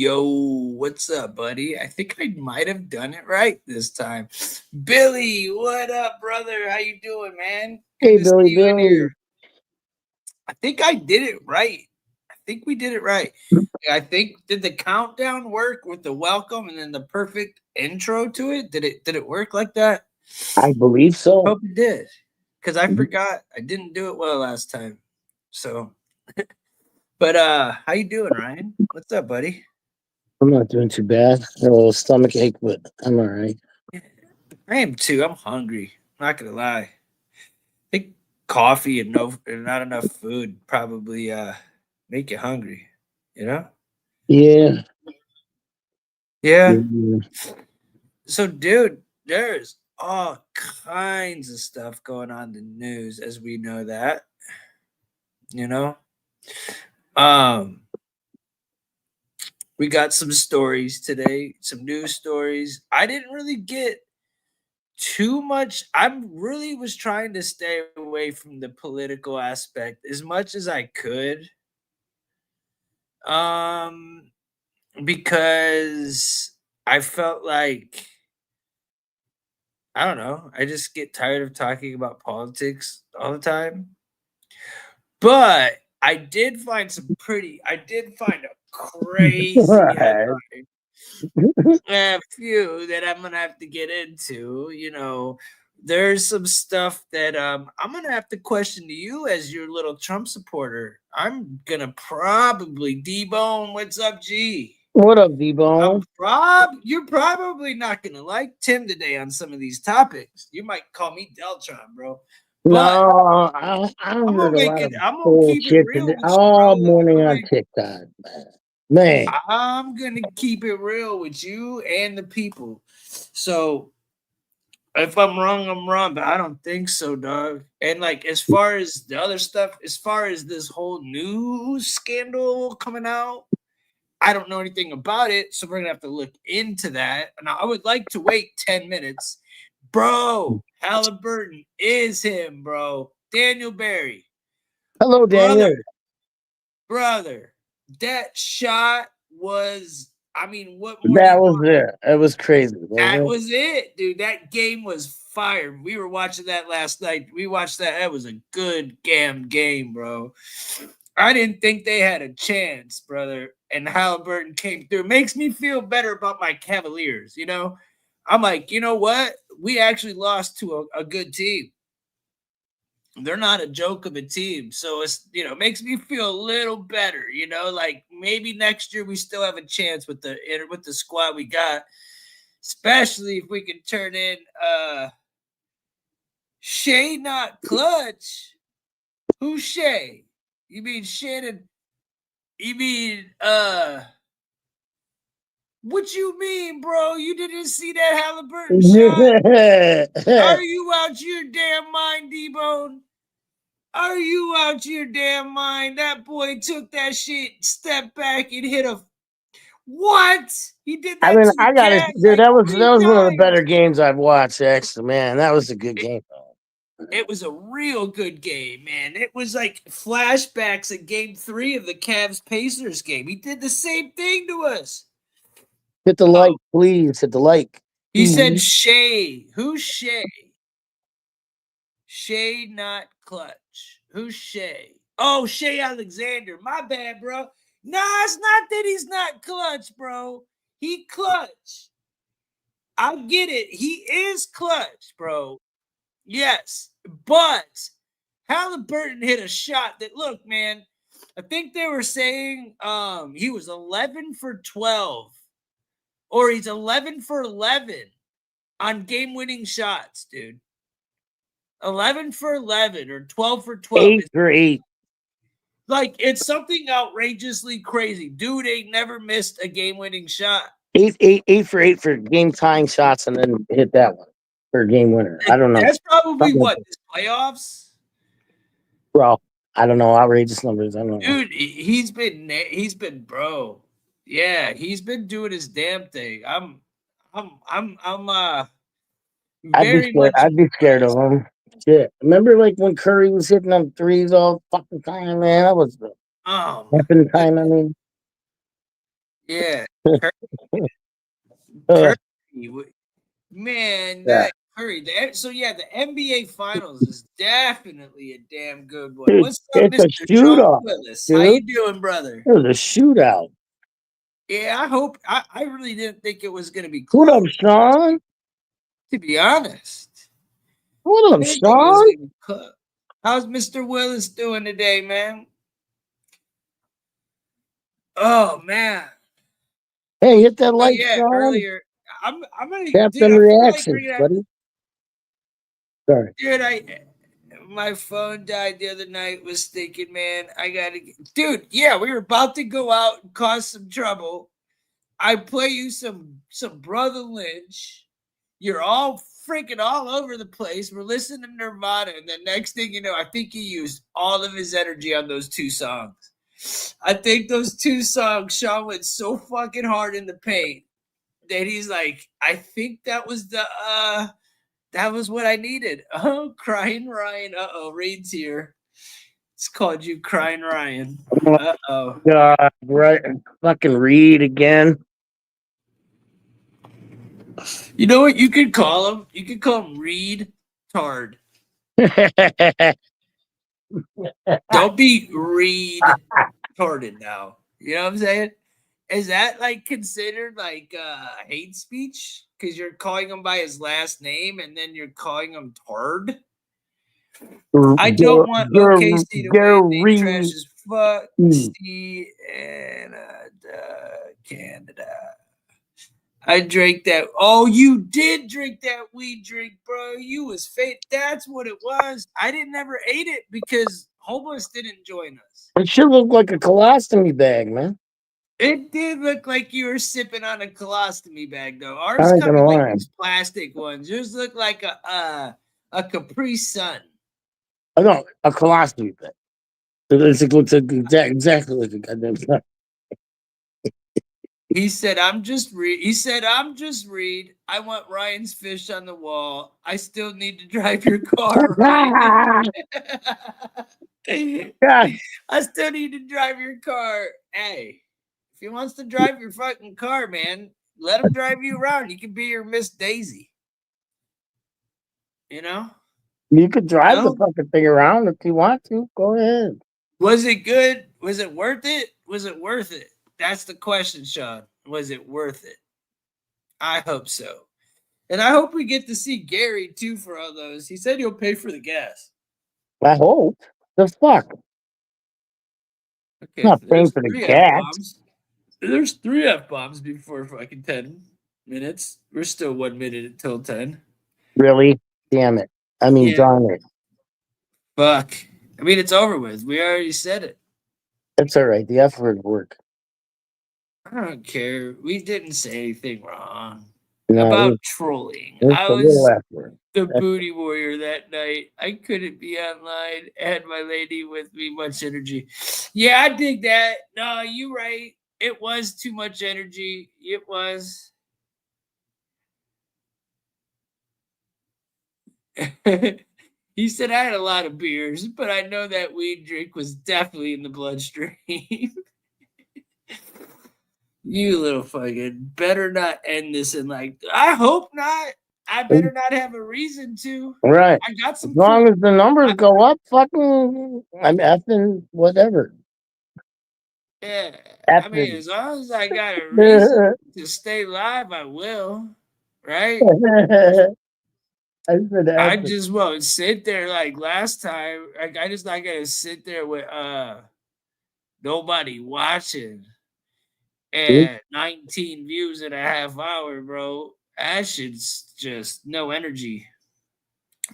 Yo, what's up, buddy? I think I might have done it right this time. Billy, what up, brother? How you doing, man? Good Hey, to see Billy, you in Billy. here. I think I did it right. I think we did it right. I think did the countdown work with the welcome and then the perfect intro to it? Did it work like that? I believe so. Hope it did. Cuz I forgot I didn't do it well last time. So, but how you doing, Ryan? What's up, buddy? I'm not doing too bad. A little stomach ache, but I'm all right. I am too. I'm hungry. Not gonna lie. I think coffee and not enough food probably make you hungry. You know? Yeah. Yeah. Yeah. So, dude, there's all kinds of stuff going on in the news, as we know that. You know, um, we got some stories today, some news stories. I didn't really get too much. I'm really was trying to stay away from the political aspect as much as I could. Um, because I felt like I don't know, I just get tired of talking about politics all the time. But I did find a crazy Right. headline, a few that I'm gonna have to get into. There's some stuff that I'm gonna have to question to you as your little Trump supporter. I'm gonna probably debone. What's up, G? What up, D-Bone? You're probably not gonna like Tim today on some of these topics. You might call me Deltron, bro. But No, I heard a lot of I'm gonna keep it bullshit real today, with you, all bro. morning on TikTok, man. Man, I'm gonna keep it real with you and the people. So if I'm wrong, I'm wrong, but I don't think so, dog. And like as far as the other stuff, as far as this whole news scandal coming out, I don't know anything about it, so we're gonna have to look into that. Now, I would like to wait 10 minutes. Bro, Halliburton is him, bro. Daniel Barry. hello, Brother, Daniel. brother. That shot was, I mean, what more do That you was want? it. It was crazy, That wasn't was it, dude. That game was fire. We were watching that last night. We watched that. That was a good damn game, bro. I didn't think they had a chance, brother. And Halliburton came through. Makes me feel better about my Cavaliers, you know? I'm like, you know what? We actually lost to a good team. They're not a joke of a team. So makes me feel a little better, like maybe next year we still have a chance with the squad we got, especially if we can turn in Shea not clutch. Who's Shea? You mean Shannon? You mean what you mean, bro? You didn't see that Halliburton shot? Are it? you out your damn mind, D-Bone? Are you out your damn mind? That boy took that shit, stepped back, and hit a what? He did I that mean, to the I got it, cat dude. like That three was one of the times. better games I've watched. Actually, man, that was a good It, game. it was a real good game, man. It was like flashbacks at game 3 of the Cavs Pacers game. He did the same thing to us. Hit the Oh, like, please. Hit the like. he said Shay. Who's Shay? Shay not clutch. Who's Shay? Oh, Shay Alexander. My bad, bro. Nah, it's not that he's not clutch, bro. He clutch. I get it. He is clutch, bro. Yes. But Halliburton hit a shot that, look, man, I think they were saying he was 11 for 12 or he's 11 for 11 on game-winning shots, dude. 11 for 11 or 12 for 12. 8 for 8. Like, it's something outrageously crazy. Dude ain't never missed a game-winning shot. 8 for 8 for game tying shots, and then hit that one for a game winner. I don't know. That's probably Something like what, that. this playoffs? Bro, I don't know. Outrageous numbers. I don't know. Dude, he's been bro. Yeah, he's been doing his damn thing. I'm I'd be very scared. much I'd be scared of impressed. him. Shit. Remember, like when Curry was hitting them threes all fucking time, man. That was the Oh my weapon time. I goodness. mean, Yeah. Uh, Curry. Man, yeah. that Curry. So yeah, the NBA Finals is definitely a damn good one. Dude, What's up, it's a Mr. Sean shootout, Willis? How dude. you doing, brother? It was a shootout. Yeah, I hope. I really didn't think it was going to be What close. up, Sean? To be honest, What I up, didn't think it was Sean? going to be close. How's Mr. Willis doing today, man? Oh man. Hey, hit that Oh like, yeah, Sean. earlier. I'm gonna, dude. Captain I feel like we're Reactions, gonna have to, buddy. Sorry. dude. My phone died the other night. Was thinking, man, I gotta, dude. Yeah, we were about to go out and cause some trouble. I play you some Brother Lynch. You're all freaking all over the place. We're listening to Nirvana, and the next thing you know, I think he used all of his energy on those two songs. I think those two songs, Sean went so fucking hard in the paint that he's like, I think that was what I needed. Oh, crying Ryan. Reed's here. It's called you crying Ryan. Oh Oh. my God, right? Fucking read again. You know what you could call him? You could call him Reed Tard. Don't be Reed Tarded now. You know what I'm saying? Is that like considered like hate speech? Because you're calling him by his last name and then you're calling him Tard? I don't want OKC to win. They trash Gary. as fuck. Steve and Canada. I drank that. Oh, you did drink that weed drink, bro. You was fake. That's what it was. I didn't ever ate it because Homeless didn't join us. It should look like a colostomy bag, man. It did look like you were sipping on a colostomy bag, though. I Ours ain't come gonna in like lie. these plastic ones. Yours look like a Capri Sun. I know a colostomy bag. It looks exactly like a goddamn thing. He said, "I'm just Reed." He said, "I'm just Reed. I want Ryan's fish on the wall. I still need to drive your car, Ryan." God, I still need to drive your car. Hey, if he wants to drive your fucking car, man, let him drive you around. You can be your Miss Daisy. You know? you could drive the No? fucking thing around if you want to. Go ahead. Was it good? Was it worth it? Was it worth it? That's the question, Sean. Was it worth it? I hope so. And I hope we get to see Gary too for all those. He said he'll pay for the gas. I hope. The fuck? Okay, Not so paying there's for the three F gas. bombs. There's three F bombs before fucking 10 minutes. We're still 1 minute until 10. Really? Damn it. I mean, Yeah. darn it. Fuck. I mean, it's over with. We already said it. It's all right. The F word work. I don't care. We didn't say anything wrong No, about trolling. it's I a little was F word. the booty warrior that night. I couldn't be online. Had my lady with me, much energy. Yeah, I dig that. No, you right. It was too much energy. It was. He said I had a lot of beers, but I know that weed drink was definitely in the bloodstream. You little fucking better not end this in like. I hope not. I better not have a reason to. Right. I got As some long cool. as the numbers go up, fucking, I'm effing whatever. Yeah, I mean, Effing. as long as I got a reason to stay live, I will. Right? I said I effing. just won't sit there like last time. Like I just not gonna sit there with nobody watching and 19 views in a half hour, bro. That shit's just no energy.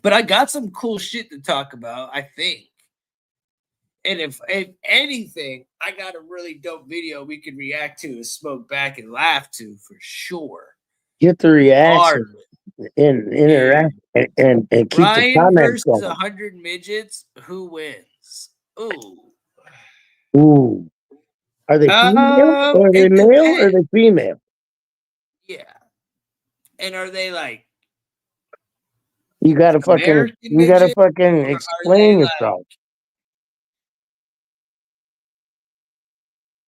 But I got some cool shit to talk about, I think. And if anything, I got a really dope video we could react to and smoke back and laugh to for sure. Get the reaction Regardless. and Dude. interact and keep the Ryan comments versus going. 100 midgets. Who wins? Ooh. Ooh. Are they female? Or are they It male or are depends. they female? Yeah. And are they like You gotta fucking American midget? Or are they explain like, yourself.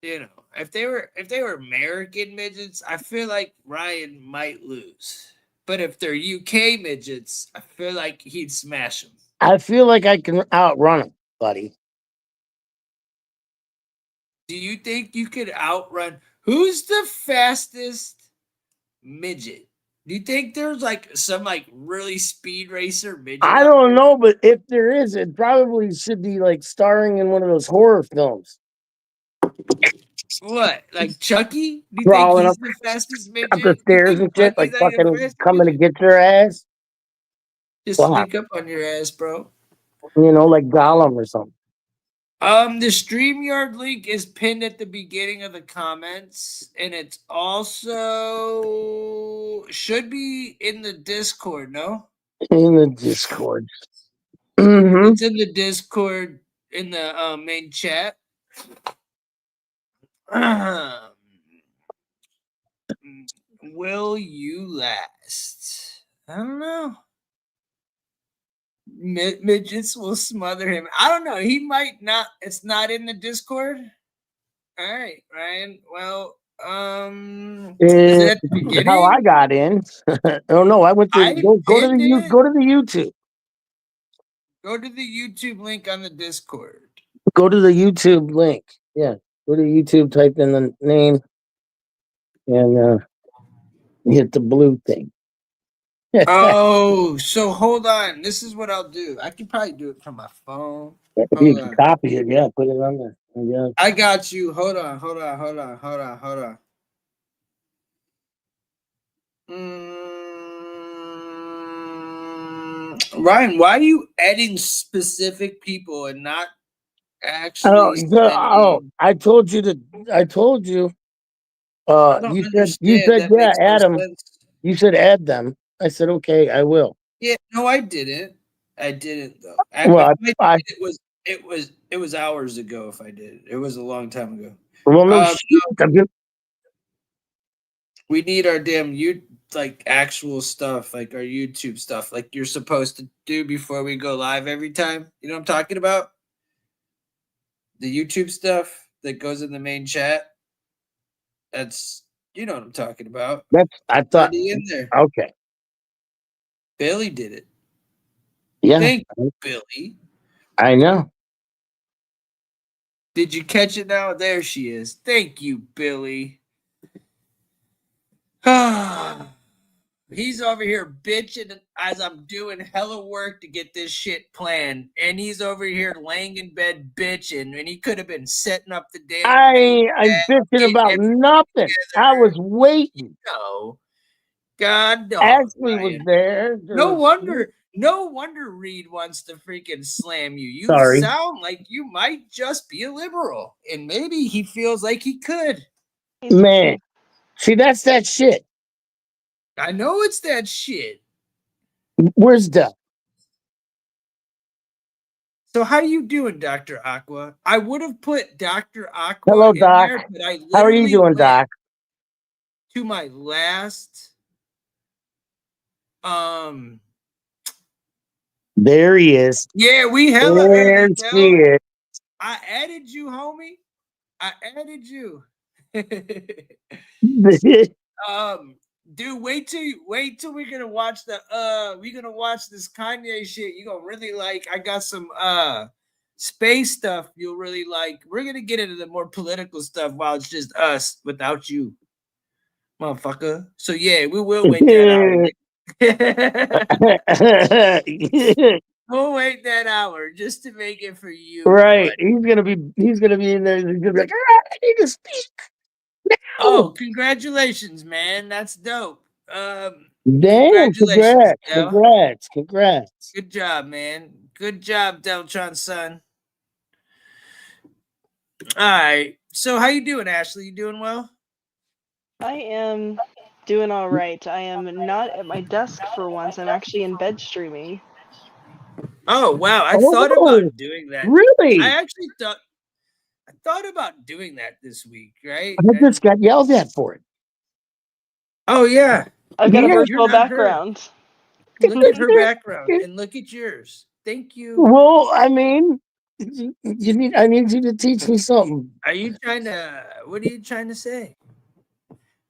you know, If they were American midgets, I feel like Ryan might lose. But if they're UK midgets, I feel like he'd smash them. I feel like I can outrun him, buddy. Do you think you could outrun? Who's the fastest midget? Do you think there's like some like really speed racer midget I out don't there? know, but if there is, it probably should be like starring in one of those horror films. What? Like Chucky? Do you think Crawling he's up, the fastest up the midget? Do you stairs and think shit, like Chucky's like the fucking fastest coming to midget? get your ass. Just Wow. sneak up on your ass, bro. Like Gollum or something. The StreamYard link is pinned at the beginning of the comments, and it's also should be in the Discord, no? In the Discord. Mm-hmm. It's in the Discord in the main chat. Will you last? I don't know. Midgets will smother him. I don't know. He might not. It's not in the Discord. All right, Ryan. Well, is it at the How I beginning? got in. Oh no, I went to I go to pinned the it. go to the YouTube. Go to the YouTube link on the Discord. Go to the YouTube link. Yeah. Go to YouTube, type in the name, and hit the blue thing. Oh, so hold on. This is what I'll do. I can probably do it from my phone. You Hold can on. copy it, yeah, put it on there. Yeah. I got you. Hold on. Ryan, why are you adding specific people and not actually sending? I told you. I don't You understand. said That yeah, makes no add them. sense. You said add them. I said okay, I will. Yeah, no, I didn't. I didn't though. Well, If I I did, it was hours ago. If I did, it was a long time ago. well no shit. No, we need our damn like actual stuff, like our YouTube stuff, like you're supposed to do before we go live every time. You know what I'm talking about? The YouTube stuff that goes in the main chat. That's you know what I'm talking about. I It's thought already in there. okay. Billy did it. Yeah, Thank you, Billy. I know. Did you catch it now? There she is. Thank you, Billy. He's over here bitching as I'm doing hella work to get this shit planned. And he's over here laying in bed bitching. And he could have been setting up the damn main I'm chat, bitching getting about everything nothing. I was together. waiting. No. God dog, Ashley was Ryan. there. No wonder Reed wants to freaking slam you. You Sorry. sound like you might just be a liberal. And maybe he feels like he could. Man. See, that's that shit. I know it's that shit. Where's Duck? So how you doing, Dr. Aqua? I would have put Dr. Aqua Hello, in Doc. there, but I How are you literally doing, went Doc? to my last There he is. yeah, we hella There early, she Del. is. I added you, homie. I added you. Dude, wait till we're gonna watch this Kanye shit. You're gonna really like. I got some space stuff you'll really like. We're gonna get into the more political stuff while it's just us without you, motherfucker. So yeah, we will wait that hour. We'll wait that hour just to make it for you. Right. But, He's gonna be in there. He's gonna be like, I need to speak. oh, congratulations, man. That's dope. Damn, Congratulations, Del. congrats. Good job, man. Good job, Deltron's son. All right. So how you doing, Ashley? You doing well? I am doing all right. I am not at my desk for once. I'm actually in bed streaming. Oh wow. I Oh, thought about doing that. really? I actually thought about doing that this week, right? I just got yelled at for it. Oh yeah. I've got a Yeah. virtual You're not her. background. Look at her background and look at yours. Thank you. Well, I mean, I need you to teach me something. Are you trying to? What are you trying to say?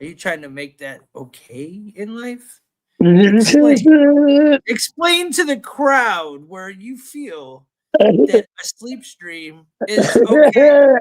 Are you trying to make that okay in life? Explain to the crowd where you feel that a sleep stream is okay.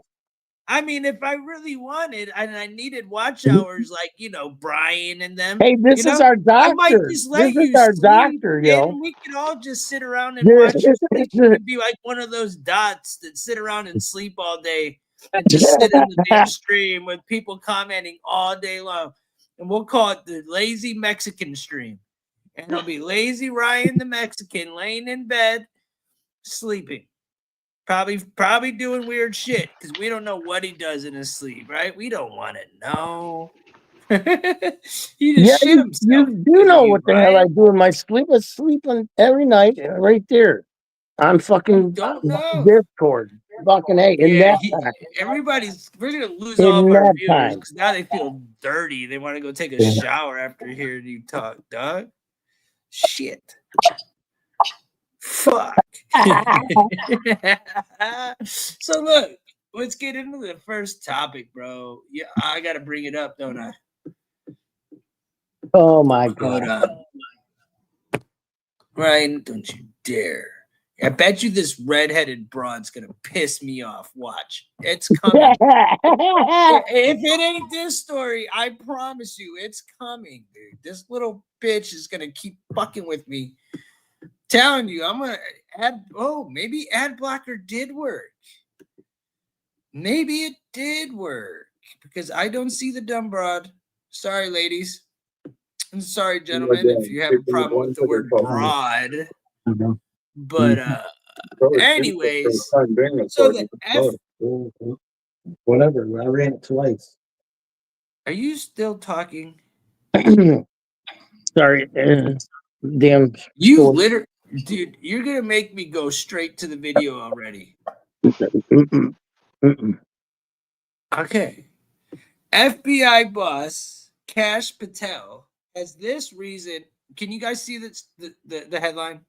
I mean, if I really wanted and I needed watch hours like, Brian and them, Hey, this is our I might doctor. just This let is you our sleep doctor, yo. and we could all just sit around and watch you sleep. You could be like one of those dots that sit around and sleep all day and just sit in the damn stream with people commenting all day long. And we'll call it the lazy Mexican stream. And it'll be lazy Ryan the Mexican laying in bed sleeping. Probably doing weird shit because we don't know what he does in his sleep, right? We don't want to know. He just Yeah, shit you himself. do know You, what the hell I Ryan. do in my sleep. I sleep on every night right there. I'm I fucking don't know. Discord. Fucking hey, in Yeah, that time. we're gonna lose all of In our that viewers time. because now they feel dirty. They want to go take a shower after hearing you talk, dog. Shit. Fuck. So look, let's get into the first topic, bro. Yeah, I gotta bring it up, don't I? Oh my Hold god. on. Ryan, don't you dare. I bet you this redheaded broad's gonna piss me off. Watch. It's coming. If it ain't this story, I promise you it's coming, dude. This little bitch is gonna keep fucking with me. Telling you, I'm gonna maybe ad blocker did work. Maybe it did work because I don't see the dumb broad. Sorry, ladies. I'm sorry, gentlemen, if you have a problem with the word broad. But anyways, so the F. Whatever. I ran it twice. Are you still talking? Sorry. Damn. You literally, dude, you're gonna make me go straight to the video already. Mm-mm. Mm-mm. Okay. FBI boss Kash Patel has this reason. Can you guys see the headline?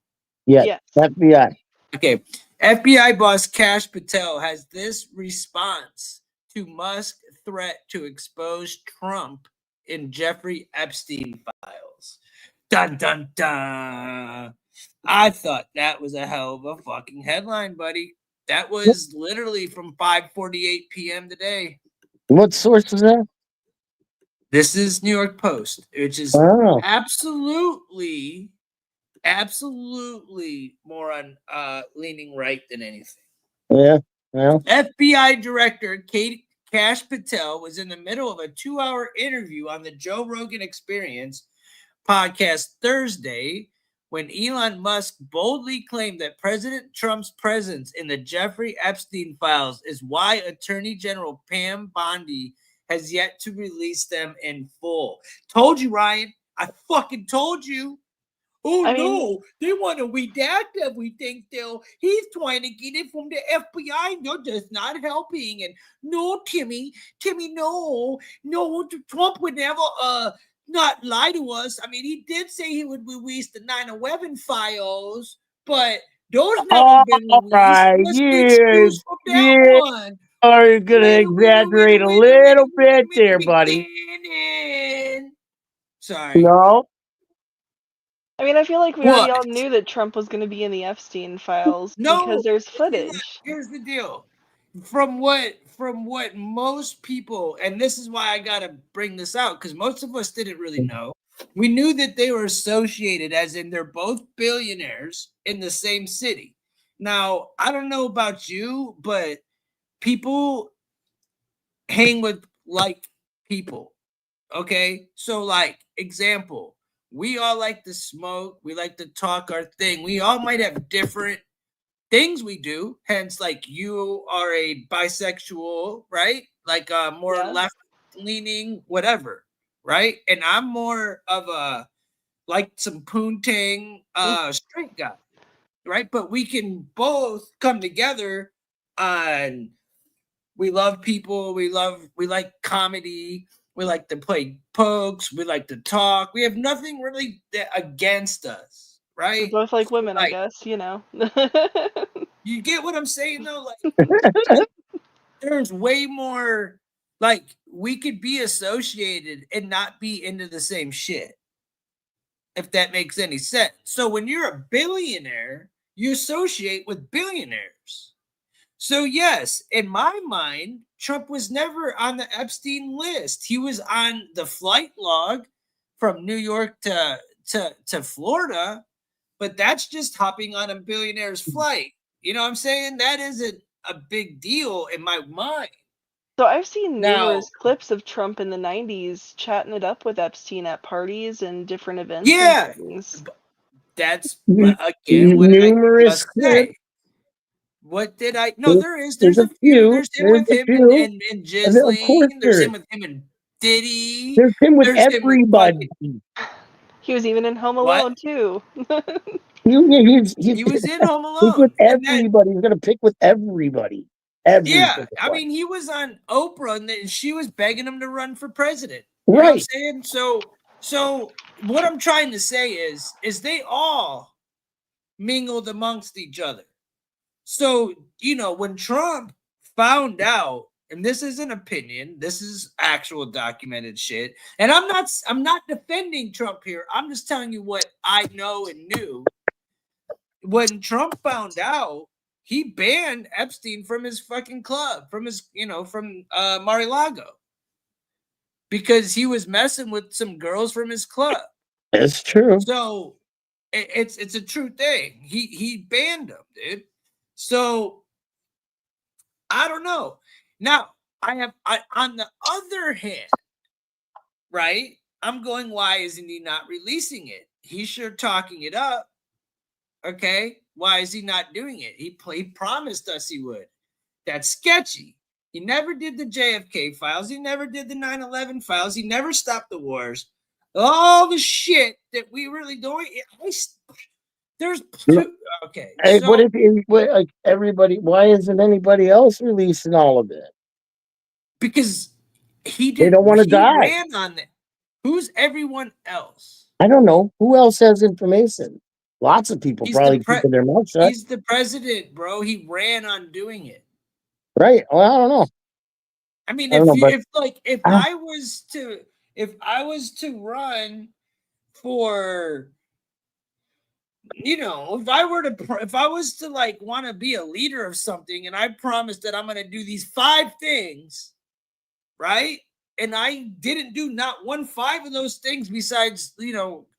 Yeah. Yes. FBI. Okay. FBI boss Kash Patel has this response to Musk threat to expose Trump in Jeffrey Epstein files. Dun dun dun. I thought that was a hell of a fucking headline, buddy. That was literally from 5:48 p.m. today. What source is that? This is New York Post, which is Oh. absolutely more on leaning right than anything. Yeah. Well. FBI Director Kash Patel was in the middle of a 2-hour interview on the Joe Rogan Experience podcast Thursday when Elon Musk boldly claimed that President Trump's presence in the Jeffrey Epstein files is why Attorney General Pam Bondi has yet to release them in full. Told you, Ryan. I fucking told you. Oh no, they want to redact everything still. He's trying to get it from the FBI. You're just not helping. And no, Timmy, no, Trump would never not lie to us. I mean, he did say he would release the 9/11 files, but those never been All released. right. What's the Yeah. excuse for that Yeah. one? Are you gonna exaggerate a little bit there, buddy? Sorry. No. I mean, I feel like we already What? all knew that Trump was going to be in the Epstein files No. because there's See, look, footage. here's the deal. From what most people, and this is why I gotta bring this out, because most of us didn't really know. We knew that they were associated, as in they're both billionaires in the same city. Now, I don't know about you, but people hang with like people. Okay. So, like, example, we all like to smoke, we like to talk our thing. We all might have different things we do. Hence, like, you are a bisexual, right? Like more left leaning, whatever, right? And I'm more of a like some poontang straight guy, right? But we can both come together on we love people, we like comedy, we like to play pokes, we like to talk. We have nothing really against us, We're right? both like So, women, I like, guess, you know. You get what I'm saying though? Like, there's way more. Like, we could be associated and not be into the same shit, if that makes any sense. So when you're a billionaire, you associate with billionaires. So yes, in my mind, Trump was never on the Epstein list. He was on the flight log from New York to Florida, but that's just hopping on a billionaire's flight. You know what I'm saying? That isn't a big deal in my mind. So I've seen Now, numerous clips of Trump in the 90s chatting it up with Epstein at parties and different events and yeah, things. that's N- again what I Numerous just clips. say. What did I? No, there is. There's There's a a few. few. There's him There's with a him few. and And then, of course, Ghislaine. There's him with him and Diddy. there's him with There's him with everybody. fucking He was even in Home what? Alone too. He was in Home He's with Alone, and that everybody. He's gonna pick with everybody. Every yeah. single I one. mean, he was on Oprah, and she was begging him to run for president. You know what I'm Right. saying? So what I'm trying to say is they all mingled amongst each other. So, you know, when Trump found out, and this is an opinion, this is actual documented shit. And I'm not defending Trump here. I'm just telling you what I know and knew. When Trump found out, he banned Epstein from his fucking club, from his, from Mar-a-Lago, because he was messing with some girls from his club. That's true. So it's a true thing. He banned him, dude. So I don't know. Now, on the other hand, right? I'm going, why isn't he not releasing it? He's sure talking it up. Okay. Why is he not doing it? He promised us he would. That's sketchy. He never did the JFK files. He never did the 9/11 files. He never stopped the wars. All the shit that we really don't. There's two. Okay. Hey, So like everybody? Why isn't anybody else releasing all of it? because he They did, don't want to he die. ran on it. Who's everyone else? I don't know who else has information. Lots of people He's the probably keeping their mouth shut. he's the president, bro. He ran on doing it. Right? Well, I don't know. I mean, I don't know, but if I was to run for, if I was to like want to be a leader of something, and I promised that I'm going to do these 5 things, right? And I didn't do not 5 of those things besides,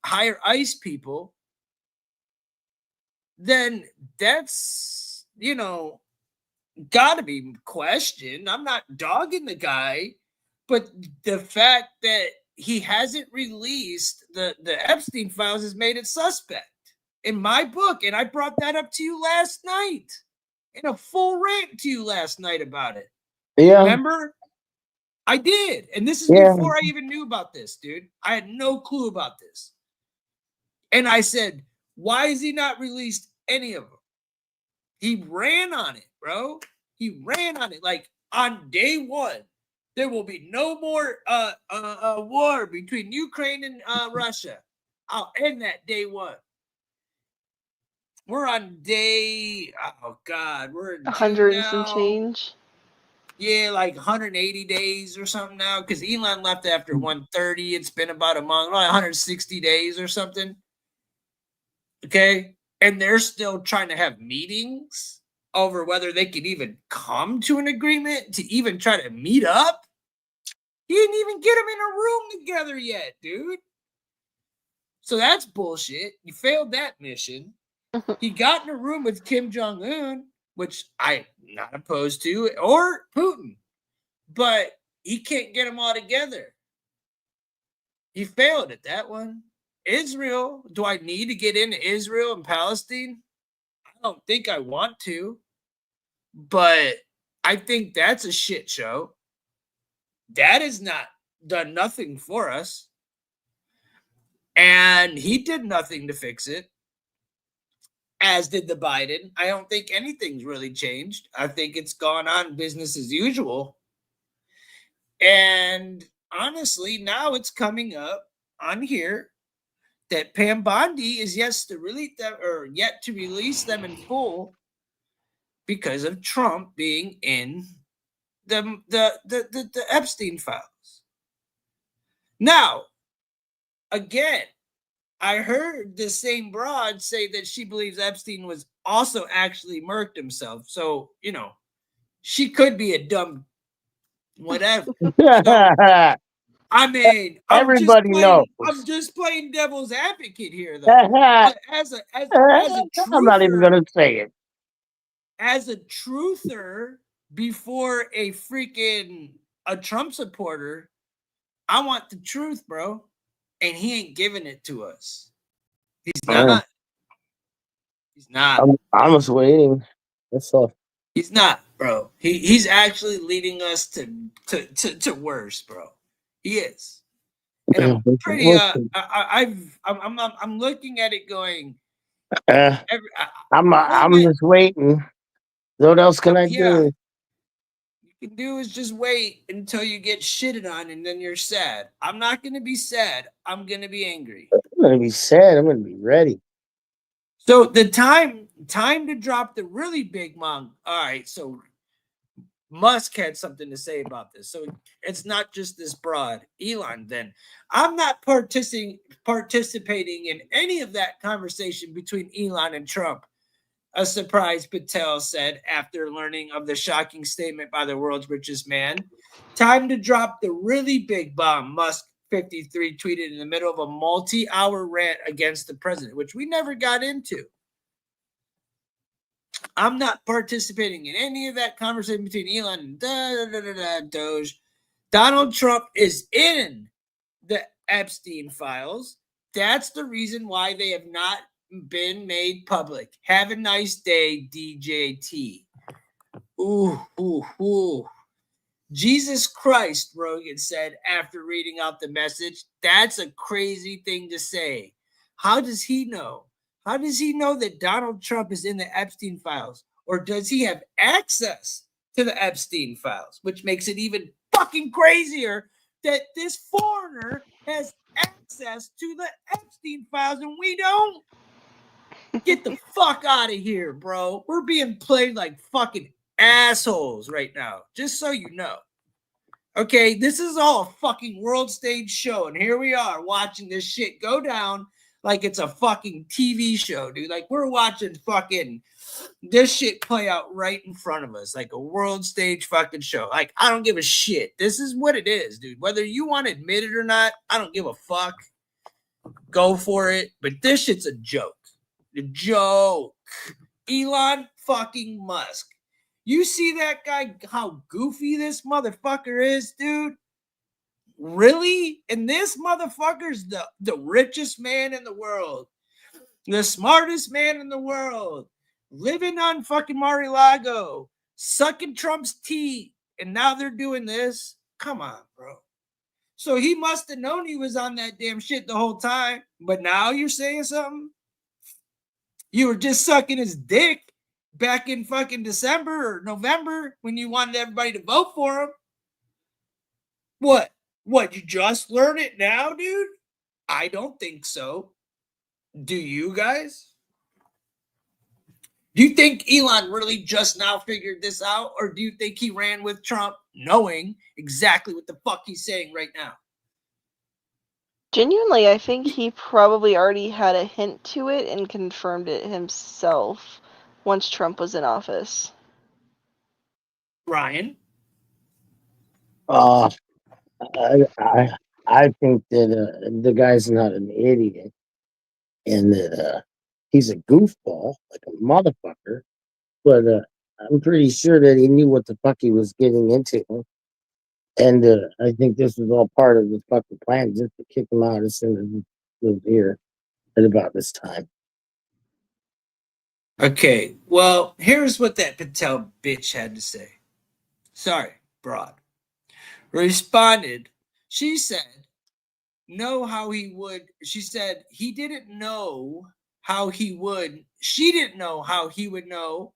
hire ICE people, then that's, got to be questioned. I'm not dogging the guy, but the fact that he hasn't released the Epstein files has made it suspect in my book. And I brought that up to you last night in a full rant to you last night about it. yeah, Remember? I did. And this is before I even knew about this, dude. I had no clue about this. And I said, why has he not released any of them? He ran on it, bro. He ran on it. Like, on day 1, there will be no more war between Ukraine and Russia. I'll end that day 1. We're on day, oh God, we're in 100 June and some now. change. Yeah, like 180 days or something now, because Elon left after 130. It's been about a month, 160 days or something. Okay. And they're still trying to have meetings over whether they can even come to an agreement to even try to meet up. He didn't even get them in a room together yet, dude. So that's bullshit. You failed that mission. He got in a room with Kim Jong-un, which I'm not opposed to, or Putin, but he can't get them all together. He failed at that one. Israel, do I need to get into Israel and Palestine? I don't think I want to, but I think that's a shit show. That has not done nothing for us. And he did nothing to fix it, as did the Biden. I don't think anything's really changed. I think it's gone on business as usual. And honestly, now it's coming up on here that Pam Bondi is yet to release them in full. because of Trump being in the Epstein files. Now, again, I heard the same broad say that she believes Epstein was also actually murked himself. So, you know, she could be a dumb whatever. So, I mean, Everybody knows. I'm just playing devil's advocate here, though. But as a I'm not even truther, gonna say it. as a truther before a Trump supporter, I want the truth, bro. And he ain't giving it to us. He's not. He's not. I'm just waiting. That's all. He's not, bro. He's actually leading us to worse, bro. He is. And I'm pretty I'm looking at it going I'm just waiting. What else can I do? You can do is just wait until you get shitted on and then you're sad. I'm not gonna be sad. I'm gonna be angry. I'm gonna be sad. I'm gonna be ready. So the time to drop the really big mong. All right, so Musk had something to say about this. So it's not just this broad. Elon, then. I'm not participating in any of that conversation between Elon and Trump. A surprise, Patel said after learning of the shocking statement by the world's richest man. Time to drop the really big bomb, Musk 53 tweeted in the middle of a multi-hour rant against the president, which we never got into. I'm not participating in any of that conversation between Elon and Doge. Donald Trump is in the Epstein files. That's the reason why they have not been made public. Have a nice day, DJT. Ooh. Jesus Christ, Rogan said after reading out the message. That's a crazy thing to say. How does he know? How does he know that Donald Trump is in the Epstein files? Or does he have access to the Epstein files? Which makes it even fucking crazier that this foreigner has access to the Epstein files and we don't. Get the fuck out of here, bro. We're being played like fucking assholes right now. Just so you know. Okay, this is all a fucking world stage show. And here we are watching this shit go down like it's a fucking TV show, dude. Like we're watching fucking this shit play out right in front of us, like a world stage fucking show. Like, I don't give a shit. This is what it is, dude. Whether you want to admit it or not, I don't give a fuck. Go for it. But this shit's a joke. A joke. Elon fucking Musk. You see that guy, how goofy this motherfucker is, dude? Really? And this motherfucker's the richest man in the world. The smartest man in the world. Living on fucking Mar-a-Lago. Sucking Trump's teeth. And now they're doing this? Come on, bro. So he must have known he was on that damn shit the whole time. But now you're saying something? You were just sucking his dick back in fucking December or November when you wanted everybody to vote for him. What? You just learn it now, dude? I don't think so. Do you guys? Do you think Elon really just now figured this out? Or do you think he ran with Trump knowing exactly what the fuck he's saying right now? Genuinely, I think he probably already had a hint to it and confirmed it himself once Trump was in office. Ryan? I think that the guy's not an idiot and that he's a goofball, like a motherfucker. But I'm pretty sure that he knew what the fuck he was getting into. And I think this was all part of the fucking plan, just to kick him out as soon as he was here at about this time. Okay, well, here's what that Patel bitch had to say. Sorry, broad. Responded, she said, know how he would. She said he didn't know how he would. She didn't know how he would know.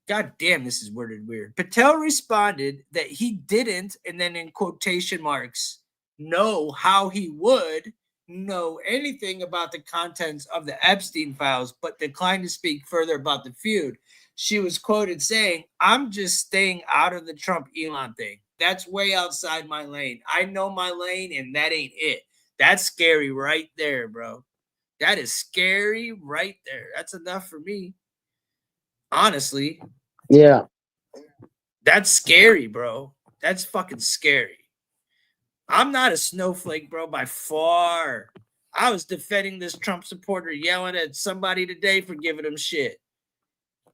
God damn, this is worded weird. Patel responded that he didn't, and then in quotation marks, know how he would know anything about the contents of the Epstein files, but declined to speak further about the feud. She was quoted saying, "I'm just staying out of the Trump Elon thing. That's way outside my lane. I know my lane, and that ain't it." That's scary right there, bro. That is scary right there. That's enough for me. Honestly, Yeah. that's scary, bro. That's fucking scary. I'm not a snowflake, bro, by far. I was defending this Trump supporter yelling at somebody today for giving him shit.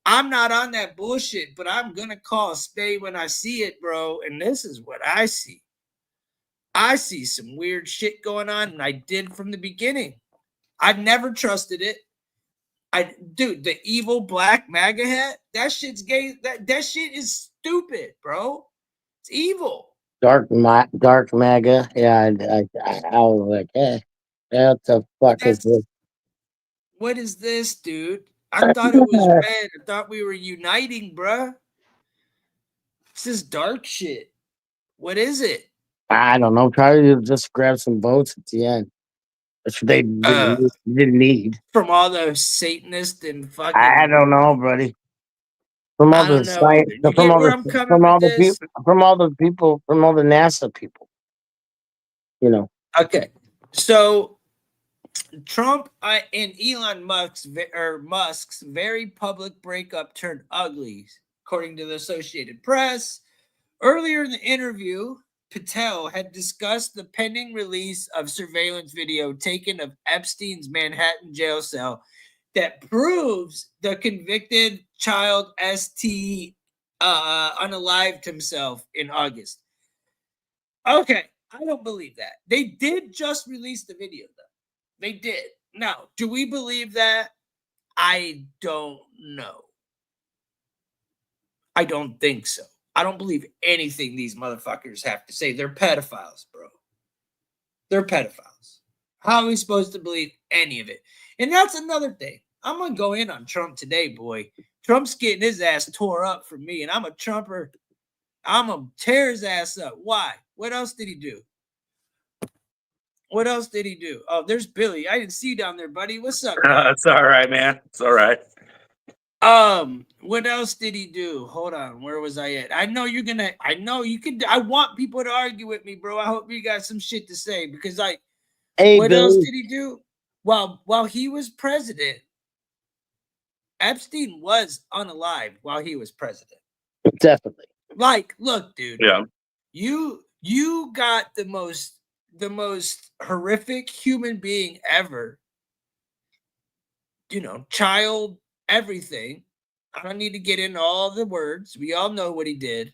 I'm not on that bullshit, but I'm going to call a spade when I see it, bro. And this is what I see. I see some weird shit going on, and I did from the beginning. I never trusted it. Dude, the evil black MAGA hat, that shit's gay. That shit is stupid, bro. It's evil. Dark MAGA. Yeah, I was like, hey, what the fuck is this? What is this, dude? I thought it was red. I thought we were uniting, bruh. This is dark shit. What is it? I don't know. Probably just grab some votes at the end, which they didn't need. From all the Satanists and fucking. I don't know, buddy. From all I the don't know. Either. You get where I'm coming with this? from all the NASA people. You know. Okay, so Trump and Elon Musk's very public breakup turned ugly, according to the Associated Press. Earlier in the interview, Patel had discussed the pending release of surveillance video taken of Epstein's Manhattan jail cell that proves the convicted child ST unalived himself in August. Okay, I don't believe that. They did just release the video, though. They did. Now, do we believe that? I don't know. I don't think so. I don't believe anything these motherfuckers have to say. They're pedophiles, bro. They're pedophiles. How are we supposed to believe any of it? And that's another thing. I'm going to go in on Trump today, boy. Trump's getting his ass tore up for me, and I'm a Trumper. I'm going to tear his ass up. Why? What else did he do? What else did he do? Oh, there's Billy. I didn't see you down there, buddy. What's up, man? It's all right, man. It's all right. What else did he do? Hold on, where was I at? I know you could. I want people to argue with me, bro. I hope you got some shit to say because what Billy. else did he do? While he was president, Epstein was unalived while he was president. Definitely. Like, look, dude. Yeah. You got the most horrific human being ever. You know, child, everything. I don't need to get into all the words. We all know what he did.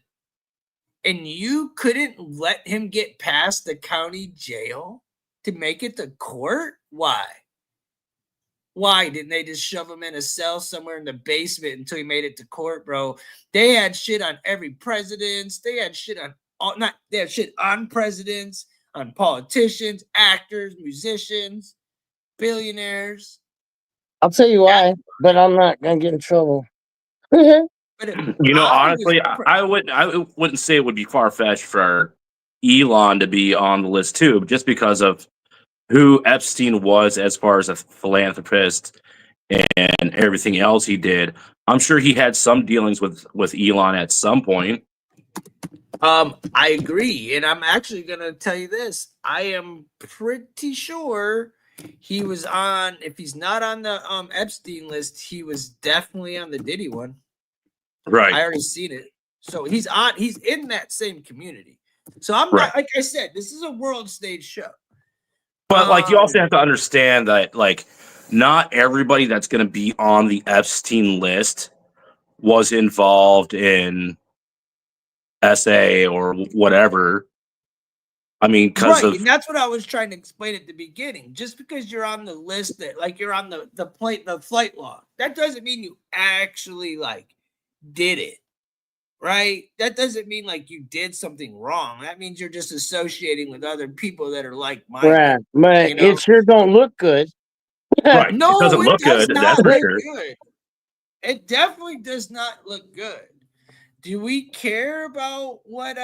And you couldn't let him get past the county jail to make it to court? Why? Why didn't they just shove him in a cell somewhere in the basement until he made it to court, bro? They had shit on every president. They had shit on presidents, on politicians, actors, musicians, billionaires. I'll tell you why, but I'm not gonna get in trouble. But honestly, I wouldn't say it would be far fetched for Elon to be on the list too, just because of who Epstein was as far as a philanthropist and everything else he did. I'm sure he had some dealings with Elon at some point. I agree, and I'm actually gonna tell you this. I am pretty sure he was on. If he's not on the Epstein list, he was definitely on the Diddy one. Right. I already seen it. So he's in that same community. So I'm not, like I said, this is a world stage show. But you also have to understand that not everybody that's going to be on the Epstein list was involved in SA or whatever. I mean, and that's what I was trying to explain at the beginning. Just because you're on the list that you're on the flight log, that doesn't mean you actually did it. Right? That doesn't mean you did something wrong. That means you're just associating with other people that are like-minded. Right. But it sure don't look good. Right. No, it doesn't look does good. Not That's for look sure. Good. It definitely does not look good. Do we care about what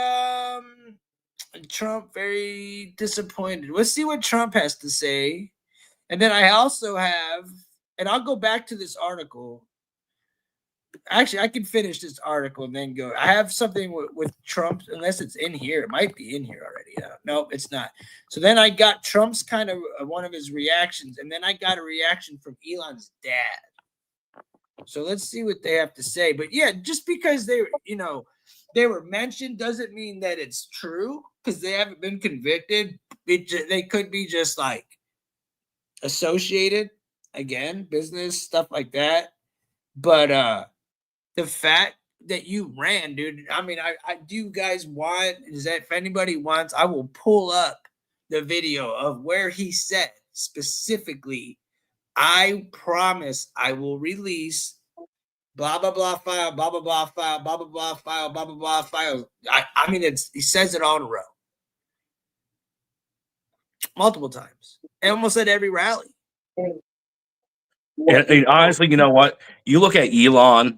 Trump very disappointed. Let's see what Trump has to say. And then I also have, and I'll go back to this article. Actually, I can finish this article and then go. I have something with Trump, unless it's in here. It might be in here already. No, it's not. So then I got Trump's kind of one of his reactions, and then I got a reaction from Elon's dad. So let's see what they have to say. But yeah, just because they were mentioned doesn't mean that it's true, because they haven't been convicted. They could be just like associated, again, business stuff like that. But the fact that you ran, dude, I mean, I do you guys want, is that if anybody wants, I will pull up the video of where he said specifically, I promise I will release blah blah blah file, blah blah blah file, blah blah blah file, blah blah blah file. I mean, he says it all in a row, multiple times, and almost at every rally. And honestly, you know what? You look at Elon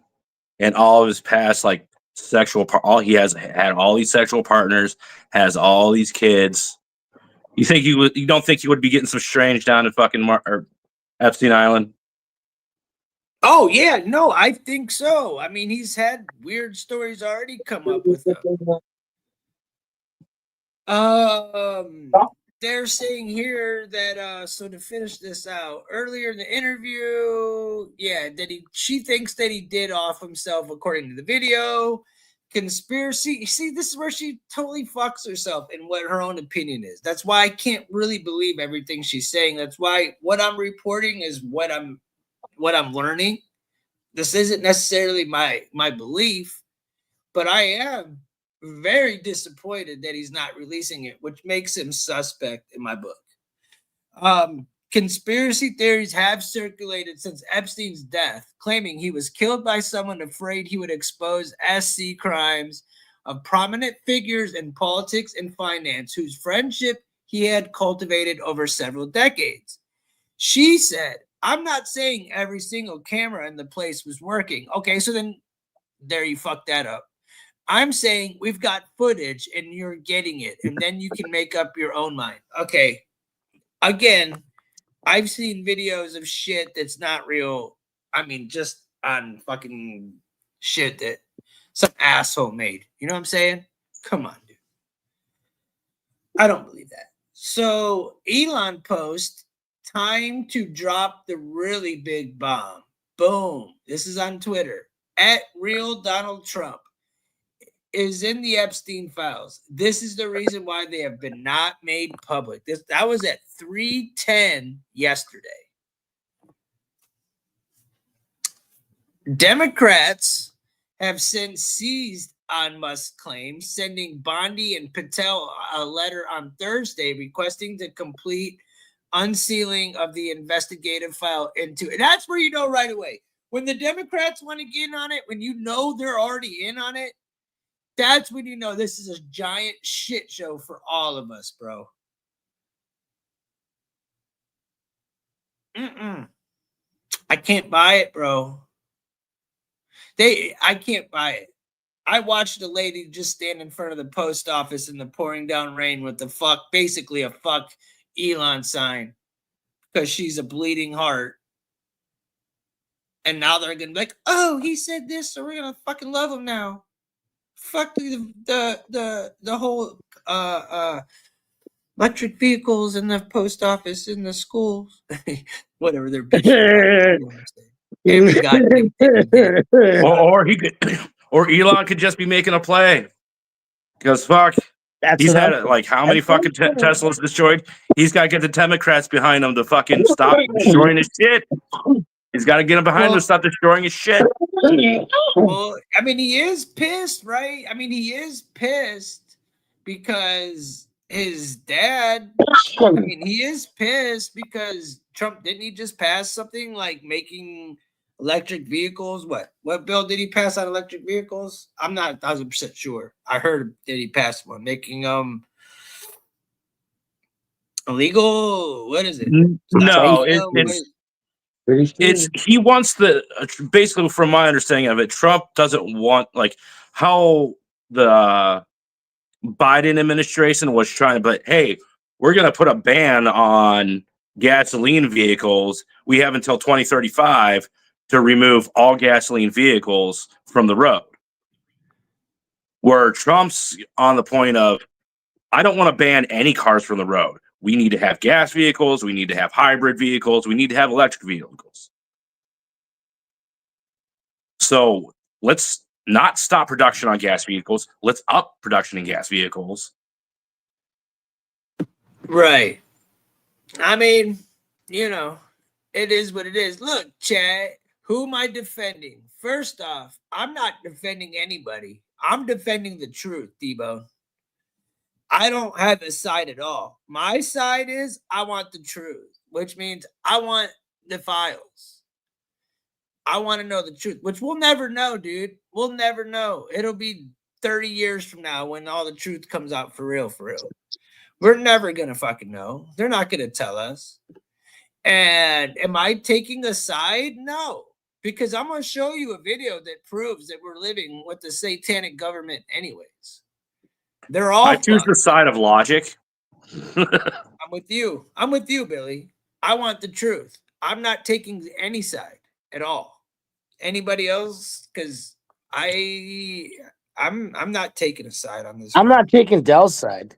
and all of his past, like he has had all these sexual partners, has all these kids. You think you don't think he would be getting some strange down in fucking or Epstein Island? Oh yeah, no, I think so. I mean, he's had weird stories already come up with him. They're saying here that so to finish this out, earlier in the interview, yeah, that she thinks that he did off himself according to the video. Conspiracy. You see, this is where she totally fucks herself in what her own opinion is. That's why I can't really believe everything she's saying. That's why what I'm reporting is what I'm learning. This isn't necessarily my belief, but I am very disappointed that he's not releasing it, which makes him suspect in my book. Conspiracy theories have circulated since Epstein's death, claiming he was killed by someone afraid he would expose SC crimes of prominent figures in politics and finance whose friendship he had cultivated over several decades. She said, I'm not saying every single camera in the place was working. Okay, so then there you fucked that up. I'm saying we've got footage and you're getting it, and then you can make up your own mind. Okay, again, I've seen videos of shit that's not real. I mean, just on fucking shit that some asshole made. You know what I'm saying? Come on, dude. I don't believe that. So Elon post, time to drop the really big bomb. Boom. This is on Twitter. At Real Donald Trump is in the Epstein files. This is the reason why they have been not made public. That was at 3:10 yesterday. Democrats have since seized on Musk's claims, sending Bondi and Patel a letter on Thursday requesting to complete unsealing of the investigative file into it. That's where you know right away. When the Democrats want to get in on it, when you know they're already in on it, that's when you know this is a giant shit show for all of us, bro. I can't buy it, bro. I can't buy it. I watched a lady just stand in front of the post office in the pouring down rain with the basically a fuck Elon sign, because she's a bleeding heart. And now they're gonna be like, oh, he said this, so we're gonna fucking love him now. Fuck the whole electric vehicles in the post office, in the schools, whatever they're bitching about. Or Elon could just be making a play, because fuck, he's had like how many fucking Teslas destroyed? He's got to get the Democrats behind him to fucking stop destroying his shit. He's got to get him behind him to stop destroying his shit. Well, I mean, he is pissed, right? I mean, he is pissed because his dad, I mean, he is pissed because Trump, didn't he just pass something like making electric vehicles? What bill did he pass on electric vehicles? I'm not 1,000% sure. I heard that he passed one, making illegal. What is it? No, it's he wants basically, from my understanding of it, Trump doesn't want like how the Biden administration was trying to, but hey, we're going to put a ban on gasoline vehicles. We have until 2035 to remove all gasoline vehicles from the road. Where Trump's on the point of, I don't want to ban any cars from the road. We need to have gas vehicles. We need to have hybrid vehicles. We need to have electric vehicles. So let's not stop production on gas vehicles. Let's up production in gas vehicles. Right. I mean, you know, it is what it is. Look, Chad, who am I defending? First off, I'm not defending anybody. I'm defending the truth, Debo. I don't have a side at all. My side is I want the truth, which means I want the files. I want to know the truth, which we'll never know, dude. We'll never know. It'll be 30 years from now when all the truth comes out for real, for real. We're never going to fucking know. They're not going to tell us. And am I taking a side? No, because I'm going to show you a video that proves that we're living with the satanic government anyways. They're all I choose the side of logic. I'm with you. I'm with you, Billy. I want the truth. I'm not taking any side at all. Anybody else? Because I'm not taking a side on this. I'm not taking Dell's side.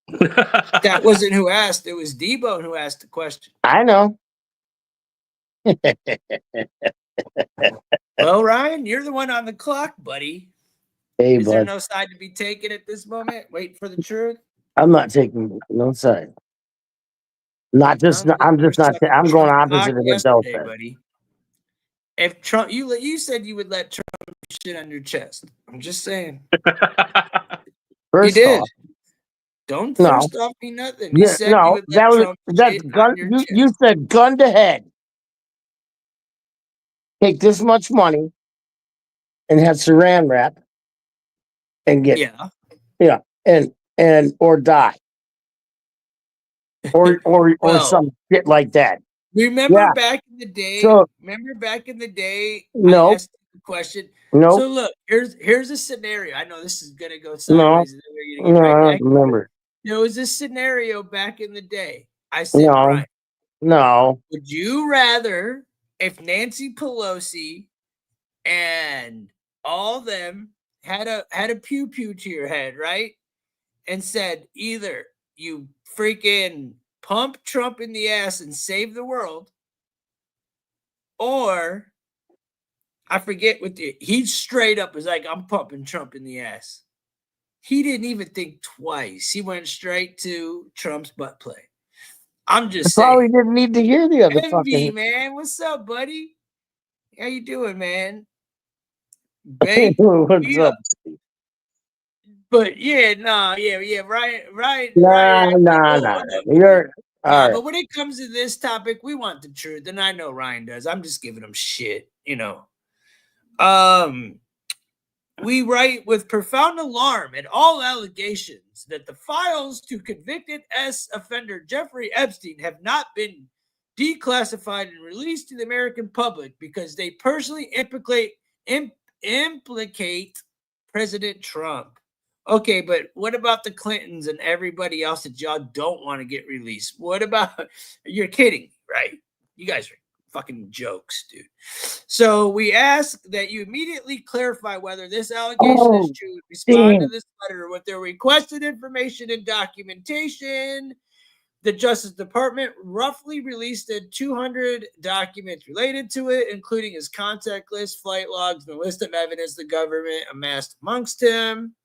That wasn't who asked. It was Debo who asked the question. I know. Well, Ryan, you're the one on the clock, buddy. Hey, Is there bud. no side to be taken at this moment? Wait for the truth. I'm not taking no side. Not just. I'm just not. I'm going opposite of what Dell said. Buddy. If Trump, you said you would let Trump shit on your chest. I'm just saying. First you did. off, Don't no. first off me nothing. You said you no, would let Trump that's shit gun. on your You chest. said gun to head. Take this much money and have saran wrap and get and or die or Well, some shit like that. Remember back in the day? So, I asked the question. No. So look, here's a scenario. I know this is gonna go No. sideways. No, I don't remember. There was a scenario back in the day. I said, No. Brian, No. would you rather if Nancy Pelosi and all them had a pew pew to your head, right? And said either you freaking pump Trump in the ass and save the world, or I forget what he straight up was like, I'm pumping Trump in the ass. He didn't even think twice. He went straight to Trump's butt play. I'm just saying. Probably didn't need to hear the other Envy, fucking man. What's up, buddy? How you doing, man? Babe, what's up? But yeah, right. Nah. You're all right. But when it comes to this topic, we want the truth, and I know Ryan does. I'm just giving him shit, you know. We write with profound alarm at all allegations that the files to convicted offender Jeffrey Epstein have not been declassified and released to the American public because they personally implicate President Trump. Okay, but what about the Clintons and everybody else that y'all don't want to get released? What about, you're kidding, right? You guys are fucking jokes, dude. So we ask that you immediately clarify whether this allegation is true. Respond to this letter with their requested information and documentation. The Justice Department roughly released 200 documents related to it, including his contact list, flight logs, and the list of evidence the government amassed amongst him.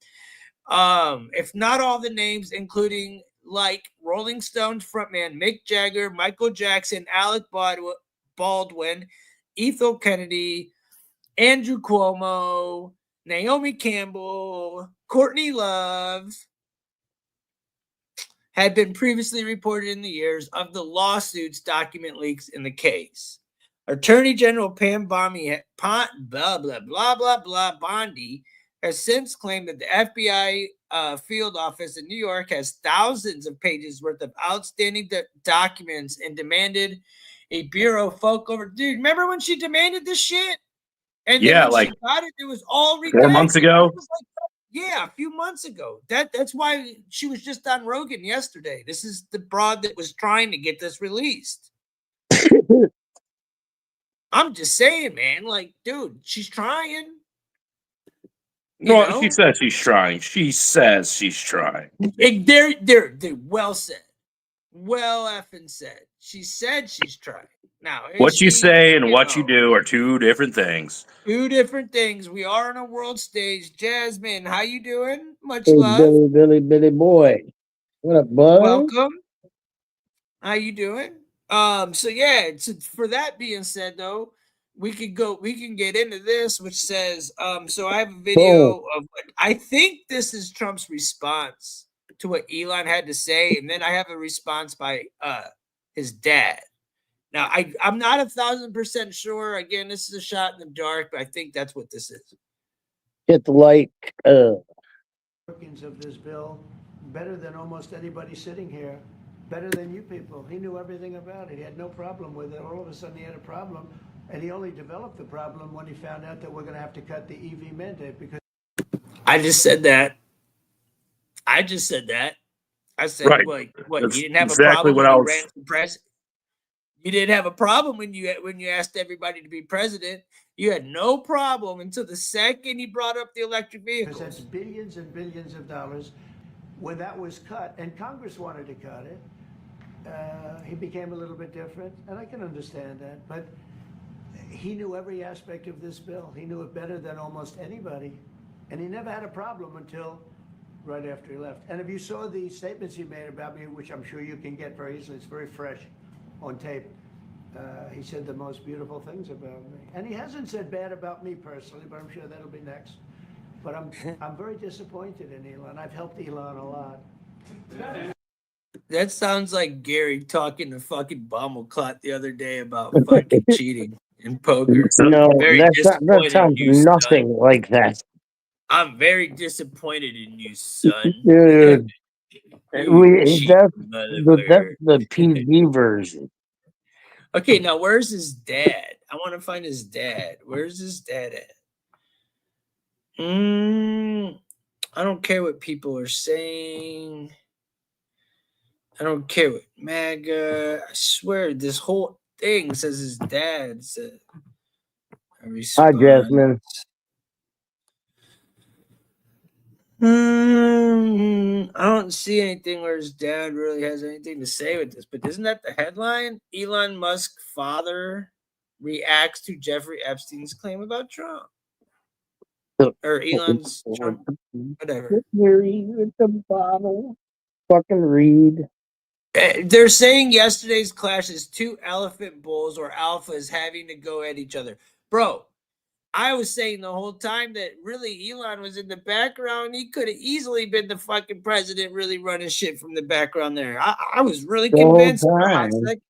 If not all the names, including like Rolling Stones frontman Mick Jagger, Michael Jackson, Alec Baldwin, Ethel Kennedy, Andrew Cuomo, Naomi Campbell, Courtney Love, had been previously reported in the years of the lawsuits document leaks in the case. Attorney General Pam Bondi has since claimed that the FBI field office in New York has thousands of pages worth of outstanding documents and demanded a bureau folk over. Dude, remember when she demanded this shit? And then when she got it, it was all redacted. 4 months ago. It was like Yeah, a few months ago. That's why she was just on Rogan yesterday. This is the broad that was trying to get this released. I'm just saying, man. Like, dude, she's trying. No, she says she's trying. She says she's trying. They're well said. Well effing said. She said she's trying. Now, What you say and what you do are two different things. Two different things. We are on a world stage. Jasmine, how you doing? Much Hey, love. Billy boy. What up, bud? Welcome. How you doing? So yeah, for that being said though, we can get into this, which says, so I have a video of I think this is Trump's response to what Elon had to say, and then I have a response by his dad. Now I'm not 1,000% sure. Again, this is a shot in the dark, but I think that's what this is. Hit the like workings of this bill better than almost anybody sitting here, better than you people. He knew everything about it. He had no problem with it. All of a sudden he had a problem, and he only developed the problem when he found out that we're going to have to cut the EV mandate because I just said that. I said, Right. What? That's You didn't have exactly a problem what when I you was- ran for president? You didn't have a problem when you asked everybody to be president. You had no problem until the second he brought up the electric vehicles. that's billions and billions of dollars. When that was cut, and Congress wanted to cut it, he became a little bit different, and I can understand that. But he knew every aspect of this bill. He knew it better than almost anybody, and he never had a problem until right after he left. And if you saw the statements he made about me, which I'm sure you can get very easily, it's very fresh on tape. He said the most beautiful things about me, and he hasn't said bad about me personally, but I'm sure that'll be next. But I'm very disappointed in Elon. I've helped Elon a lot. That sounds like Gary talking to fucking Bumbleclot the other day about fucking cheating in poker. No, Very that sounds in you, nothing son. like that. I'm very disappointed in you, son. Dude, You that's motherfucker. the PG version. Okay, now where's his dad? I want to find his dad. Where's his dad at? I don't care what people are saying. I don't care what MAGA. I swear this whole thing says his dad said. Hi, Jasmine. I don't see anything where his dad really has anything to say with this, but isn't that the headline? Elon Musk father reacts to Jeffrey Epstein's claim about Trump. Or Elon's Trump, whatever. With the bottle. Fucking read. They're saying yesterday's clash is two elephant bulls or alphas having to go at each other. Bro, I was saying the whole time that really Elon was in the background. He could have easily been the fucking president really running shit from the background there. I was really convinced.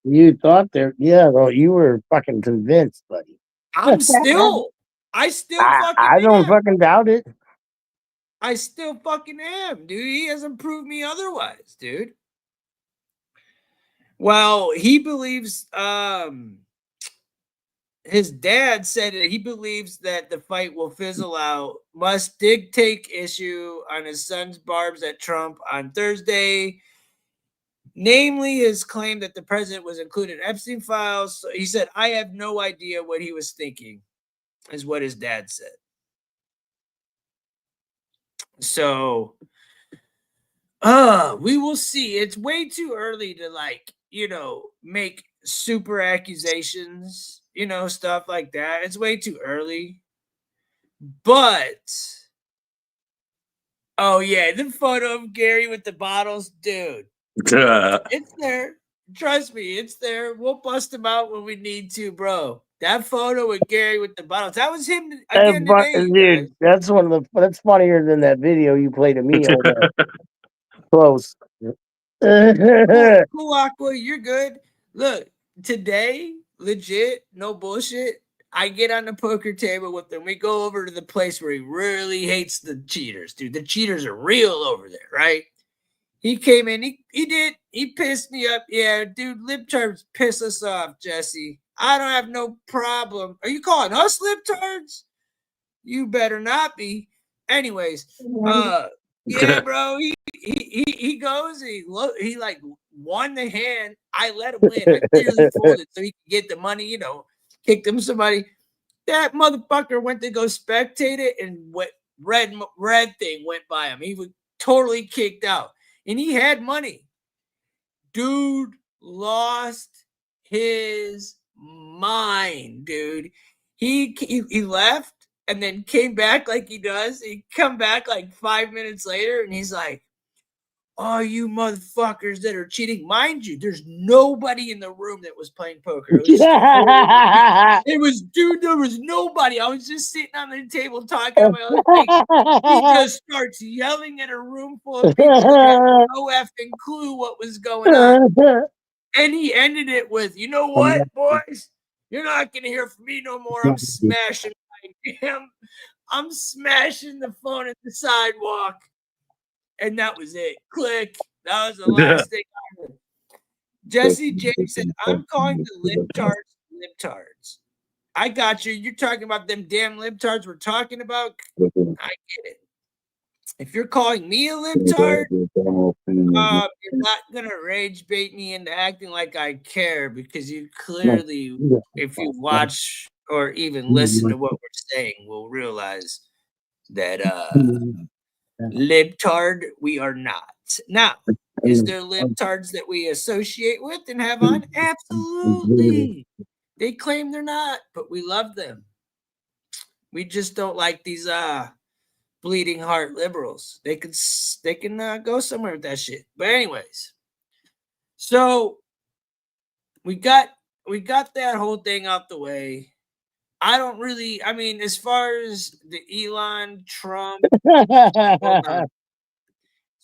You thought there, yeah, well, you were fucking convinced, buddy. I still I don't fucking doubt it. I still fucking am, dude. He hasn't proved me otherwise, dude. Well, he believes his dad said that he believes that the fight will fizzle out. Musk did take issue on his son's barbs at Trump on Thursday, namely his claim that the president was included in Epstein files. So he said, I have no idea what he was thinking, is what his dad said. So we will see. It's way too early to make super accusations, stuff like that. It's way too early. But oh yeah, the photo of Gary with the bottles, dude. It's there. Trust me, it's there. We'll bust him out when we need to, bro. That photo with Gary with the bottles, that was him again today, dude. That's that's funnier than that video you played of me. Close. Cool, Aqua, you're good. Look, today, legit, no bullshit. I get on the poker table with him. We go over to the place where he really hates the cheaters, dude. The cheaters are real over there, right? He came in, he pissed me up. Yeah, dude, libtards piss us off, Jesse. I don't have no problem. Are you calling us libtards? You better not be. Anyways, yeah, bro. He goes. He like won the hand. I let him win. I clearly folded so he could get the money. You know, kicked him somebody. That motherfucker went to go spectate it, and what red thing went by him. He was totally kicked out, and he had money. Dude lost his mind, dude. He left and then came back like he does. He come back like 5 minutes later, and he's like, "Oh, you motherfuckers that are cheating!" Mind you, there's nobody in the room that was playing poker. It was, dude. There was nobody. I was just sitting on the table talking on my own thing. He just starts yelling at a room full of people that had no effing clue what was going on. And he ended it with, "You know what, boys? You're not gonna hear from me no more. I'm smashing I'm smashing the phone at the sidewalk." And that was it. Click. That was the last thing I heard. Jesse James said, "I'm calling the libtards. I got you. You're talking about them damn libtards we're talking about. I get it. If you're calling me a libtard, you're not gonna rage bait me into acting like I care, because you clearly, if you watch or even listen to what we're saying, will realize that libtard we are not. Now, is there libtards that we associate with and have on? Absolutely. They claim they're not, but we love them. We just don't like these bleeding heart liberals. They can go somewhere with that shit. But anyways, so we got that whole thing out the way. I don't really, I mean, as far as the Elon Trump, hold on. As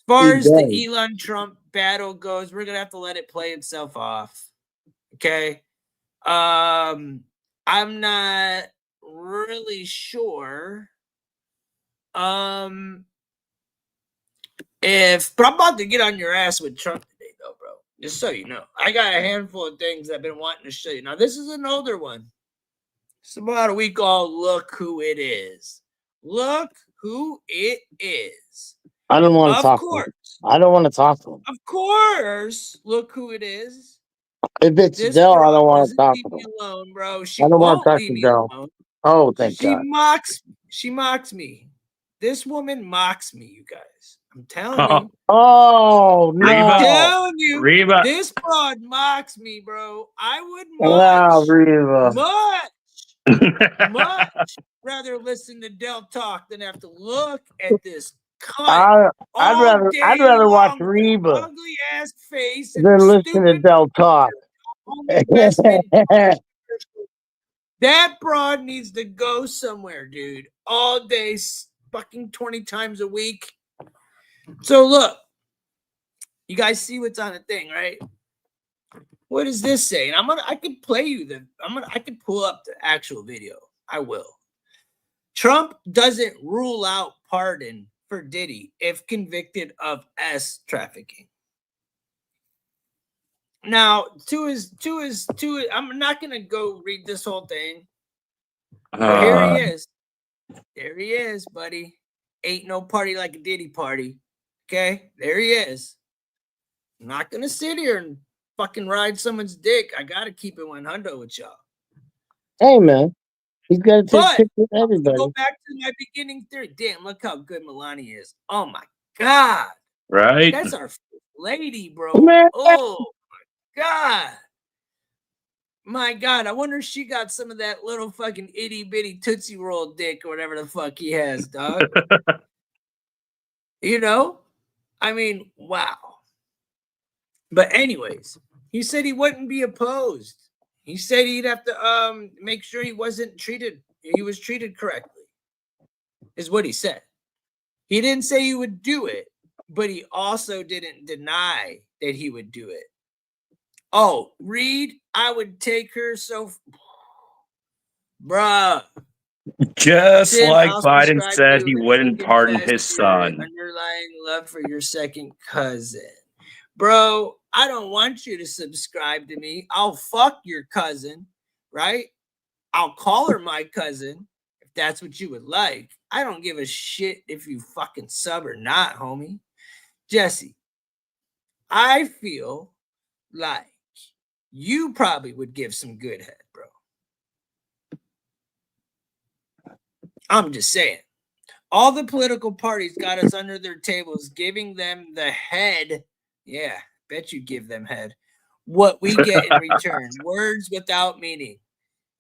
far as the Elon Trump battle goes, we're gonna have to let it play itself off. Okay. I'm not really sure. But I'm about to get on your ass with Trump today, though, bro. Just so you know, I got a handful of things I've been wanting to show you. Now, this is an older one. It's about a week old. Look who it is. Look who it is. I don't want to talk to him. I don't want to talk to him. Of course. Look who it is. If it's Dell, I don't want to talk to him. Leave me alone, bro. I don't want to talk to Dell. Oh, thank God. She mocks me. This woman mocks me, you guys. I'm telling you. Oh, no. I'm telling you. Reba. This broad mocks me, bro. I would much rather listen to Dell talk than have to look at this cunt. I'd rather watch Reba. Ugly ass face than listen to Dell talk. That broad needs to go somewhere, dude. All day, fucking 20 times a week. So look, you guys see what's on the thing, right? What does this say? And I can play you I can pull up the actual video. I will. Trump doesn't rule out pardon for Diddy if convicted of S trafficking. Now, I'm not gonna go read this whole thing. But here he is. There he is, buddy. Ain't no party like a Diddy party. Okay, there he is. I'm not gonna sit here and fucking ride someone's dick. I gotta keep it 100 with y'all. Hey, man. He's got to take pictures with everybody. Go back to my beginning theory. Damn, look how good Melania is. Oh my God. Right? That's our lady, bro. Oh my God. My God. I wonder if she got some of that little fucking itty bitty Tootsie Roll dick or whatever the fuck he has, dog. You know? I mean, wow. But anyways, he said he wouldn't be opposed. He said he'd have to make sure he was treated correctly, is what he said. He didn't say he would do it, but he also didn't deny that he would do it. Oh, Reed, I would take her so... Bruh. Just Tim, like I'll Biden subscribe said to he you wouldn't and pardon confess his your son. Underlying love for your second cousin. Bro, I don't want you to subscribe to me. I'll fuck your cousin, right? I'll call her my cousin. If that's what you would like. I don't give a shit if you fucking sub or not, homie. Jesse, I feel like you probably would give some good head, bro. I'm just saying. All the political parties got us under their tables, giving them the head. Yeah, bet you give them head. What we get in return, words without meaning.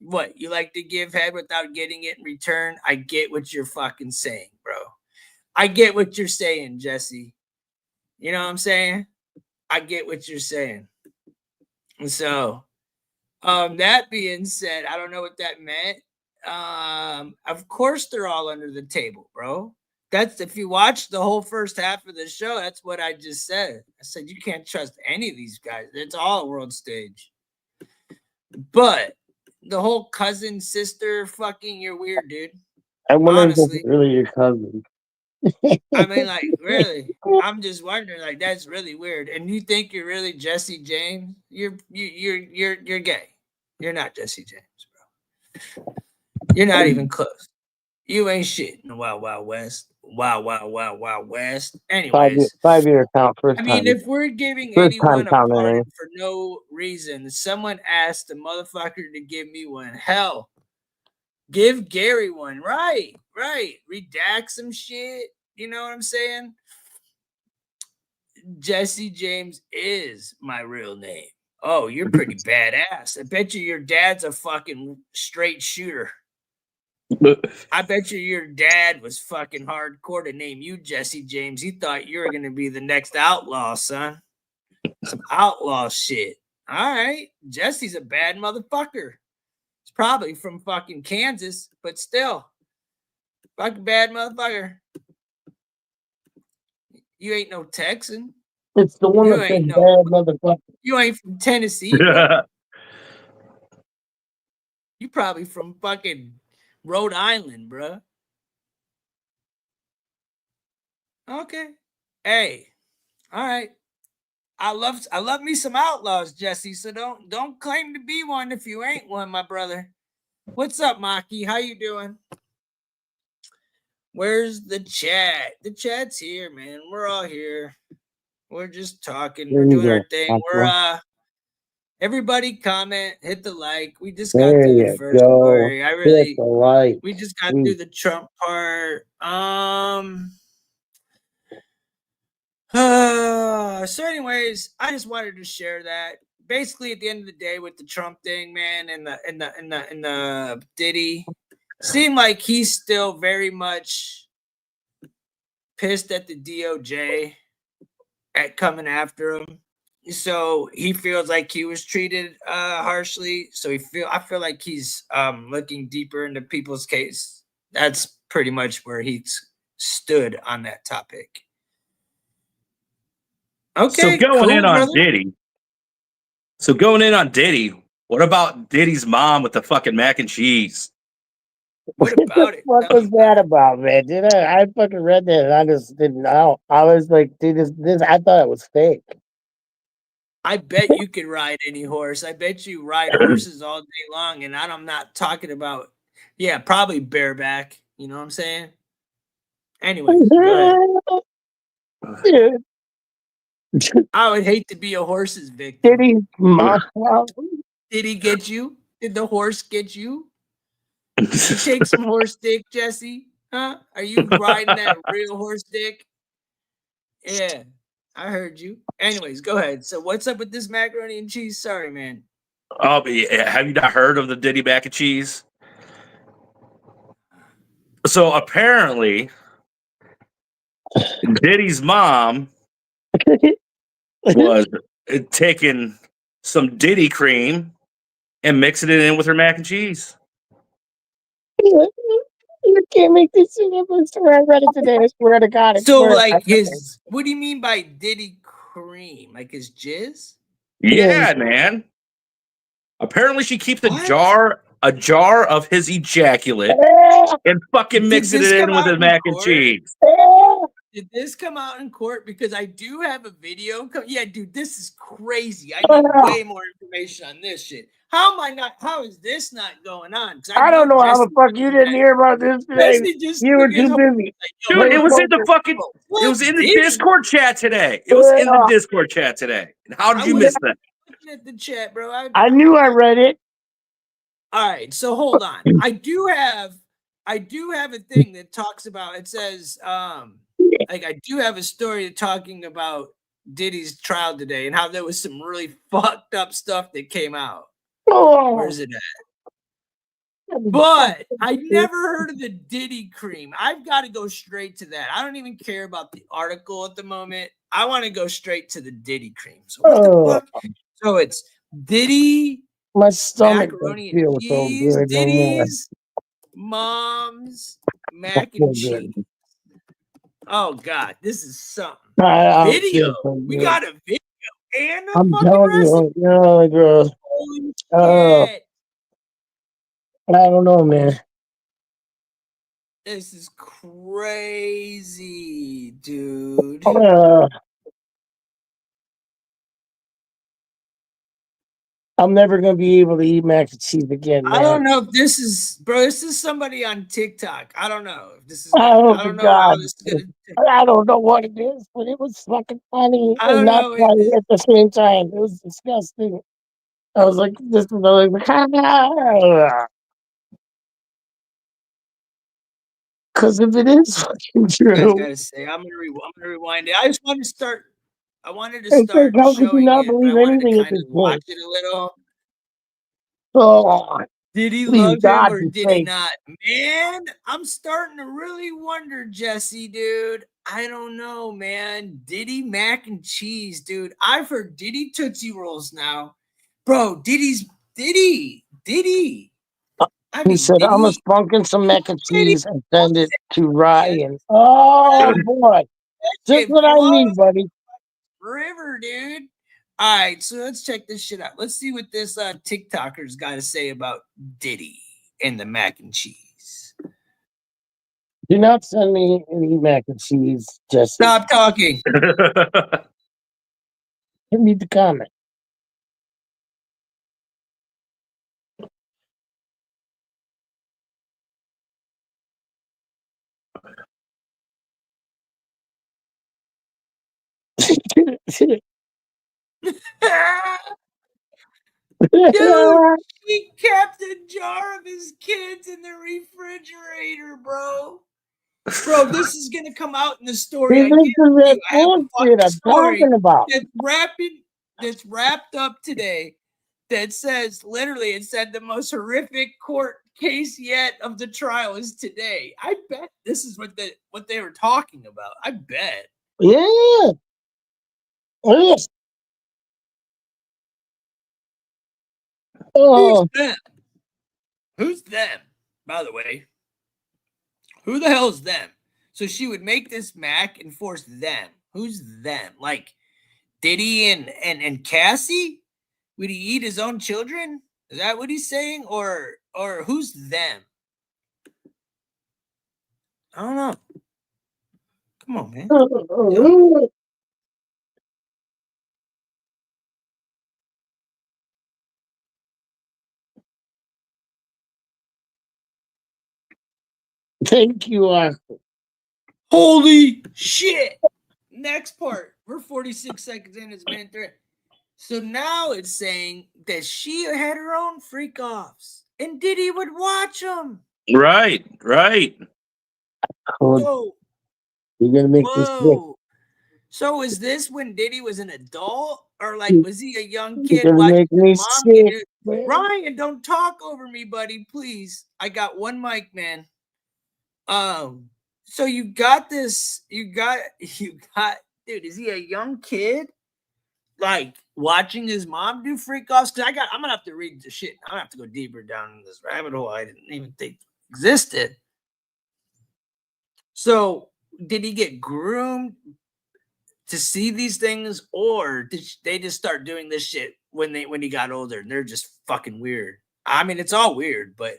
What, you like to give head without getting it in return? I get what you're fucking saying, bro. I get what you're saying, Jesse. You know what I'm saying? I get what you're saying. And so, that being said, I don't know what that meant. Of course they're all under the table, bro. That's if you watch the whole first half of the show, that's what I just said. I said you can't trust any of these guys. It's all a world stage. But the whole cousin, sister, fucking, you're weird, dude. I wonder if Honestly. it's really your cousin. I mean, like, really, I'm just wondering, like, that's really weird. And you think you're really Jesse James? You're gay. You're not Jesse James, bro. You're not even close. You ain't shit in the Wild Wild West. Wild West. Anyways, 5-year account first I mean, time. if we're giving First time anyone a counting, pardon eh? for no reason, someone asked the motherfucker to give me one. Hell, give Gary one. Right. Redact some shit. You know what I'm saying? Jesse James is my real name. Oh, you're pretty badass. I bet you your dad's a fucking straight shooter. I bet you your dad was fucking hardcore to name you Jesse James. He thought you were going to be the next outlaw, son. Some outlaw shit. All right. Jesse's a bad motherfucker. He's probably from fucking Kansas, but still. Fucking bad motherfucker. You ain't no Texan. It's the one that says bad motherfucker. You ain't from Tennessee, bro. You probably from fucking Rhode Island, bro. Okay. Hey. All right. I love me some outlaws, Jesse. So don't claim to be one if you ain't one, my brother. What's up, Maki? How you doing? Where's the chat? The chat's here, man. We're all here. We're just talking. We're doing our thing. We're everybody comment, hit the like. We just got through the first part. Hit the like. We just got through the Trump part. So anyways, I just wanted to share that. Basically, at the end of the day, with the Trump thing, man, and the Diddy, seemed like he's still very much pissed at the DOJ at coming after him. So he feels like he was treated harshly. So I feel like he's looking deeper into people's case. That's pretty much where he's stood on that topic. Okay, so going in on brother. Diddy. So going in on Diddy, what about Diddy's mom with the fucking mac and cheese? What about it? What was that about, man? Dude, I fucking read that and I just didn't know. I was like, dude, this I thought it was fake. I bet you could ride any horse. I bet you ride horses all day long. And I'm not talking about, probably bareback. You know what I'm saying? Anyways, go ahead. Dude. I would hate to be a horse's victim. Did he get you? Did the horse get you? Did you take some horse dick, Jesse? Huh? Are you riding that real horse dick? Yeah, I heard you. Anyways, go ahead. So what's up with this macaroni and cheese? Sorry, man. Oh, have you not heard of the Diddy mac and cheese? So apparently, Diddy's mom was taking some Diddy cream and mixing it in with her mac and cheese. You can't make this shit up. I swear I read it today. I swear to God. So, like what do you mean by Diddy cream? Like his jizz? Yeah, man. Apparently, she keeps a jar of his ejaculate and fucking mixing it in with his mac and cheese. Did this come out in court? Because I do have a video. Yeah, dude, this is crazy. I need way more information on this shit. How am I not? How is this not going on? 'Cause I don't know how the Jesse- fuck you didn't hear about this today. Jesse just You were took his too whole- busy. Like, Dude, it was in the Poker. fucking. what It was in the did he- Discord chat today. It was in the Discord chat today. And how did I you was- miss that? Looking at the chat, bro. I knew I read it. All right, so hold on. I do have a thing that talks about. It says, like I do have a story talking about Diddy's trial today and how there was some really fucked up stuff that came out. Oh, Where's it at? But I never heard of the Diddy cream. I've got to go straight to that. I don't even care about the article at the moment. I want to go straight to the Diddy cream. So what the fuck? So it's Diddy, my stomach macaroni don't feel and so cheese, good no more. Diddy's, mom's mac and cheese. Oh God, this is something. I don't Video. feel so We good. got a video and a I'm fucking telling wrestling. you, no, girl. Holy Oh. shit. I don't know, man. This is crazy, dude. I'm never gonna be able to eat mac and cheese again, man. I don't know if this is, bro. This is somebody on TikTok. I don't know if this is. I hope I don't to know how God. this is gonna. I don't know what it is, but it was fucking funny I and don't not know. funny at the same time. It was disgusting. I was like, this is like, because if it is fucking You guys true, gotta say, I'm gonna rewind it. I just wanted to start. I wanted to it's like, start how could you showing not it, but I believe wanted to anything at kind this of watch point? it a little. Oh, Did he please, love him God, or be did he safe. not? Man, I'm starting to really wonder, Jesse, dude. I don't know, man. Diddy mac and cheese, dude. I've heard Diddy Tootsie Rolls now. Bro, Diddy. I He mean, said, I'm gonna Diddy. spunk in some mac and Diddy cheese and send it to Ryan. Oh, boy. Just it what I flows need, buddy. river, dude. All right, so let's check this shit out. Let's see what this TikToker's got to say about Diddy and the mac and cheese. Do not send me any mac and cheese, Jesse. Stop talking. Read the comment. Dude, he kept a jar of his kids in the refrigerator, bro. Bro, this is gonna come out in the story. See, I this is guarantee that you. I have a bullshit fucking I'm story talking about. that's wrapped up today that says literally it said the most horrific court case yet of the trial is today. I bet this is what they were talking about. I bet. Yeah. Yes. Oh, Who's them? Who's them, by the way? Who the hell is them? So she would make this mac and force them. Who's them? Like Diddy and Cassie? Would he eat his own children? Is that what he's saying? Or who's them? I don't know. Come on, man. Yo. thank you, Aqua. Holy shit. Next part. We're 46 seconds in. It's minute 3. So now it's saying that she had her own freak offs and Diddy would watch them. Right. So, You're gonna make this quick. whoa. So is this when Diddy was an adult? Or like was he a young kid You're gonna watching make me his mom get sick. it? Ryan, don't talk over me, buddy, please. I got one mic, man. So you got this, you got, dude, is he a young kid? Like watching his mom do freak offs? Cause I'm gonna have to read the shit. I'm gonna have to go deeper down in this rabbit hole I didn't even think existed. So did he get groomed to see these things, or did they just start doing this shit when he got older and they're just fucking weird? I mean, it's all weird, but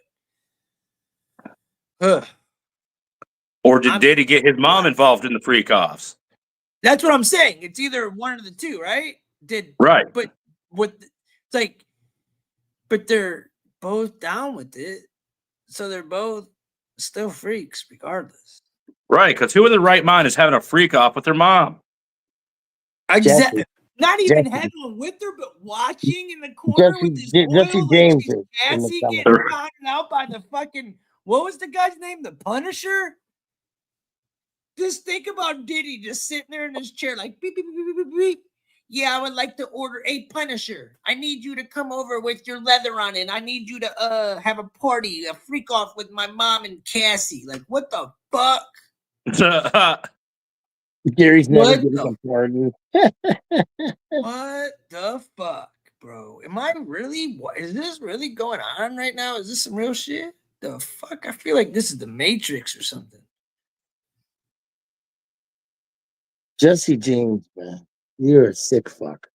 Or did Diddy get his mom involved in the freak offs? that's what I'm saying. It's either one of the two, right? Right. But what it's like but they're both down with it. So they're both still freaks, regardless. Right, because who in their right mind is having a freak off with their mom? Exactly. Not even Jesse. having one with her, but watching in the corner with this Jesse oil, like James she's is in the Cassie comment. getting pounded out by the fucking, what was the guy's name? The Punisher? Just think about Diddy just sitting there in his chair like, beep, beep, beep, beep, beep, beep. Yeah, I would like to order a Punisher. I need you to come over with your leather on it. I need you to have a party, a freak off with my mom and Cassie. Like, what the fuck? Gary's never What getting the- a pardon. What the fuck, bro? Am I really? What is this really going on right now? Is this some real shit? The fuck? I feel like this is the Matrix or something. Jesse James, man, you're a sick fuck.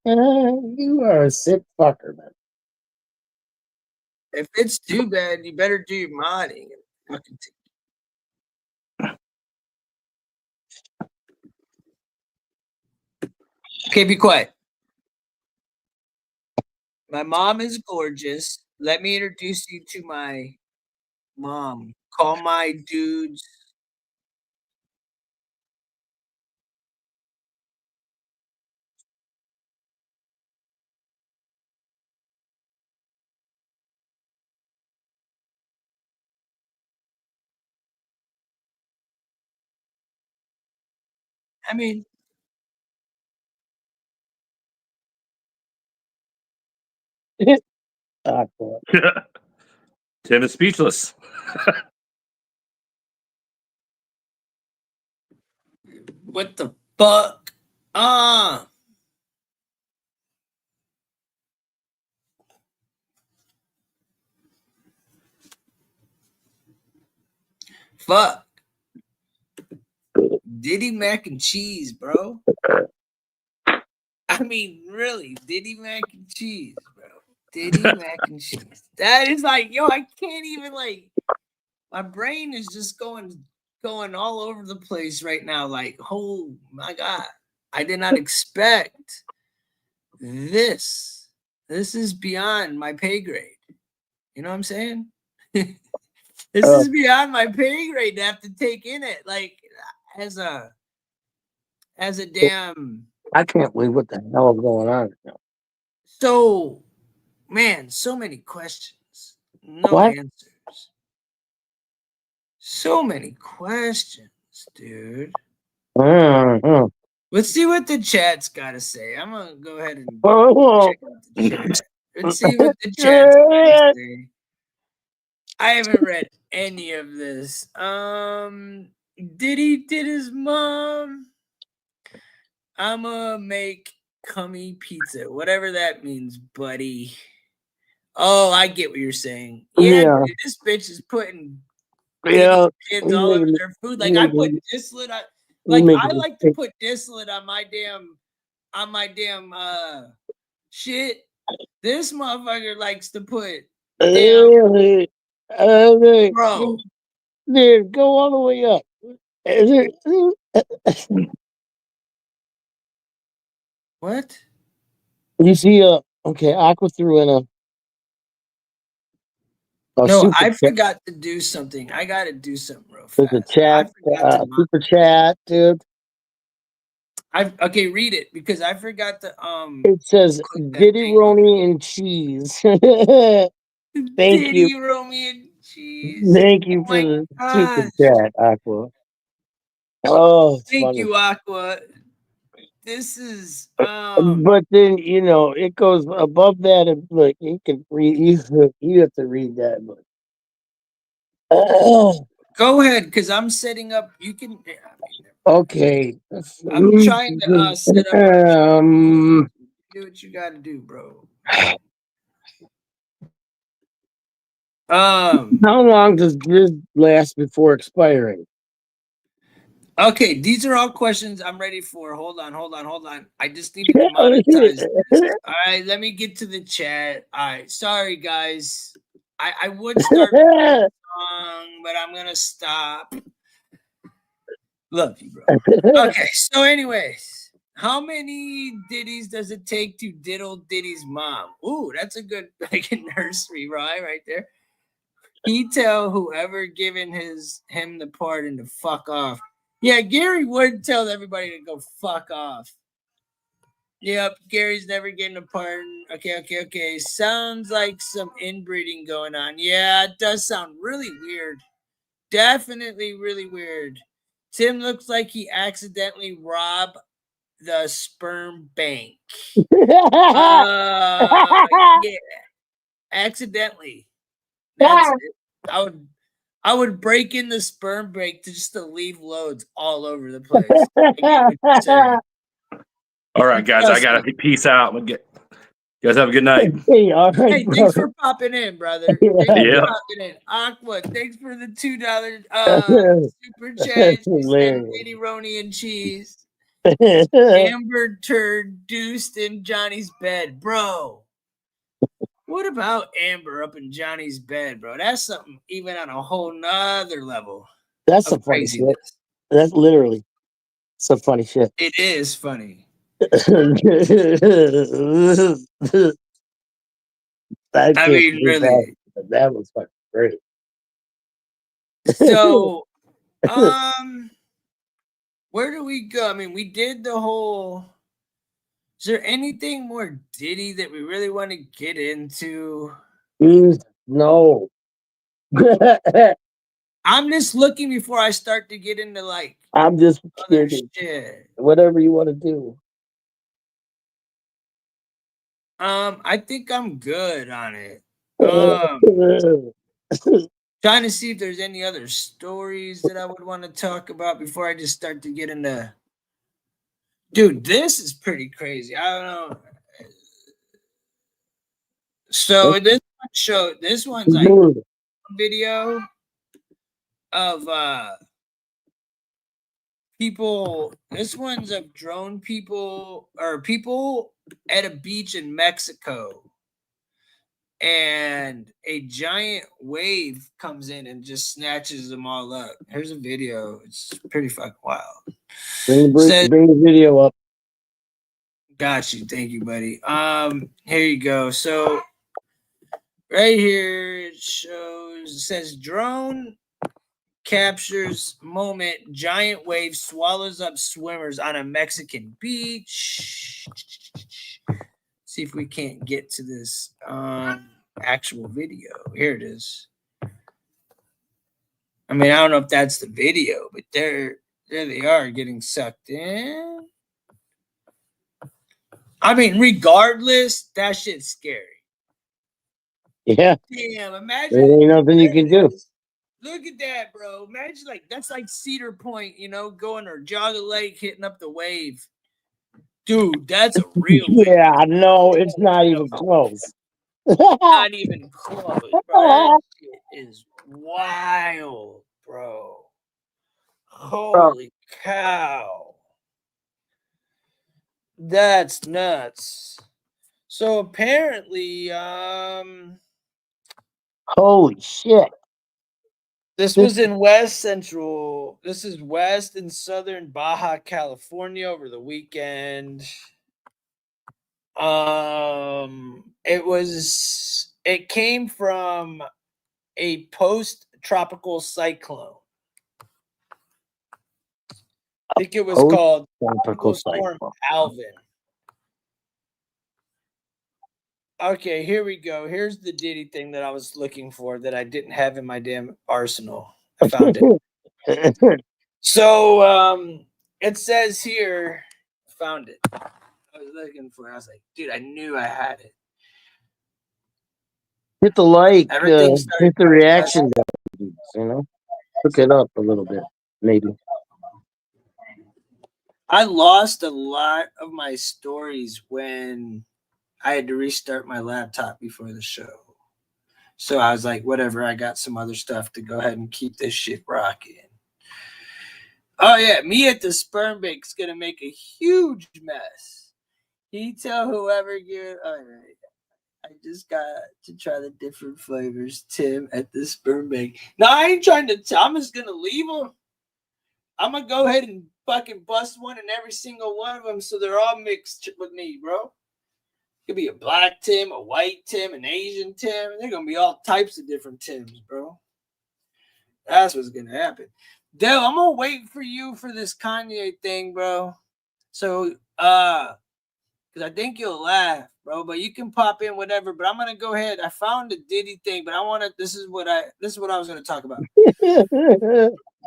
You are a sick fucker, man. If it's too bad, you better do your modding and fucking okay, be quiet. My mom is gorgeous. Let me introduce you to my mom. Call my dudes. I mean, Aqua. Tim is speechless. what the fuck? Fuck. Diddy mac and cheese, bro. I mean, really, Diddy mac and cheese, bro. Diddy mac and cheese. That is like, yo, I can't even like. My brain is just going all over the place right now. Like, oh my god, I did not expect this. This is beyond my pay grade. You know what I'm saying? This is beyond my pay grade to have to take in it like as a damn. I can't believe what the hell is going on now. So, man, so many questions, no What? answers. So many questions, dude. Let's see what the chat's got to say. I'm gonna go ahead and check out the chat. Let's see what the chat's got to say. I haven't read any of this. Diddy did his mom. I'ma make cummy pizza, whatever that means, buddy. Oh, I get what you're saying. Yeah. Dude, this bitch is putting kids all over their food. Like I put distillate on, like I like to put distillate on my damn shit. This motherfucker likes to put damn bro. Dude, go all the way up. What? You see, okay, Aqua threw in a no, I forgot to do something. I got to do something real fast. There's a chat, super chat, dude. Okay, read it because I forgot to It says Diddy Romy and cheese. Thank Diddy you. Romy and cheese. Thank you for the super chat, Aqua. Oh, thank funny. you, Aqua. This is but then it goes above that, and look, you can read. You have to read that book. Go ahead, because I'm setting up. You can. Okay. I'm trying to set up. Do what you got to do, bro. How long does this last before expiring? Okay, these are all questions I'm ready for. Hold on. I just need to monetize this. All right, let me get to the chat. All right, sorry guys. I would start the song, but I'm gonna stop. Love you, bro. Okay, so anyways, How many ditties does it take to diddle Diddy's mom? Ooh, that's a good like nursery rhyme right there. He tell whoever given him the pardon to fuck off. Yeah, Gary would tell everybody to go fuck off. Yep, Gary's never getting a pardon. Okay. Sounds like some inbreeding going on. Yeah, it does sound really weird. Definitely really weird. Tim looks like he accidentally robbed the sperm bank. Yeah, accidentally. That's it. I would break in the sperm bank just to leave loads all over the place. I get what you're saying. All right, guys, I gotta peace out. You guys have a good night. Hey, all right, Hey, bro. thanks for popping in, brother. Thanks Yeah. for popping in. Aqua, thanks for the $2 super chat. She said mini roni and cheese. Amber turd deuced in Johnny's bed, bro. What about Amber up in Johnny's bed, bro? That's something even on a whole nother level. That's of some funny craziness. shit. That's literally some funny shit. It is funny. I mean, really. That was fucking great. So, where do we go? I mean, we did the whole. Is there anything more Diddy that we really want to get into? No. I'm just looking before I start to get into like I'm just other kidding. shit. Whatever you want to do. I think I'm good on it. Trying to see if there's any other stories that I would want to talk about before I just start to get into. Dude, this is pretty crazy. I don't know. So this one's like a video of people. This one's of drone people or people at a beach in Mexico. And a giant wave comes in and just snatches them all up. Here's a video. It's pretty fucking wild. Bring the video up. Got you. Thank you, buddy. Here you go. So right here it says drone captures moment, giant wave swallows up swimmers on a Mexican beach. See if we can't get to this actual video. Here it is. I mean, I don't know if that's the video, but there they are getting sucked in. I mean, regardless, that shit's scary. Yeah. Damn, There imagine. ain't nothing you can do. Look at that, bro. Imagine that's like Cedar Point, going or Jogga Lake hitting up the wave. Dude, that's a real Yeah, no, it's not even close. Not even close, bro. That shit is wild, bro. Holy cow. That's nuts. So apparently, holy shit. This was in West and Southern Baja California over the weekend. It came from a post-tropical cyclone. I think it was called Tropical Storm Alvin. Okay, here we go. Here's the Diddy thing that I was looking for that I didn't have in my damn arsenal. I found it. So it says here, found it. I was looking for it. I was like, dude, I knew I had it. Hit the like, hit the reaction button, Look it up a little bit, maybe. I lost a lot of my stories when I had to restart my laptop before the show. So I was like, whatever, I got some other stuff to go ahead and keep this shit rocking. Oh, yeah, me at the sperm bank's going to make a huge mess. He tell whoever you... All right. I just got to try the different flavors. Tim at the sperm bank. No, I ain't trying to... I'm just going to leave them. I'm going to go ahead and fucking bust one in every single one of them, so they're all mixed with me, bro. Could be a black Tim, a white Tim, an Asian Tim. They're gonna be all types of different Tims, bro. That's what's gonna happen. Dale, I'm gonna wait for you for this Kanye thing, bro. So, because I think you'll laugh, bro. But you can pop in whatever. But I'm gonna go ahead. I found the Diddy thing, but I want to. This is what I was gonna talk about.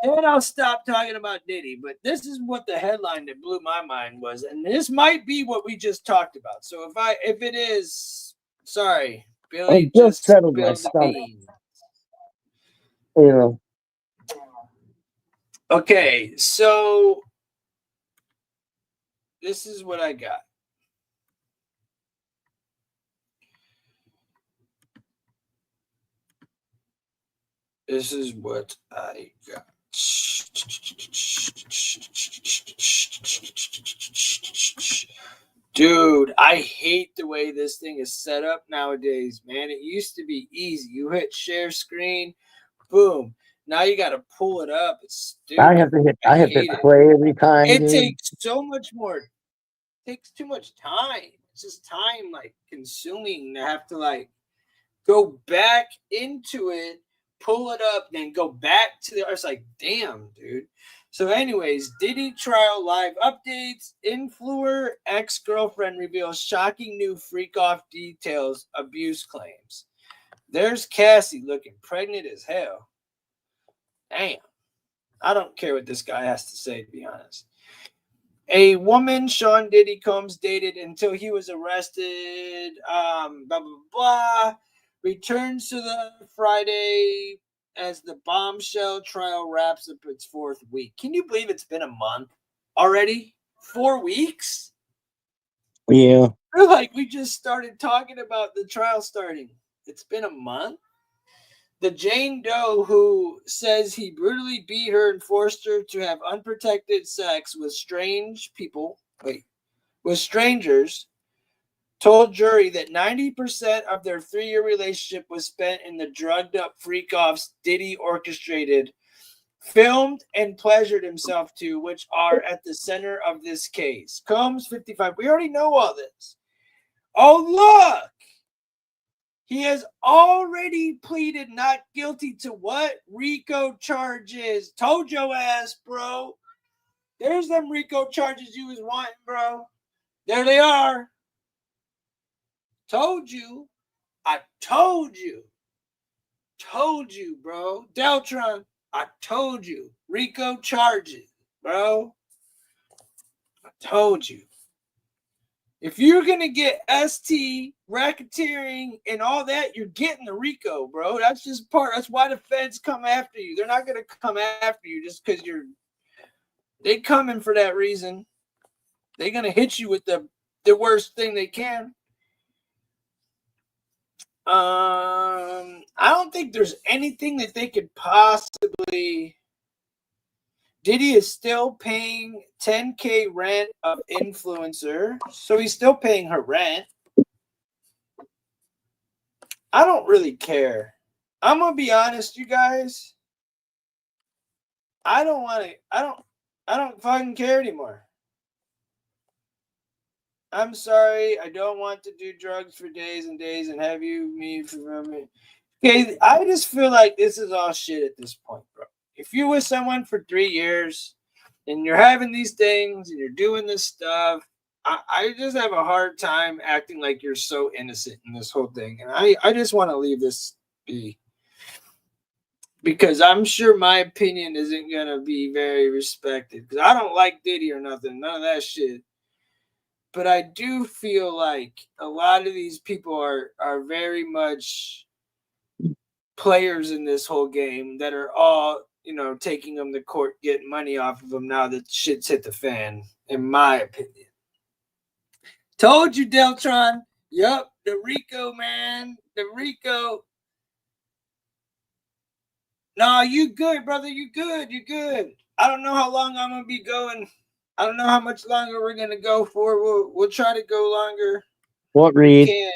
And I'll stop talking about Diddy. But this is what the headline that blew my mind was, and this might be what we just talked about. So if it is, sorry, Billy, I just settled my stomach. You know. Okay, so this is what I got. This is what I got. Dude, I hate the way this thing is set up nowadays, man. It used to be easy. You hit share screen, boom. Now you got to pull it up. It's stupid. I have to play every time. It takes so much more. It takes too much time. It's just time like consuming to have to like go back into it, pull it up, then go back to the. It's like, damn, dude. So, anyways, Diddy trial live updates. Influencer ex-girlfriend reveals shocking new freak-off details. Abuse claims. There's Cassie looking pregnant as hell. Damn. I don't care what this guy has to say, to be honest. A woman Sean Diddy Combs dated until he was arrested. Blah, blah, blah. Returns to the Friday as the bombshell trial wraps up its 4th week. Can you believe it's been a month already? 4 weeks? Yeah. We're like, we just started talking about the trial starting. It's been a month? The Jane Doe who says he brutally beat her and forced her to have unprotected sex with strangers, told jury that 90% of their 3-year relationship was spent in the drugged-up freak-offs Diddy orchestrated, filmed, and pleasured himself to, which are at the center of this case. Combs, 55. We already know all this. Oh, look! He has already pleaded not guilty to what? RICO charges. Told your ass, bro. There's them RICO charges you was wanting, bro. There they are. Told you. I told you. Told you, bro. Deltron, I told you. RICO charges, bro. I told you. If you're going to get ST, racketeering, and all that, you're getting the RICO, bro. That's just that's why the feds come after you. They're not going to come after you just because they coming for that reason. They're going to hit you with the worst thing they can. I don't think there's anything that they could possibly. Diddy is still paying $10K rent of influencer, so he's still paying her rent. I don't really care. I'm gonna be honest, you guys. I don't fucking care anymore. I'm sorry. I don't want to do drugs for days and days and have me for me. Okay, I just feel like this is all shit at this point, bro. If you're with someone for 3 years and you're having these things and you're doing this stuff, I just have a hard time acting like you're so innocent in this whole thing. And I just want to leave this be. Because I'm sure my opinion isn't going to be very respected. Because I don't like Diddy or nothing. None of that shit. But I do feel like a lot of these people are very much players in this whole game that are all, taking them to court, getting money off of them now that shit's hit the fan, in my opinion. Told you, Deltron. Yup, the RICO, man. The RICO. No, you good, brother. You good. You good. I don't know how long I'm going to be going. I don't know how much longer we're going to go for. We'll try to go longer. What read? We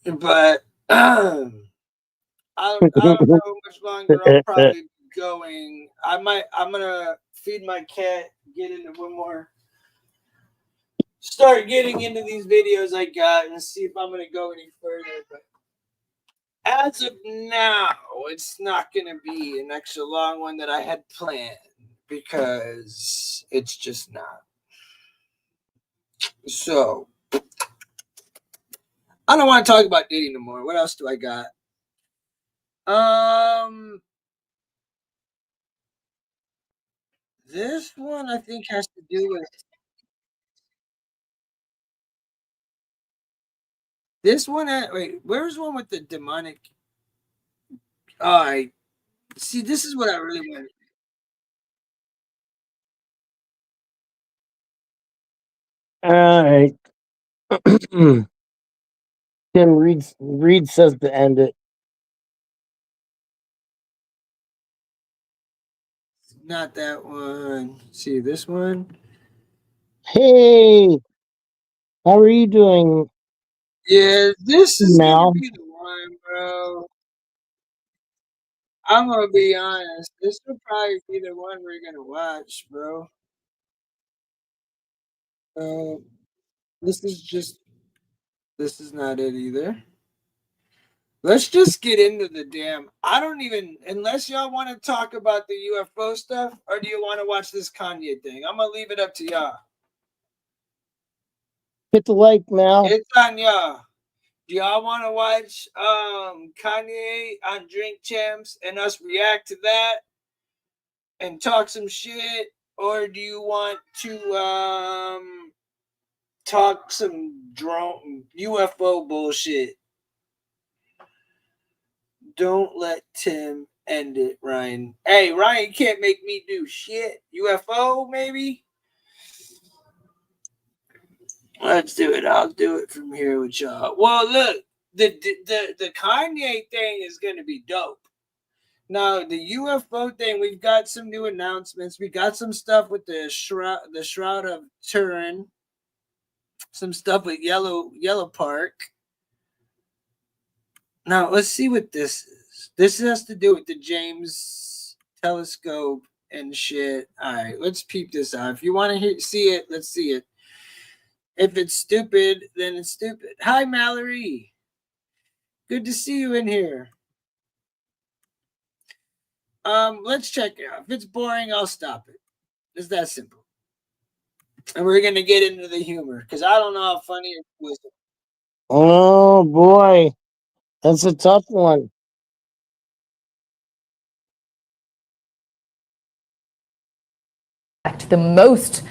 can. But I don't know how much longer I'll probably going. I'm gonna feed my cat, get into one more, start getting into these videos I got, and see if I'm gonna go any further. But as of now, it's not gonna be an extra long one that I had planned because it's just not. So I don't want to talk about dating no more. What else do I got? This one I think has to do with this one. Wait, where's one with the demonic? All right, see, this is what I really want. All right. Tim Reed says to end it. Not that one. See this one. Hey, how are you doing? Yeah, this is Mel? gonna be the one, bro. I'm gonna be honest. This will probably be the one we're gonna watch, bro. Uh, this is not it either. Let's just get into the damn. I don't even, unless y'all want to talk about the UFO stuff, or do you want to watch this Kanye thing? I'm gonna leave it up to y'all. Hit the like, Mel. It's on y'all. Do y'all want to watch Kanye on Drink Champs and us react to that and talk some shit, or do you want to talk some drone UFO bullshit? Don't let Tim end it, Ryan. Hey, Ryan can't make me do shit. UFO, maybe? Let's do it. I'll do it from here with y'all. Well, look, the Kanye thing is going to be dope. Now, the UFO thing, we've got some new announcements. We got some stuff with the Shroud of Turin. Some stuff with Yellow Park. Now, let's see what this is. This has to do with the James telescope and shit. All right, let's peep this out. If you want to see it, let's see it. If it's stupid, then it's stupid. Hi, Mallory. Good to see you in here. Let's check it out. If it's boring, I'll stop it. It's that simple. And we're gonna get into the humor because I don't know how funny it was. Oh boy, that's a tough one. The most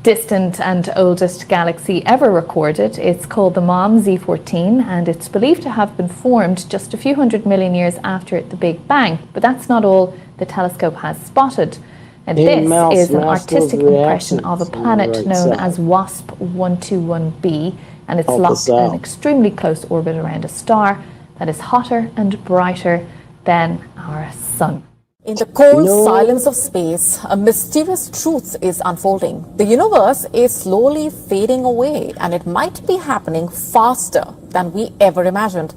distant and oldest galaxy ever recorded. It's called the MOM Z14, and it's believed to have been formed just a few 100 million years after the Big Bang. But that's not all the telescope has spotted. And this is an artistic impression of a planet known as WASP 121b, and it's locked in an extremely close orbit around a star that is hotter and brighter than our sun. In the cold silence of space, a mysterious truth is unfolding. The universe is slowly fading away, and it might be happening faster than we ever imagined.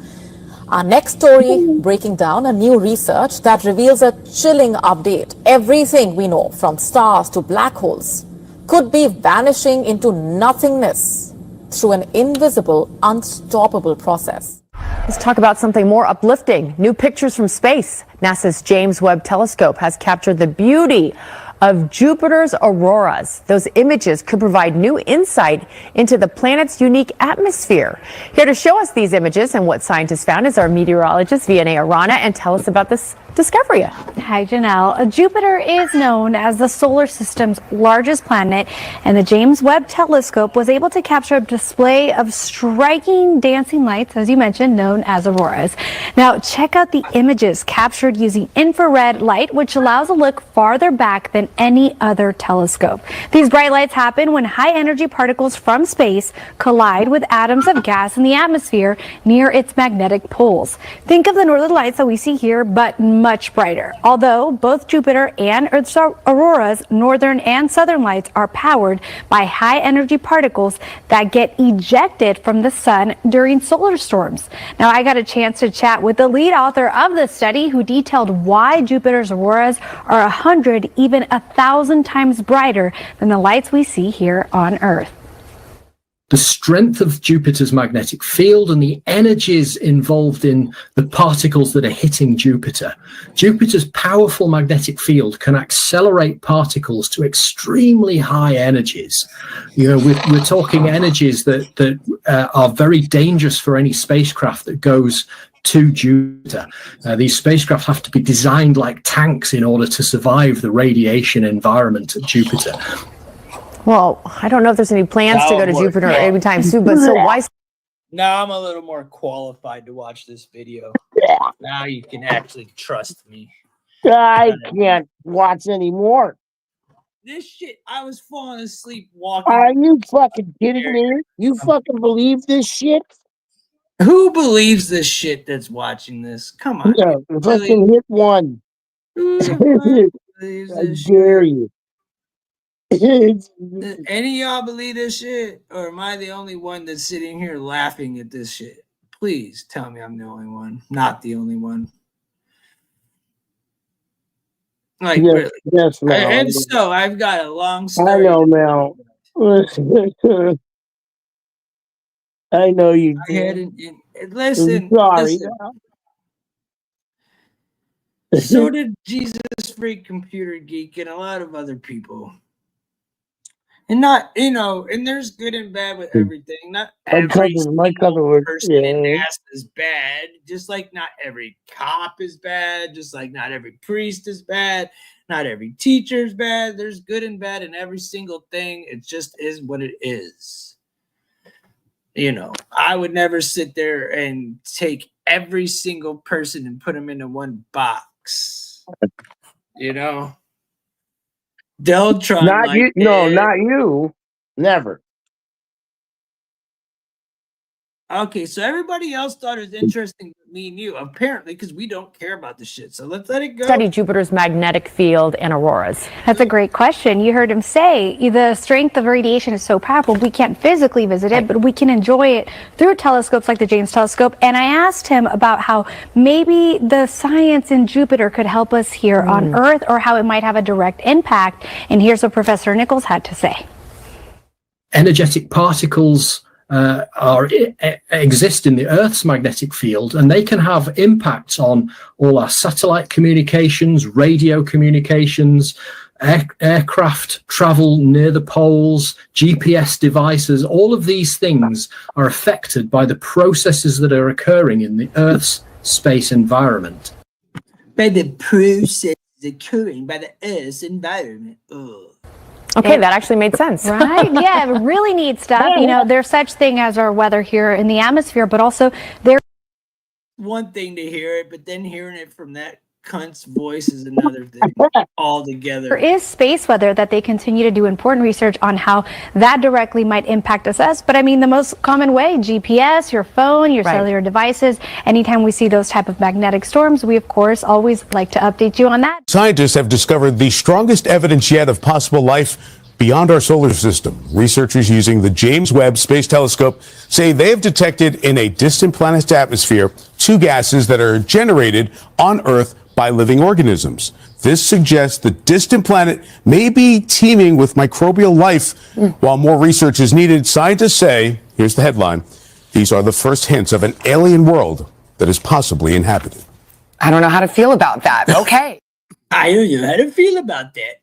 Our next story, breaking down a new research that reveals a chilling update. Everything we know, from stars to black holes, could be vanishing into nothingness through an invisible, unstoppable process. Let's talk about something more uplifting. New pictures from space. NASA's James Webb Telescope has captured the beauty of Jupiter's auroras. Those images could provide new insight into the planet's unique atmosphere. Here to show us these images and what scientists found is our meteorologist, Vianney Arana, and tell us about this discovery. Hi, Janelle. Jupiter is known as the solar system's largest planet, and the James Webb Telescope was able to capture a display of striking dancing lights, as you mentioned, known as auroras. Now, check out the images captured using infrared light, which allows a look farther back than than any other telescope. These bright lights happen when high-energy particles from space collide with atoms of gas in the atmosphere near its magnetic poles. Think of the northern lights that we see here, but much brighter. Although both Jupiter and Earth's auroras, northern and southern lights, are powered by high-energy particles that get ejected from the sun during solar storms. Now, I got a chance to chat with the lead author of the study, who detailed why Jupiter's auroras are 100, even 1,000 times brighter than the lights we see here on Earth. The strength of Jupiter's magnetic field and the energies involved in the particles that are hitting Jupiter. Jupiter's powerful magnetic field can accelerate particles to extremely high energies. You know, we're talking energies that are very dangerous for any spacecraft that goes to Jupiter. These spacecraft have to be designed like tanks in order to survive the radiation environment at Jupiter. Well, I don't know if there's any plans to go to Jupiter anytime soon, but so why? Now I'm a little more qualified to watch this video. Now you can actually trust me. I can't watch anymore. This shit, I was falling asleep walking. Are you fucking kidding me? You fucking believe this shit? Who believes this shit that's watching this? Come on. Yeah, fucking hit one. Who the fuck believes I this dare shit? you. Does any of y'all believe this shit? Or am I the only one that's sitting here laughing at this shit? Please tell me I'm the only one. Not the only one. Like, yes, really. yes, Mel. And so I've got a long story. I know, Mel. I know you did. Listen, I'm sorry. listen. So did Jesus Freak Computer Geek and a lot of other people. And not, you know, and there's good and bad with everything. Not every person in NASA is bad. Just like not every cop is bad. Just like not every priest is bad. Not every teacher is bad. There's good and bad in every single thing. It just is what it is. You know, I would never sit there and take every single person and put them into one box. You know? Deltron, not you. No, not you. Never. Okay, so everybody else thought it was interesting, me and you, apparently, because we don't care about this shit. So let's let it go. Study Jupiter's magnetic field and auroras. That's a great question. You heard him say the strength of radiation is so powerful, we can't physically visit it, but we can enjoy it through telescopes like the James Telescope. And I asked him about how maybe the science in Jupiter could help us here on Earth, or how it might have a direct impact. And here's what Professor Nichols had to say. Energetic particles exist in the Earth's magnetic field, and they can have impacts on all our satellite communications, radio communications, aircraft travel near the poles, GPS devices. All of these things are affected by the processes that are occurring in the Earth's space environment. By the processes occurring by the Earth's environment. Ugh. Okay, that actually made sense. Right? Yeah, really neat stuff. You know, there's such thing as our weather here in the atmosphere, but also there. One thing to hear it, but then hearing it from that cunt's voice is another thing altogether. There is space weather that they continue to do important research on how that directly might impact us. But I mean, the most common way, GPS, your phone, your cellular devices, anytime we see those type of magnetic storms, we of course always like to update you on that. Scientists have discovered the strongest evidence yet of possible life beyond our solar system. Researchers using the James Webb Space Telescope say they have detected in a distant planet's atmosphere two gases that are generated on Earth by living organisms. This suggests the distant planet may be teeming with microbial life. While more research is needed, scientists say, here's the headline, these are the first hints of an alien world that is possibly inhabited. I don't know how to feel about that. Okay. I don't know how to feel about that.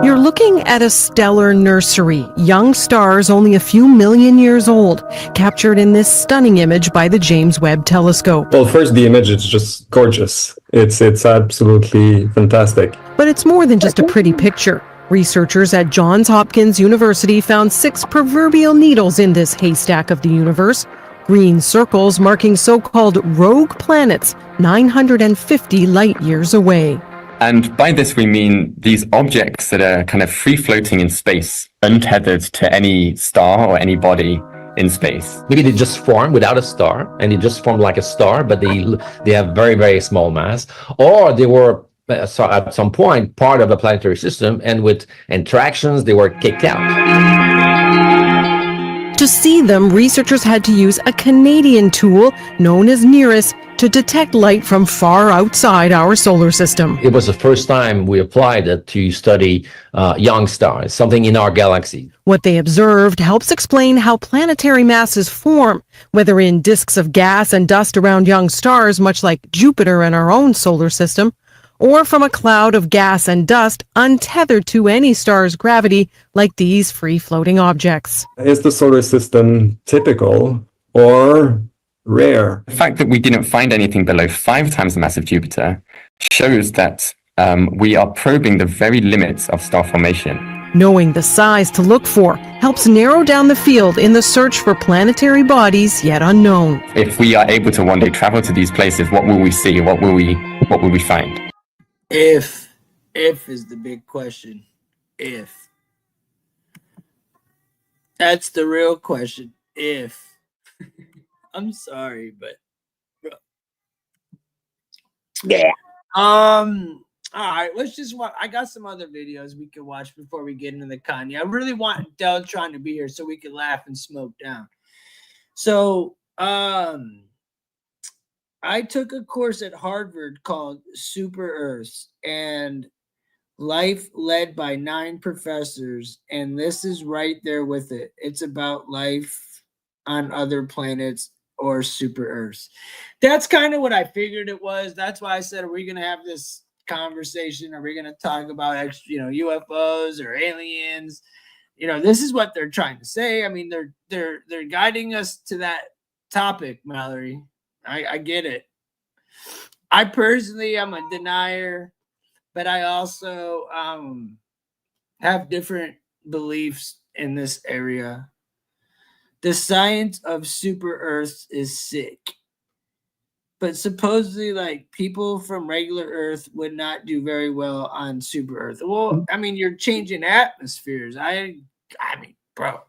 You're looking at a stellar nursery, young stars only a few million years old, captured in this stunning image by the James Webb Telescope. Well, first, the image is just gorgeous. It's absolutely fantastic. But it's more than just a pretty picture. Researchers at Johns Hopkins University found 6 proverbial needles in this haystack of the universe. Green circles marking so-called rogue planets 950 light years away. And by this, we mean these objects that are kind of free floating in space, untethered to any star or any body in space. Maybe they just form without a star, and they just form like a star, but they have very, very small mass. Or they were at some point part of a planetary system, and with interactions, they were kicked out. To see them, researchers had to use a Canadian tool known as NIRISS to detect light from far outside our solar system. It was the first time we applied it to study young stars, something in our galaxy. What they observed helps explain how planetary masses form, whether in disks of gas and dust around young stars, much like Jupiter and our own solar system, or from a cloud of gas and dust untethered to any star's gravity, like these free-floating objects. Is the solar system typical or rare? The fact that we didn't find anything below 5 times the mass of Jupiter shows that we are probing the very limits of star formation. Knowing the size to look for helps narrow down the field in the search for planetary bodies yet unknown. If we are able to one day travel to these places, what will we see? What will we find? If is the big question. If. That's the real question. If. I'm sorry, but yeah. All right, let's just watch. I got some other videos we can watch before we get into the Kanye. I really want Deltron to be here so we can laugh and smoke down. So, I took a course at Harvard called Super Earths and Life Led by 9 professors, and this is right there with it. It's about life on other planets or super Earths. That's kind of what I figured it was. That's why I said, are we going to have this conversation? Are we going to talk about UFOs or aliens? This is what they're trying to say. I mean, they're guiding us to that topic, Mallory. I get it. I personally am a denier, but I also have different beliefs in this area. The science of super Earths is sick. But supposedly, like, people from regular Earth would not do very well on super Earth. Well, I mean, you're changing atmospheres. I mean, bro,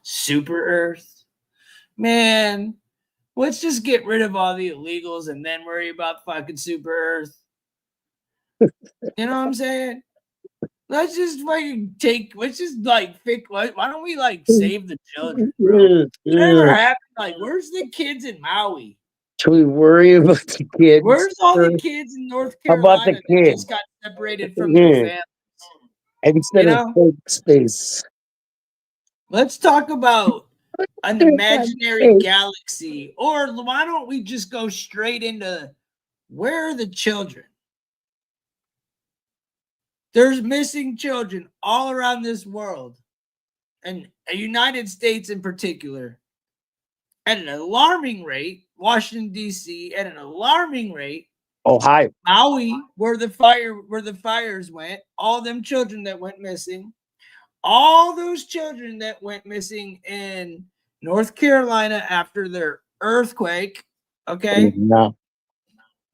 super Earth, man. Let's just get rid of all the illegals and then worry about fucking super Earth. You know what I'm saying? Let's just fucking let's just like fix. Why don't we like save the children, bro? It never happened. Like, where's the kids in Maui? Should we worry about the kids? Where's all the kids in North Carolina How about the that kids? just got separated from their families? Instead of fake space. Let's talk about an imaginary galaxy. Or why don't we just go straight into where are the children? There's missing children all around this world, and the United States in particular, at an alarming rate. Washington, D.C., at an alarming rate. Ohio. Maui, where the fires went, all them children that went missing, all those children that went missing in North Carolina after their earthquake. Okay. No.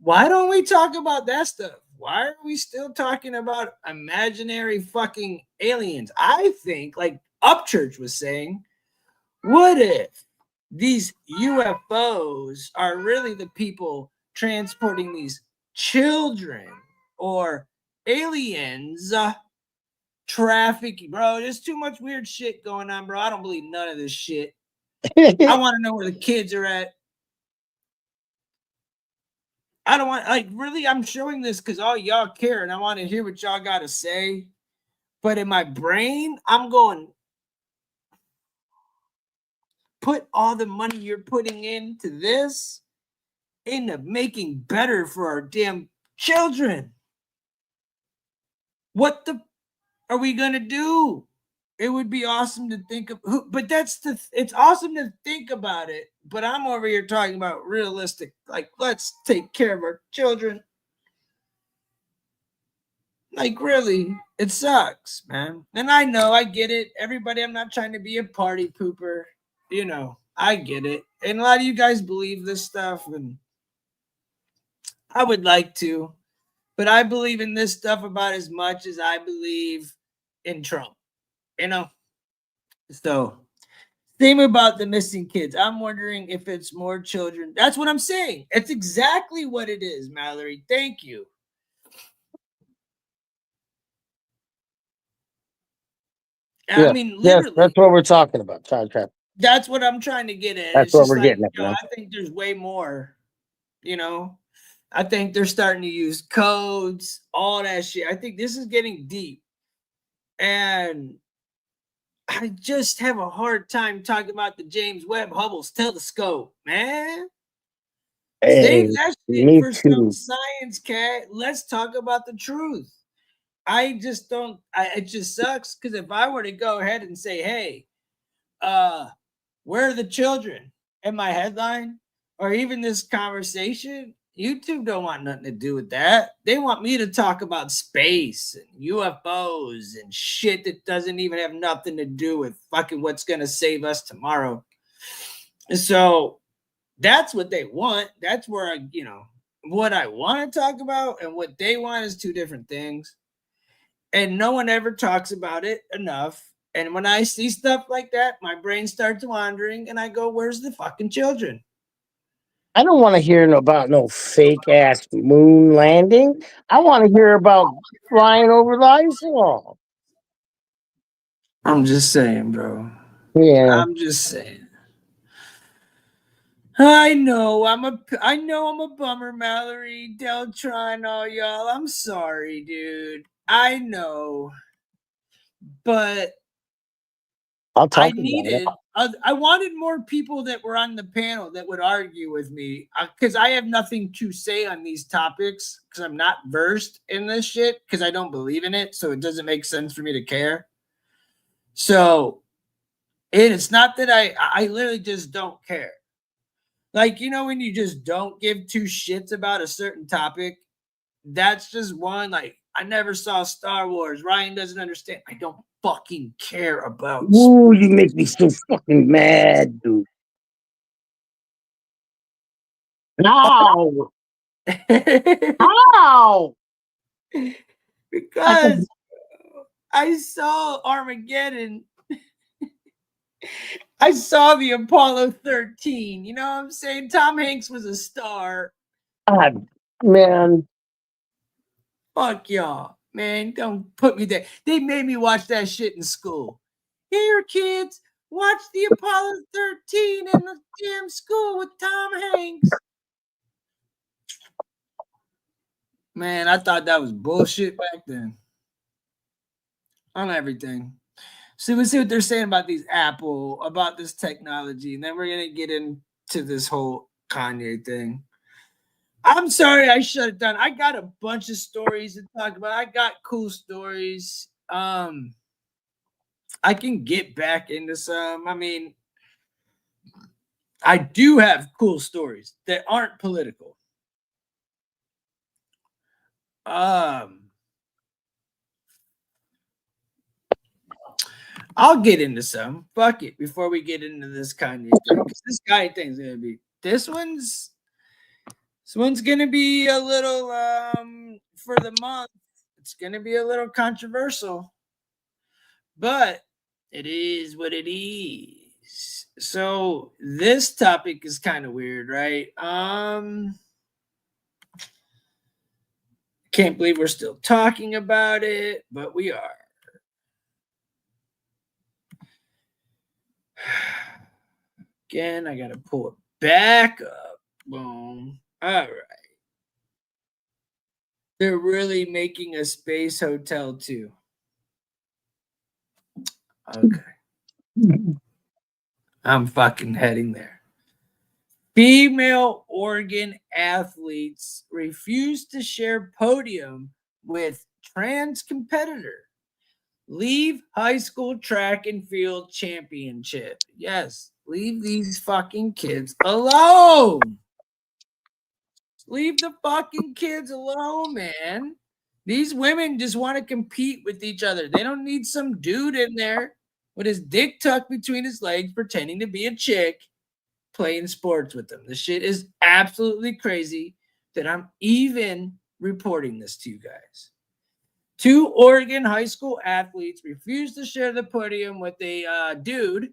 Why don't we talk about that stuff? Why are we still talking about imaginary fucking aliens? I think, like Upchurch was saying, what if these UFOs are really the people transporting these children or aliens trafficking? Bro, there's too much weird shit going on, bro. I don't believe none of this shit. I want to know where the kids are at. I don't want, like, really, I'm showing this because all y'all care and I want to hear what y'all got to say. But in my brain, I'm going, put all the money you're putting into this into making better for our damn children. What the are we going to do? It would be awesome to think of but it's awesome to think about it, but I'm over here talking about realistic, like, let's take care of our children. Like, really, it sucks, man. And I know, I get it. Everybody, I'm not trying to be a party pooper. I get it. And a lot of you guys believe this stuff, and I would like to, but I believe in this stuff about as much as I believe in Trump, you know? So, same about the missing kids. I'm wondering if it's more children. That's what I'm saying. It's exactly what it is, Mallory. Thank you. Yeah, I mean, literally. that's what we're talking about, child trafficking. That's what I'm trying to get at. That's It's what just we're like, getting at, yo, man. I think there's way more, you know? I think they're starting to use codes, all that shit. I think this is getting deep. And I just have a hard time talking about the James Webb Hubble's telescope, man. Hey, Save that shit me for too. some science, cat. Let's talk about the truth. I just don't. It just sucks because if I were to go ahead and say, "Hey, where are the children?" in my headline, or even this conversation, YouTube don't want nothing to do with that. They want me to talk about space and UFOs and shit that doesn't even have nothing to do with fucking what's gonna save us tomorrow. So that's what they want. That's where what I want to talk about and what they want is two different things. And no one ever talks about it enough. And when I see stuff like that, my brain starts wandering and I go, where's the fucking children? I don't want to hear about no fake ass moon landing. I want to hear about flying over the ice wall. I'm just saying, bro. Yeah. I'm just saying. I know I'm a bummer, Mallory, Deltron, all y'all. I'm sorry, dude. I know. But I'll talk I about needed it. I wanted more people that were on the panel that would argue with me because I have nothing to say on these topics because I'm not versed in this shit because I don't believe in it, so it doesn't make sense for me to care. So it's not that I literally just don't care. Like, when you just don't give two shits about a certain topic, that's just one. Like, I never saw Star Wars. Ryan doesn't understand. I don't fucking care about. Ooh, you make me so fucking mad, dude. No. How? Because I saw Armageddon. I saw the Apollo 13. You know what I'm saying? Tom Hanks was a star. God, man. Fuck y'all. Man, don't put me there. They made me watch that shit in school. Here, kids, watch the Apollo 13 in the damn school with Tom Hanks. Man, I thought that was bullshit back then. On everything. So we'll see what they're saying about these Apple, about this technology, and then we're gonna get into this whole Kanye thing. I'm sorry I shut it down. I got a bunch of stories to talk about. I got cool stories. I can get back into some. I mean, I do have cool stories that aren't political. I'll get into some. Fuck it. Before we get into this Kanye thing, this Kanye thing's gonna be this one's gonna be a little for the month. It's gonna be a little controversial, but it is what it is. So this topic is kind of weird, right? Can't believe we're still talking about it, but we are. Again, I gotta pull it back up. Boom. All right. They're really making a space hotel too. Okay. I'm fucking heading there. Female Oregon athletes refuse to share podium with trans competitor. Leave high school track and field championship. Yes, leave these fucking kids alone. Leave the fucking kids alone, man. These women just want to compete with each other. They don't need some dude in there with his dick tucked between his legs pretending to be a chick playing sports with them. The shit is absolutely crazy that I'm even reporting this to you guys. 2 Oregon high school athletes refused to share the podium with a dude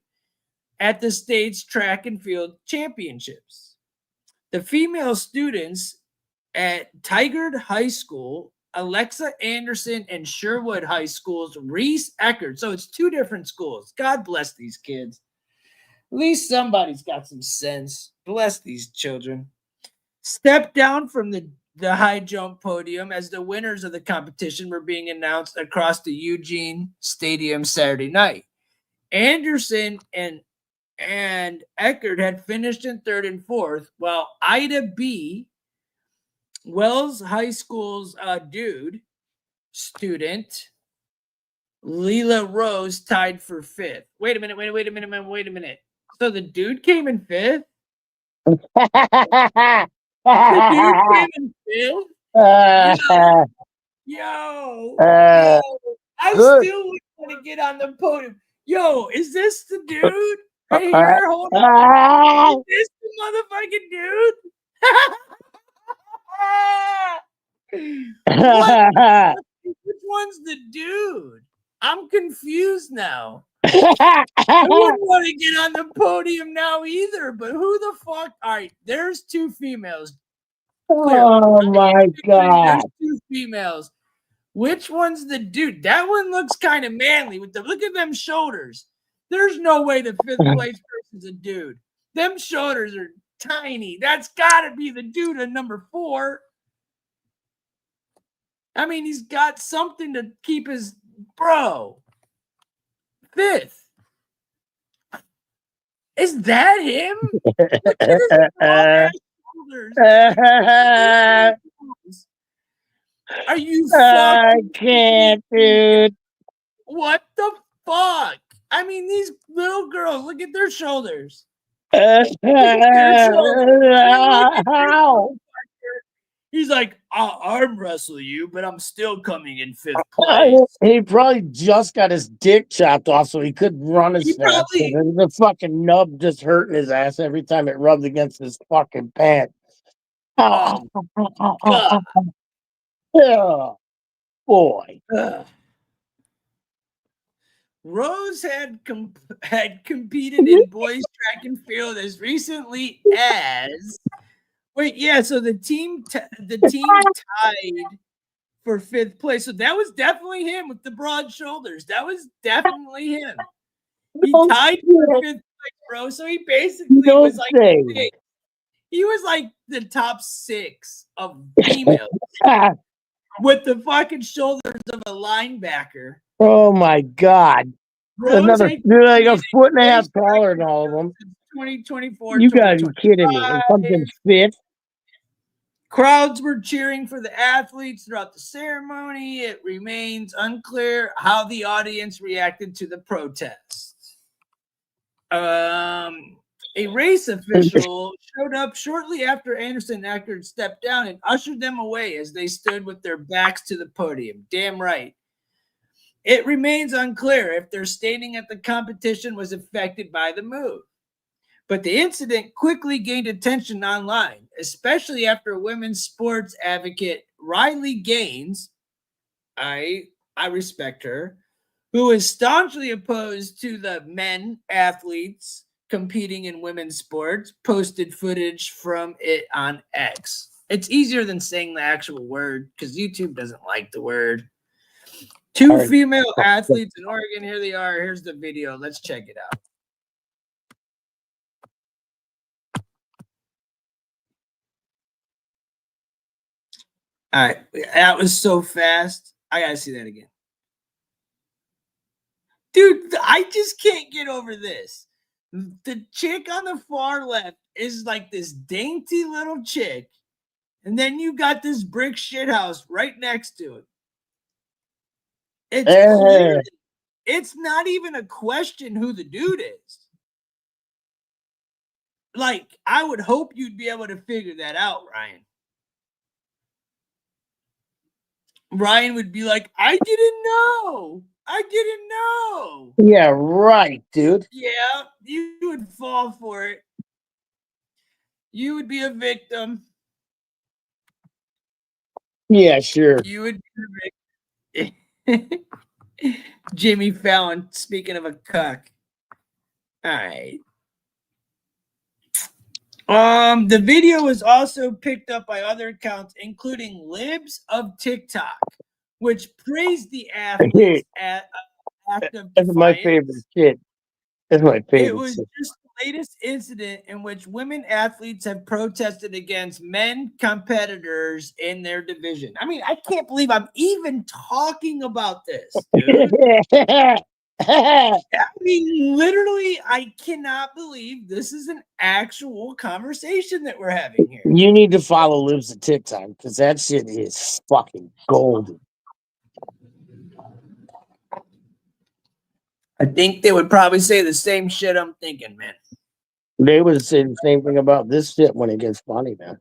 at the state's track and field championships. The female students at Tigard High School, Alexa Anderson, and Sherwood High School's Reese Eckert. So it's 2 different schools. God bless these kids. At least somebody's got some sense. Bless these children. Stepped down from the high jump podium as the winners of the competition were being announced across the Eugene Stadium Saturday night. Anderson and Eckert had finished in 3rd and 4th, while Ida B., Wells High School's student, Leela Rose, tied for 5th. Wait a minute. So the dude came in 5th? The dude came in 5th? Yo. I still want to get on the podium. Yo, is this the dude right here? Hold on. Is this the motherfucking dude? What? Which one's the dude? I'm confused now. I wouldn't want to get on the podium now either, but who the fuck? All right, there's 2 females. Oh my God. There's 2 females. Which one's the dude? That one looks kind of manly with look at them shoulders. There's no way the 5th place person's a dude. Them shoulders are tiny. That's gotta be the dude at number 4. I mean, he's got something to keep his 5th. Is that him? Look at his long-ass shoulders. Are you I can't, dude. What the fuck? I mean, these little girls, look at their shoulders. He's like, I'll arm wrestle you, but I'm still coming in 5th place. He probably just got his dick chopped off, so he couldn't run as fast. And the fucking nub just hurting his ass every time it rubbed against his fucking pants. God. Yeah, boy. Rose had competed in boys track and field as recently as so the team tied for 5th place. So that was definitely him with the broad shoulders. That was definitely him. He tied for 5th place, bro. So he basically was like he was like the top 6 of females with the fucking shoulders of a linebacker. Oh my God. Another like a 1.5 taller than all of them. 2024. You gotta be kidding me. It comes in 5th. Crowds were cheering for the athletes throughout the ceremony. It remains unclear how the audience reacted to the protests. A race official showed up shortly after Anderson and Eckert stepped down and ushered them away as they stood with their backs to the podium. Damn right. It remains unclear if their standing at the competition was affected by the move. But the incident quickly gained attention online, especially after women's sports advocate Riley Gaines, I respect her, who is staunchly opposed to the men athletes competing in women's sports, posted footage from it on X. It's easier than saying the actual word because YouTube doesn't like the word. 2 female athletes in Oregon. Here they are. Here's the video. Let's check it out. All right. That was so fast. I got to see that again. Dude, I just can't get over this. The chick on the far left is like this dainty little chick. And then you got this brick shithouse right next to it. It's not even a question who the dude is. Like, I would hope you'd be able to figure that out, Ryan. Ryan would be like, I didn't know. Yeah, right, dude. Yeah, you would fall for it. You would be a victim. Yeah, sure. You would be a victim. Jimmy Fallon, speaking of a cuck. All right. The video was also picked up by other accounts, including Libs of TikTok, which praised the athlete's act of That's my defiance. favorite shit. That's my favorite It was shit. just the latest incident in which women athletes have protested against men competitors in their division. I mean, I can't believe I'm even talking about this, dude. I mean, literally, I cannot believe this is an actual conversation that we're having here. You need to follow Libs of TikTok because that shit is fucking golden. I think they would probably say the same shit I'm thinking, man. They would say the same thing about this shit when it gets funny, man.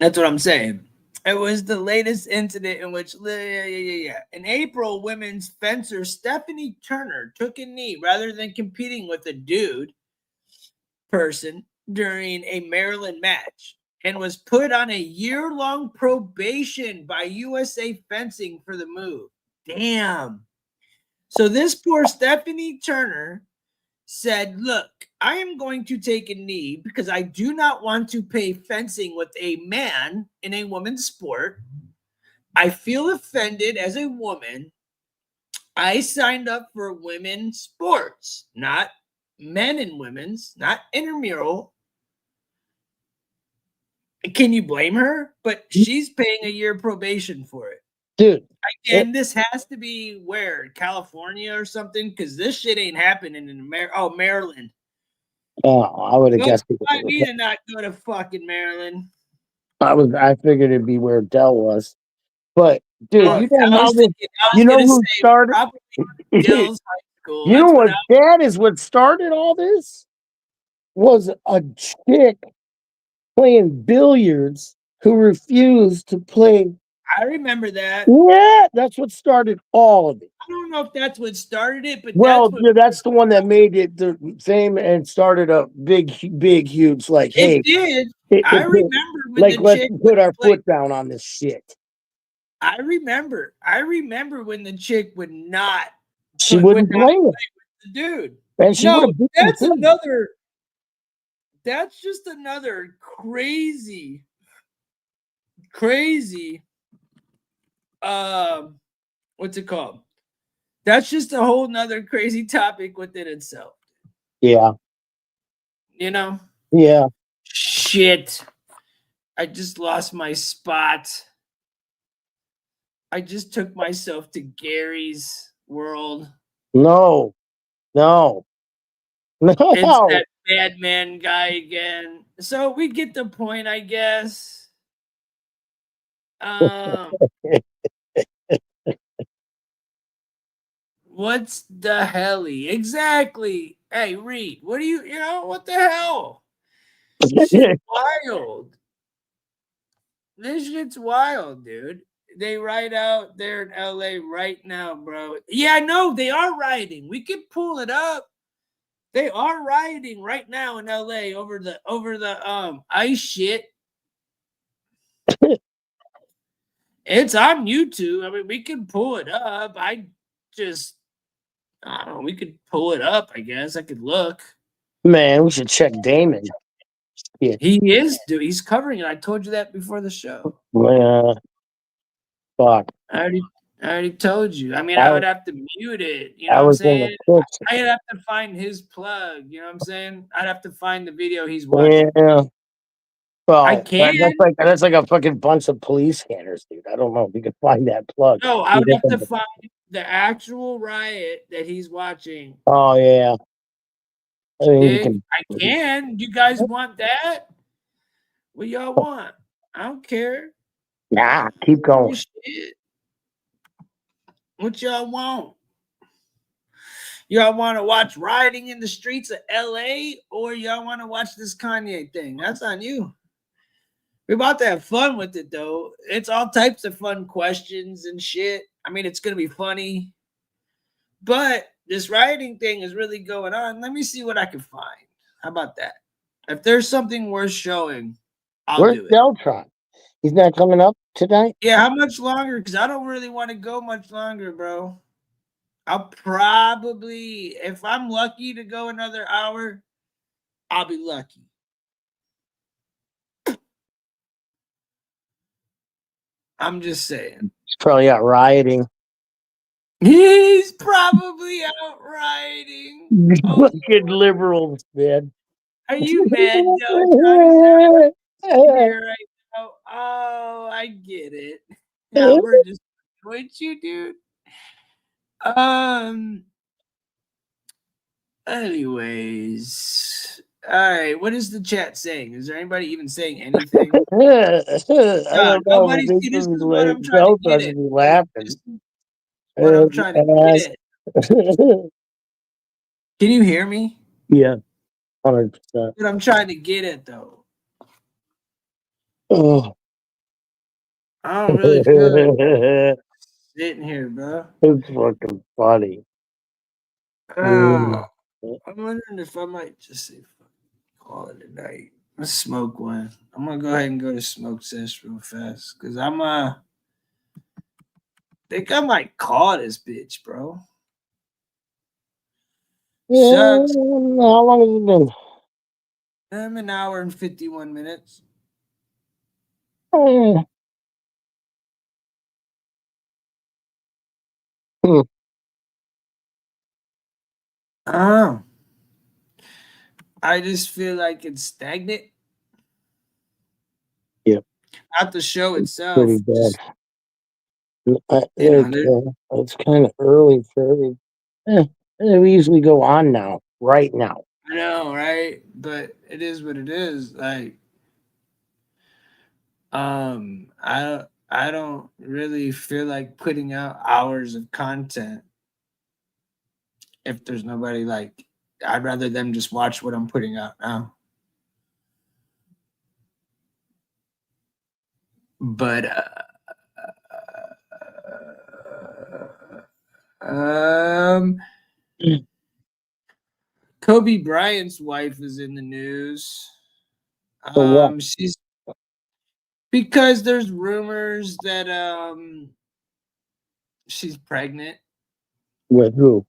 That's what I'm saying. It was the latest incident in which, in April, women's fencer Stephanie Turner took a knee rather than competing with a dude person during a Maryland match and was put on a year-long probation by USA Fencing for the move. Damn. So this poor Stephanie Turner said, look, I am going to take a knee because I do not want to pay fencing with a man in a woman's sport. I feel offended as a woman. I signed up for women's sports, not men and women's, not intramural. Can you blame her? But she's paying a year probation for it. Dude. Again, this has to be where? California or something? Because this shit ain't happening in Maryland. I would have guessed. I need to not go to fucking Maryland. I figured it'd be where Dell was. But dude, Oh, you know I how was this, thinking, I was you know gonna who say started probably Dill's High School. You know That's what that is what started all this? Was a chick playing billiards who refused to play. I remember that. Yeah, that's what started all of it. I don't know if that's what started it, but Well, that's what that's the one that made it the fame and started a big, huge like, hey, it did. I remember when like, the let's chick put our foot down on this shit. I remember when the chick would not. She wouldn't play it. With the dude. And she No, would have that's another. That's just another crazy. What's it called? That's just a whole nother crazy topic within itself. Yeah. You know? Yeah. Shit. I just lost my spot. I just took myself to Gary's world. No. It's that bad man guy again. So we get the point, I guess. What's the helly? Exactly. Hey, Reed, what do you know, what the hell? This shit's wild. This shit's wild, dude. They ride out there in LA right now, bro. Yeah, no, they are riding. We can pull it up. They are riding right now in LA over the ice shit. It's on YouTube. I mean, we can pull it up. I don't know. We could pull it up, I guess. I could look. Man, we should check Damon. Yeah. He is, dude. He's covering it. I told you that before the show. Fuck. I already told you. I mean, I would have to mute it. You know what I'm saying? I'd have to find his plug. You know what I'm saying? I'd have to find the video he's watching. Yeah. Well, I can. That's like a fucking bunch of police scanners, dude. I don't know if you can find that plug. No, I would have to find the actual riot that he's watching. Oh yeah. I mean, I can. You guys want that? What y'all want? I don't care. Nah, keep going. What y'all want? Y'all want to watch rioting in the streets of LA, or y'all want to watch this Kanye thing? That's on you. We're about to have fun with it, though. It's all types of fun questions and shit. I mean, it's going to be funny. But this rioting thing is really going on. Let me see what I can find. How about that? If there's something worth showing, I'll Where's do it. Deltron? He's not coming up tonight? Yeah, how much longer? Because I don't really want to go much longer, bro. I'll probably, if I'm lucky to go another hour, I'll be lucky. I'm just saying. He's probably out rioting. He's probably out riding. Fucking liberals, man. Are you mad, Deltron? Here right now. Oh, I get it. Now we're just with you, dude. Anyways. All right. What is the chat saying? Is there anybody even saying anything? I don't know. Nobody. See, this is what I'm trying to Deltron get should at. be laughing. What I'm trying to get at. Can you hear me? Yeah, 100%. What I'm trying to get at, though. Oh. I don't really feel like sitting here, bro. It's fucking funny. I'm wondering if I might just say call it a night. Let's smoke one. I'm gonna go ahead and go to smoke session real fast because think I might call this bitch, bro. Yeah, Sucks. how long has it been? I'm an hour and 51 minutes. Hmm. Oh. I just feel like it's stagnant. Yeah. Not the show itself. Pretty bad. You know, It's kind of early for every. We usually go on now, right now. I know, right? But it is what it is. Like, I don't really feel like putting out hours of content if there's nobody like. I'd rather them just watch what I'm putting out now. But Kobe Bryant's wife is in the news. She's because there's rumors that she's pregnant. With who?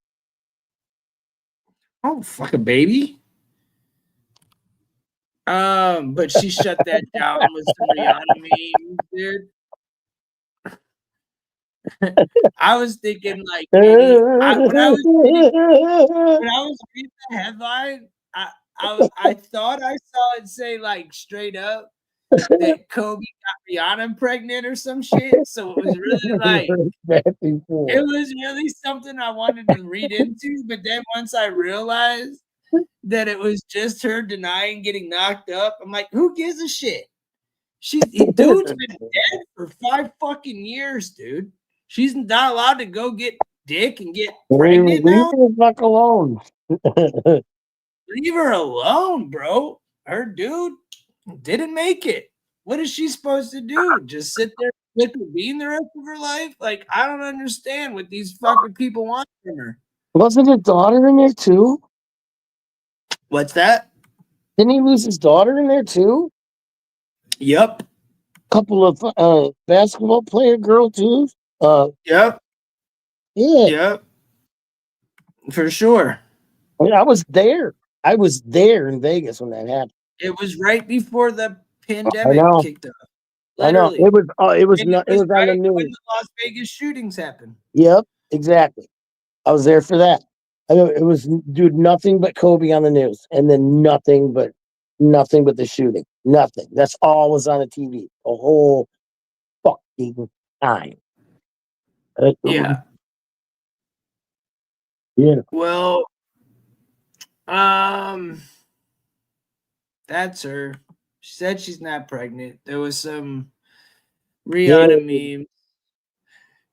Oh, fuck a baby. But she shut that down with some Rihanna memes, dude. I was thinking like maybe when I was reading the headline, I thought I saw it say like straight up that Kobe got Rihanna pregnant or some shit. So it was really like it was really something I wanted to read into, but then once I realized that it was just her denying getting knocked up, I'm like, who gives a shit? Dude's been dead for 5 fucking years, dude. She's not allowed to go get dick and get pregnant now. Leave the fuck alone. Leave her alone, bro. Her dude didn't make it. What is she supposed to do? Just sit there with her being the rest of her life? Like, I don't understand what these fucking people want from her. Wasn't his daughter in there too? What's that? Didn't he lose his daughter in there too? Yep. Couple of basketball player girl too. Yep. Yeah. Yep. For sure. I mean, I was there. I was there in Vegas when that happened. It was right before the I pandemic know. kicked off. I know. Literally. It was. It was And not. It was on the right when news. the Las Vegas shootings happened. Yep. Exactly. I was there for that. I know it was, dude. Nothing but Kobe on the news, and then nothing but the shooting. Nothing. That's all was on the TV the whole fucking time. Yeah. Yeah. Well, that's her. She said she's not pregnant. There was some Rihanna meme.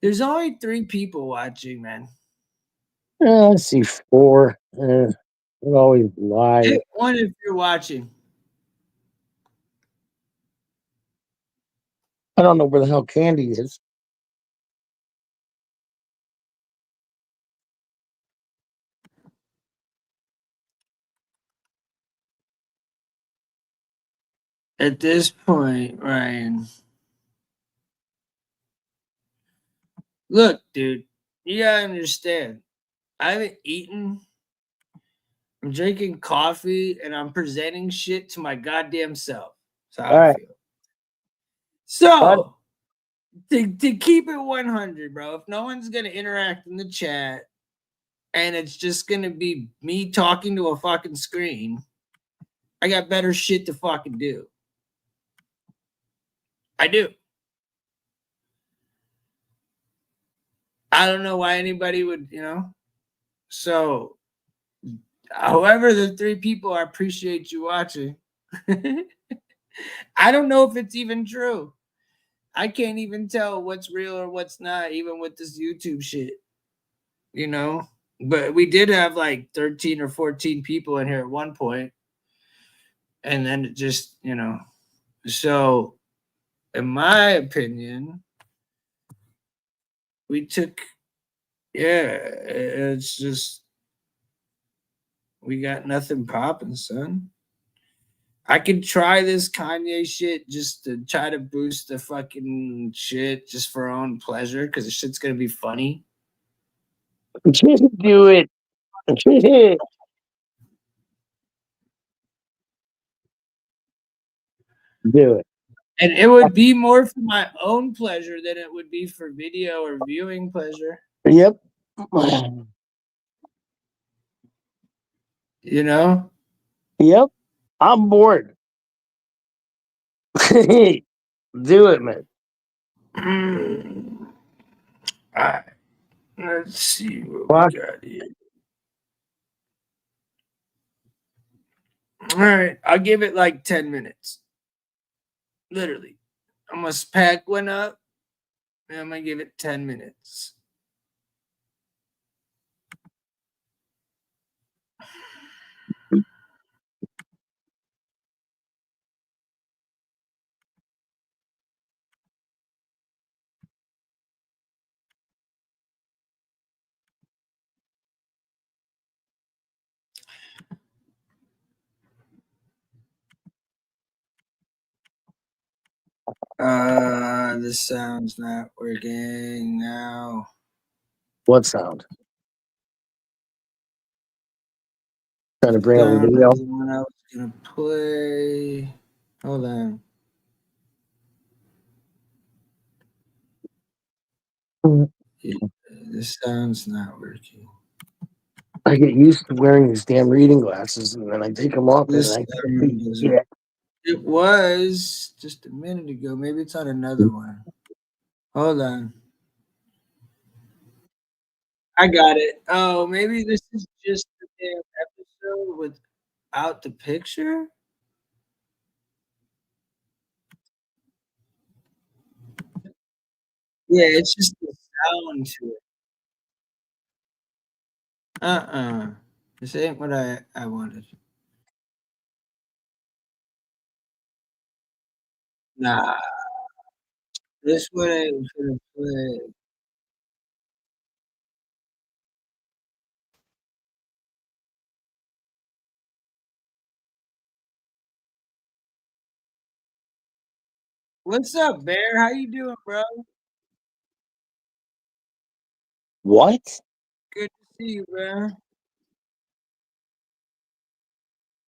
There's only 3 people watching, man. Let's see, 4. It always lies. Hit 1 if you're watching. I don't know where the hell Candy is. At this point, Ryan, look, dude, you gotta understand. I haven't eaten. I'm drinking coffee and I'm presenting shit to my goddamn self. That's how I feel. So, to keep it 100, bro, if no one's gonna interact in the chat and it's just gonna be me talking to a fucking screen, I got better shit to fucking do. I do. I don't know why anybody would, So, however, the 3 people, I appreciate you watching. I don't know if it's even true. I can't even tell what's real or what's not, even with this YouTube shit. But we did have like 13 or 14 people in here at one point. And then it just, So, in my opinion, it's just, we got nothing popping, son. I could try this Kanye shit just to try to boost the fucking shit just for our own pleasure because the shit's going to be funny. Do it. Do it. And it would be more for my own pleasure than it would be for video or viewing pleasure. Yep. Yep. I'm bored. Do it, man. All right. Let's see what we got here. All right. I'll give it like 10 minutes. Literally. I'm going to pack one up and I'm going to give it 10 minutes. The sound's not working now. What sound? Trying to bring up the video. The one I was gonna play. Hold on. Yeah, the sound's not working. I get used to wearing these damn reading glasses, and then I take them off, and I forget. It was just a minute ago. Maybe it's on another one. Hold on. I got it. Oh, maybe this is just the damn episode without the picture? Yeah, it's just the sound to it. This ain't what I wanted. Nah. This what I was gonna play. What's up, Bear? How you doing, bro? What? Good to see you, bro.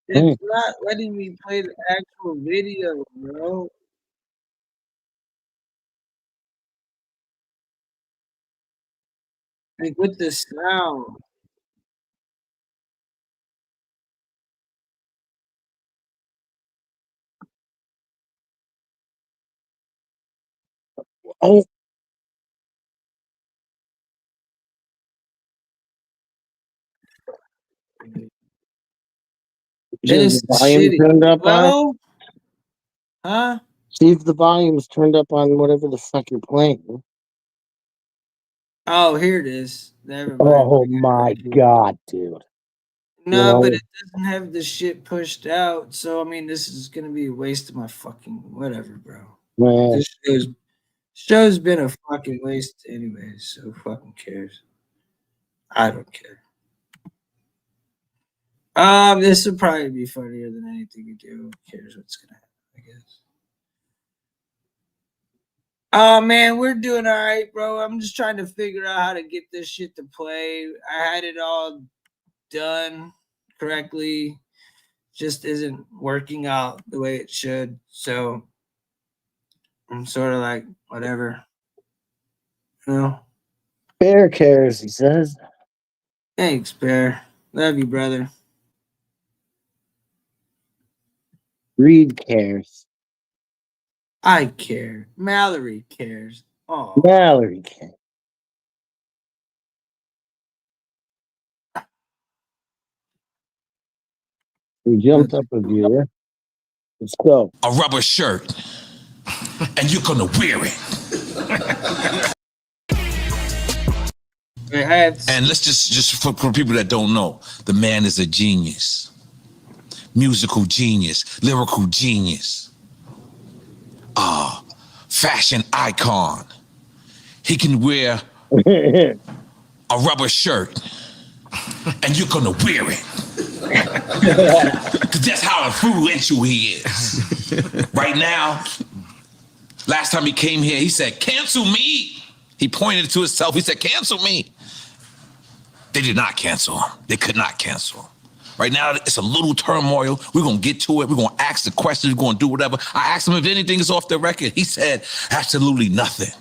It's not letting me play the actual video, bro. Like with the sound. Oh. It's the volume shitty. turned up Well, huh? See if the volume's turned up on whatever the fuck you're playing. Oh, here it is. Never mind. Oh my god, dude. No, but it doesn't have the shit pushed out. So I mean, this is gonna be a waste of my fucking whatever, bro. Man. This show's been a fucking waste anyway. So fucking cares. I don't care. This will probably be funnier than anything we do. Who cares what's gonna happen? I guess. Oh man, we're doing all right, bro. I'm just trying to figure out how to get this shit to play. I had it all done correctly, just isn't working out the way it should. So I'm sort of like, whatever. You know? Bear cares, he says. Thanks, Bear. Love you, brother. Reed cares. I care. Mallory cares. Oh, Mallory cares. We jumped up a viewer. Let's go. A rubber shirt, and you're gonna wear it. And let's just for people that don't know, the man is a genius, musical genius, lyrical genius, fashion icon. He can wear a rubber shirt, and you're gonna wear it. Because that's how influential he is. Right now, last time he came here, he said, cancel me. He pointed to himself. He said, cancel me. They did not cancel him. They could not cancel him. Right now, it's a little turmoil. We're going to get to it. We're going to ask the questions. We're going to do whatever. I asked him if anything is off the record. He said, absolutely nothing.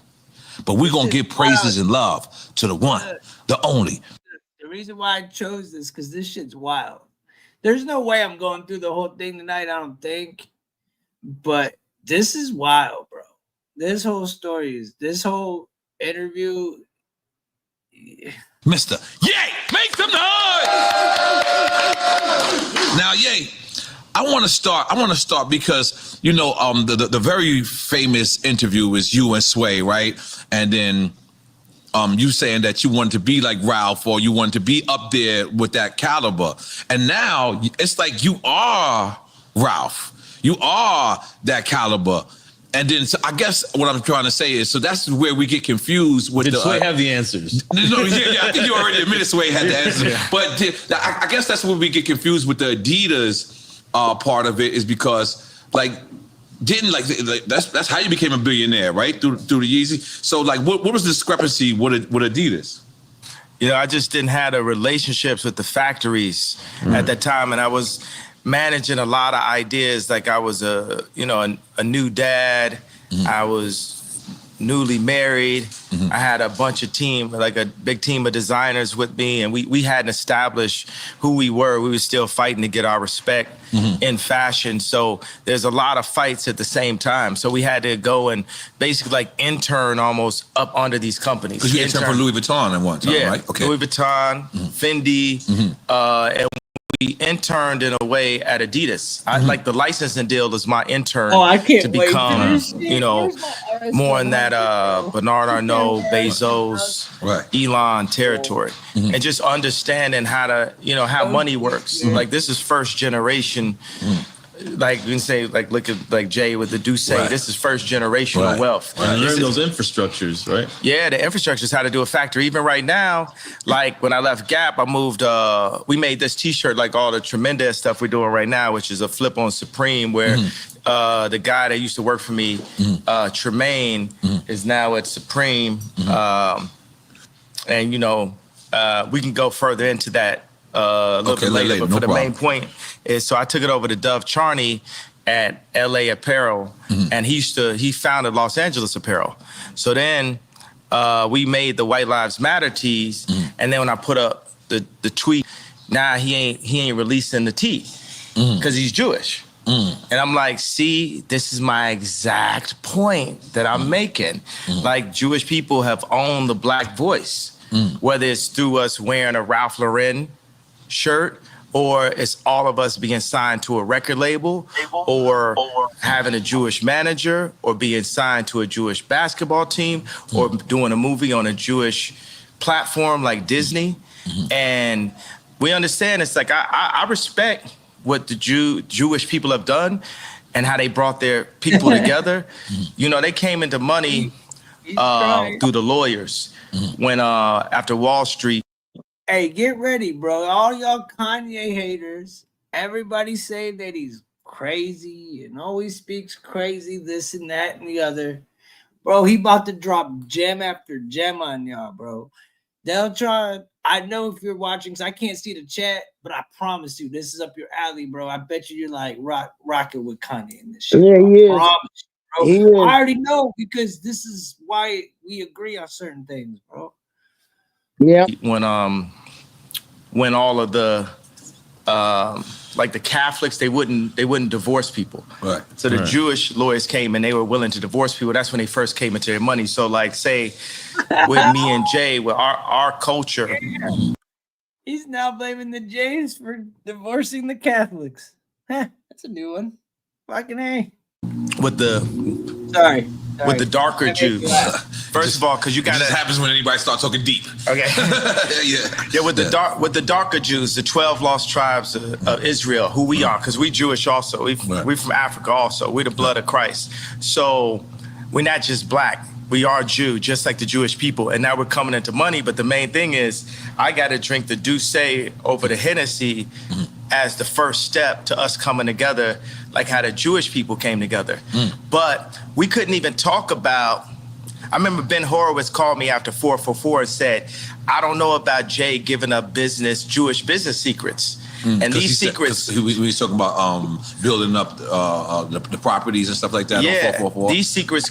But we're going to give praises and love to the one, the only. The reason why I chose this, because this shit's wild. There's no way I'm going through the whole thing tonight, I don't think. But this is wild, bro. This whole interview. Mr. Ye, make some noise! Now, Ye, I want to start because, you know, the very famous interview is you and Sway, right? And then you saying that you wanted to be like Ralph, or you wanted to be up there with that caliber. And now it's like you are Ralph. You are that caliber. And then so I guess what I'm trying to say is, so that's where we get confused with Did Sway have the answers? No, yeah, I think you already admitted Sway had the answers. Yeah. But I guess that's where we get confused with the Adidas part of it, is because that's how you became a billionaire, right? Through the Yeezy. So like, what was the discrepancy with Adidas? You know, I just didn't have the relationships with the factories at that time, and I was managing a lot of ideas. Like I was a new dad. I was newly married. I had a bunch of team, like a big team of designers with me, and we hadn't established who we were. We were still fighting to get our respect in fashion. So there's a lot of fights at the same time. So we had to go and basically like intern almost up under these companies. Because you interned for Louis Vuitton at one time, right? Okay. Louis Vuitton, Fendi, and we interned in a way at Adidas. I like the licensing deal is my intern I can't to wait become, for this. more in that Bernard Arnault, Bezos, Elon territory, and just understanding how to, how money works. Like this is first generation. Like you can say, like look at like Jay with the Duce. This is first generational wealth. And learn those infrastructures, right? Yeah, the infrastructure is how to do a factory. Even right now, like when I left Gap, I moved. We made this T-shirt, like all the tremendous stuff we're doing right now, which is a flip on Supreme, where the guy that used to work for me, Tremaine, is now at Supreme, and we can go further into that a little bit later. But for the main point is, so I took it over to Dove Charney at LA Apparel, and he founded Los Angeles Apparel. So then we made the White Lives Matter tees, and then when I put up the tweet, now he ain't releasing the tee because he's Jewish. And I'm like, see, this is my exact point that I'm making. Like Jewish people have owned the Black voice, whether it's through us wearing a Ralph Lauren shirt, or it's all of us being signed to a record label, or having a Jewish manager, or being signed to a Jewish basketball team, or doing a movie on a Jewish platform like Disney. And we understand it's like, I respect what the Jewish people have done and how they brought their people together. They came into money through the lawyers when after Wall Street. Hey, get ready, bro. All y'all Kanye haters, everybody say that he's crazy and always speaks crazy, this and that and the other. Bro, he about to drop gem after gem on y'all, bro. Deltron, I know if you're watching, because I can't see the chat, but I promise you, this is up your alley, bro. I bet you're like rocking with Kanye in this shit. Yeah, Bro. he is. I promise you, bro. He is. I already know because this is why we agree on certain things, bro. Yeah. When all of the like the Catholics, they wouldn't divorce people. Right. So the Right. Jewish lawyers came and they were willing to divorce people. That's when they first came into their money. So like say with me and Jay, with our culture. He's now blaming the Jays for divorcing the Catholics. That's a new one. Fucking A. With the Sorry. with the darker Jews. First of all, because you got It just happens when anybody starts talking deep. Okay. Yeah. With the darker Jews, the 12 lost tribes of Israel, who we are, because we Jewish also. We from Africa also. We're the blood of Christ. So we're not just black. We are Jew, just like the Jewish people. And now we're coming into money. But the main thing is, I got to drink the Douce over the Hennessy as the first step to us coming together, like how the Jewish people came together. But we couldn't even talk about. I remember Ben Horowitz called me after 444 and said, I don't know about Jay giving up Jewish business secrets. And these secrets. We was talking about building up the properties and stuff like that. Yeah, on 444. these secrets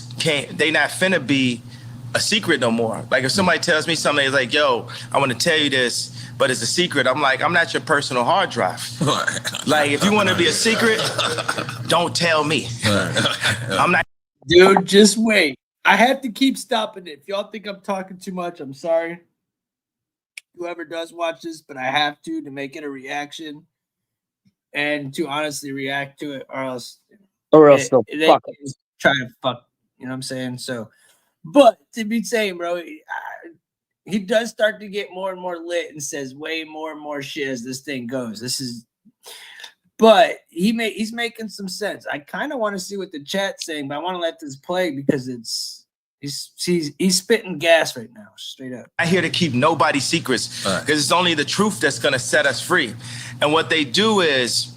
they not finna be a secret no more. Like if somebody tells me something, it's like, yo, I want to tell you this, but it's a secret. I'm like, I'm not your personal hard drive. Like if you want to be a secret, don't tell me. I'm not. Dude, just wait. I have to keep stopping it. If y'all think I'm talking too much, I'm sorry. Whoever does watch this, but I have to make it a reaction and to honestly react to it, or else they fuck can try to fuck. You know what I'm saying? So, but to be saying, bro, he does start to get more and more lit and says way more and more shit as this thing goes. But he's making some sense. I kind of want to see what the chat's saying, but I want to let this play because he's spitting gas right now, straight up. I'm here to keep nobody's secrets because it's only the truth that's going to set us free. And what they do is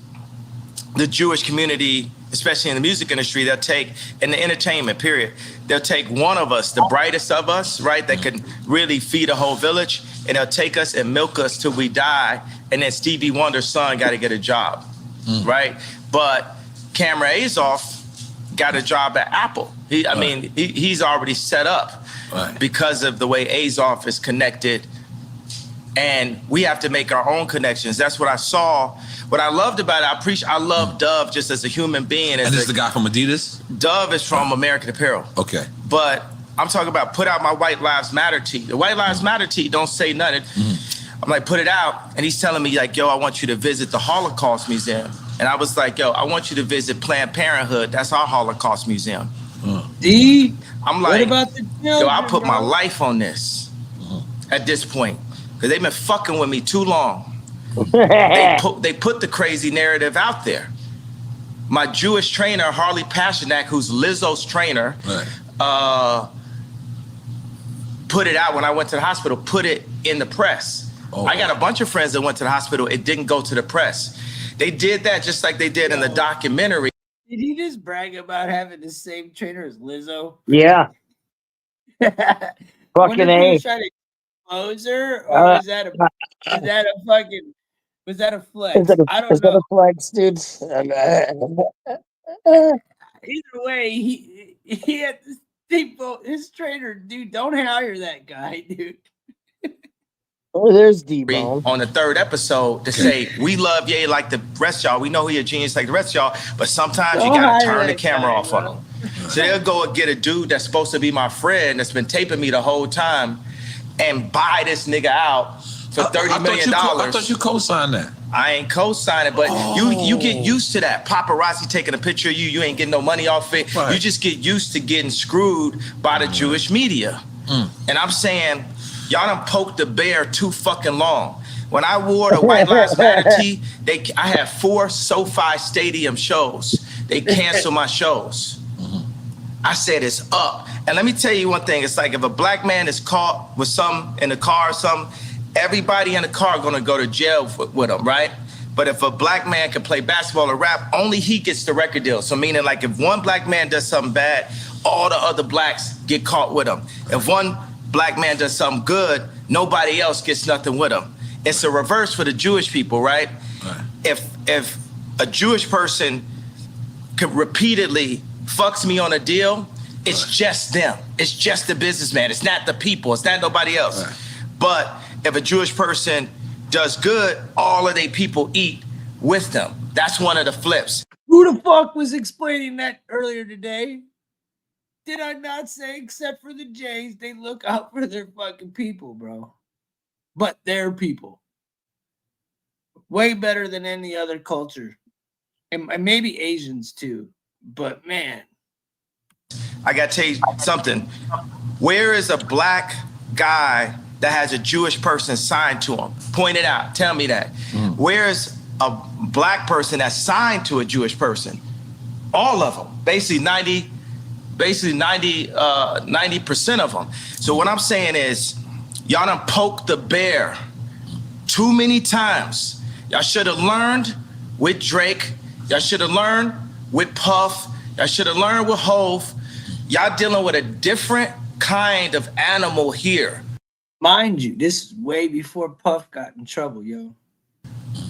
the Jewish community, especially in the music industry, they'll take, in the entertainment period, they'll take one of us, the brightest of us, right, that can really feed a whole village, and they'll take us and milk us till we die, and then Stevie Wonder's son got to get a job, right? But Camera Azoff got a job at Apple. He's already set up because of the way Azoff is connected, and we have to make our own connections. That's what I saw. What I loved about it, I love Dove just as a human being. And this is the guy from Adidas? Dove is from American Apparel. Okay. But I'm talking about put out my White Lives Matter tee. The White Lives Matter tee don't say nothing. I'm like, put it out. And he's telling me like, yo, I want you to visit the Holocaust Museum. And I was like, yo, I want you to visit Planned Parenthood. That's our Holocaust Museum. I'm like, what about the children, yo, I put my bro? life on this at this point. Because they've been fucking with me too long. They put the crazy narrative out there. My Jewish trainer, Harley Pasternak, who's Lizzo's trainer, put it out when I went to the hospital, put it in the press. I got a bunch of friends that went to the hospital. It didn't go to the press. They did that just like they did in the documentary. Did he just brag about having the same trainer as Lizzo? Yeah. Fucking A. Trying to expose her, or was that a fucking? Was that a flex? I don't know. Is that a flex, dude? Either way, he had this people. His trainer, dude, don't hire that guy, dude. Oh, there's D-Bone. On the third episode to say, we love Ye like the rest of y'all. We know he a genius like the rest of y'all, but sometimes you gotta turn the camera off on him. So they'll go and get a dude that's supposed to be my friend that's been taping me the whole time and buy this nigga out for $30 million. I thought you co-signed that. I ain't co-signing, but you get used to that. Paparazzi taking a picture of you, you ain't getting no money off it. Right. You just get used to getting screwed by the Jewish media. And I'm saying, y'all done poked the bear too fucking long. When I wore the White Lives Matter tee, I had 4 SoFi Stadium shows. They canceled my shows. I said it's up. And let me tell you one thing. It's like if a black man is caught with something in the car or something, everybody in the car gonna go to jail with him, right? But if a black man can play basketball or rap, only he gets the record deal. So meaning like if one black man does something bad, all the other blacks get caught with him. If one black man does something good, nobody else gets nothing with him. It's a reverse for the Jewish people, right? If a Jewish person could repeatedly fucks me on a deal, it's just them. It's just the businessman. It's not the people. It's not nobody else. But if a Jewish person does good, all of their people eat with them. That's one of the flips. Who the fuck was explaining that earlier today? Did I not say, except for the Jays, they look out for their fucking people, bro. But their people. Way better than any other culture. And maybe Asians too. But man. I got to tell you something. Where is a black guy that has a Jewish person signed to him? Point it out. Tell me that. Where is a black person that's signed to a Jewish person? All of them. Basically 90% of them. So what I'm saying is, y'all done poked the bear too many times. Y'all should have learned with Drake. Y'all should have learned with Puff. Y'all should have learned with Hove. Y'all dealing with a different kind of animal here. Mind you, this is way before Puff got in trouble, yo.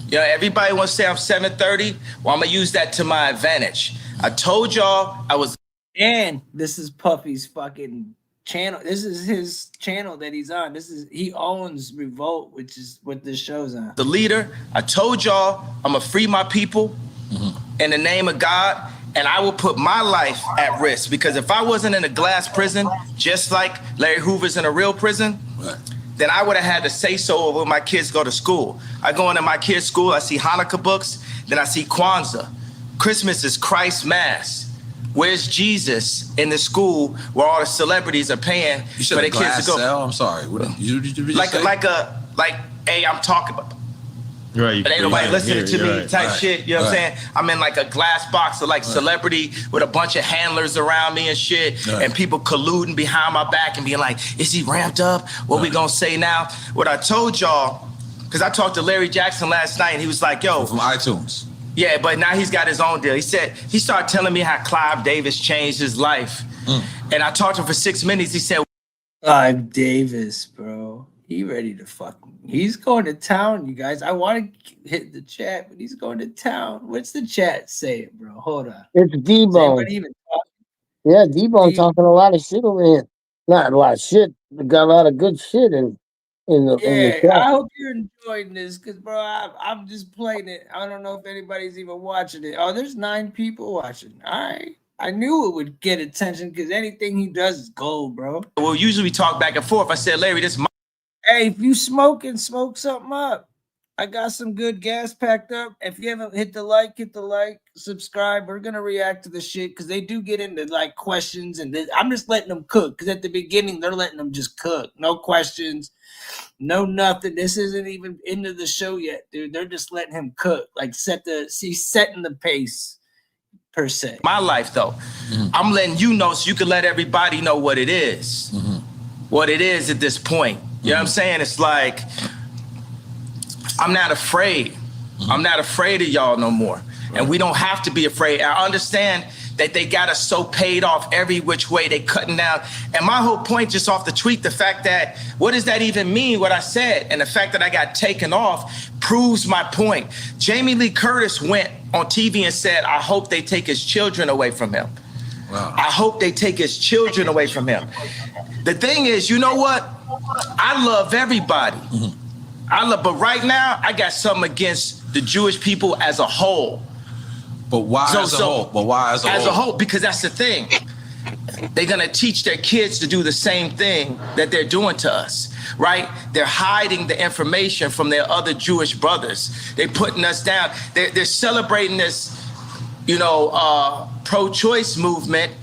Yeah, everybody wants to say I'm 730. Well, I'm going to use that to my advantage. I told y'all I was... And this is Puffy's fucking channel. This is his channel that he's on. He owns Revolt, which is what this show's on. The leader. I told y'all I'm going to free my people in the name of God. And I will put my life at risk, because if I wasn't in a glass prison, just like Larry Hoover's in a real prison, then I would have had to say so when my kids go to school. I go into my kids' school, I see Hanukkah books, then I see Kwanzaa. Christmas is Christ's Mass. Where's Jesus in the school where all the celebrities are paying for their kids to go? Cell? I'm sorry. What you hey, I'm talking about. Right, but ain't nobody listening to me type shit. You know what I'm saying? I'm in like a glass box of like celebrity with a bunch of handlers around me and shit, and people colluding behind my back and being like, is he ramped up? What we gonna say now? What I told y'all, because I talked to Larry Jackson last night and he was like, yo. From iTunes. Yeah, but now he's got his own deal. He started telling me how Clive Davis changed his life. And I talked to him for 6 minutes. He said, Clive Davis, bro. He ready to he's going to town, you guys. I want to hit the chat, but he's going to town. What's the chat saying, bro? Hold on. It's D-Bone. Yeah, D-Bone talking a lot of shit over here. Not a lot of shit, but got a lot of good shit in the chat. I hope you're enjoying this, because, bro, I'm just playing it. I don't know if anybody's even watching it. Oh, there's 9 people watching. All right. I knew it would get attention, because anything he does is gold, bro. well, usually we talk back and forth. I said, Larry, this is my... Hey, if you smoking, smoke something up. I got some good gas packed up. If you haven't hit the like, subscribe. We're gonna react to the shit, because they do get into like questions, and I'm just letting them cook, because at the beginning they're letting them just cook. No questions, no nothing. This isn't even into the show yet, dude. They're just letting him cook, like setting the pace per se. My life though, I'm letting you know so you can let everybody know what it is. What it is at this point. You know what I'm saying? It's like, I'm not afraid. I'm not afraid of y'all no more. And we don't have to be afraid. I understand that they got us so paid off every which way. They cutting down. And my whole point just off the tweet, the fact that, what does that even mean, what I said? And the fact that I got taken off proves my point. Jamie Lee Curtis went on TV and said, I hope they take his children away from him. Wow. I hope they take his children away from him. The thing is, you know what? I love everybody. But right now, I got something against the Jewish people as a whole. But why as a whole? But why as a whole? As a whole, because that's the thing. They're gonna teach their kids to do the same thing that they're doing to us, right? They're hiding the information from their other Jewish brothers. They're putting us down. They're celebrating this, pro-choice movement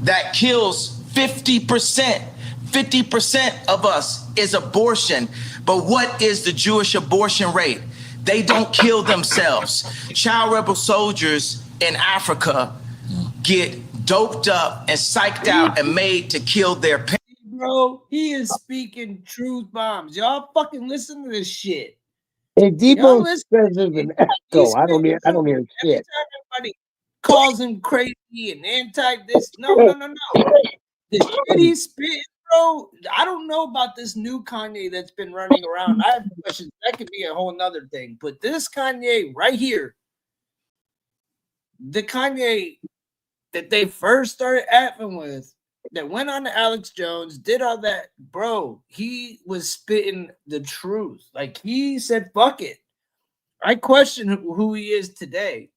that kills 50%. 50% of us is abortion. But what is the Jewish abortion rate? They don't kill themselves. Child rebel soldiers in Africa get doped up and psyched out and made to kill their parents. Bro, he is speaking truth bombs. Y'all fucking listen to this shit. Hey, Debo listen, says there's an echo. I don't hear every shit. time everybody calls him crazy and anti this. No. The shit he's spitting, bro. I don't know about this new Kanye that's been running around. I have questions. That could be a whole nother thing. But this Kanye right here, the Kanye that they first started acting with, that went on to Alex Jones, did all that, bro, he was spitting the truth. Like, he said, fuck it. I question who he is today,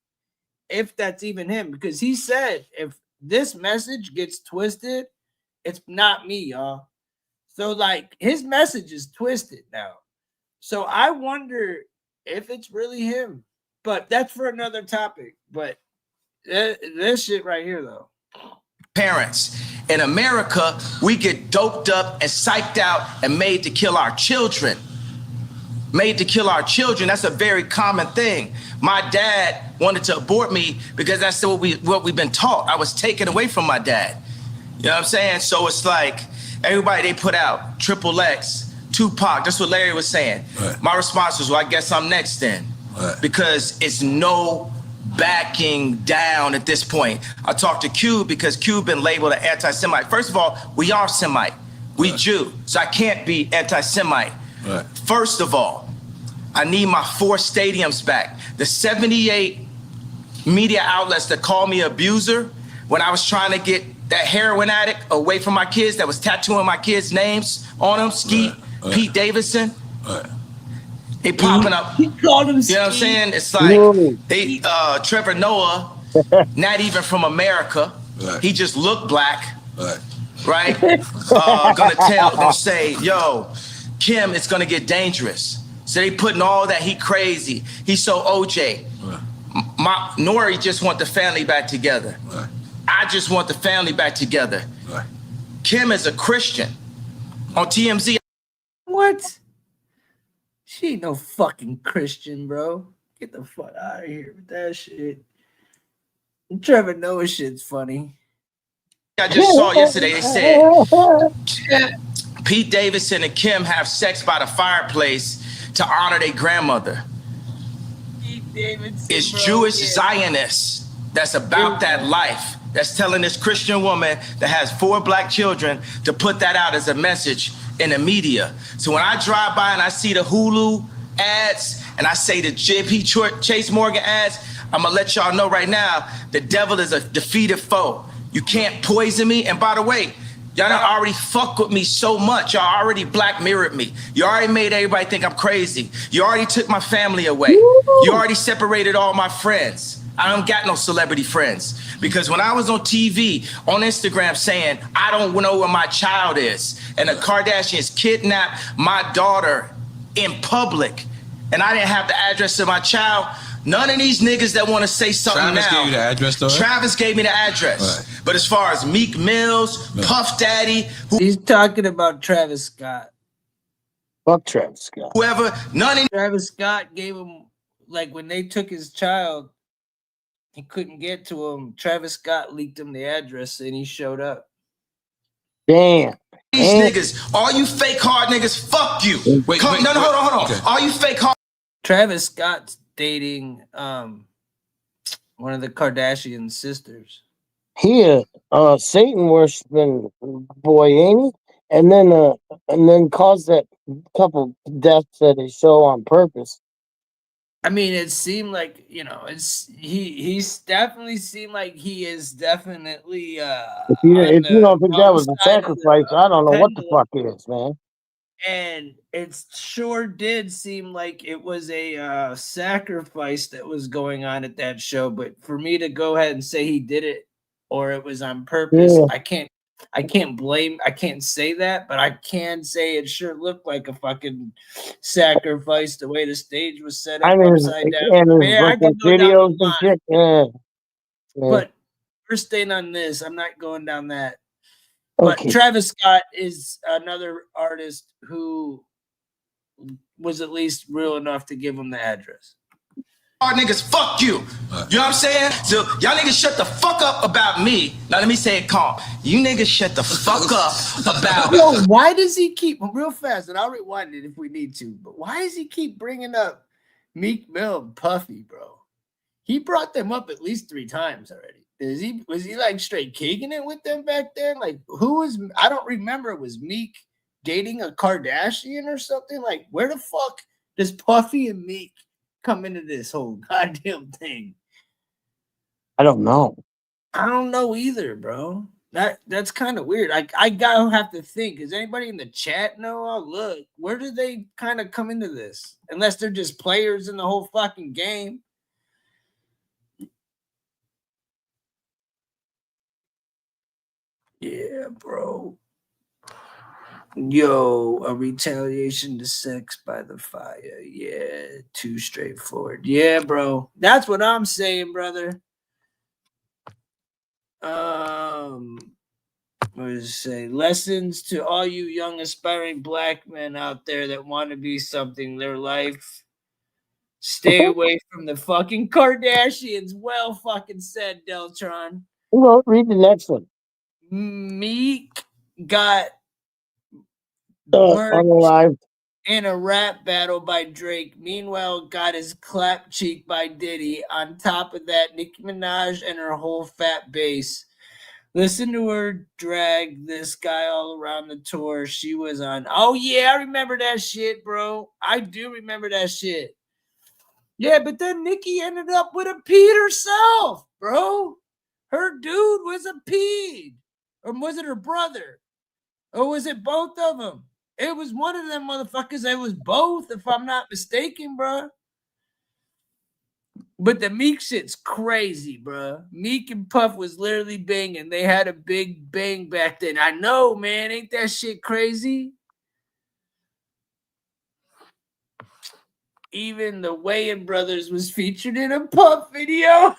if that's even him, because he said, if this message gets twisted, it's not me, y'all. So, like, his message is twisted now. So I wonder if it's really him. But that's for another topic. But this shit right here, though. Parents. In America, we get doped up and psyched out and made to kill our children. Made to kill our children. That's a very common thing. My dad wanted to abort me because that's what we've been taught. I was taken away from my dad. You know what I'm saying? So it's like everybody they put out, Triple X, Tupac, that's what Larry was saying. Right. My response was, well, I guess I'm next then. Right. Because it's no backing down at this point. I talked to Cube because Cube been labeled an anti-Semite. First of all, we are Semite. We right. Jew. So I can't be anti-Semite. Right. First of all, I need my 4 stadiums back. The 78 media outlets that called me abuser when I was trying to get that heroin addict away from my kids that was tattooing my kids' names on them, Skeet, right. Pete Davidson. Right. They popping up. He called him Skeet. You know what I'm saying? It's like they Trevor Noah, not even from America. Right. He just looked black. Right? Gonna say, yo, Kim, it's gonna get dangerous. So they putting all that, he crazy. He's so OJ. Right. Nori just want the family back together. Right. I just want the family back together. Right. Kim is a Christian on TMZ. What? She ain't no fucking Christian, bro. Get the fuck out of here with that shit. Trevor Noah shit's funny. I just saw yesterday, they said Pete Davidson and Kim have sex by the fireplace to honor their grandmother. Pete Davidson, it's Jewish Zionists that's about that life. That's telling this Christian woman that has 4 black children to put that out as a message in the media. So when I drive by and I see the Hulu ads and I say the JP Chase Morgan ads, I'm gonna let y'all know right now, the devil is a defeated foe. You can't poison me. And by the way, y'all done already fuck with me so much. Y'all already black mirrored me. You already made everybody think I'm crazy. You already took my family away. You already separated all my friends. I don't got no celebrity friends. Because when I was on TV, on Instagram saying, I don't know where my child is, and the Kardashians kidnapped my daughter in public, and I didn't have the address of my child, none of these niggas that want to say something Travis now. Gave you the address, though? Travis gave me the address. Right. But as far as Meek Mills, Puff Daddy. He's talking about Travis Scott. Fuck Travis Scott. Whoever, none of Travis Scott gave him, like, when they took his child, he couldn't get to him. Travis Scott leaked him the address and he showed up. Damn. These niggas, all you fake hard niggas, fuck you. Hold on. Okay. All you fake hard. Travis Scott's dating one of the Kardashian sisters. He Satan worshiping boy, ain't he? And then caused that couple deaths that they show on purpose. I mean, it seemed like, you know, he's definitely seemed like he is definitely if you don't think that was a sacrifice, I don't know what the fuck it is, man. And it sure did seem like it was a sacrifice that was going on at that show. But for me to go ahead and say he did it or it was on purpose, yeah. I can't say that, but I can say it sure looked like a fucking sacrifice the way the stage was set up upside down. I can go videos and shit. Yeah. But we're staying on this. I'm not going down that. But okay. Travis Scott is another artist who was at least real enough to give him the address. Hard niggas, fuck you. You know what I'm saying? So y'all niggas shut the fuck up about me. Now let me say it calm. You niggas shut the fuck up about. Yo, why does he keep real fast? And I'll rewind it if we need to. But why does he keep bringing up Meek Mill and Puffy, bro. He brought them up at least 3 times already. Was he like straight kicking it with them back then? Like, who was, I don't remember, was Meek dating a Kardashian or something? Like, where the fuck does Puffy and Meek come into this whole goddamn thing? I don't know. I don't know either, bro. That's kind of weird. I gotta have to think. Does anybody in the chat know? I'll look. Where do they kind of come into this? Unless they're just players in the whole fucking game. Yeah, bro. Yo, a retaliation to sex by the fire. Yeah, too straightforward. Yeah, bro. That's what I'm saying, brother. What does it say? Lessons to all you young aspiring black men out there that want to be something in their life. Stay away from the fucking Kardashians. Well fucking said, Deltron. Well, read the next one. Meek got unalive in a rap battle by Drake. Meanwhile, got his clap cheek by Diddy. On top of that, Nicki Minaj and her whole fat base. Listen to her drag this guy all around the tour she was on. Oh, yeah, I remember that shit, bro. I do remember that shit. Yeah, but then Nicki ended up with a peed herself, bro. Her dude was a peed. Or was it her brother? Or was it both of them? It was one of them motherfuckers. It was both, if I'm not mistaken, bro. But the Meek shit's crazy, bro. Meek and Puff was literally banging. They had a big bang back then. I know, man. Ain't that shit crazy? Even the Wayans brothers was featured in a Puff video.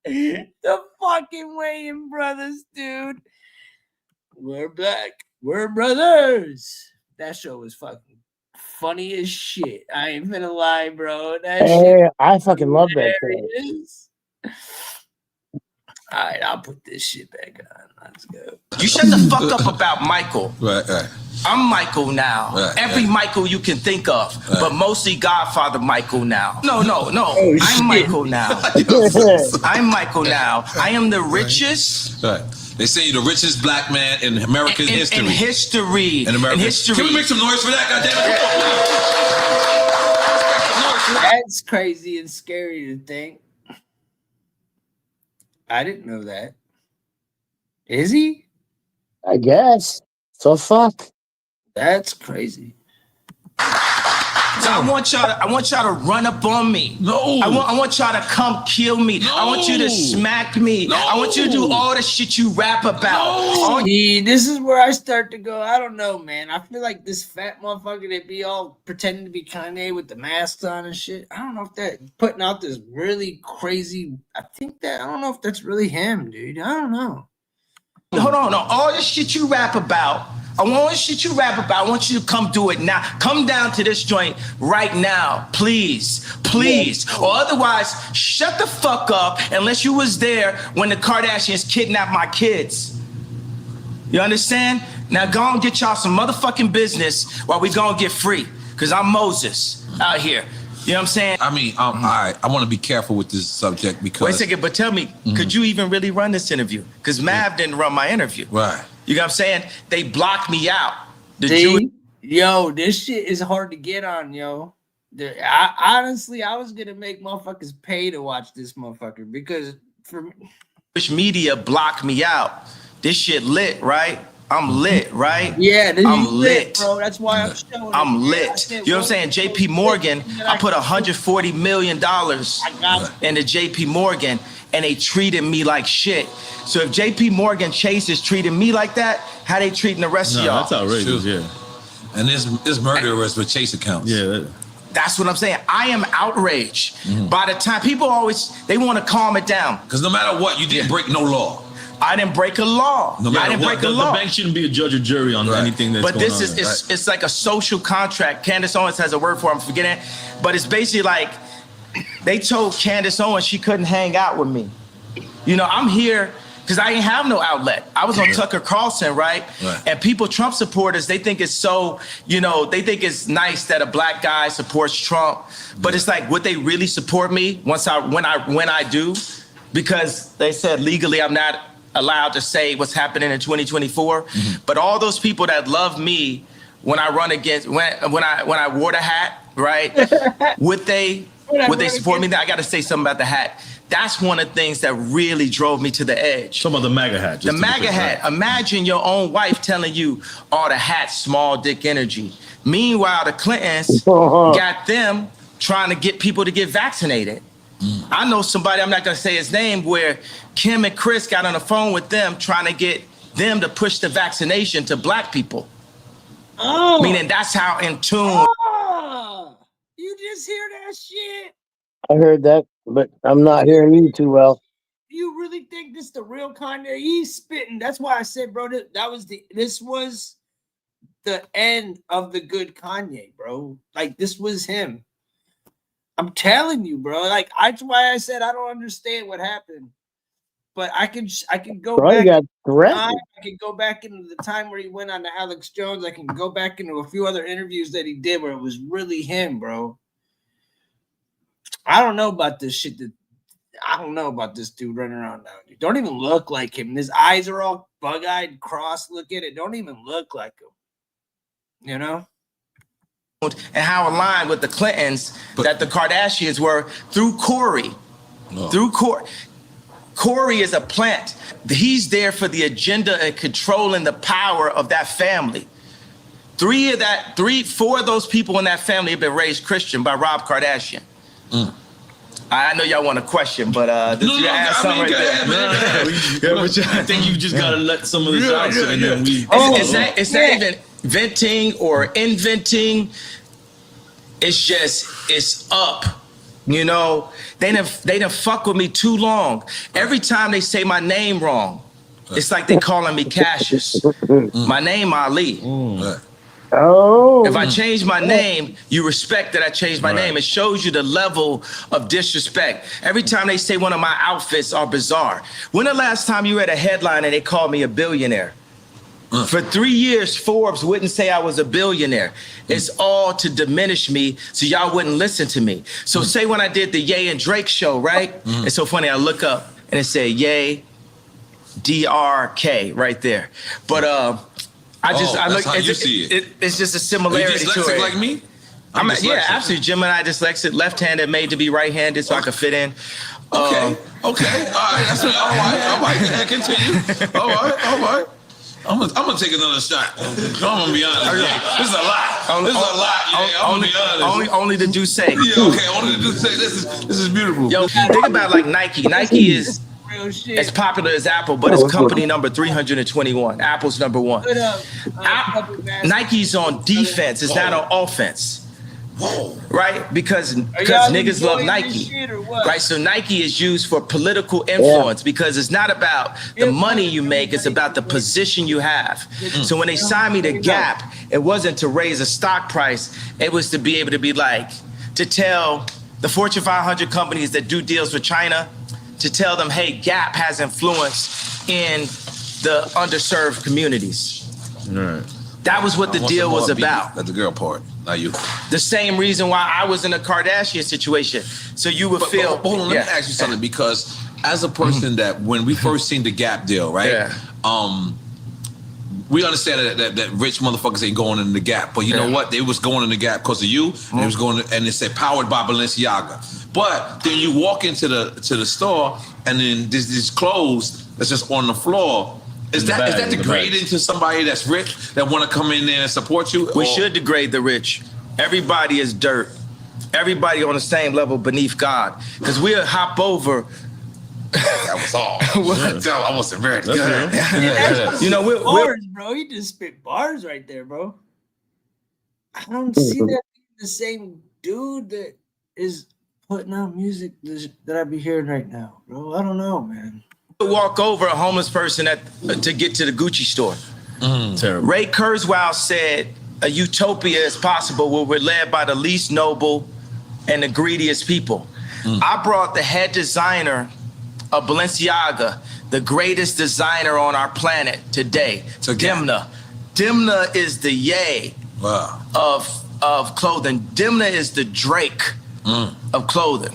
The fucking Wayans brothers, dude. We're black. We're brothers. That show was fucking funny as shit. I ain't finna lie, bro. That shit I fucking love that thing. All right, I'll put this shit back on. Let's go. You shut the fuck up about Michael. Right. I'm Michael now. Right, Every Michael you can think of, but mostly Godfather Michael now. No. Oh, I'm shit. Michael now. I'm Michael now. I am the richest. Right. They say you're the richest black man in American history. In history. In American history. Can we make some noise for that, goddammit? That's crazy and scary to think. I didn't know that. Is he? I guess. So fuck. That's crazy. So I want y'all to run up on me. No. I want y'all to come kill me. No. I want you to smack me. No. I want you to do all the shit you rap about. No. This is where I start to go. I don't know, man. I feel like this fat motherfucker that be all pretending to be Kanye with the masks on and shit. I don't know if that putting out this really crazy. I don't know if that's really him, dude. I don't know. Hold on. All this shit you rap about. I want you to come do it now. Come down to this joint right now, please. Or otherwise, shut the fuck up unless you was there when the Kardashians kidnapped my kids. You understand? Now go and get y'all some motherfucking business while we go and get free. Because I'm Moses out here. You know what I'm saying? I mean, all right. I want to be careful with this subject because... Wait a second, but tell me, could you even really run this interview? Because Mav didn't run my interview. Right. You know what I'm saying? They blocked me out. Yo, this shit is hard to get on, yo. Honestly, I was gonna make motherfuckers pay to watch this motherfucker because for me, media blocked me out. This shit lit, right? I'm lit, right? Yeah, I'm lit, bro. That's why I'm showing. I'm lit. You know what I'm saying? JP Morgan, I put $140 million into JP Morgan, and they treated me like shit. So if JP Morgan Chase is treating me like that, how they treating the rest of y'all? That's outrageous, yeah. And there's murderers with Chase accounts. Yeah. That's what I'm saying. I am outraged. By the time people they want to calm it down. Because no matter what, you didn't break no law. I didn't break a law. No matter I didn't what, break a law. The bank shouldn't be a judge or jury on anything that's but going on. But this is it's like a social contract. Candace Owens has a word for it, I'm forgetting. But it's basically like they told Candace Owens she couldn't hang out with me. You know, I'm here because I ain't have no outlet. I was on Tucker Carlson, right? And people, Trump supporters, they think it's so, they think it's nice that a black guy supports Trump, but it's like, would they really support me when I do? Because they said legally I'm not allowed to say what's happening in 2024. But all those people that love me when I run against, when I wore the hat, right? would they support me? I got to say something about the hat. That's one of the things that really drove me to the edge. Some of the MAGA hat. The MAGA hat. Right? Imagine your own wife telling you, "Oh, the hat's small dick energy." Meanwhile, the Clintons got them trying to get people to get vaccinated. I know somebody, I'm not going to say his name, where Kim and Chris got on the phone with them trying to get them to push the vaccination to black people. Meaning that's how in tune. You just hear that shit? I heard that, but I'm not hearing you too well. You really think this the real Kanye? He's spitting. That's why I said, bro, this was the end of the good Kanye, bro. Like, this was him. I'm telling you, bro. Like, that's why I said I don't understand what happened. But I can go back. I can go back into the time where he went on to Alex Jones. I can go back into a few other interviews that he did where it was really him, bro. I don't know about this shit. I don't know about this dude running around now. Dude. Don't even look like him. His eyes are all bug-eyed, cross. Look at it. Don't even look like him. And how aligned with the Clintons that the Kardashians were through Corey. Corey is a plant. He's there for the agenda and controlling the power of that family. 4 of those people in that family have been raised Christian by Rob Kardashian. I know y'all want a question, but I think you just gotta let some of this out, and then we. It's not even venting or inventing. It's up. They done fuck with me too long. Every time they say my name wrong, it's like they calling me Cassius. My name Ali. If I change my name, you respect that I changed my name. It shows you the level of disrespect. Every time they say one of my outfits are bizarre. When the last time you read a headline and they called me a billionaire? For 3 years, Forbes wouldn't say I was a billionaire. It's all to diminish me so y'all wouldn't listen to me. So say when I did the Ye and Drake show, right? It's so funny, I look up and it said Ye, DRK right there. But I look, it's just a similarity to it. Like me? Absolutely. Gemini dyslexic, left-handed, made to be right-handed so I could fit in. Okay. All right. That's what, all right. Continue. All right. I'm gonna take another shot. I'm gonna be honest. This is a lot. I'm gonna be honest. Only the Duce. Yeah, okay. Only the Duce. This is beautiful. Yo, think about like Nike. Nike is as popular as Apple, but it's company number 321. Apple's number 1. Nike's on defense. It's not on offense. Whoa. Right? Because niggas love Nike. Right? So Nike is used for political influence because it's not about the money you make, it's about the position you have. So when they signed me to Gap, it wasn't to raise a stock price, it was to be able to be like, to tell the Fortune 500 companies that do deals with China, to tell them, hey, Gap has influence in the underserved communities. Right. That was what the deal was about. That's the girl part, not you. The same reason why I was in a Kardashian situation. So you would feel. Hold on, let me ask you something, because as a person that when we first seen the Gap deal, right? We understand that rich motherfuckers ain't going in the Gap, but you know what? They was going in the Gap because of you, and it was going and it said powered by Balenciaga. But then you walk into the store, and then there's these clothes that's just on the floor. Is that degrading to somebody that's rich that want to come in there and support you? We should degrade the rich. Everybody is dirt. Everybody on the same level beneath God. Because we'll hop over. That was all. I wasn't very good. Bars, bro. He just spit bars right there, bro. I don't see that being the same dude that is putting out music that I be hearing right now, bro. I don't know, man. Walk over a homeless person to get to the Gucci store. Terrible. Ray Kurzweil said a utopia is possible where we're led by the least noble and the greediest people. I brought the head designer of Balenciaga the greatest designer on our planet today. Dimna. Dimna is the Ye of clothing. Dimna is the Drake of clothing.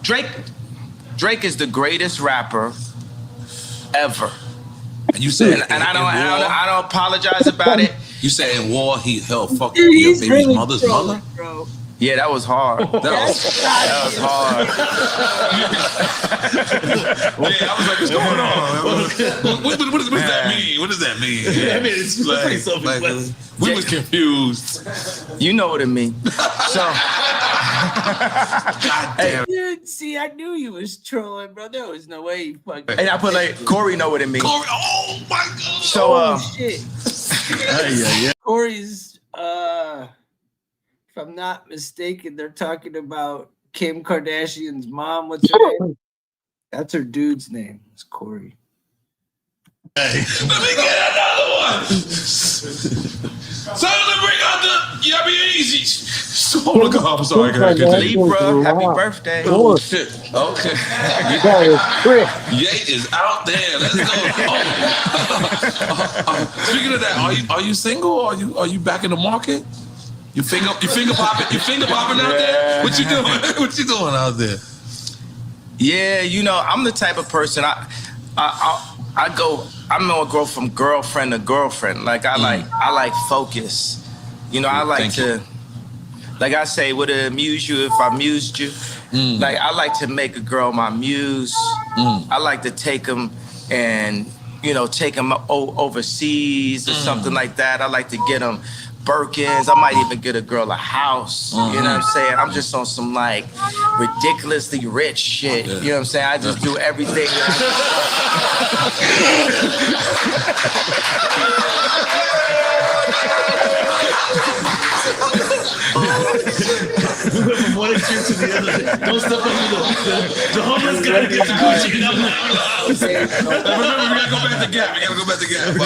Drake is the greatest rapper ever. And you said, and I don't apologize about it. You said in war he'll fuck Dude, your he's baby's really mother's trolling, mother? Bro. Yeah, that was hard. That was hard. Yeah, I was like, what's going on? What does that mean? What does that mean? Yeah, I mean, it's like we was confused. You know what it means. So, God damn. Dude, see, I knew you was trolling, bro. There was no way you fucking. And I put like Corey know what it means. Corey, oh my God. So, shit. Corey's, if I'm not mistaken, they're talking about Kim Kardashian's mom. What's her name? That's her dude's name. It's Corey. Hey, let me get another one. So to bring out the easy. Oh my God, I'm sorry, guys. Libra, happy birthday. Oh shit. Okay. Ye is out there. Let's go. Speaking of that, are you single? Are you back in the market? You finger popping? You finger popping out there? What you doing? What you doing out there? Yeah, you know, I'm the type of person I'm gonna go from girlfriend to girlfriend. Like I like focus. You know, I like like I say, would it amuse you if I amused you? Like I like to make a girl my muse. I like to take them and, you know, take them overseas or something like that. I like to get them Birkins. I might even get a girl a house. You know what I'm saying? I'm just on some like ridiculously rich shit. You know what I'm saying? I just do everything. We went from one extreme to the other. Don't step on the homeless guy to get to Gucci. Remember, we gotta go back to Gap.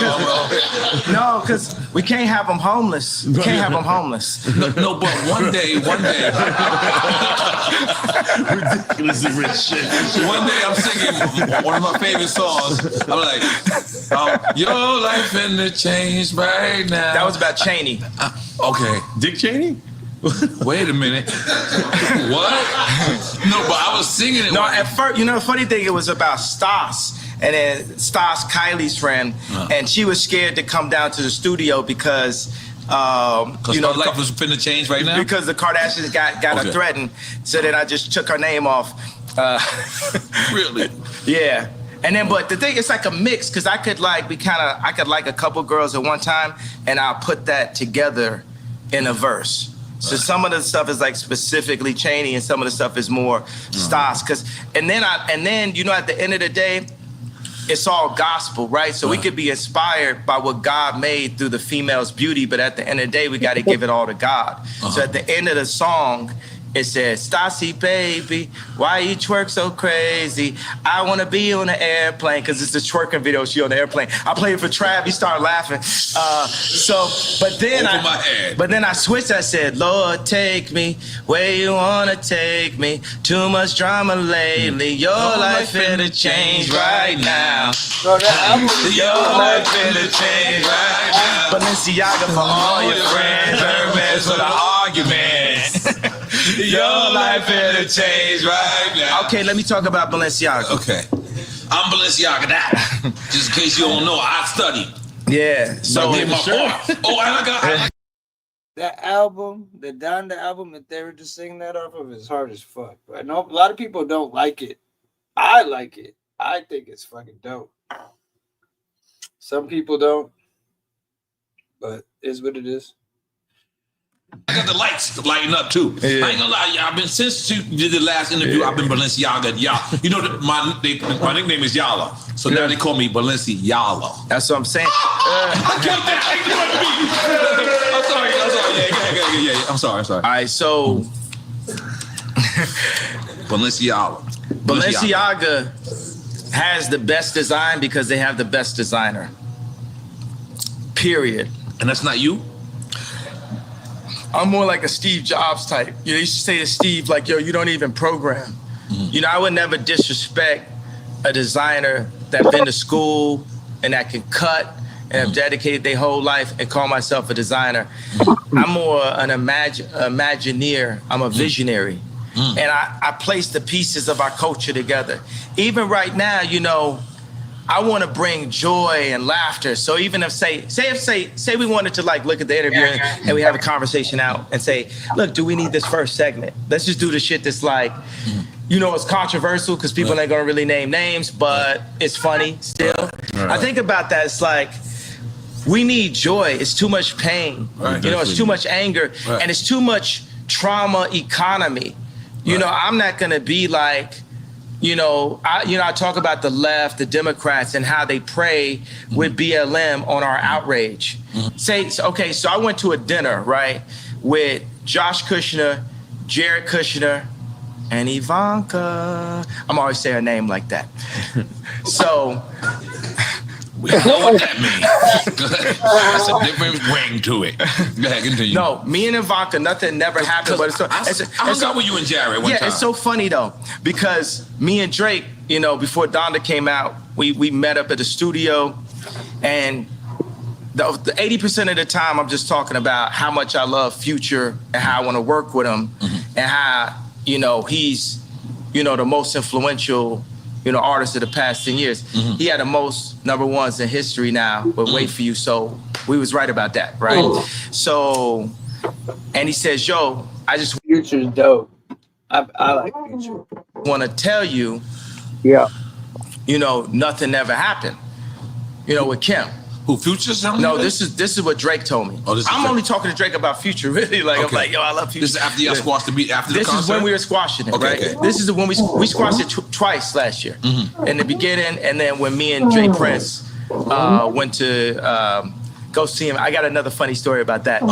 No, because we can't have them homeless. We can't have them homeless. No, but one day. Ridiculously rich shit. One day I'm singing one of my favorite songs. I'm like, your life finna change right now. That was about Cheney. Okay. Dick Cheney? Wait a minute. What? No, but I was singing it. No, at first, you know, the funny thing, it was about Stas. And then Stas, Kylie's friend, and she was scared to come down to the studio because you know, life was finna change right now? Because the Kardashians got her threatened. So then I just took her name off. Really? Yeah. And then, but the thing, it's like a mix, because I could like a couple girls at one time, and I'll put that together in a verse. So some of the stuff is like specifically Cheney, and some of the stuff is more Stas. And then you know, at the end of the day, it's all gospel, right? So we could be inspired by what God made through the female's beauty, but at the end of the day, we got to give it all to God. So at the end of the song, it says, Stassi, baby, why you twerk so crazy? I want to be on an airplane, because it's the twerking video, she on the airplane. I played it for Trav, he started laughing. But then I switched, I said, Lord, take me where you want to take me. Too much drama lately, your life finna change right now. Your life finna change right now. Balenciaga for all your friends, Hermes for the argument. Your life finna change right now. Okay, let me talk about Balenciaga. Okay. I'm Balenciaga now. Just in case you don't know, I studied. Yeah. So I did my part. Oh, and I got that album, the Donda album that they were just singing that off of, is hard as fuck. I know a lot of people don't like it. I like it. I think it's fucking dope. Some people don't, but it's what it is. I got the lights lighting up too. Yeah. I ain't gonna lie, I've been since you did the last interview. I've been Balenciaga. You know, my nickname is Yala, so now they call me Balenciaga. That's what I'm saying. I kept that. I'm sorry. Yeah. I'm sorry. All right, so Balenciaga has the best design because they have the best designer. Period. And that's not you? I'm more like a Steve Jobs type. You know, you should say to Steve, like, yo, you don't even program. You know, I would never disrespect a designer that been to school and that can cut and have dedicated their whole life and call myself a designer. I'm more an imagineer. I'm a visionary. And I place the pieces of our culture together. Even right now, you know, I want to bring joy and laughter. So even if say we wanted to like look at the interview and we have a conversation out and say, look, do we need this first segment? Let's just do the shit that's like, you know, it's controversial because people ain't gonna really name names, but it's funny still. I think about that. It's like, we need joy. It's too much pain. You know, it's too much anger and it's too much trauma economy. You know, I'm not gonna be like, I talk about the left, the Democrats, and how they prey with BLM on our outrage. Okay, so I went to a dinner, right, with Josh Kushner, Jared Kushner, and Ivanka. I'm always saying her name like that. So we know what that means. That's a different ring to it. Go ahead, continue. No, me and Ivanka, nothing never happened. But I hung out with you and Jared one time. Yeah, it's so funny though, because me and Drake, you know, before Donda came out, we met up at the studio, and the 80% of the time I'm just talking about how much I love Future and how I want to work with him, and how, you know, he's, you know, the most influential, you know, artist of the past 10 years. He had the most #1s in history now, but wait for you. So we was right about that, right? So, and he says, yo, I just Future's dope. I like Future. Want to tell you, you know, nothing ever happened, you know, with Kim. Who, Future's? No, this is what Drake told me. I'm only talking to Drake about Future, really. Like, I'm like, yo, I love Future. This is after y'all squashed the beat, after the concert? This is when we were squashing it, right? Okay. This is when we squashed it twice last year. In the beginning, and then when me and Jay Prince went to go see him. I got another funny story about that.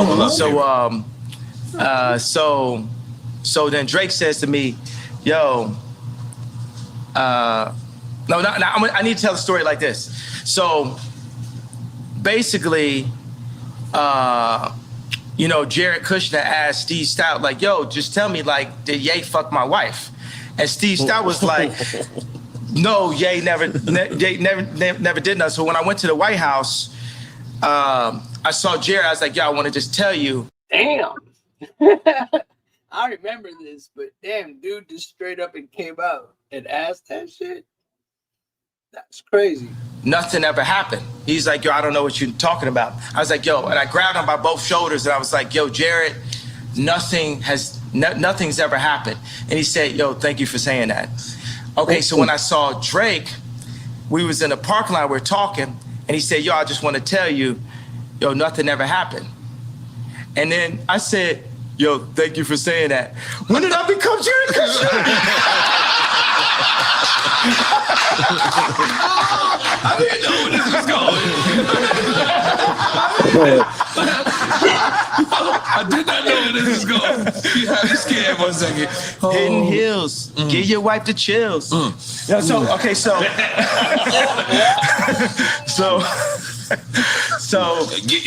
So then Drake says to me, yo, I need to tell the story like this. So basically, you know, Jared Kushner asked Steve Stout, like, yo, just tell me, like, did Ye fuck my wife? And Steve Stout was like, no, Ye never did nothing. So when I went to the White House, I saw Jared. I was like, yo, I want to just tell you. Damn. I remember this, but damn, dude just straight up and came out and asked that shit. That's crazy. Nothing ever happened. He's like, yo, I don't know what you're talking about. I was like, yo, and I grabbed him by both shoulders and I was like, yo, Jared, nothing's ever happened. And he said, yo, thank you for saying that. Okay, so when I saw Drake, we was in the parking lot, we were talking, and he said, yo, I just want to tell you, yo, nothing ever happened. And then I said, yo, thank you for saying that. When did I become Jared Kushner? I didn't know where this was going. I did not know where this was going. You had me scared for a second. Hidden Hills. Give your wife the chills. Yeah, so, okay, so you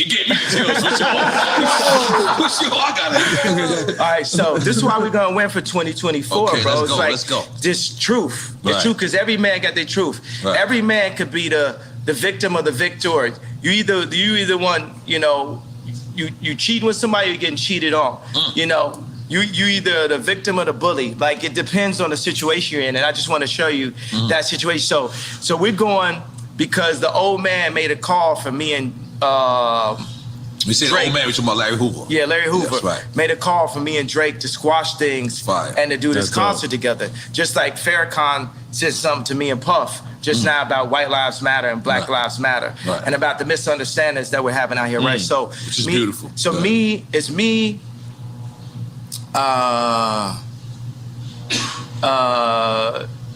gave me the chills. What's your I got it. All right, so this is why we're gonna win for 2024, okay, bro. Let's go. This truth. The truth, because every man got their truth. Every man could be the victim or the victor. You either one, you know, you cheating with somebody, you're getting cheated on. You know, you either the victim or the bully. Like, it depends on the situation you're in. And I just want to show you that situation. So we're going because the old man made a call for me and we said old man, we're talking about Larry Hoover. Yeah, Larry Hoover. That's right. Made a call for me and Drake to squash things and to do this concert together. Just like Farrakhan said something to me and Puff just now about White Lives Matter and Black Lives Matter and about the misunderstandings that we're having out here, right? So which is beautiful. So it's me,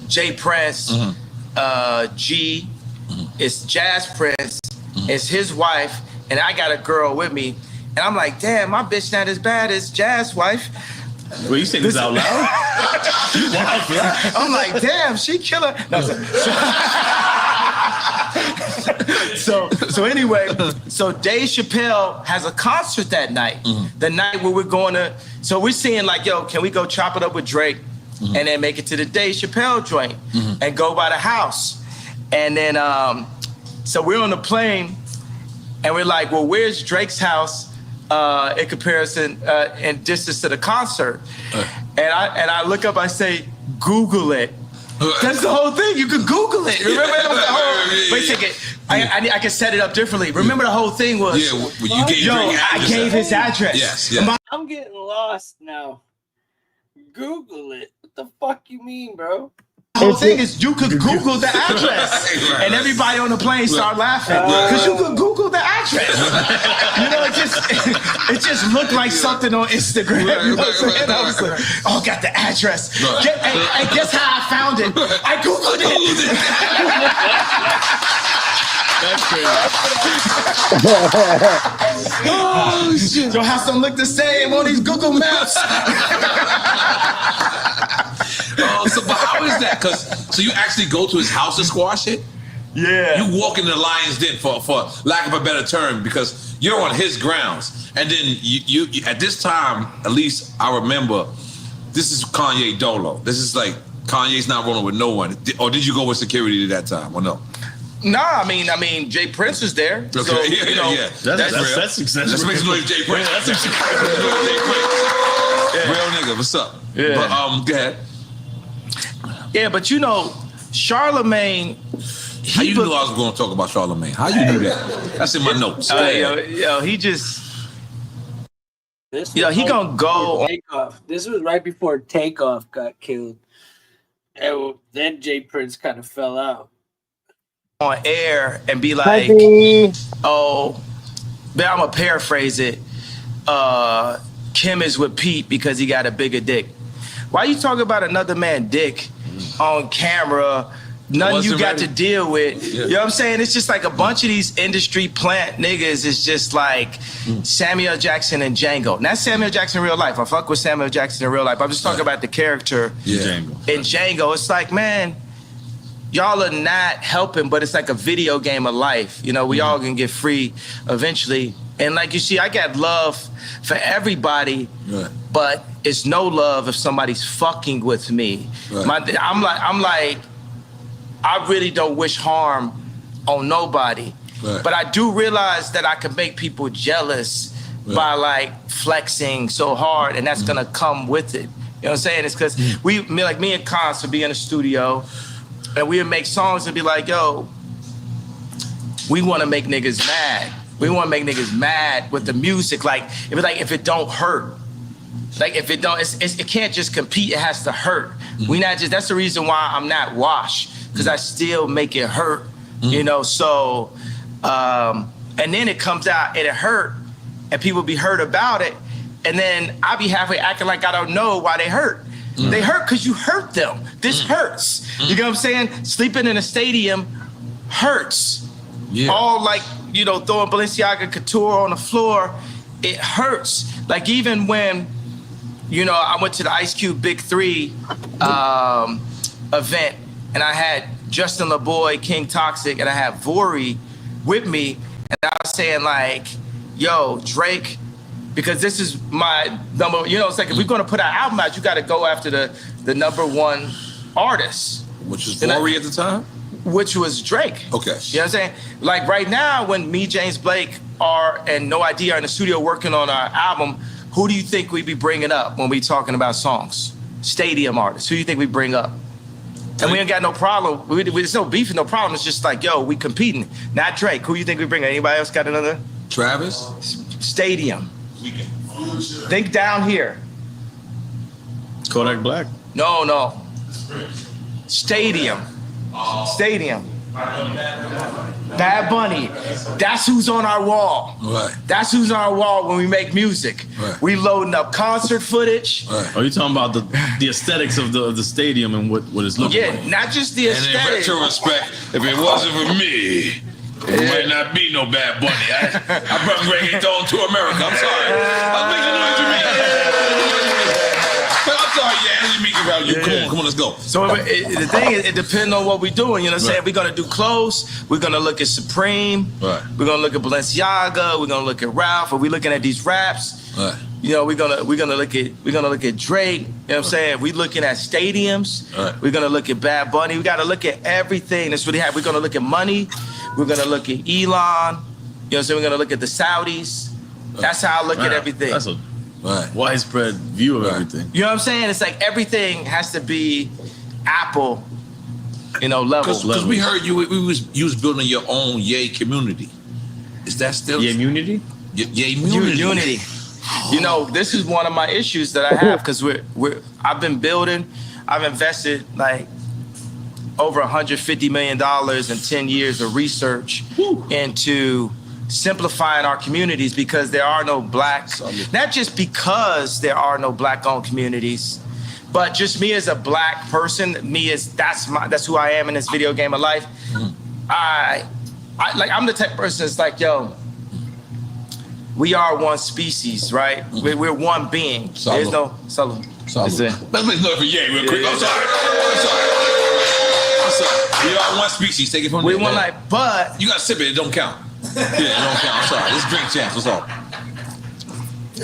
Jay Prince, G, it's Jazz Prince, it's his wife, and I got a girl with me. And I'm like, damn, my bitch not as bad as Jazz's wife. Well, you say this out loud? I'm like, damn, she killer. No, so anyway, so Dave Chappelle has a concert that night. The night where we're going to, so we're seeing like, yo, can we go chop it up with Drake and then make it to the Dave Chappelle joint and go by the house? And then, so we're on the plane, and we're like, well, where's Drake's house in comparison in distance to the concert? And I look up, I say, Google it. That's the whole thing. You can Google it. Remember the whole? Wait a second. I can set it up differently. Remember the whole thing was. Yeah, you gave I gave his address. Yes, yeah. I'm getting lost now. Google it. What the fuck you mean, bro? The whole thing is you could Google the address, and everybody on the plane start laughing because you could Google the address. You know, it just looked like something on Instagram. You know what I'm saying? I was like, oh, I got the address. And guess how I found it? I Googled it. That's crazy. Oh shit! Your house don't look the same on these Google Maps. But how is that? So you actually go to his house to squash it? Yeah. You walk in the lion's den for lack of a better term because you're on his grounds. And then you at this time, at least I remember, this is Kanye Dolo. This is like Kanye's not rolling with no one. Or did you go with security at that time or no? Nah, I mean, Jay Prince is there. Okay, so, yeah. That's real. That's success. Let's make some noise, Jay Prince. Yeah, that's success. Real nigga, what's up? Yeah. But go ahead. Yeah, but you know, Charlemagne. How you knew I was going to talk about Charlemagne? How you knew that? That's in my notes. He just. He gonna go. Takeoff. This was right before Takeoff got killed. And then Jay Prince kind of fell out. On air and be like, oh, but I'm gonna paraphrase it. Kim is with Pete because he got a bigger dick. Why you talking about another man's dick on camera? Nothing you got to deal with. You know what I'm saying? It's just like a bunch of these industry plant niggas is just like Samuel Jackson and Django. Not Samuel Jackson in real life. I fuck with Samuel Jackson in real life. I'm just talking about the character in Django. It's like, man, y'all are not helping, but it's like a video game of life. You know, we all gonna get free eventually. And like you see, I got love for everybody, but it's no love if somebody's fucking with me. I'm like, I really don't wish harm on nobody. But I do realize that I can make people jealous by like flexing so hard, and that's gonna come with it. You know what I'm saying? It's because me and Cons would be in the studio, and we would make songs and be like, yo, we wanna make niggas mad. We wanna make niggas mad with the music. Like, if it don't hurt. Like, if it don't, it can't just compete, it has to hurt. That's the reason why I'm not washed, because I still make it hurt, you know? So, and then it comes out and it hurt, and people be hurt about it, and then I be halfway acting like I don't know why they hurt. They hurt because you hurt them. This hurts. You know what I'm saying? Sleeping in a stadium hurts. All like, you know, throwing Balenciaga Couture on the floor, it hurts. Like, even when, you know, I went to the Ice Cube Big 3 event, and I had Justin LaBoy, King Toxic, and I had Vori with me, and I was saying like, yo, Drake, because this is my number, you know, it's like, if we're gonna put our album out, you gotta go after the #1 artist. Which was Vori at the time? Which was Drake. Okay. You know what I'm saying? Like right now, when me, James Blake, and No ID are in the studio working on our album, who do you think we be bringing up when we talking about songs? Stadium artists. Who do you think we bring up? And we ain't got no problem. There's no beef and no problem. It's just like, yo, we competing. Not Drake. Who do you think we bring? Anybody else got another? Travis? Stadium. Think down here. Kodak Black. No. Stadium. Stadium. Bad Bunny. That's who's on our wall. Right. That's who's on our wall when we make music. Right. We loading up concert footage. Right. Are you talking about the aesthetics of the stadium and what it's looking like? Yeah, not just the aesthetics. And in retrospect, if it wasn't for me, it might not be no Bad Bunny. I brought reggaeton to America. I'm sorry. I'll make the noise for me. I'm sorry, let me get around you. Come on, let's go. So the thing is, it depends on what we're doing. You know what I'm saying? We're gonna do close. We're gonna look at Supreme. Right. We're gonna look at Balenciaga. We're gonna look at Ralph. Are we looking at these raps? Right. You know, we're gonna look at Drake. You know what I'm saying? We're looking at stadiums. Right. We're gonna look at Bad Bunny. We got to look at everything that's really happening. We're gonna look at money. We're gonna look at Elon. You know what I'm saying? We're gonna look at the Saudis. That's how I look at everything. That's a widespread view of everything. You know what I'm saying? It's like everything has to be Apple, level. Because we heard you was building your own Yay community. Is that still Yay Munity? Yay Munity. Unity. You know, this is one of my issues that I have because I've been building. I've invested like over $150 million in 10 years of research into simplifying our communities because there are no not just because there are no Black-owned communities, but just me as a Black person, that's who I am in this video game of life. I'm the type of person that's like, yo, we are one species, right? We're one being. There's no salute. Let's make noise for Yay real quick. I'm sorry. We are one species. Take it from there. We one life, but you gotta sip it. It don't count. Yeah, it don't count. I'm sorry. This drink champs. What's up?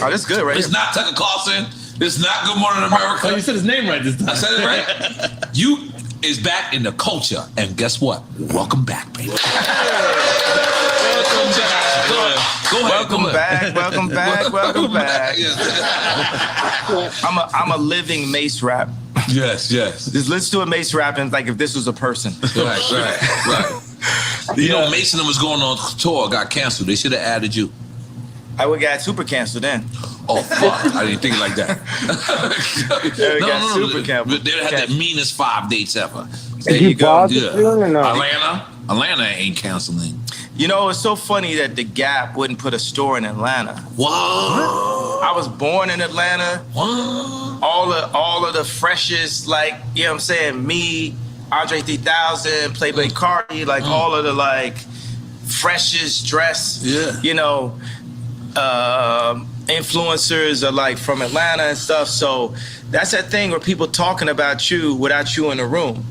Oh, that's good, right? It's not Tucker Carlson. It's not Good Morning America. Oh, you said his name right this time. I said it right. You is back in the culture, and guess what? Welcome back, baby. Go ahead. Welcome back. I'm a living Mace rap. Yes. Just let's do a Mace rap and like if this was a person. Right. You know, Mason was going on tour, got canceled. They should have added you. I would got super canceled then. Oh fuck! I didn't think like that. No. They had the meanest 5 dates ever. There you go. Atlanta ain't canceling. You know, it's so funny that the Gap wouldn't put a store in Atlanta. What? I was born in Atlanta. What? All of the freshest, like, you know what I'm saying, me, Andre 3000, Playboy Cardi, like all of the like freshest dress, influencers are like from Atlanta and stuff. So that's that thing where people talking about you without you in the room.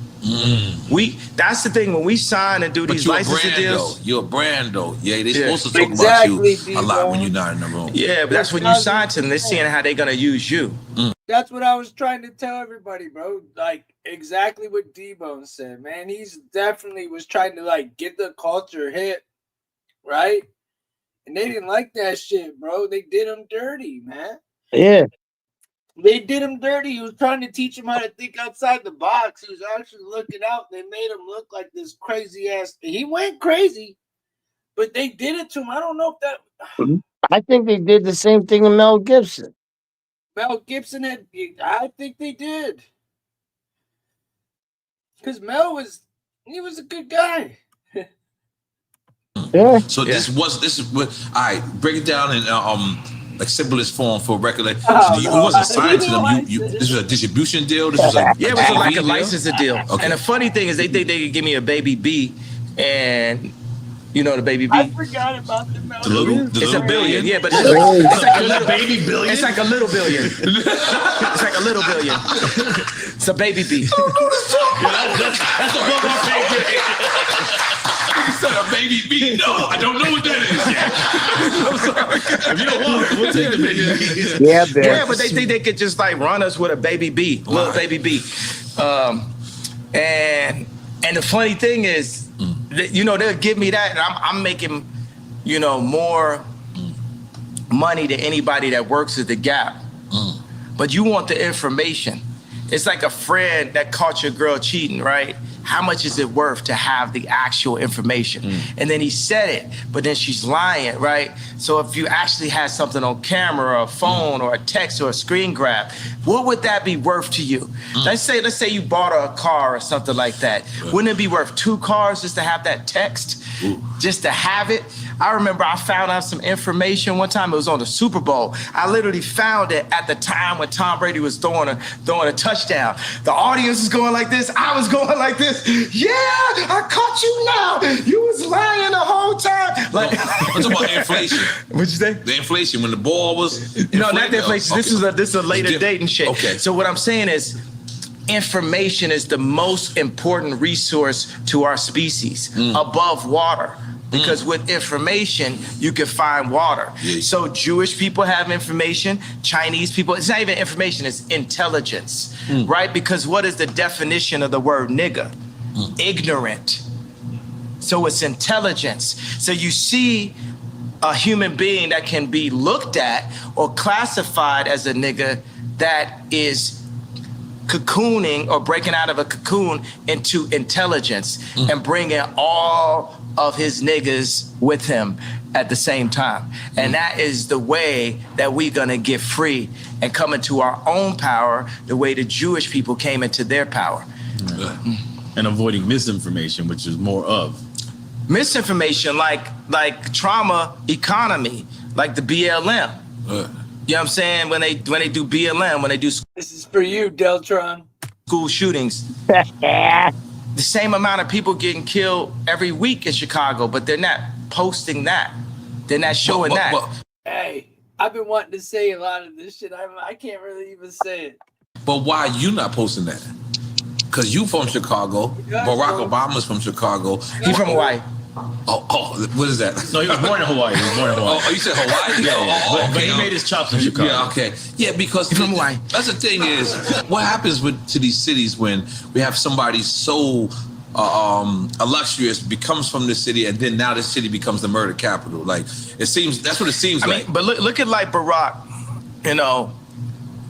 That's the thing when we sign and do these licensing deals. You're a brand though. Yeah, they supposed to talk about you a lot when you're not in the room. Yeah, but that's when you sign to them. They're seeing how they're gonna use you. That's what I was trying to tell everybody, bro. Like exactly what D-Bone said, man. He's definitely was trying to like get the culture hit, right? And they didn't like that shit, bro. They did him dirty, man. Yeah. They did him dirty. He was trying to teach him how to think outside the box. He was actually looking out. They made him look like this crazy ass. He went crazy, but they did it to him. I don't know if that. I think they did the same thing to Mel Gibson. Mel Gibson I think they did. Because Mel was a good guy. Yeah. So this is what. All right, break it down in like simplest form for a record. Like, it wasn't signed to them. This was a distribution deal. This was it was like a licensing deal. Okay. And the funny thing is, they think they could give me a Baby B, and you know the Baby B. I forgot about the Mel. It's a billion. Yeah, but it's like a little baby billion. It's like a little billion. It's like a little billion. It's a Baby B. That's above our pay grade. You said a Baby B. No, I don't know what that is yet. I'm sorry. If you don't want it, we'll take the Baby B. Yeah, but they think they could just like run us with a Baby B, little Baby B. And the funny thing is, they'll give me that, and I'm making, more money than anybody that works at the Gap. But you want the information. It's like a friend that caught your girl cheating, right? How much is it worth to have the actual information? And then he said it, but then she's lying, right? So if you actually had something on camera or a phone or a text or a screen grab, what would that be worth to you? Let's say you bought a car or something like that. Wouldn't it be worth 2 cars just to have that text? Just to have it? I remember I found out some information one time. It was on the Super Bowl. I literally found it at the time when Tom Brady was throwing a touchdown. The audience was going like this. I was going like this. Yeah, I caught you now. You was lying the whole time. Like, I'm talking about inflation. What'd you say? The inflation when the ball was. No, not the inflation. Okay. This is a later date and shit. Okay. So what I'm saying is, information is the most important resource to our species above water. Because with information, you can find water. So Jewish people have information, Chinese people, it's not even information, it's intelligence, right? Because what is the definition of the word nigga? Ignorant. So it's intelligence. So you see a human being that can be looked at or classified as a nigga that is cocooning or breaking out of a cocoon into intelligence and bringing all of his niggas with him at the same time. And that is the way that we're gonna get free and come into our own power the way the Jewish people came into their power. And avoiding misinformation, which is more of. Misinformation, like trauma economy, like the BLM. You know what I'm saying? When they do BLM, when they do This is for you, Deltron. school shootings, the same amount of people getting killed every week in Chicago, but they're not posting that. They're not showing that. Hey, I've been wanting to say a lot of this shit. I can't really even say it. But why are you not posting that? Because you from Chicago. Barack Obama's from Chicago. He from Hawaii. Oh, what is that? No, he was born in Hawaii. Oh, you said Hawaii? Yeah. But he made his chops in Chicago. Yeah, okay. Yeah, because from Hawaii. That's the thing is, what happens to these cities when we have somebody so illustrious becomes from the city, and then now this city becomes the murder capital? Like, it seems, that's what it seems like. I mean, but look at like Barack, you know,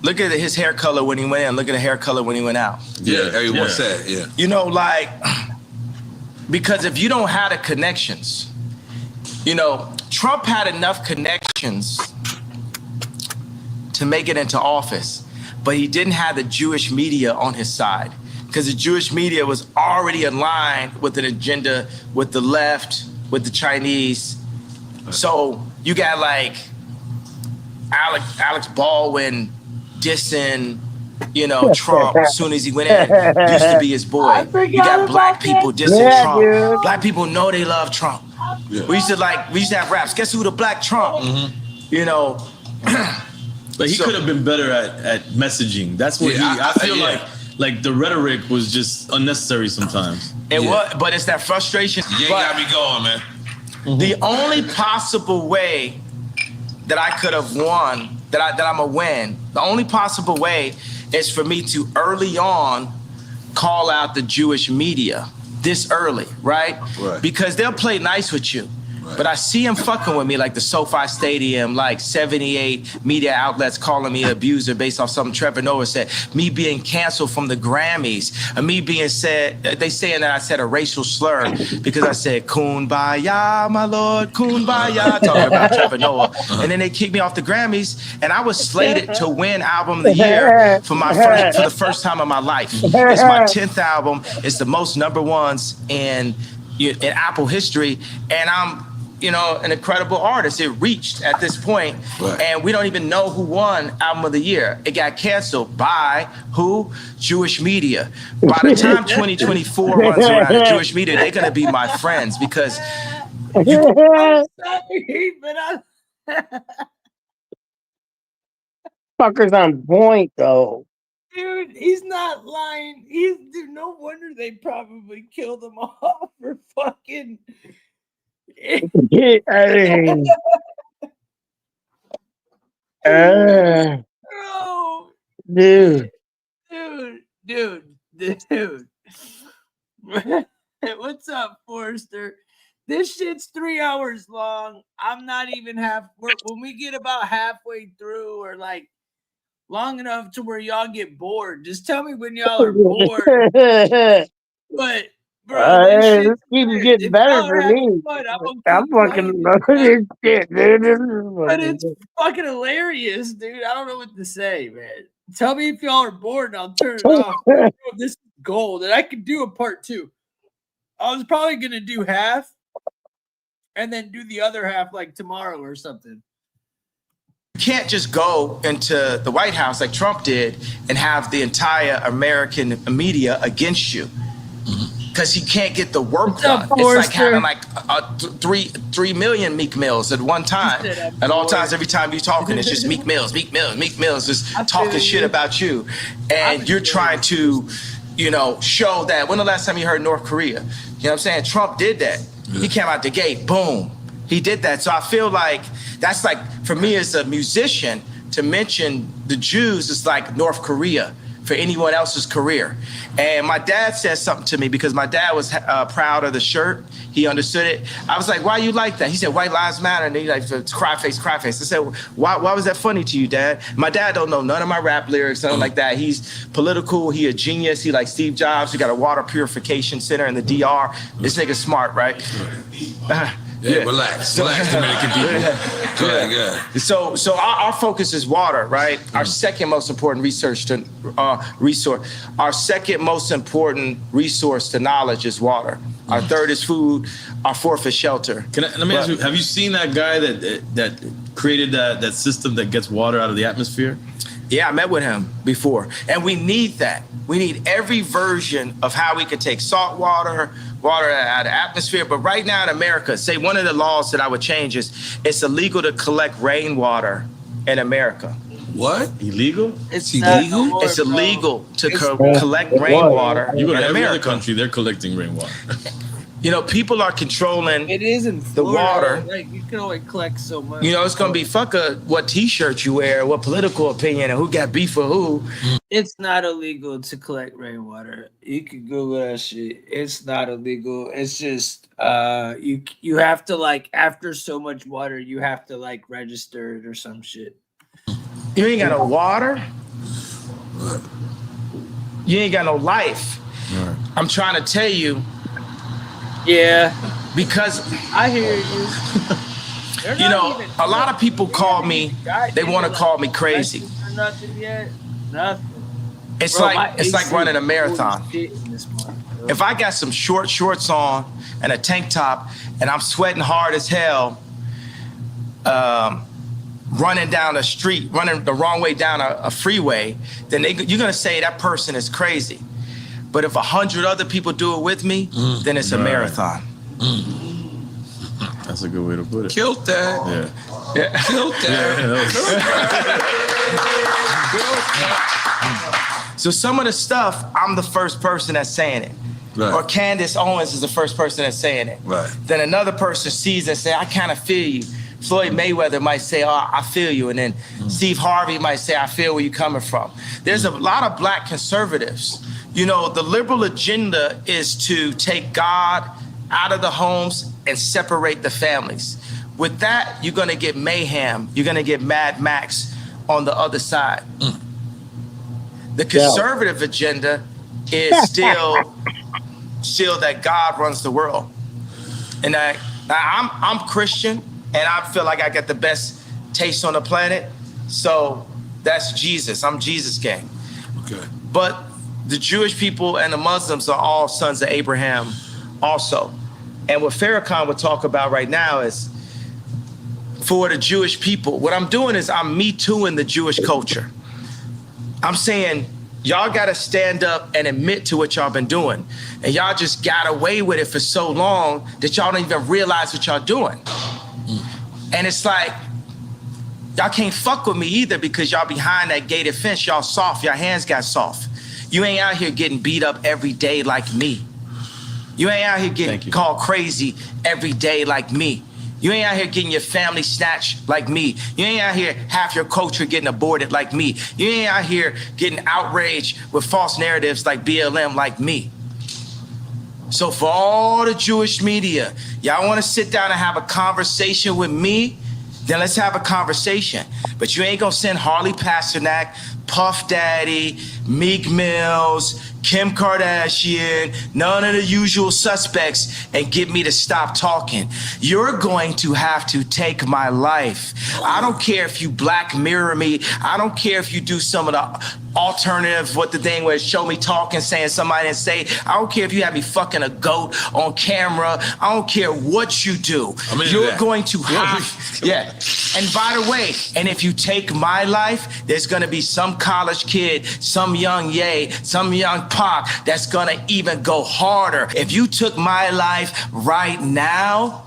look at his hair color when he went in, look at the hair color when he went out. Yeah, everyone said, yeah. You know, like, because if you don't have the connections, you know, Trump had enough connections to make it into office, but he didn't have the Jewish media on his side because the Jewish media was already aligned with an agenda with the left, with the Chinese. So you got like Alex Baldwin dissing, you know, Trump as soon as he went in, used to be his boy. You got black people dissing Trump. Dude. Black people know they love Trump. Yeah. We used to have raps. Guess who the black Trump? You know. But he could have been better at messaging. That's what I feel like the rhetoric was just unnecessary sometimes. It was, but it's that frustration. You got me going, man. The only possible way that I could have won, that I'm a win, the only possible way is for me to early on call out the Jewish media this early, right? Because they'll play nice with you. But I see him fucking with me like the SoFi Stadium, like 78 media outlets calling me an abuser based off something Trevor Noah said, me being canceled from the Grammys, and me being said, they saying that I said a racial slur because I said, Kumbaya, my lord, Kumbaya, talking about Trevor Noah. And then they kicked me off the Grammys, and I was slated to win Album of the Year for the first time in my life. It's my 10th album. It's the most number ones in Apple history, and I'm, you know, an incredible artist. It reached at this point, and we don't even know who won Album of the Year. It got canceled by who? Jewish media. By the time 2024 runs around, the Jewish media, they're gonna be my friends because Fucker's on point though. Dude, he's not lying. Dude, no wonder they probably killed him off for fucking. Dude. What's up, Forrester? This shit's 3 hours long. I'm not even when we get about halfway through or like long enough to where y'all get bored. Just tell me when y'all are bored. But bro, this keeps getting better for me. I'm fucking loving this shit, dude. But it's fucking hilarious, dude. I don't know what to say, man. Tell me if y'all are bored and I'll turn it off. Bro, this is gold, and I could do a part 2. I was probably gonna do half and then do the other half like tomorrow or something. you can't just go into the White House like Trump did and have the entire American media against you. Because he can't get the work done. It's like having like 3 million Meek Mills at one time. At all times, every time you're talking, it's just Meek Mills, just talking shit about you. And you're trying to, show that. When the last time you heard North Korea? You know what I'm saying? Trump did that. He came out the gate, boom. He did that. So I feel like that's like, for me as a musician, to mention the Jews is like North Korea for anyone else's career. And my dad said something to me because my dad was proud of the shirt. He understood it. I was like, why you like that? He said, white lives matter. And he like, cry face, cry face. I said, why was that funny to you, Dad? My dad don't know none of my rap lyrics, nothing like that. He's political. He a genius. He like Steve Jobs. He got a water purification center in the DR. This nigga smart, right? Yeah, relax, Dominican people. Go ahead. So our focus is water, right? Our second most important resource. Our second most important resource to knowledge is water. Our third is food. Our fourth is shelter. Let me ask you: have you seen that guy that created that system that gets water out of the atmosphere? Yeah, I met with him before, and we need that. We need every version of how we could take salt water out of the atmosphere. But right now in America, say one of the laws that I would change is it's illegal to collect rainwater in America. What? Illegal? It's illegal? It's illegal to collect rainwater You go to in every other America. country, they're collecting rainwater. You know, people are controlling It isn't the Florida. water. Like, you can only collect so much. You know, it's going to be what T-shirt you wear, what political opinion, and who got beef with who. It's not illegal to collect rainwater. You can Google that shit. It's not illegal. It's just you have to, like, after so much water, you have to, like, register it or some shit. You ain't got no water. You ain't got no life. I'm trying to tell you. Yeah. Because I hear you. You know, a lot of people call me, they want to call me crazy. Nothing yet. Nothing. It's Bro, like running a marathon. If I got some shorts on and a tank top and I'm sweating hard as hell, running down the street, running the wrong way down a freeway, then you're gonna say that person is crazy. But if 100 other people do it with me, then it's a marathon. That's a good way to put it. Killed that. Yeah. Killed that. So some of the stuff, I'm the first person that's saying it. Right. Or Candace Owens is the first person that's saying it. Right. Then another person sees it and say, I kind of feel you. Floyd Mayweather might say, oh, I feel you. And then Steve Harvey might say, I feel where you're coming from. There's a lot of black conservatives. You know, the liberal agenda is to take God out of the homes and separate the families. With that, you're going to get mayhem. You're going to get Mad Max on the other side. The conservative agenda is still that God runs the world. And I'm Christian, and I feel like I got the best taste on the planet. So that's Jesus. I'm Jesus gang. Okay. But the Jewish people and the Muslims are all sons of Abraham also. And what Farrakhan would talk about right now is for the Jewish people, what I'm doing is I'm Me Tooing the Jewish culture. I'm saying, y'all got to stand up and admit to what y'all been doing. And y'all just got away with it for so long that y'all don't even realize what y'all doing. And it's like, y'all can't fuck with me either because y'all behind that gated fence, y'all soft, y'all hands got soft. You ain't out here getting beat up every day like me. You ain't out here getting called crazy every day like me. You ain't out here getting your family snatched like me. You ain't out here half your culture getting aborted like me. You ain't out here getting outraged with false narratives like BLM like me. So for all the Jewish media, y'all want to sit down and have a conversation with me? Then let's have a conversation. But you ain't gonna send Harley Pasternak, Puff Daddy, Meek Mills, Kim Kardashian, none of the usual suspects and get me to stop talking. You're going to have to take my life. I don't care if you Black Mirror me. I don't care if you do some of the alternative, what the thing was, show me talking, saying somebody didn't say. I don't care if you have me fucking a goat on camera. I don't care what you do. You're going to have, yeah. And by the way, and if you take my life, there's gonna be some college kid, some young Ye, some young Pac that's gonna even go harder. If you took my life right now,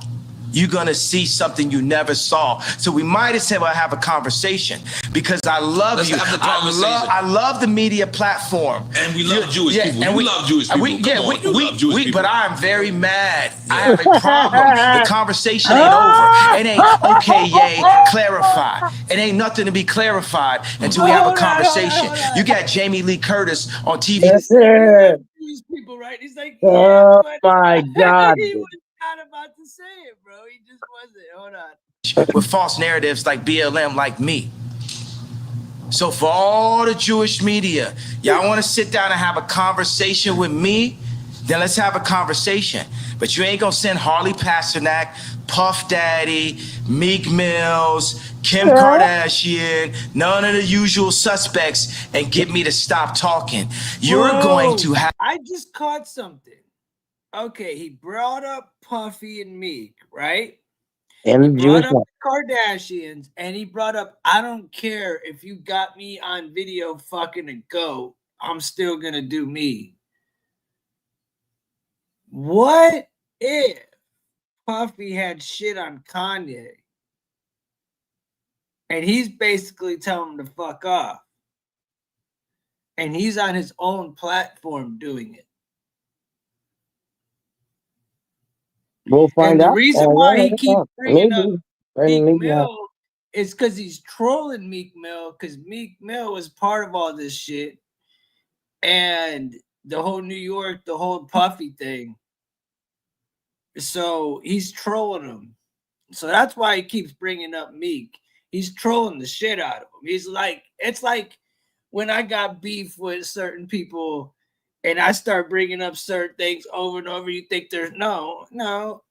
you're gonna see something you never saw. So we might as well have a conversation because I love you. I love the media platform. And we love Jewish people. And we love Jewish people. We love Jewish people. But I'm very mad. I have a problem. The conversation ain't over. It ain't okay, yay, clarify. It ain't nothing to be clarified until we have a conversation. You got Jamie Lee Curtis on TV. Yes, sir. These people, right? He's like, Oh my God. He was not about to say it, bro. He just wasn't. Hold on. With false narratives like BLM, like me. So for all the Jewish media, y'all want to sit down and have a conversation with me? Then let's have a conversation. But you ain't gonna send Harley Pasternak, Puff Daddy, Meek Mills, Kim Kardashian, none of the usual suspects, and get me to stop talking. You're going to have. I just caught something. Okay, he brought up Puffy and Meek, right? And he brought Jewish up the Kardashians, and he brought up, I don't care if you got me on video fucking a goat, I'm still gonna do me. What if Puffy had shit on Kanye? And he's basically telling him to fuck off. And he's on his own platform doing it. We'll find out. The reason why he keeps bringing up Meek Meek Mill is because he's trolling Meek Mill, because Meek Mill was part of all this shit. And the whole New York, the whole Puffy thing. So he's trolling him. So that's why he keeps bringing up Meek. He's trolling the shit out of him. He's like, it's like when I got beef with certain people and I start bringing up certain things over and over, you think there's no.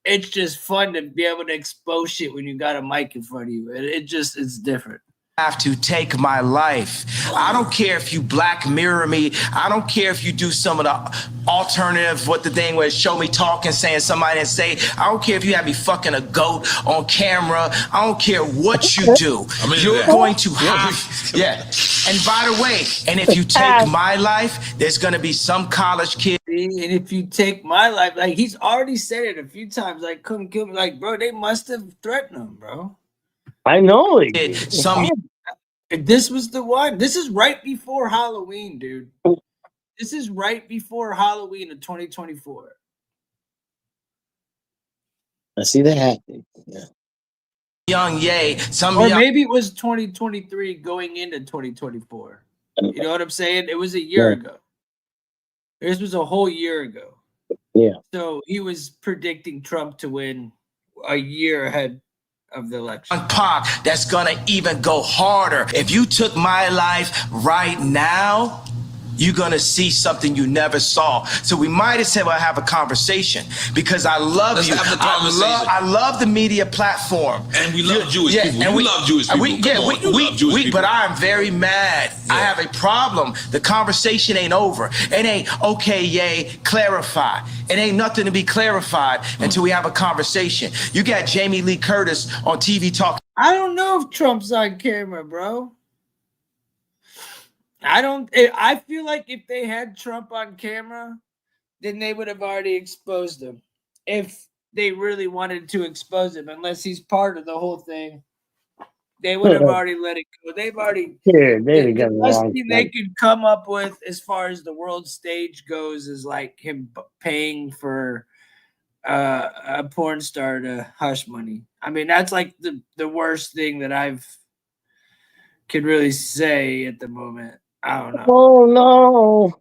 It's just fun to be able to expose shit when you got a mic in front of you. It's different. Have to take my life. I don't care if you Black Mirror me. I don't care if you do some of the alternative, what the thing was, show me talking, saying somebody and say. I don't care if you have me fucking a goat on camera. I don't care what you do. You're going to have, yeah. And by the way, and if you take my life, there's going to be some college kid. And if you take my life, like he's already said it a few times, like come kill me. Like, bro, they must have threatened him, bro. I know. This was the one. This is right before Halloween, dude. This is right before Halloween of 2024. I see that happening. Yeah. Young Ye, or maybe it was 2023 going into 2024. You know what I'm saying? It was a year ago. This was a whole year ago. Yeah. So he was predicting Trump to win a year ahead of the election. Pac, that's gonna even go harder. If you took my life right now, you're gonna see something you never saw. So we might as well have a conversation because I love you. I love the media platform. And we love Jewish people. And we love Jewish people. But I'm very mad. Yeah. I have a problem. The conversation ain't over. It ain't okay, yay, clarify. It ain't nothing to be clarified until we have a conversation. You got Jamie Lee Curtis on TV talking. I don't know if Trump's on camera, bro. I feel like if they had Trump on camera, then they would have already exposed him. If they really wanted to expose him, unless he's part of the whole thing, they would have already let it go. They've already. The best thing they could come up with as far as the world stage goes is like him paying for a porn star to hush money. I mean, that's like the worst thing that I've could really say at the moment. I don't know. Oh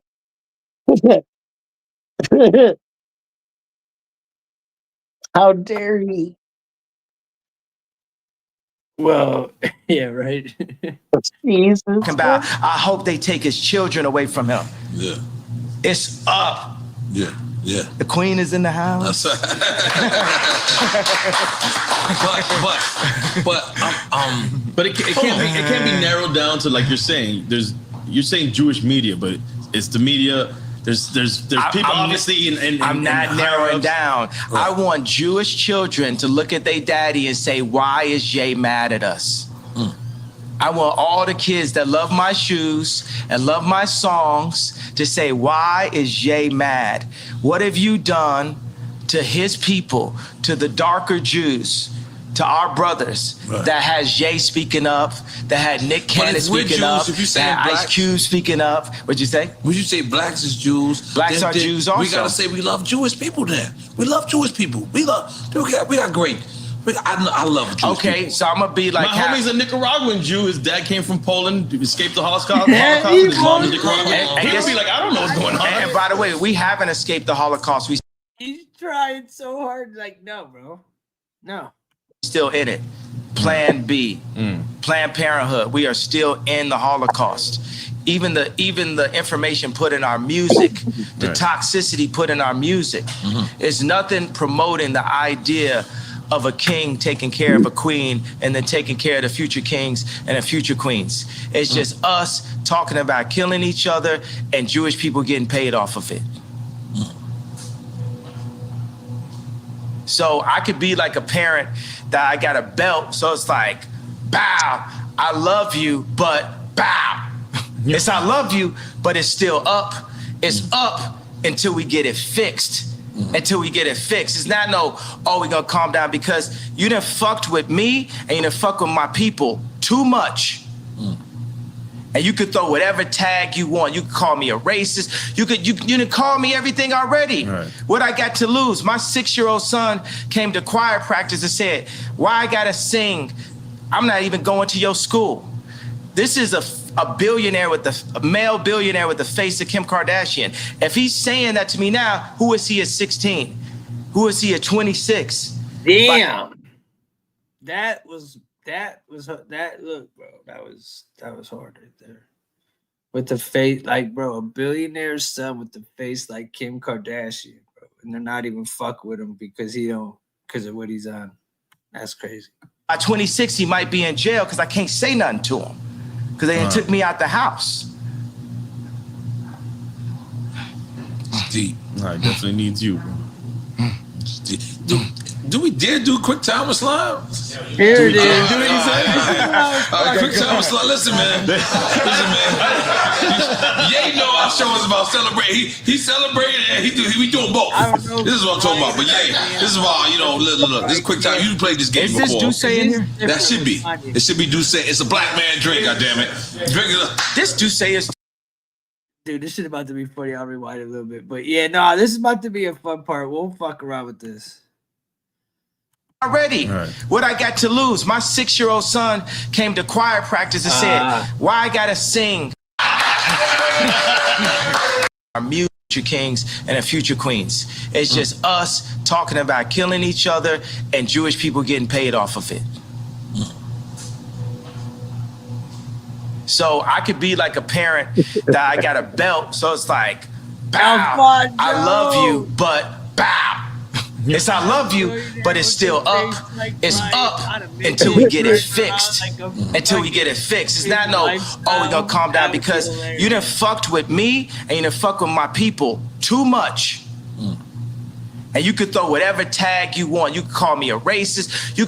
no. How dare he? Well, yeah, right. Jesus. About, I hope they take his children away from him. Yeah. It's up. Yeah. Yeah. The queen is in the house. But it can't be narrowed down to, like you're saying. You're saying Jewish media, but it's the media. There's people obviously I'm not narrowing down. Right. I want Jewish children to look at their daddy and say, "Why is Jay mad at us?" I want all the kids that love my shoes and love my songs to say, "Why is Jay mad? What have you done to his people, to the darker Jews, to our brothers that has Jay speaking up, that had Nick Cannon speaking up, that had Ice Cube speaking up. What'd you say? Would you say blacks is Jews? Blacks are Jews also. We gotta say we love Jewish people then. We love Jewish people. We got great. I love Jewish people. So I'm gonna be like, my homie's a Nicaraguan Jew. His dad came from Poland, escaped the Holocaust. His mom's Nicaraguan. He'll be like, I don't know what's going on. And by the way, we haven't escaped the Holocaust. We He's trying so hard. Like, no, bro. No. still in it. Plan B, Planned Parenthood. We are still in the Holocaust. Even the information put in our music, the toxicity put in our music, is nothing promoting the idea of a king taking care of a queen and then taking care of the future kings and the future queens. It's just us talking about killing each other and Jewish people getting paid off of it. So I could be like a parent that I got a belt, so it's like, bow, I love you, but bow. It's I love you, but it's still up. It's up until we get it fixed. Until we get it fixed. It's not we gonna calm down because you done fucked with me and you done fucked with my people too much. And you could throw whatever tag you want. You could call me a racist. You done call me everything already. What I got to lose? My 6-year-old son came to choir practice and said, why I gotta sing? I'm not even going to your school. This is a billionaire a male billionaire with the face of Kim Kardashian. If he's saying that to me now, who is he at 16? Who is he at 26? Damn. That look, bro. That was hard right there. With the face, like, bro, a billionaire's son with the face like Kim Kardashian, bro. And they're not even fuck with him because of what he's on. That's crazy. At 26, he might be in jail because I can't say nothing to him. Because they took me out the house. Deep. I definitely needs you, bro. Do we dare do quick time with slime? Here it is. Do what he said. All right, quick time with slime. Listen, man. Ye know our show is about celebrating. He celebrated and we doing both. This is what I'm talking about. But Ye, this is why, look, this is quick time. You played this game before. Is this Duce in here? That should be. It should be Duce. It's a black man drink, goddammit. Drink it up. This Duce is. Dude, this shit about to be funny. I'll rewind it a little bit. But yeah, no, this is about to be a fun part. We'll fuck around with this. Already. What I got to lose? My 6-year-old son came to choir practice and said, why I gotta sing? Our future kings and the future queens. It's just us talking about killing each other and Jewish people getting paid off of it. So I could be like a parent that I got a belt, so it's like, bow, I love you, but bow. It's I love you, but it's still up. It's up until we get it fixed. Until we get it fixed. It's not we gonna calm down because you done fucked with me and you done fucked with my people too much. And you could throw whatever tag you want. You could call me a racist. You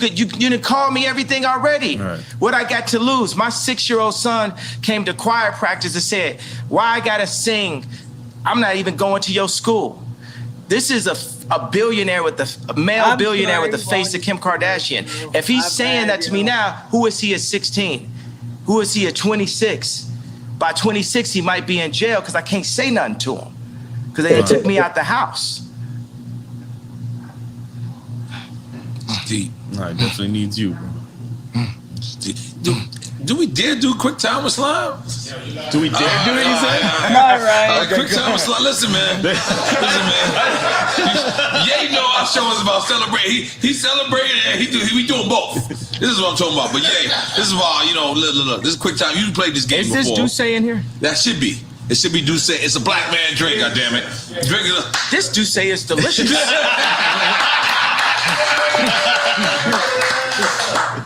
done call me everything already. What I got to lose? My 6-year-old son came to choir practice and said, why I gotta sing? I'm not even going to your school. This is a billionaire a male billionaire with the face of Kim Kardashian. If he's saying that to me now, who is he at 16? Who is he at 26? By 26, he might be in jail because I can't say nothing to him because they took me out the house. Deep. I definitely needs you, bro. Do we dare do quick time with slime? Do we dare do what he said? All right. Quick time with slime. Listen, man. Ye know our show is about celebrating. He celebrated and we doing both. This is what I'm talking about. But Ye, this is why, look, this is quick time. You played this game before. Is this Duce in here? That should be. It should be Duce. It's a black man drink, goddammit. Drink it up. This Duce is delicious.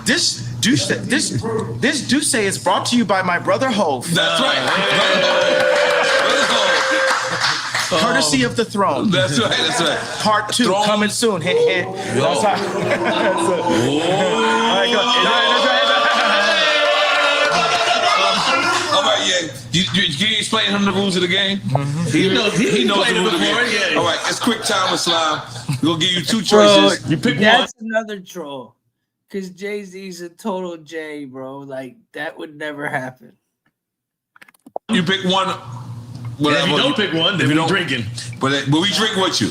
This Duce is brought to you by my brother Hove. That's right. Courtesy of the throne. That's right. Part 2 coming soon. Hint. That's how. All right, Kanye, you explain him the rules of the game? He knows the rules of the game. Yeah. All right, it's quick time with Slime. We'll give you two Bro, choices. You pick that's another troll. Because Jay-Z's a total J, bro. Like, that would never happen. You pick one. If you don't pick one, then we're drinking. But we drink with you.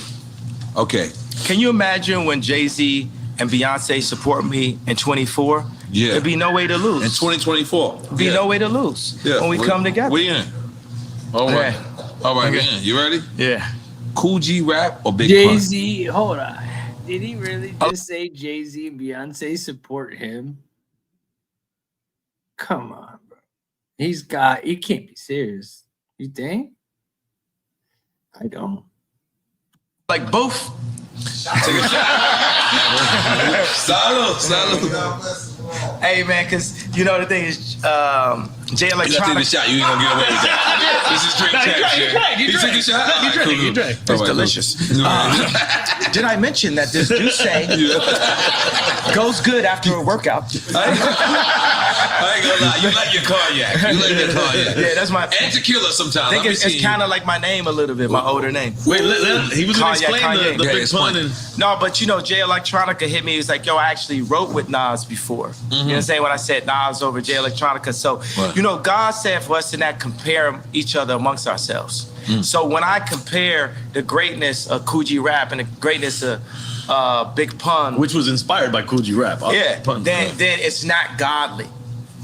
Okay. Can you imagine when Jay-Z and Beyonce support me in 24? Yeah. There'd be no way to lose. In 2024. Be no way to lose when we come together. We in. All right. All right, Okay. man. You ready? Yeah. Cool G Rap or Big Jay-Z, hold on. Did he really just say Jay-Z and Beyonce support him? Come on, bro. He can't be serious. You think? I don't. Like both. Take a shot. Salud. Hey man, cause you know the thing is, Jay You gotta take Electronica. the shot. You ain't gonna get away with that. This is drink champ. You take a shot. No, you All right, drank. cool. You drank. It's All right, delicious. cool. Did I mention that this juice goes good after a workout? I ain't gonna lie. You like your cognac. Yeah, that's my. And tequila sometimes. I think it's kind of like my name a little bit, my older name. Wait, he was gonna explain Kanye. the big pun. No, but you know, Jay Electronica hit me. He was like, yo, I actually wrote with Nas before. You know what I'm saying? When I said Nas over Jay Electronica. So, you know, God said for us to not compare each other amongst ourselves. So when I compare the greatness of Cool G Rap and the greatness of Big Pun, which was inspired by Cool G Rap. then it's not godly.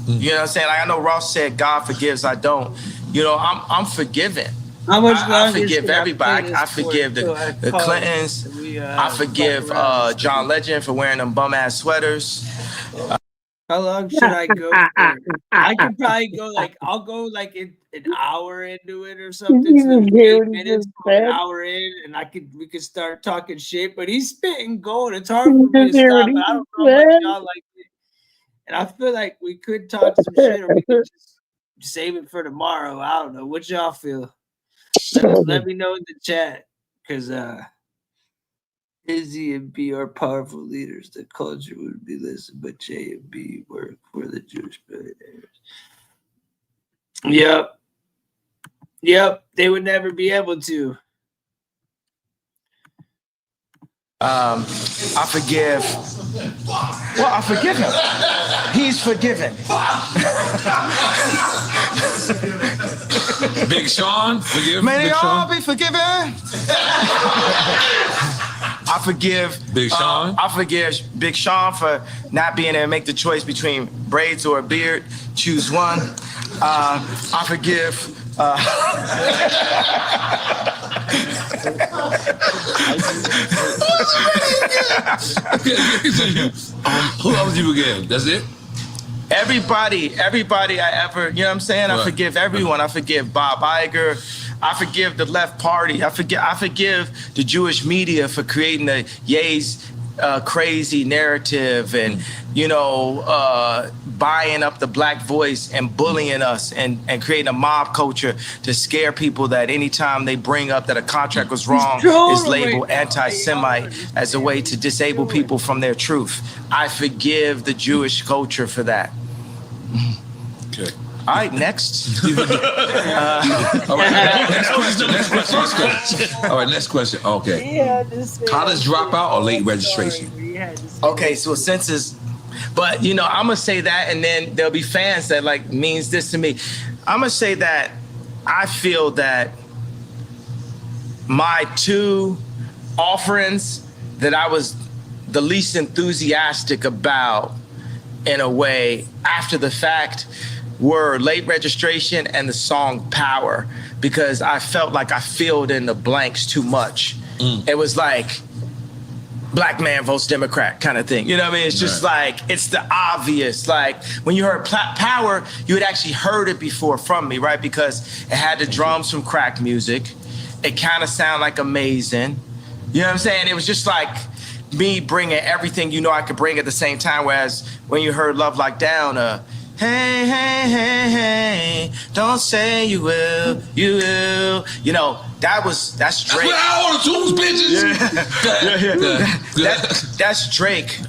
You know what I'm saying? Like I know Ross said, God forgives, I don't. You know, I'm forgiven. How much I longer forgive should I everybody. play I this for forgive until I the call Clintons. it? I forgive John Legend for wearing them bum ass sweaters. How long should I go for? I could probably go like, I'll go like an hour into it or something. So 8 minutes, an hour in, and we could start talking shit. But he's spitting gold. It's hard for me to stop. I don't know how much y'all like it. And I feel like we could talk some shit, or we could just save it for tomorrow. I don't know. What y'all feel? Let me know in the chat, because Izzy and B are powerful leaders. The culture would be listened, but J and B work for the Jewish billionaires. Yep. They would never be able to. I forgive. Well, I forgive him. He's forgiven. Big Sean, forgive May Big they all Sean. be forgiven. I forgive Big Sean. I forgive Big Sean for not being able to make the choice between braids or a beard. Choose one. I forgive. Who else you forgive? That's it? Everybody I ever, you know what I'm saying? I Right. forgive everyone. I forgive Bob Iger. I forgive the left party. I forgive the Jewish media for creating the Ye's crazy narrative and, you know, buying up the black voice and bullying us and creating a mob culture to scare people that anytime they bring up that a contract was wrong is labeled anti-Semite as a way to disable people from their truth. I forgive the Jewish culture for that. Okay. All right, next. All right, next question. All right, next question. Okay. College dropout or late registration? Okay, so census, but you know, I'm gonna say that, and then there'll be fans that like means this to me. I'm gonna say that I feel that my two offerings that I was the least enthusiastic about in a way after the fact were late registration and the song Power, because I felt like I filled in the blanks too much. It was like black man votes Democrat kind of thing. You know what I mean? It's just like, it's the obvious. Like when you heard Power, you had actually heard it before from me, right? Because it had the drums from crack music. It kind of sounded like Amazing. You know what I'm saying? It was just like me bringing everything you know I could bring at the same time. Whereas when you heard Love Like Down, hey, hey, hey, hey, don't say you will, you will. You know, that's Drake. That's what I want to choose, bitches. That's Drake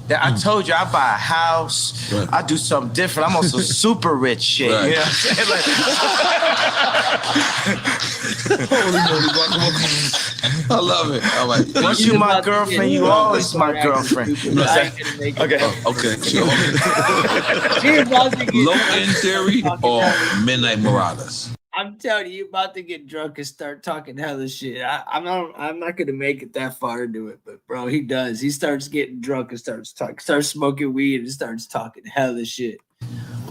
that I told you I buy a house, I do something different. I'm on some super rich shit. Right. You know what I'm saying? I love it. All right. Once you my girlfriend, you always my girlfriend. Okay. Okay. Low end theory or Midnight Marauders? I'm telling you, you're about to get drunk and start talking hella shit. I'm not gonna make it that far into it, but bro, he does. He starts getting drunk and starts smoking weed and starts talking hella shit.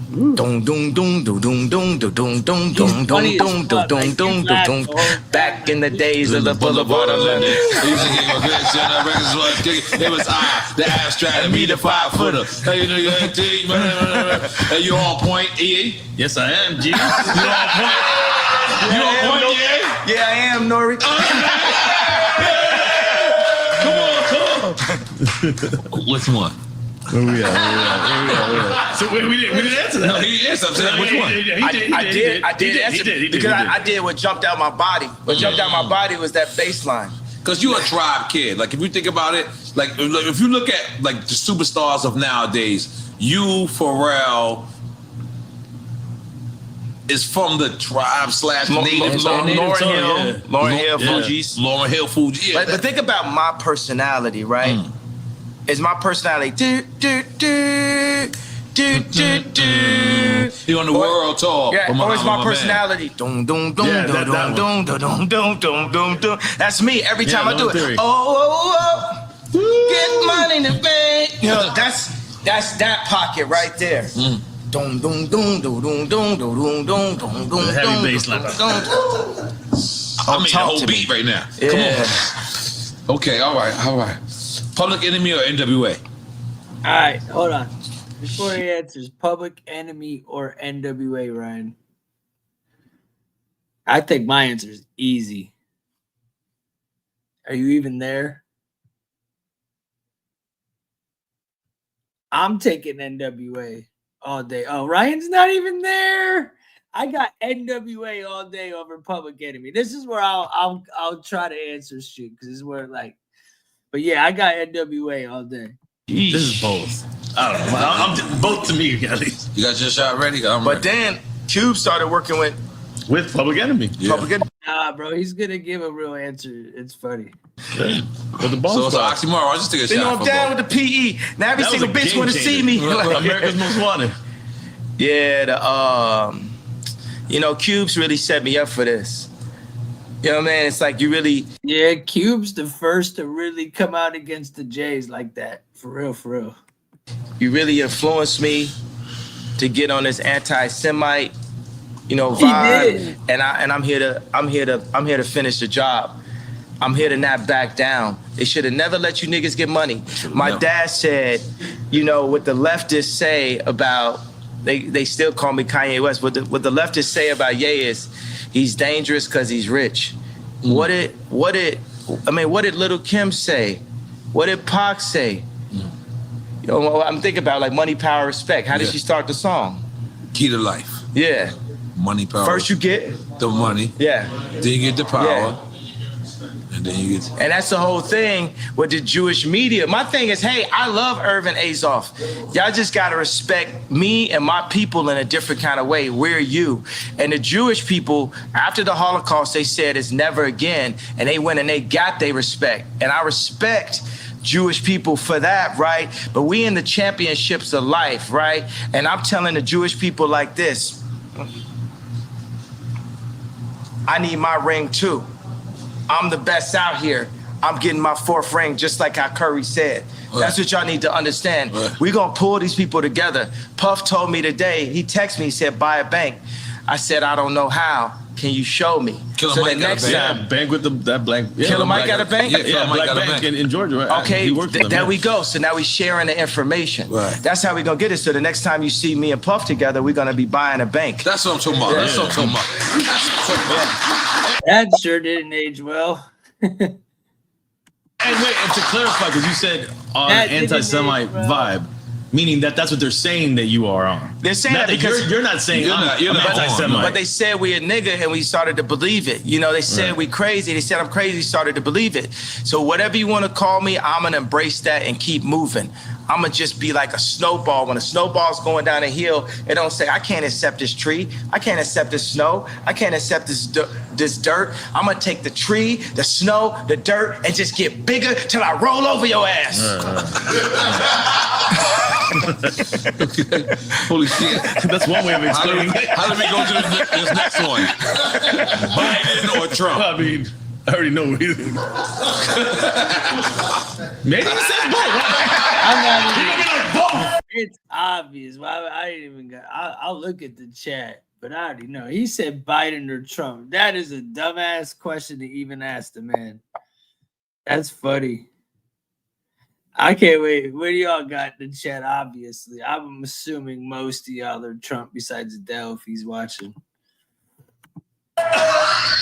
Dum dum dum dum dum dum dum dum dum dum dum dum dum dum dum. Back in the days of the Boulevard of London. It was the abstract and me, the 5-footer. Hey, you on point, EA? Yes, I am, G. You on point? You on point, EA? Yeah, I am, Nori. Come on. Which one? Where we at? So we didn't answer that. He answered. I'm saying, which one? I did answer because I did what jumped out my body. What jumped out my body was that bass line. Because you're a tribe kid. Like, if you think about it, like if you look at like the superstars of nowadays, you, Pharrell, is from the tribe / native. Lauryn Hill, Fugees. Lauryn Hill, Fugees. Yeah, but think about my personality, right? Is my personality you on the world tour? Yeah, or is my personality dum dum dum dum dum dum dum dum dum dum dum? That's me every time I do it. Oh, get money in the bank. You know, that's that pocket right there. Dum dum dum dum dum dum dum dum dum dum. Heavy bass line. I mean the whole beat right now. Yeah. Come on. Okay, all right. Public Enemy or NWA? All right, hold on. Before he answers, Public Enemy or NWA, Ryan? I think my answer is easy. Are you even there? I'm taking NWA all day. Oh, Ryan's not even there. I got NWA all day over Public Enemy. This is where I'll try to answer shit because this is where like. But yeah, I got NWA all day. This is both. I don't know. I'm both to me, at least. You got your shot ready? But then Cube started working with Public Enemy. Yeah. Public Enemy. Nah, bro, he's gonna give a real answer. It's funny. Yeah. But the So it's an oxymoron. I just take a You know, shot. I'm down with the PE. Now every single bitch want to see me. America's Most Wanted. Yeah, Cube's really set me up for this. You know what I mean? It's like you really... Yeah, Cube's the first to really come out against the Jays like that. For real. You really influenced me to get on this anti-Semite, vibe. He did. And I'm here to finish the job. I'm here to not back down. They should have never let you niggas get money. My dad said, what the leftists say about... They still call me Kanye West. What the leftists say about Ye is he's dangerous because he's rich. What did Little Kim say? What did Pac say? I'm thinking about like money, power, respect. How did she start the song? Key to life. Yeah. Money, power. First you get the money. Yeah. Then you get the power. Yeah. And then you get... And that's the whole thing with the Jewish media. My thing is, hey, I love Irvin Azoff. Y'all just got to respect me and my people in a different kind of way. We're you. And the Jewish people, after the Holocaust, they said it's never again. And they went and they got their respect. And I respect Jewish people for that, right? But we in the championships of life, right? And I'm telling the Jewish people like this. I need my ring too. I'm the best out here. I'm getting my 4th ring, just like how Curry said. Right. That's what y'all need to understand. Right. We're going to pull these people together. Puff told me today, he texted me, he said, buy a bank. I said, I don't know how. Can you show me? Killer Mike got a bank. Yeah, bank with that blank. Yeah, Killer Mike got a bank? Yeah, Black Bank in Georgia, right? Okay, there we go. So now we sharing the information. Right. That's how we going to get it. So the next time you see me and Puff together, we're going to be buying a bank. That's what I'm talking about. Yeah. That's what I'm talking about. That sure didn't age well. And wait, and to clarify, because you said on an anti-Semite vibe, meaning that's what they're saying that you are on. They're saying that because you're not saying I'm anti-Semite. But they said we a nigga and we started to believe it. They said we crazy. They said I'm crazy, started to believe it. So whatever you want to call me, I'm going to embrace that and keep moving. I'ma just be like a snowball. When a snowball's going down a hill, it don't say, I can't accept this tree. I can't accept this snow. I can't accept this dirt. I'm gonna take the tree, the snow, the dirt, and just get bigger till I roll over your ass. Holy shit. That's one way of explaining it. How do we go to this next one? Biden or Trump? I mean, I already know what he thinks. Maybe he says both. It's obvious. I didn't even go. I'll look at the chat, but I already know. He said Biden or Trump. That is a dumbass question to even ask the man. That's funny. I can't wait. What do y'all got in the chat? Obviously, I'm assuming most of y'all are Trump besides Adele if he's watching.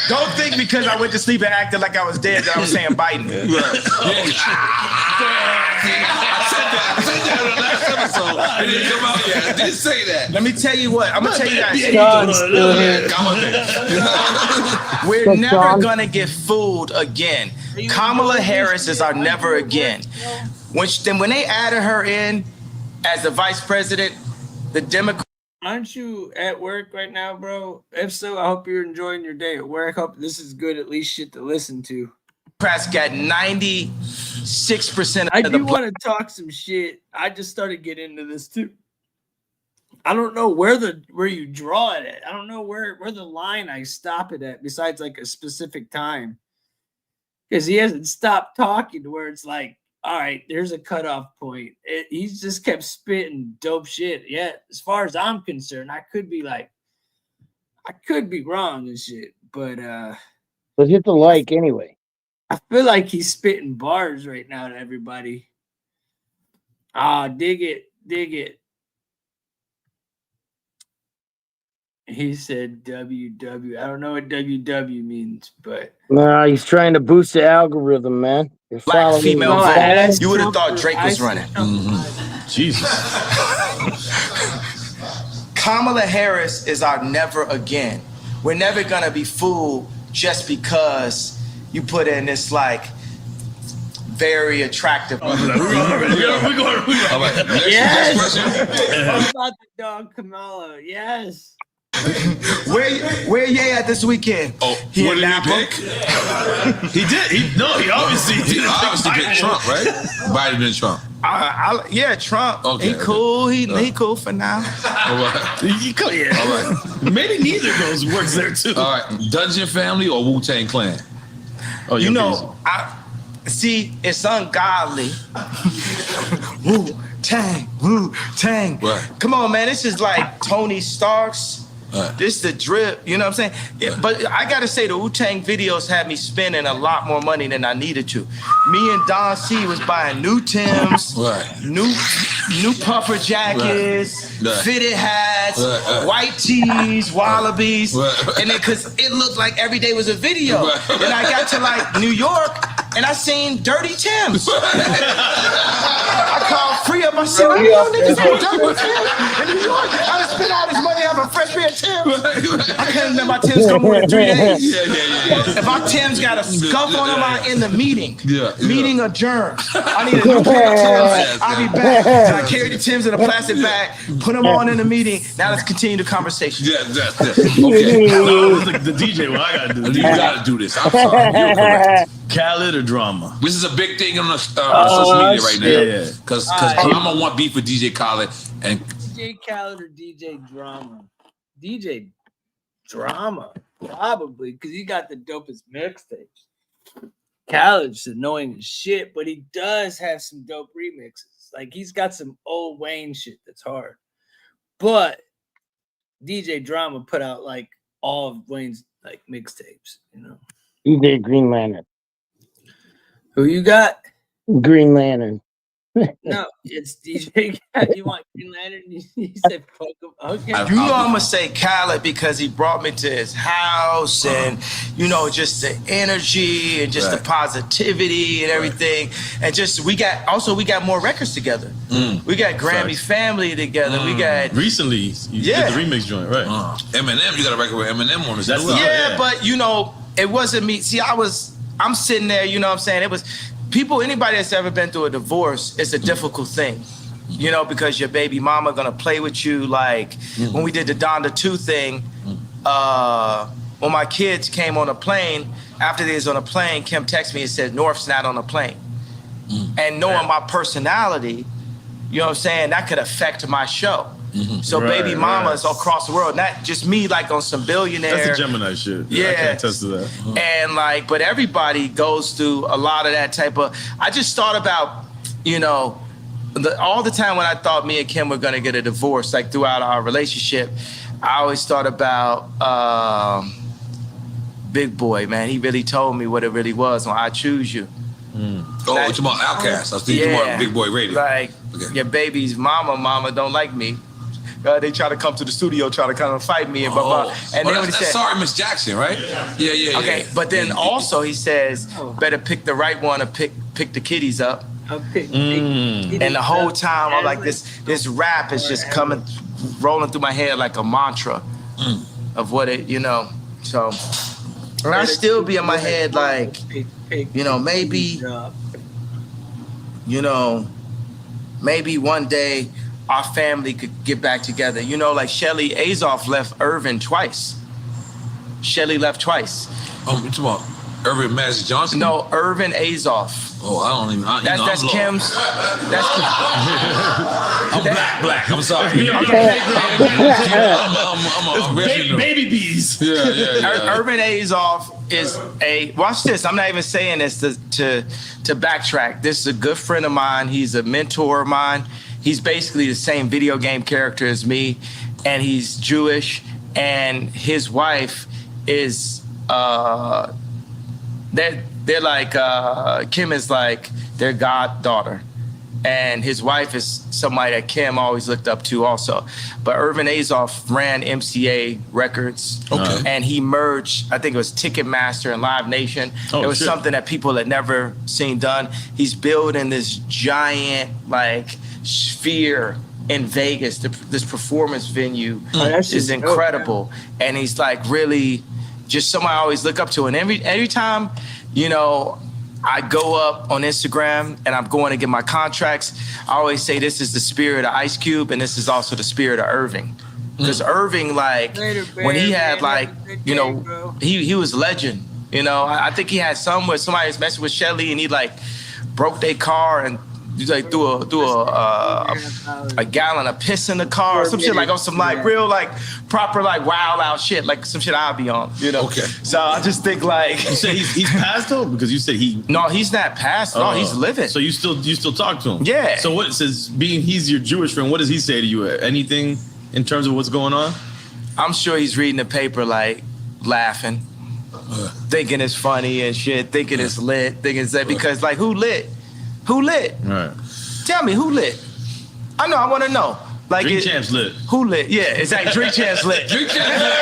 Don't think because I went to sleep and acted like I was dead that I was saying Biden. I said that on the last episode. I didn't come out yet. I didn't say that. Let me tell you what. I'm going to tell you guys. We're never going to get fooled again. Kamala Harris is our never again. When they added her in as the vice president, the Democrats. Aren't you at work right now, bro? If so, I hope you're enjoying your day at work. I hope this is good, at least shit to listen to. Democrats got 96% of I do want to talk some shit. I just started getting into this too. I don't know where you draw it at. I don't know where the line I stop it at besides like a specific time. Because he hasn't stopped talking to where it's like, all right, there's a cutoff point. He's just kept spitting dope shit. Yeah, as far as I'm concerned, I could be wrong and shit, but hit the like anyway. I feel like he's spitting bars right now to everybody. Dig it. He said WW. I don't know what WW means, but no, he's trying to boost the algorithm, man. Black female vote. You would have thought Drake was running. Jesus. Kamala Harris is our never again. We're never gonna be fooled just because you put in this like very attractive. We're going. Yes. What about the dog Kamala? Yes. Where Ye at this weekend? Oh, he what did he pick? He did. He obviously did. Obviously picked Trump, right? Biden and Trump. Yeah, Trump. Okay, he cool. He cool for now. All right. Yeah. All right. Maybe neither of those works there too. All right. Dungeon Family or Wu-Tang Clan? Oh, you know, it's ungodly. Wu-Tang. Right. Come on, man. This is like Tony Stark's. This the drip, you know what I'm saying? Yeah, but I gotta say the Wu-Tang videos had me spending a lot more money than I needed to. Me and Don C was buying new Timbs, new puffer jackets, fitted hats, white tees, wallabies, and then cause it looked like every day was a video. Then I got to like New York and I seen dirty Timbs. I called free up. I said, I know niggas have dirty Timbs in New York. I done spent all this money on a fresh pair of Timbs. I can't let my Timbs go more than 3 days. If my Timbs got a scuff on them, I'm in the meeting. Meeting adjourned. I need a new pair of Timbs. I'll be back. So I carry the Timbs in a plastic bag, put them on in the meeting. Now let's continue the conversation. Okay. No, it's like the DJ. Well, I gotta do this. You gotta do this. I'm sorry. You're correct. Khaled or drama? This is a big thing on social media right now. Because I'm gonna want beef with DJ Khaled and DJ Khaled or DJ Drama. DJ Drama, probably, because he got the dopest mixtapes. Khaled's annoying as shit, but he does have some dope remixes. Like he's got some old Wayne shit that's hard. But DJ Drama put out like all of Wayne's like mixtapes, you know. DJ Green Lantern. Who you got? Green Lantern. No, it's DJ. You want Green Lantern? You said fuck him. Okay. You know I'm gonna say Khaled because he brought me to his house and you know just the energy and just the positivity and everything and just we got more records together. We got Grammy Family together. We got recently you did the remix joint, right? Eminem. You got a record with Eminem on it. Yeah, but you know it wasn't me. See, I'm sitting there. You know what I'm saying? It was anybody that's ever been through a divorce, it's a difficult thing. You know, because your baby mama gonna play with you. Like when we did the Donda 2 thing, when my kids came on a plane, after they was on a plane, Kim texted me and said, North's not on a plane. And knowing my personality, you know what I'm saying, that could affect my show. So baby mamas across the world, not just me like on some billionaire. That's the Gemini shit. Yeah, I can attest to that. And like, but everybody goes through a lot of that type of, I just thought about, you know, all the time when I thought me and Kim were gonna get a divorce, like throughout our relationship, I always thought about Big Boy, man. He really told me what it really was on I Choose You. Oh, it's about Outkast. I was thinking about Big Boy Radio. Like, your baby's mama don't like me. They try to come to the studio, try to kind of fight me and blah, blah. And then when he said, Sorry, Miss Jackson, right? Yeah. Okay, but then also he says, better pick the right one or pick the kiddies up. And the whole time I'm like, this rap is just rolling through my head like a mantra of what it, you know. So, and I still be in my head like, you know, maybe one day our family could get back together. You know, like Shelly Azoff left Irvin twice. Shelly left twice. Oh, you talking about Irvin Madison Johnson? No, Irvin Azoff. Oh, I don't even. That's Kim's. That's I'm black. I'm sorry. I'm baby bees. Yeah. Irvin Azoff is watch this. I'm not even saying this to backtrack. This is a good friend of mine. He's a mentor of mine. He's basically the same video game character as me, and he's Jewish. And his wife is they're like Kim is like their goddaughter, and his wife is somebody that Kim always looked up to also. But Irvin Azoff ran MCA Records, and he merged, I think it was Ticketmaster and Live Nation. It was something that people had never seen done. He's building this giant like sphere in Vegas. This performance venue is incredible, and he's like really just somebody I always look up to. And every time, you know, I go up on Instagram and I'm going to get my contracts, I always say this is the spirit of Ice Cube and this is also the spirit of Irving. Because Irving, like, when he had, like, you know, he was legend. You know, I think he had some where somebody was messing with Shelly and he, like, broke their car and like threw a gallon of piss in the car or some shit, like on some like real like proper like wild out shit, like some shit I'll be on, you know. Okay. So I just think like you say he's passed though, because you said he. No, he's not passed. No, he's living. So you still talk to him? Yeah. So what says he's your Jewish friend? What does he say to you? Anything in terms of what's going on? I'm sure he's reading the paper like laughing, thinking it's funny and shit, thinking it's lit, thinking it's that because like who lit? Who lit? Right. Tell me who lit. I know. I want to know. Like Drink Champs lit. Who lit? Yeah, exactly. Drink Champs lit. Drink Champs lit.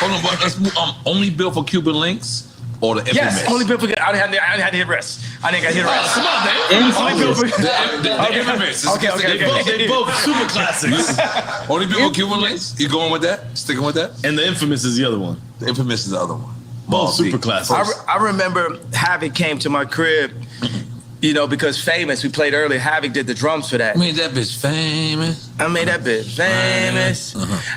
Hold on, but let's move. Only built for Cuban links or the infamous? Yes, only built for. I didn't have to hit rest. I didn't got to hit rest. Come on, man. Only built for the infamous. Okay. They both super classics. Only built for Cuban links. You going with that? Sticking with that? And the infamous is the other one. The infamous is the other one. Both super classics. I remember Havoc came to my crib, you know, because Famous, we played earlier, Havoc did the drums for that. I made that bitch famous.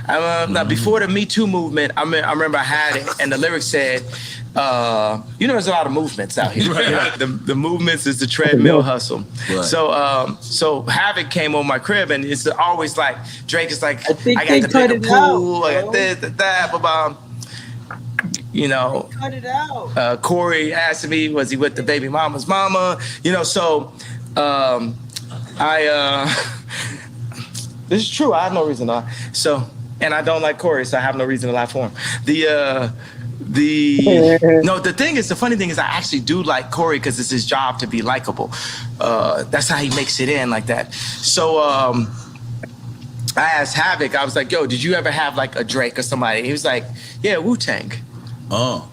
Now, before the Me Too movement, I remember I had it, and the lyrics said, you know, there's a lot of movements out here. Right. You know, the movements is the treadmill hustle. Right. So Havoc came on my crib, and it's always like, Drake is like, I got cut the it pool, out, I got this, that, blah. You know, cut it out. Corey asked me, was he with the baby mama's mama? You know, so this is true. I have no reason to lie. So, and I don't like Corey, so I have no reason to lie for him. The thing is, the funny thing is I actually do like Corey because it's his job to be likable. That's how he makes it in like that. So I asked Havoc, I was like, yo, did you ever have like a Drake or somebody? He was like, yeah, Wu-Tang. Oh,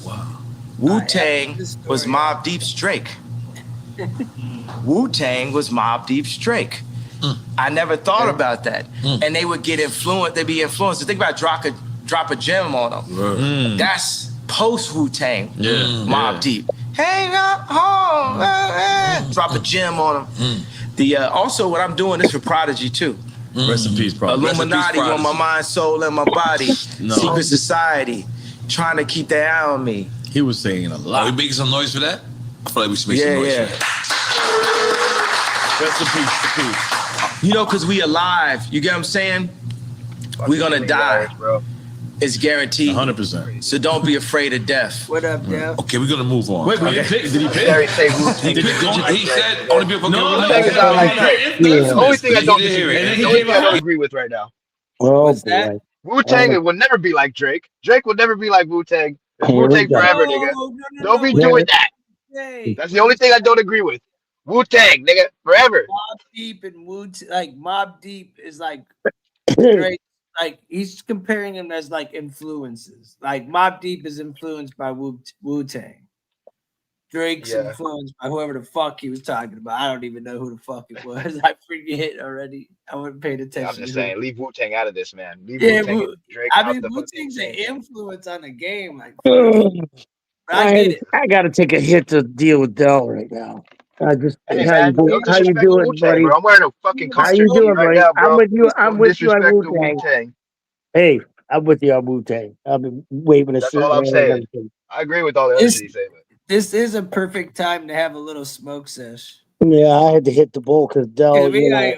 wow. Wu-Tang was Mobb Deep's Drake. Wu-Tang was Mobb Deep's Drake. I never thought about that. And they would get influenced, they'd be influenced. Think about drop a gem on them. That's post Wu-Tang, Mobb Deep. Hang up home. Drop a gem on him. The also what I'm doing is for Prodigy too. Rest in peace, Prodigy. Illuminati on my mind, soul, and my body. No. Secret society, trying to keep their eye on me. He was saying a lot. Are we making some noise for that? I feel like we should make some noise for that. Rest in peace, You know, because we alive. You get what I'm saying? We're gonna die. Bro. It's guaranteed. 100%. So don't be afraid of death. What up, Dev? Okay, we're gonna move on. Wait, but Okay. did he pick? Gary say Wu-Tang. He said only people No, can Wu-Tang is not like Drake. The only thing I don't agree with right now. Oh, What's that? boy. Wu-Tang will never be like Drake. Drake will never be like Wu-Tang. It's Here we Wu-Tang go. forever, nigga. Don't be doing that. Hey, That's the only thing I don't agree with. Wu-Tang, nigga, forever. Mobb Deep and Mobb Deep is like Drake. Like he's comparing them as like influences. Like Mobb Deep is influenced by Wu-Tang. Drake's influenced by whoever the fuck he was talking about. I don't even know who the fuck it was. I forget already. I wasn't paying attention. I'm just saying, leave Wu-Tang out of this, man. Leave Yeah, Wu-Tang and Drake I out mean, the Wu-Tang's an influence on the game. Like, I got to take a hit to deal with Dell right now. Hey, How man, you don't how you disrespect doing, Wu-Tang, buddy? bro. I'm wearing a fucking How concert you tee doing, right buddy? now, bro. I'm with you. I'm Don't with you on disrespect the Wu-Tang. Wu-Tang. Hey, I'm with you on Wu-Tang. I've been waving a That's shirt all I'm and saying. everything. I agree with all the other shit you say, but this is a perfect time to have a little smoke sesh. Yeah, I had to hit the bull because Dell. You know, my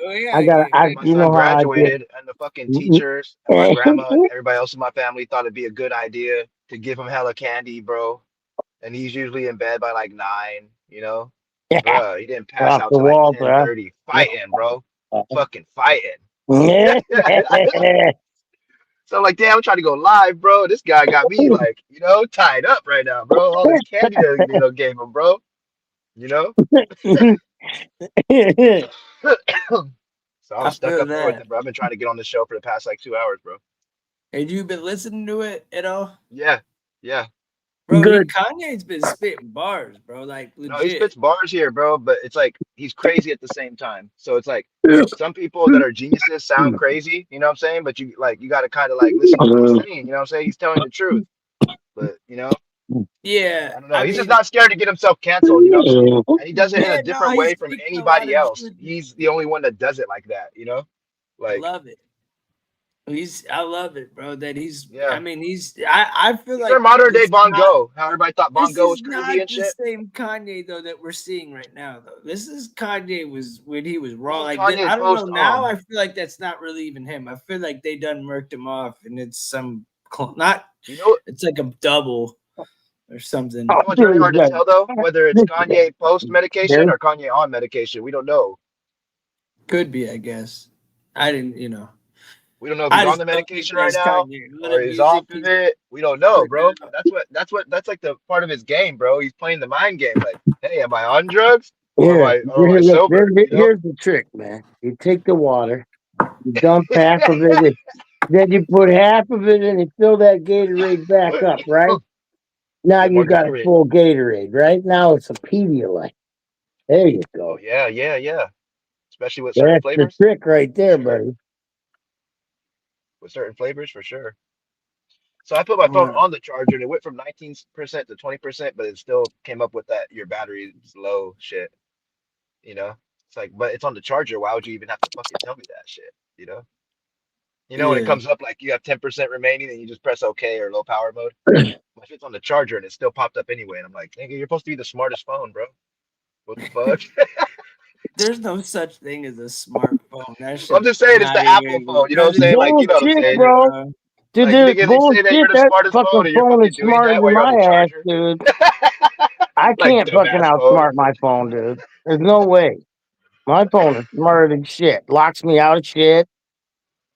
you son know how I graduated, get. and the fucking teachers and my grandma and everybody else in my family thought it'd be a good idea to give him hella candy, bro. And he's usually in bed by like 9, you know? Bruh, he didn't pass Off out the till like wall, 10:30. Fighting, bro. Fucking fighting. bruh. So I'm like, damn, I'm trying to go live, bro. This guy got me like, you know, tied up right now, bro. All this candy that you know gave him, bro. You know? So I was stuck feel up there with that. it, bro. I've been trying to get on the show for the past like 2 hours, bro. And you've been listening to it at all? Yeah. Bro, Good. Kanye's been spitting bars, bro. Like legit. No, he spits bars here, bro, but it's like he's crazy at the same time. So it's like some people that are geniuses sound crazy, you know what I'm saying? But you got to kind of like listen to what he's saying, you know what I'm saying? He's telling the truth. But, you know, Yeah. I don't know. He's just not scared to get himself canceled, you know what I'm saying? And he does it in Yeah, a different no, way he's from speaking a lot anybody of else. truth. He's the only one that does it like that, you know? I Like, love it. I love it, bro. That he's yeah. I mean, I feel He's like our modern day this is Von not- Gogh. How everybody thought Von This Gogh is was crazy not and the shit. same Kanye though that we're seeing right now though. This is Kanye was when he was raw. Like Kanye's I don't know post, now. I feel like that's not really even him. I feel like they done murked him off, and it's some not. You know, it's like a double or something. You know what's really hard to tell though? Whether it's Kanye post medication or Kanye on medication. We don't know. Could be, I guess. I didn't, We don't know if he's on the medication right now or he's off of it. We don't know, bro. That's like the part of his game, bro. He's playing the mind game. Like, hey, am I on drugs? Or am I sober? Here's the trick, man. You take the water, you dump half of it, then you put half of it in and fill that Gatorade back up, right? Now you got a full Gatorade, right? Now it's a Pedialyte. There you go. Oh, yeah. Especially with certain flavors. That's the trick right there, buddy. With certain flavors, for sure. So I put my phone on the charger and it went from 19% to 20%, but it still came up with that your battery is low shit. You know? It's like, but it's on the charger. Why would you even have to fucking tell me that shit? You know? When it comes up like you have 10% remaining and you just press OK or low power mode. If it's on the charger and it still popped up anyway, and I'm like, nigga, you're supposed to be the smartest phone, bro. What the fuck? There's no such thing as a smartphone. I'm just saying it's the Apple phone. You know what I'm saying? Like, you know what I'm saying, bro. Dude, like, nigga, they say that you're the that smartest phone fucking and you're phone fucking is doing smarter that than while you're on my the ass, charger. dude. I Like, can't fucking dumbass phone. outsmart my phone, dude. There's no way. My phone is smarter than shit. Locks me out of shit.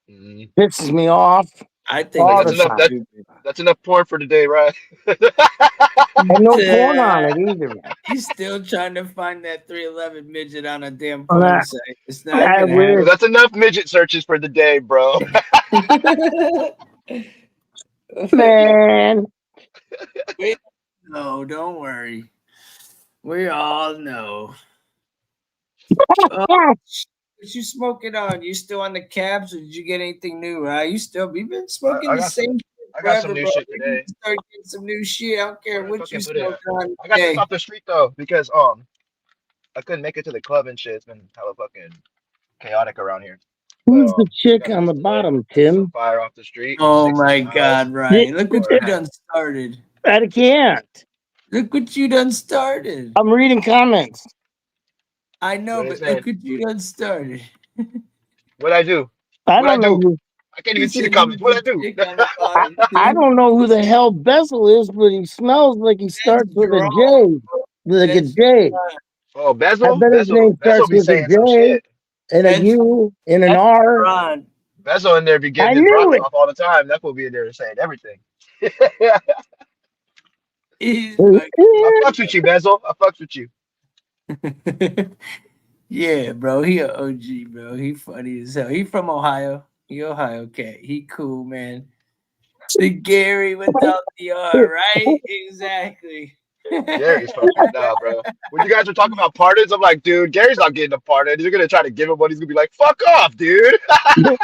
Pisses me off. I think all that's the enough. time. That's enough porn for today, right? And no porn on it either, man. He's still trying to find that 311 midget on a damn porn site. It's not I gonna wish. happen. That's enough midget searches for the day, bro. Man. No, don't worry. We all know. What you smoking on? You still on the cabs, or did you get anything new? You been smoking I the got same? I got some forever, new bro. shit We today. need to start getting some new shit. I don't care Where the what you fucking put it smoke at? on I got this today. off the street though because I couldn't make it to the club and shit. It's been hella fucking chaotic around here. Who's But the I chick got on this the today. bottom, Got some Tim? fire off the street. Oh 60 my miles God, Ryan. Look what for you half. done started. I can't. Look what you done started. I'm reading comments. I know, What are they but saying? look what you done started. What'd I do? I What'd I don't know do? who. I can't He even see the said comments. who's What'd I the do? chick on the bottom, I Tim? don't know who the hell Bezel is, but he smells like he starts with a Jerome. J. Like a That's J. Oh, I Bezel? bet his name Bezel starts be with a saying some J shit. and a U and an R. Ron. Bezel in there be I getting his knew rocks it. off all the time. That will be in there saying everything. He's I fucks with you, Bezel. I fucks with you. Yeah, bro. He a OG, bro. He funny as hell. He from Ohio. He Ohio cat. He cool, man. The Gary without the R, right? Exactly. Gary's fucking nah, bro. When you guys were talking about pardons, I'm like, dude, Gary's not getting a pardon. You're gonna try to give him one. He's gonna be like, fuck off, dude. I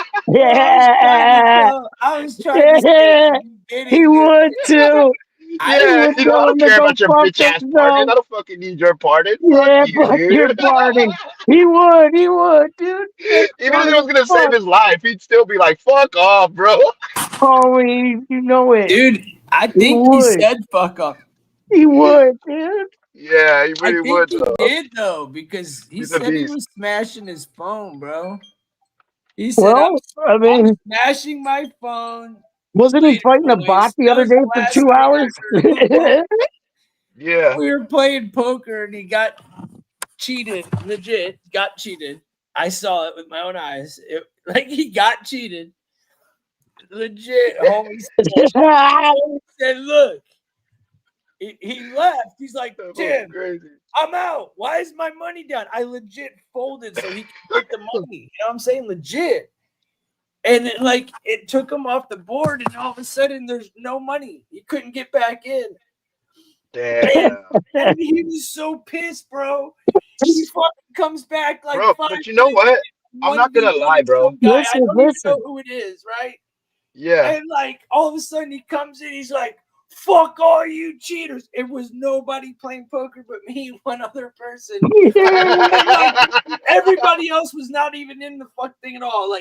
was trying to say you did it, He dude. would too. He Yeah, would you know, I tell don't him to care go about your fuck bitch ass pardon. I himself. don't fucking need your pardon. Fuck Yeah, you, fuck your dude. pardon. He would, dude. That's Even if funny it was as gonna save fuck. his life, he'd still be like, fuck off, bro. Oh, you know it. Dude, I He think he would. said fuck off. He would, dude. Yeah, he I really think would he though. did though, because he He's a said he beast. was smashing his phone, bro. He said, Well, I I'm mean, smashing my phone. wasn't he fighting a bot Boys, the that other was day the for last 2 thing I hours? heard. Yeah. We were playing poker and he got cheated. Legit got cheated. I saw it with my own eyes. Like he got cheated. Legit, homie said, look. He left. He's like, Tim, I'm out. Why is my money down? I legit folded so he could get the money. You know what I'm saying? Legit. And it took him off the board, and all of a sudden there's no money. He couldn't get back in. Damn. And he was so pissed, bro. He fucking comes back like Bro, 5 but you know minutes. what? I'm not gonna lie, bro. Some guy. I don't even know who it is, right? Yeah. And all of a sudden he comes in, he's like, fuck all you cheaters. It was nobody playing poker but me, one other person. And, everybody else was not even in the fuck thing at all.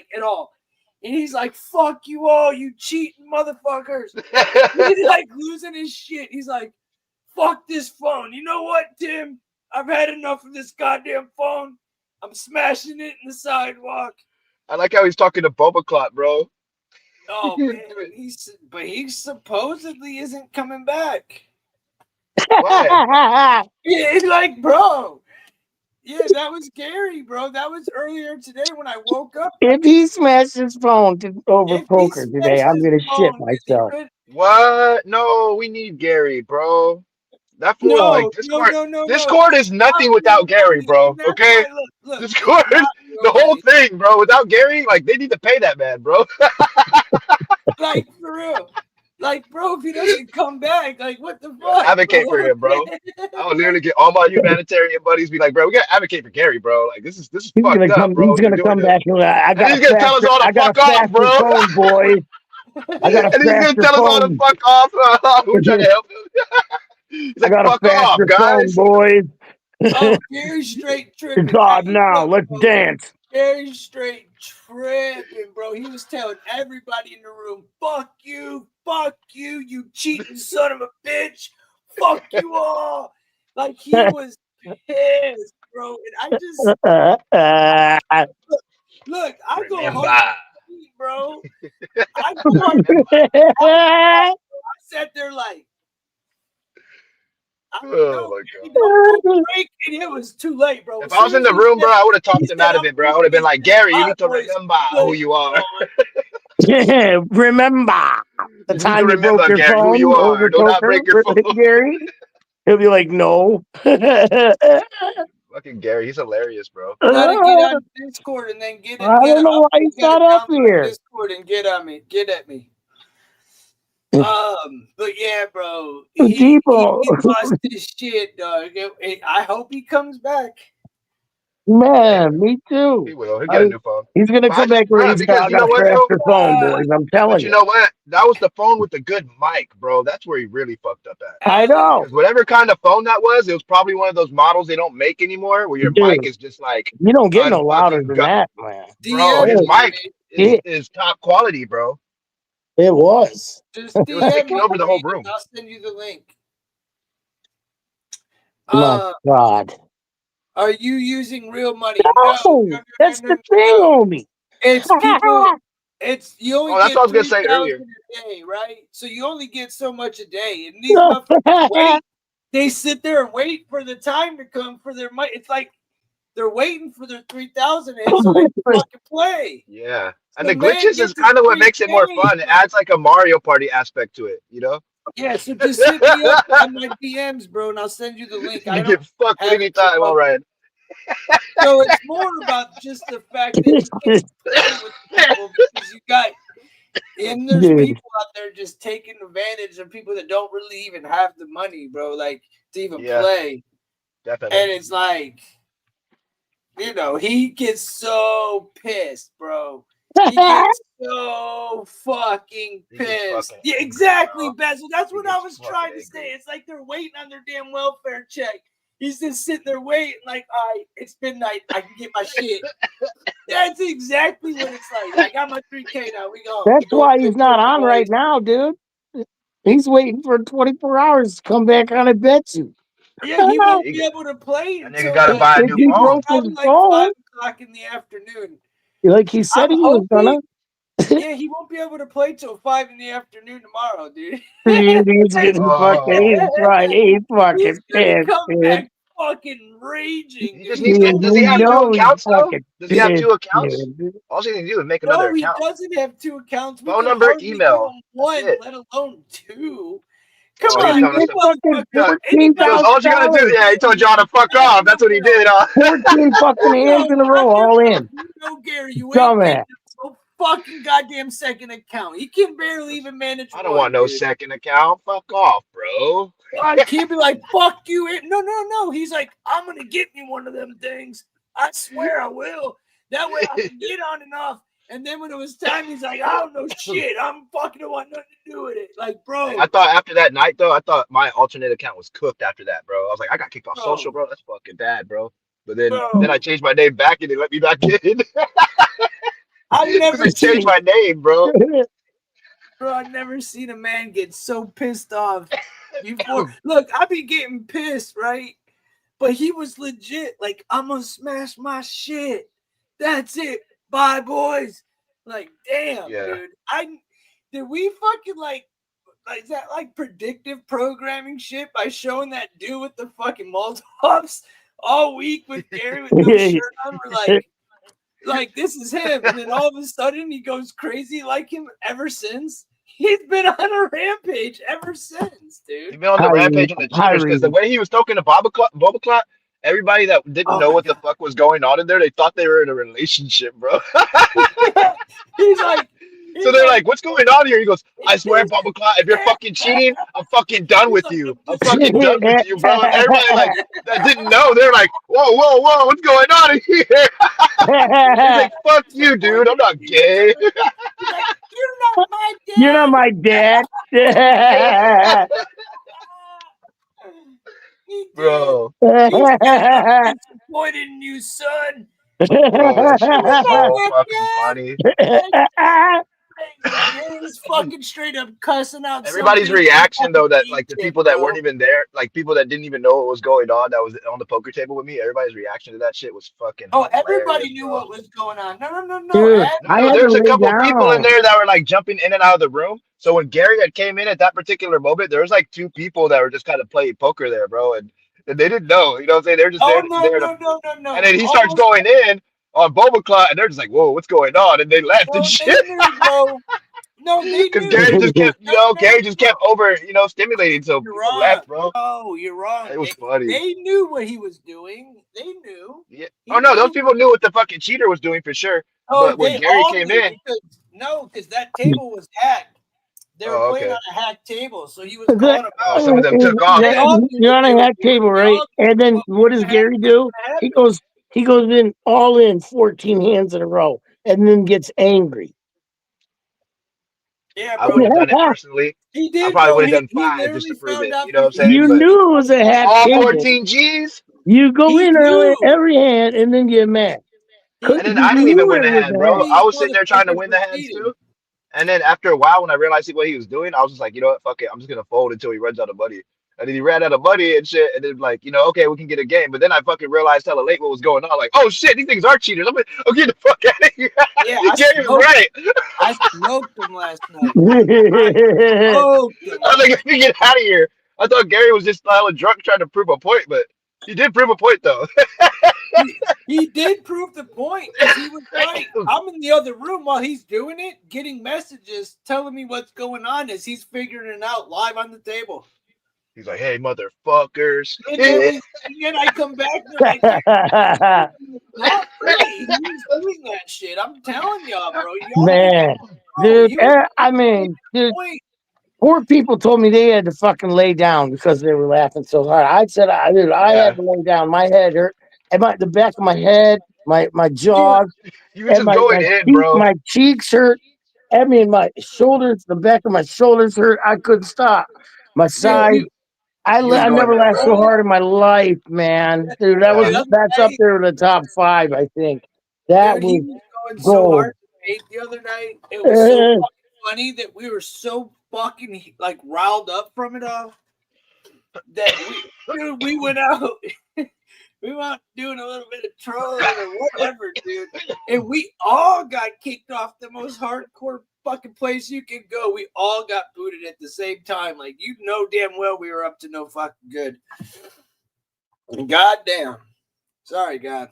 And he's like, fuck you all, you cheating motherfuckers. He's losing his shit. He's like, fuck this phone. You know what, Tim? I've had enough of this goddamn phone. I'm smashing it in the sidewalk. I like how he's talking to Boba Clot, bro. Oh man, he supposedly isn't coming back. Why? Yeah, bro. Yeah, that was Gary, bro. That was earlier today when I woke up. If he smashed his phone over poker today, I'm gonna shit myself. What? No, we need Gary, bro. That fool, Discord is nothing without Gary, bro. Okay? Discord, the whole thing, bro. Without Gary, they need to pay that man, bro. For real. Bro, if he doesn't come back, what the fuck? Advocate for him, bro. I would literally get all my humanitarian buddies, be like, bro, we gotta advocate for Gary, bro. This is fucked up, bro. He's gonna come back. And he's gonna tell us all to fuck off, bro. Phone, boys. I got and he's gonna tell us all to fuck off. We're trying to help him. He's like, fuck off, guys. Phone, boys. Oh, Gary's straight tripping. God, now let's dance. Gary's straight tripping, bro. He was telling everybody in the room, fuck you, you cheating son of a bitch. Fuck you all. He was pissed, bro. And look, I go home, bro. I go home. I sat there oh my god! And it was too late, bro. If I was in the room, bro, I would have talked him out of it, bro. I would have been like, Gary, you need to remember who you are. Yeah, remember the time you broke your Gary, phone who you are. over Do not break your phone. Gary. He'll be like, no. Fucking Gary, he's hilarious, bro. You gotta get on Discord and then get it. I don't know why he's not up here. Discord and get at me. But yeah, bro, he lost his shit, dog. I hope he comes back. Man, me too. He will. He'll get a new phone. He's gonna But come back where he's because got you know a what though? faster phone, boys. I'm telling But you. you know what? That was the phone with the good mic, bro. That's where he really fucked up at. I know. Because whatever kind of phone that was, it was probably one of those models they don't make anymore, where your mic Dude, is just like you don't get no louder than that, man. Bro, his mic is top quality, bro. It was. Just It was DM taking me, over the whole Reed, room. and I'll send you the link. My God. Are you using real money? No, that's the thing, homie. It's people. It's you only Oh, that's get what I was gonna say 3,000 earlier. a day, right? So you only get so much a day, and these motherfuckers wait. They sit there and wait for the time to come for their money. It's like they're waiting for their 3,000 so they can fucking play. Yeah. And The the man glitches gets is kind of what his makes it more free fun. It adds like a Mario Party aspect to it, you know? Yeah, so just hit me up on my DMs, bro, and I'll send you the link. You I get don't fucked have it anytime, all right. So it's more about just the fact that you can't play with people because you got, and there's Dude. people out there just taking advantage of people that don't really even have the money, bro, like to even play. Definitely. And it's like, you know, he gets so pissed, bro. He gets so fucking pissed. Yeah, exactly, Basil. That's what I was trying to say. It's like they're waiting on their damn welfare check. He's just sitting there waiting, like, all right, it's midnight. I can get my shit. That's exactly what it's like. I got my 3K now. We go. That's why he's not on right now, dude. He's waiting for 24 hours to come back on, I bet you. Yeah, he won't be able to play That until nigga gotta buy a new he phone. broke his probably like phone, 5 o'clock in the afternoon. like he said I'm he was gonna. Yeah, he won't be able to play till 5 in the afternoon tomorrow, dude. He's getting fucking. He's right. He's fucking He's gonna pissed, come dude. back fucking raging. He just dude. needs to. Does he have two he's accounts though? fucking Does he have pissed, two accounts? dude. All he needs to do is make another No, he account. doesn't have two accounts. We Phone can number, hardly email. give him one, That's it. let alone two. Come Oh, he was on, telling us you to fucking motherfucker. He goes, all you gotta do, yeah, he told y'all to fuck off. That's what he did. 14 fucking hands in a row, all in. You know, Gary, you ain't Dumbass. getting no fucking goddamn second account. He can barely even manage I don't want no second account. Fuck off, bro. I can't be like, fuck you. No. He's like, I'm going to get me one of them things. I swear I will. That way I can get on enough. And then when it was time, he's like, I don't know shit. I'm fucking don't want nothing to do with it. Like, bro. I thought after that night, though, I thought my alternate account was cooked after that, bro. I was like, I got kicked off social, bro. That's fucking bad, bro. But then I changed my name back and they let me back in. I've never I changed my name, bro. Bro, I've never seen a man get so pissed off before. Look, I be getting pissed, right? But he was legit. Like, I'm gonna smash my shit. That's it. Bye, boys. Like, damn, dude. Did we fucking like is that like predictive programming shit by showing that dude with the fucking Molotovs all week with Gary with no shirt on? We're like this is him, and then all of a sudden he goes crazy like him ever since. He's been on a rampage ever since, dude. He's been on the rampage on the cheaters because the way he was talking to Boba Clot, everybody that didn't know what the fuck was going on in there, they thought they were in a relationship, bro. He's like, so they're like, what's going on here? He goes, I swear, Boba Clot, if you're fucking cheating, I'm fucking done with you. I'm fucking done with you, bro. And everybody like that didn't know, they're like, whoa, what's going on in here? He's like, fuck you, dude. I'm not gay. You're not my dad. You're not my dad. Bro. He's disappointed in you, son. Bro, that shit was so fucking funny. He's fucking straight up cussing out. Everybody's reaction though, that like the people that weren't even there, like people that didn't even know what was going on, that was on the poker table with me, everybody's reaction to that shit was fucking everybody knew what was going on. No. Dude, there's a couple people in there that were like jumping in and out of the room. So when Gary had came in at that particular moment, there was like two people that were just kind of playing poker there, bro, and they didn't know, you know what I'm saying? They're just there. No. And then he starts going in on Boba Clot, and they're just like, whoa, what's going on? And they left and shit. No, because Gary just kept, Gary just kept over, stimulating. So people left, bro. Oh, you're wrong. It was funny. They knew what he was doing. They knew. Yeah. Oh no, those people knew what the fucking cheater was doing for sure. Oh, but when Gary came in, because that table was hacked. They were playing on a hacked table, so he was calling them out. Some of them took off. You're on a hack table, right? And then what does Gary do? He goes, He goes in all in 14 hands in a row and then gets angry. Yeah, I bro. wouldn't have done it personally. He I did, probably bro. would have done He 5 just to literally prove found it. out You know what I'm before saying? You But knew it was a half all table. 14 G's. You go He in early, knew. every hand and then get mad. And then I didn't even win the hand, bro. I was sitting there trying to win the hands too. And then after a while, when I realized what he was doing, I was just like, you know what, fuck it. I'm just gonna fold until he runs out of money. And then he ran out of money and shit. And then like, you know, okay, we can get a game. But then I fucking realized hella late what was going on. Like, oh shit, these things are cheaters. I'm getting the fuck out of here. Yeah, Gary was right. I smoked him last night. I Smoked him. was like, let me get out of here. I thought Gary was just hella drunk trying to prove a point, but he did prove a point though. He did prove the point because he was right. I'm in the other room while he's doing it, getting messages telling me what's going on as he's figuring it out live on the table. He's like, hey, motherfuckers. And then I come back and they're like, not really. He was doing that shit. I'm telling y'all, bro. Y'all Man, dude, I mean, dude, poor people told me they had to fucking lay down because they were laughing so hard. I said, I had to lay down. My head hurt. And the back of my head, my jaw, You were just going in, bro. my cheeks hurt. I mean, my shoulders, the back of my shoulders hurt. I couldn't stop. My side. I never laughed so hard in my life, man. Dude, that's up there in the top 5, I think. That Dude, he was was going so gold. hard to paint the other night. It was so fucking funny that we were so fucking like riled up from it all that we went out. We went out doing a little bit of trolling or whatever, dude. And we all got kicked off the most hardcore fucking place you can go. We all got booted at the same time. Like, you know damn well we were up to no fucking good. God damn. Sorry, God.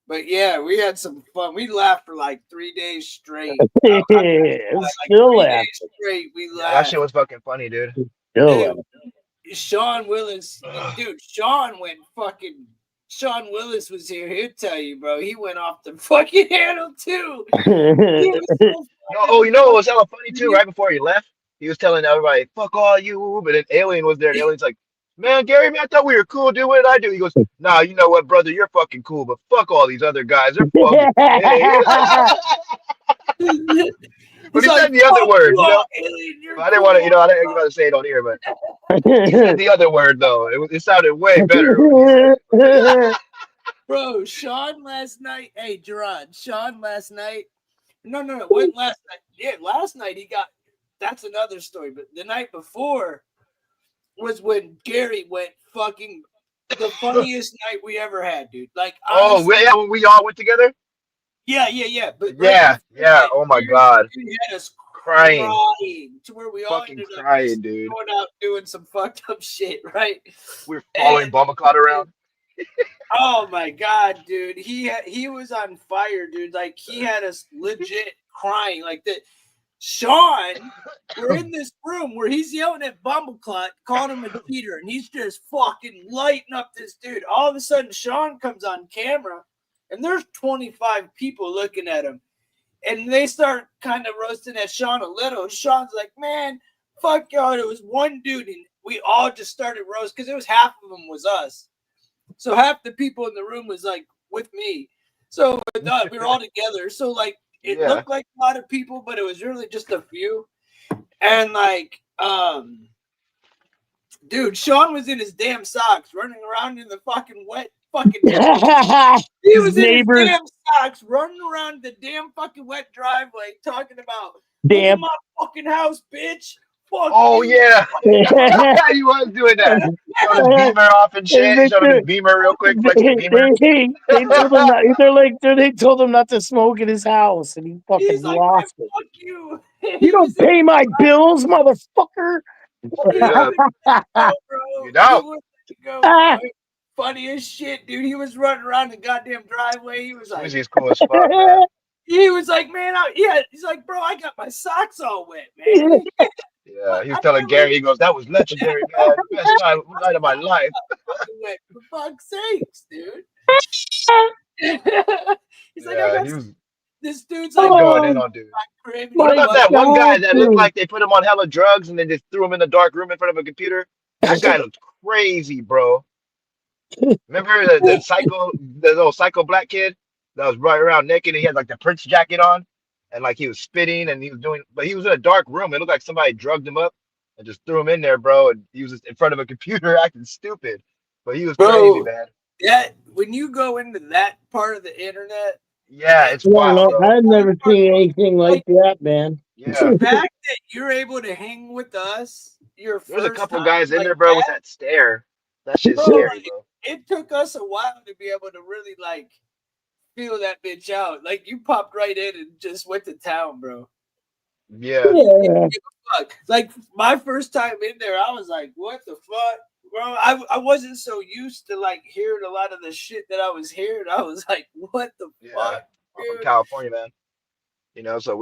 But yeah, we had some fun. We laughed for like 3 days straight. Still 3 laughing. days straight, we Yeah, laughed. that shit was fucking funny, dude. Still Sean Willis, dude, Sean Willis was here. He'll tell you, bro. He went off the fucking handle too. Oh, you know what was hella funny too? Right before he left, he was telling everybody, "Fuck all you." But then Alien was there, and Alien's like, "Man, Gary, man, I thought we were cool, dude. What did I do?" He goes, "Nah, you know what, brother? You're fucking cool, but fuck all these other guys. They're fucking." But he said the other word, you know. I didn't want to, I didn't want to say it on here, but he said the other word though. It sounded way better when he said it. Bro, Sean last night. Hey, Gerard, Sean last night. No, it wasn't last night. Yeah, last night he got. That's another story. But the night before was when Gary went fucking the funniest night we ever had, dude. Like, honestly, yeah, when we all went together. Yeah. But yeah. Oh my God. He had us crying to where we all ended up crying, dude. going out doing some fucked up shit, right? We're following Bumbleclot around. Oh my God, dude. He was on fire, dude. Like, he had us legit crying. Like that. Sean, we're in this room where he's yelling at Bumbleclot, calling him a cheater, and he's just fucking lighting up this dude. All of a sudden, Sean comes on camera, and there's 25 people looking at him. And they start kind of roasting at Sean a little. Sean's like, man, fuck y'all. It was one dude, and we all just started roasting because it was half of them was us. So half the people in the room was like with me. So we were all together. So like it looked like a lot of people, but it was really just a few. And like, dude, Sean was in his damn socks running around in the fucking wet fucking he was in his damn socks running around the damn fucking wet driveway talking about look at my fucking house, bitch. Fuck you. Yeah. He was doing that. He showed his beamer off and shit. He showed his beamer real quick. They told him not to smoke in his house, and he fucking lost it. Fuck you. You don't pay my bills, motherfucker. You know. Funny as shit, dude. He was running around the goddamn driveway. He was like, he's cool as fuck, man. He was like, man, he's like, bro, I got my socks all wet, man. Yeah, he was telling Gary, he goes, that was legendary, man. Best night of my life. For fuck's sakes, dude. He's like, this dude's like going in on dude. What about that one guy that looked like they put him on hella drugs and then just threw him in the dark room in front of a computer? That guy looked crazy, bro. Remember the little psycho black kid that was right around naked and he had like the Prince jacket on and like he was spitting and he was doing, but he was in a dark room. It looked like somebody drugged him up and just threw him in there, bro. And he was just in front of a computer acting stupid, but he was crazy, man. Yeah, when you go into that part of the internet, yeah, it's wild, bro. I've never seen anything like that, man. Yeah, the fact that you're able to hang with us, there's a couple guys in there, bro, with that stare. That shit's bro, scary, bro. It took us a while to be able to really like feel that bitch out. Like you popped right in and just went to town, bro. Yeah. Like my first time in there, I was like, what the fuck? Bro, I wasn't so used to like hearing a lot of the shit that I was hearing. I was like, what the fuck? I'm from California, man. You know, so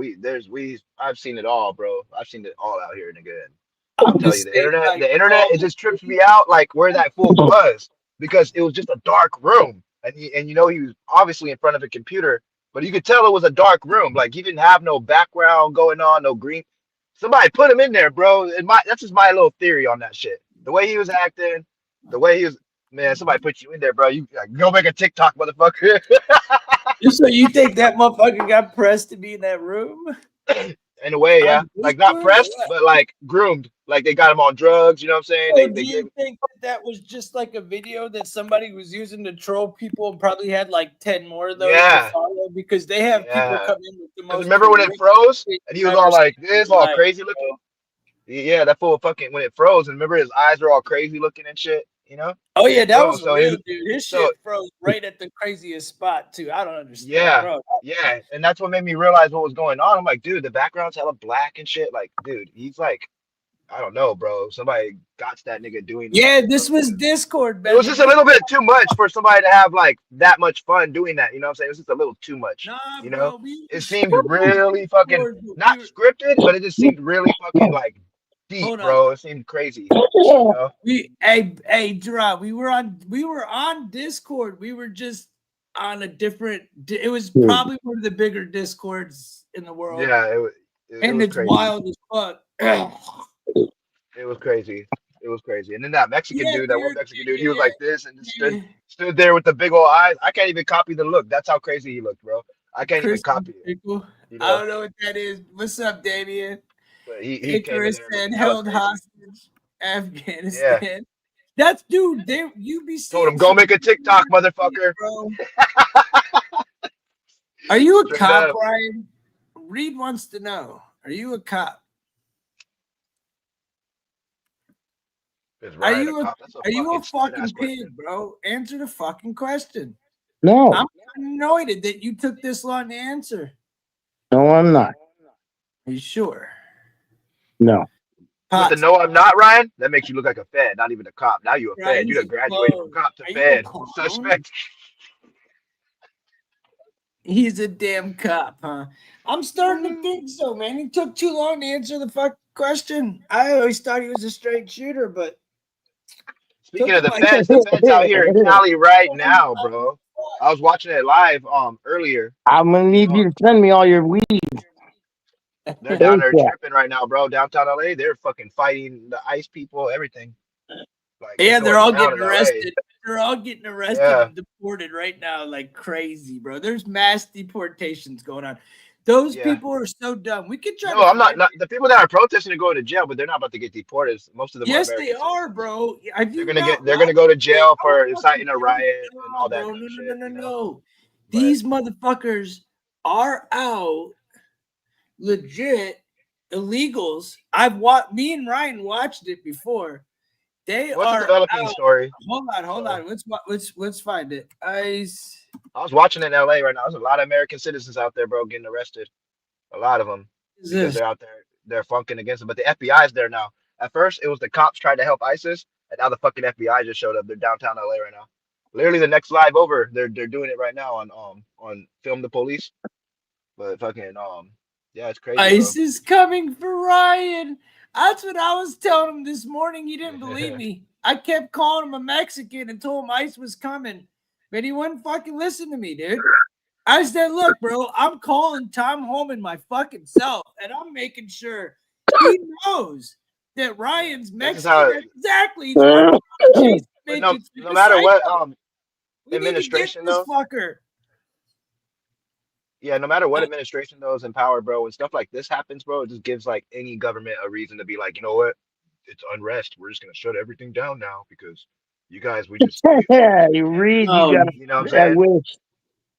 I've seen it all, bro. I've seen it all out here, nigga. And I'll tell you, the internet, it just trips me out, like where that fool was, because it was just a dark room, and you know he was obviously in front of a computer, but you could tell it was a dark room. Like he didn't have no background going on, no green. Somebody put him in there, bro. And that's just my little theory on that shit. The way he was acting, the way he was, man. Somebody put you in there, bro. You like, go make a TikTok, motherfucker. So you think that motherfucker got pressed to be in that room? In a way, yeah. Like not pressed, but like groomed. Like they got him on drugs. You know what I'm saying? So do you think that was just like a video that somebody was using to troll people and probably had like 10 more of those to follow because they have people come in with the most. Remember when it froze and he was all like this, all crazy looking? Yeah, that fool fucking when it froze, and remember his eyes were all crazy looking and shit. You know? Oh yeah, that was real, dude. His shit froze right at the craziest spot too. I don't understand. Yeah, bro. Yeah, and that's what made me realize what was going on. I'm like, dude, the background's hella black and shit. Like, dude, he's like, I don't know, bro. Somebody got that nigga doing. Yeah, this was Discord, man. It was just a little bit too much for somebody to have like that much fun doing that. You know what I'm saying? It was just a little too much. Nah, you know, it seemed really fucking not scripted, but it just seemed really fucking like deep, bro. It seemed crazy. You know? Hey, Gerard, we were on Discord. We were just on a different. It was probably one of the bigger Discords in the world. Yeah, and it's crazy. wild as fuck. It was crazy. It was crazy. And then that Mexican dude, that one Mexican dude, he was like this and just stood there with the big old eyes. I can't even copy the look. That's how crazy he looked, bro. I can't even copy it. You know? I don't know what that is. What's up, Damien? But he Icarus and held hostage Afghanistan. Yeah. That's dude. You be told him go make a TikTok, motherfucker. Bro. Are you a cop, Ryan? Reed wants to know. Are you a cop? Are you a fucking pig, bro? Answer the fucking question. No. I'm annoyed that you took this long to answer. No, I'm not. Are you sure? No. With the no, I'm not, Ryan, that makes you look like a fed, not even a cop. Now you're a fed. You done graduated from cop to fed. Suspect. He's a damn cop, huh? I'm starting to think so, man. He took too long to answer the fuck question. I always thought he was a straight shooter, but speaking of the feds out here in Cali right now, bro. I was watching it live earlier. I'm gonna need you to send me all your weed. They're down there tripping right now, bro. Downtown LA, they're fucking fighting the ICE people, everything. Like, yeah, they're all getting arrested. They're all getting arrested and deported right now like crazy, bro. There's mass deportations going on. Those people are so dumb. We could try. No, I'm not. The people that are protesting are going to jail, but they're not about to get deported. Most of them. Yes, they are, bro. They're gonna go to jail for inciting a riot and all that. No. These motherfuckers are out. Legit illegals. Me and Ryan watched it before. What's the developing story? Hold on. Let's find it. I was watching it in LA right now. There's a lot of American citizens out there, bro, getting arrested. A lot of them because they're out there. They're funking against them. But the FBI is there now. At first, it was the cops trying to help ISIS, and now the fucking FBI just showed up. They're downtown LA right now. Literally, the next live over, they're doing it right now on Film the Police. But fucking yeah, it's crazy. ICE is coming for Ryan. That's what I was telling him this morning. He didn't believe me. I kept calling him a Mexican and told him ICE was coming, but he wouldn't fucking listen to me, dude. I said, look, bro, I'm calling Tom Holman my fucking self, and I'm making sure he knows that Ryan's Mexican. Exactly. He's chasing make no, it through no the matter what cycle. We need to get administration this though, fucker. yeah, no matter what administration though is in power, bro, when stuff like this happens, bro, it just gives like any government a reason to be like, you know what? It's unrest. We're just gonna shut everything down now because you guys, we just You read, you Oh, got. you know what I'm I saying? wish.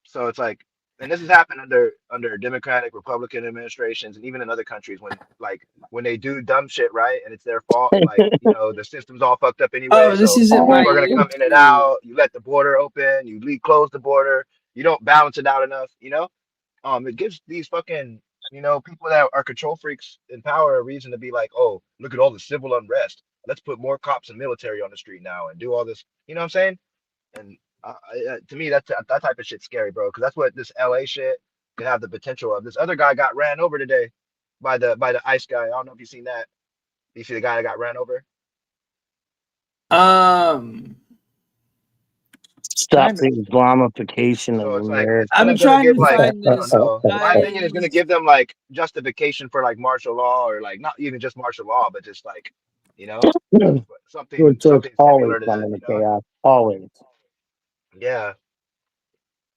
So it's like, and this has happened under Democratic, Republican administrations, and even in other countries when they do dumb shit, right, and it's their fault. Like, you know, the system's all fucked up anyway, oh, this so isn't my people are gonna come in and YouTube. out. You let the border open, close the border. You don't balance it out enough, you know. It gives these fucking, people that are control freaks in power a reason to be like, oh, look at all the civil unrest. Let's put more cops and military on the street now and do all this. You know what I'm saying? And to me, that type of shit's scary, bro. Because that's what this LA shit could have the potential of. This other guy got ran over today by the ICE guy. I don't know if you've seen that. You see the guy that got ran over? Stop the Islamification So of it's like America. it's kind I'm of gonna trying give to like, find I don't this. know. My opinion is gonna Guys, give them like justification for like martial law, or like not even just martial law, but just like, you know, something So it's always similar to fun that, in the you know? chaos. Always. Yeah.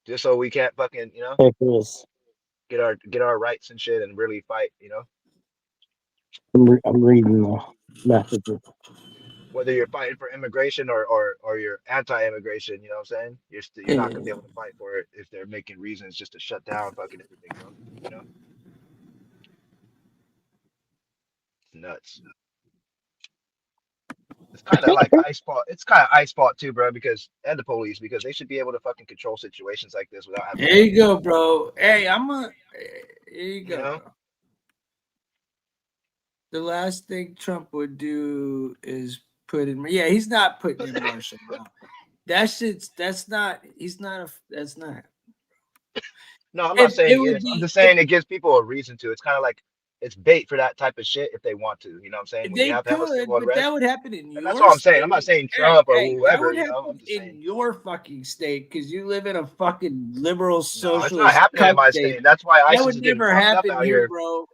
Just so we can't fucking, It is. get our rights and shit and really fight, you know? I'm reading the messages. Whether you're fighting for immigration or you're anti-immigration, you know what I'm saying? You're not gonna be able to fight for it if they're making reasons just to shut down fucking everything, bro. You know? It's nuts. It's kind of like ICE fault. It's kind of ICE fault too, bro, and the police, because they should be able to fucking control situations like this without having here you go, bro. Hey, here you go, know? bro. The last thing Trump would do is put in. Yeah, he's not putting in martial law. That's not. No, I'm not saying It it would is. I'm be. just saying it gives people a reason to. It's kind of like it's bait for that type of shit if they want to. You know what I'm saying? When you They have to have a could, civil but that unrest. would happen in And that's your all I'm saying. state. I'm not saying Trump or Hey, that whoever, would happen I'm just in saying. your fucking state because you live in a fucking liberal No, socialist. it's not happening in my state. That's why That ISIS would is getting never fucked up happen out here, here. bro.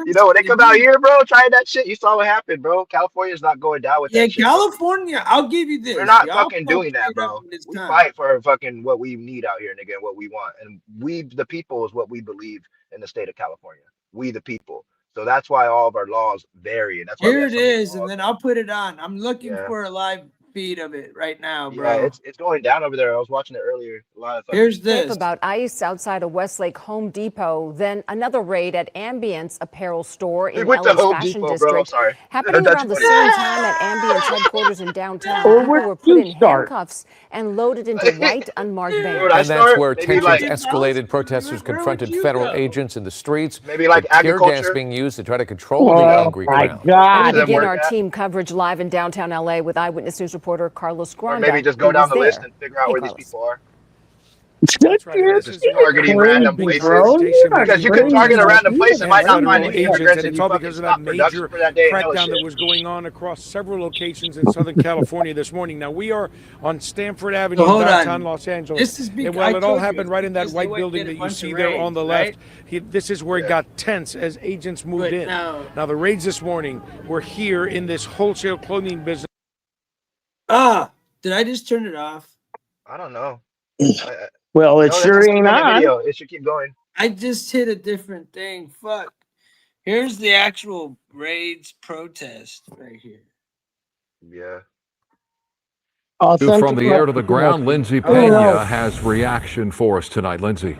You know, when they come out here, bro, trying that shit, you saw what happened, bro. California's not going down with Yeah, that shit, bro. California. I'll give you this. We're not Y'all fucking fuck doing that, straight up bro. when it's We time. fight for fucking what we need out here, nigga, and what we want. And we, the people, is what we believe in the state of California. We, the people. So that's why all of our laws vary, and that's why we Here have it so many is, and laws. then I'll put it on. I'm looking Yeah. for a live feed of it right now, Yeah, bro. it's going down over there. I was watching it earlier. A lot of fucking. Here's this. About ICE outside a Westlake Home Depot, then another raid at Ambience apparel store in With the LA's Home fashion Depot, bro. I'm district. sorry. Happening That's around the funny. same time at Ambience headquarters in downtown. Or People where were did put you in start? handcuffs and loaded into white unmarked Where would vans. I And that's start? where Maybe tensions like escalated. Protesters Where would confronted you federal go? agents in the streets. Maybe like with tear gas agriculture. being used to try to control the Oh angry my crowd. We God! Doesn't begin work our at. team coverage live in downtown LA with Eyewitness News reporter Carlos Or Granda. maybe just He go down was the list there. and figure out Hey, where these Carlos. people are. That's right. And this is Just what targeting we're random crazy, places. bro. You're not Because you can crazy. target a random place and and might not find federal any agents, immigrants, and and it's you all fucking because of that stop production major for that day and hella crackdown shit. that was going on across several locations in Southern California this morning. Now we are on Stanford Avenue So in hold downtown on. Los Angeles. This is And because while I it all told you happened it's right in that because they white went and building did a that you bunch see of there on raids, the right? left, this is where it got tense as agents moved But in. now the raids this morning were here in this wholesale clothing business. Did I just turn it off? I don't know. Well, it No, that's sure a ain't 2-minute on. video. It should keep going. I just hit a different thing. Fuck. Here's the actual raids protest right here. Yeah. From the air to the ground, Lindsay Pena has reaction for us tonight. Lindsay.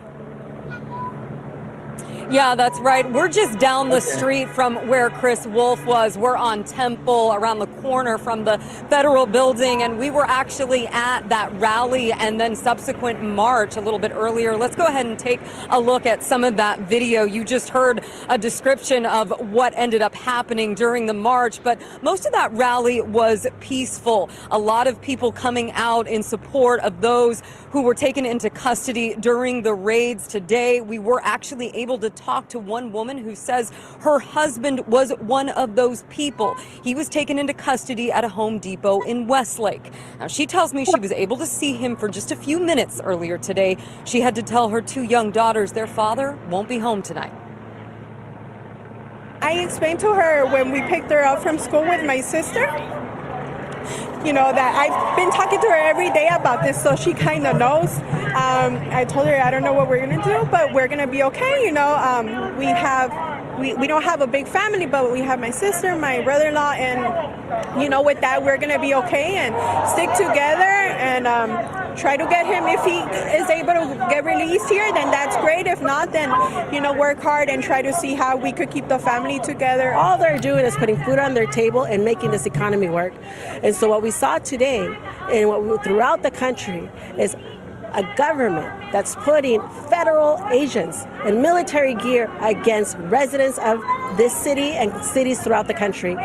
Yeah, that's right. We're just down the street from where Chris Wolf was. We're on Temple, around the corner from the federal building, and we were actually at that rally and then subsequent march a little bit earlier. Let's go ahead and take a look at some of that video. You just heard a description of what ended up happening during the march, but most of that rally was peaceful. A lot of people coming out in support of those who were taken into custody during the raids today. We were actually able to talk to one woman who says her husband was one of those people. He was taken into custody at a Home Depot in Westlake. Now, she tells me she was able to see him for just a few minutes earlier today. She had to tell her 2 young daughters their father won't be home tonight. I explained to her when we picked her up from school with my sister you know, that I've been talking to her every day about this, so she kind of knows. I told her I don't know what we're gonna do, but we're gonna be okay. You know, we don't have a big family, but we have my sister, my brother-in-law, and you know, with that, we're gonna be okay and stick together and try to get him. If he is able to get released here, then that's great. If not, then you know, work hard and try to see how we could keep the family together. All they're doing is putting food on their table and making this economy work. And so what we saw today and throughout the country is a government that's putting federal agents and military gear against residents of this city and cities throughout the country.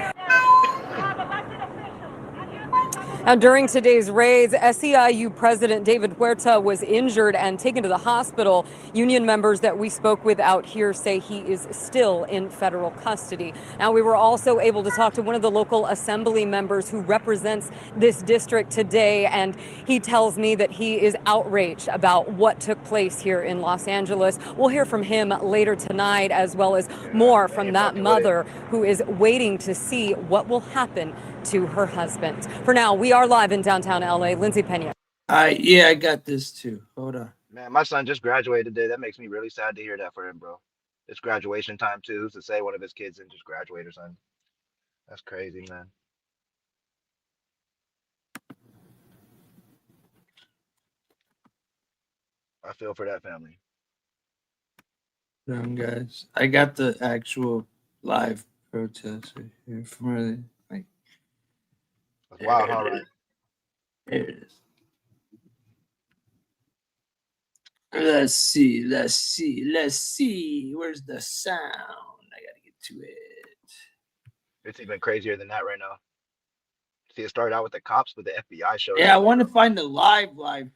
Now, during today's raids, SEIU President David Huerta was injured and taken to the hospital. Union members that we spoke with out here say he is still in federal custody. Now, we were also able to talk to one of the local assembly members who represents this district today, and he tells me that he is outraged about what took place here in Los Angeles. We'll hear from him later tonight, as well as more from that mother who is waiting to see what will happen to her husband. For now, we are live in downtown LA. Lindsay Pena. Yeah, I got this too. Hold on. Man, my son just graduated today. That makes me really sad to hear that for him, bro. It's graduation time too. Who's to say one of his kids didn't just graduate or something? That's crazy, man. I feel for that family. Hold on, guys. I got the actual live protest right here from earlier. Wow, all right. Here it is. Let's see. Where's the sound? I gotta get to it. It's even crazier than that right now. See, it started out with the cops, but the FBI showed Yeah, I up. want to find the live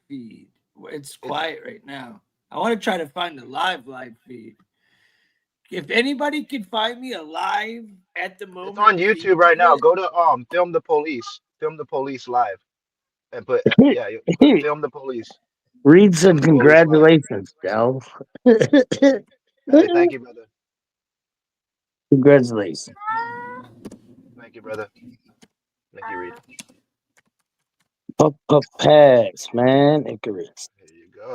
feed. It's quiet right now. I want to try to find the live feed. If anybody can find me a live at the moment, It's on YouTube right now. Go to Film the Police live, and put Film the Police. Read some congratulations, Del. Hey, thank you, brother. Congratulations. Thank you, brother. Thank you, Reed. Up pass, man. Icarus.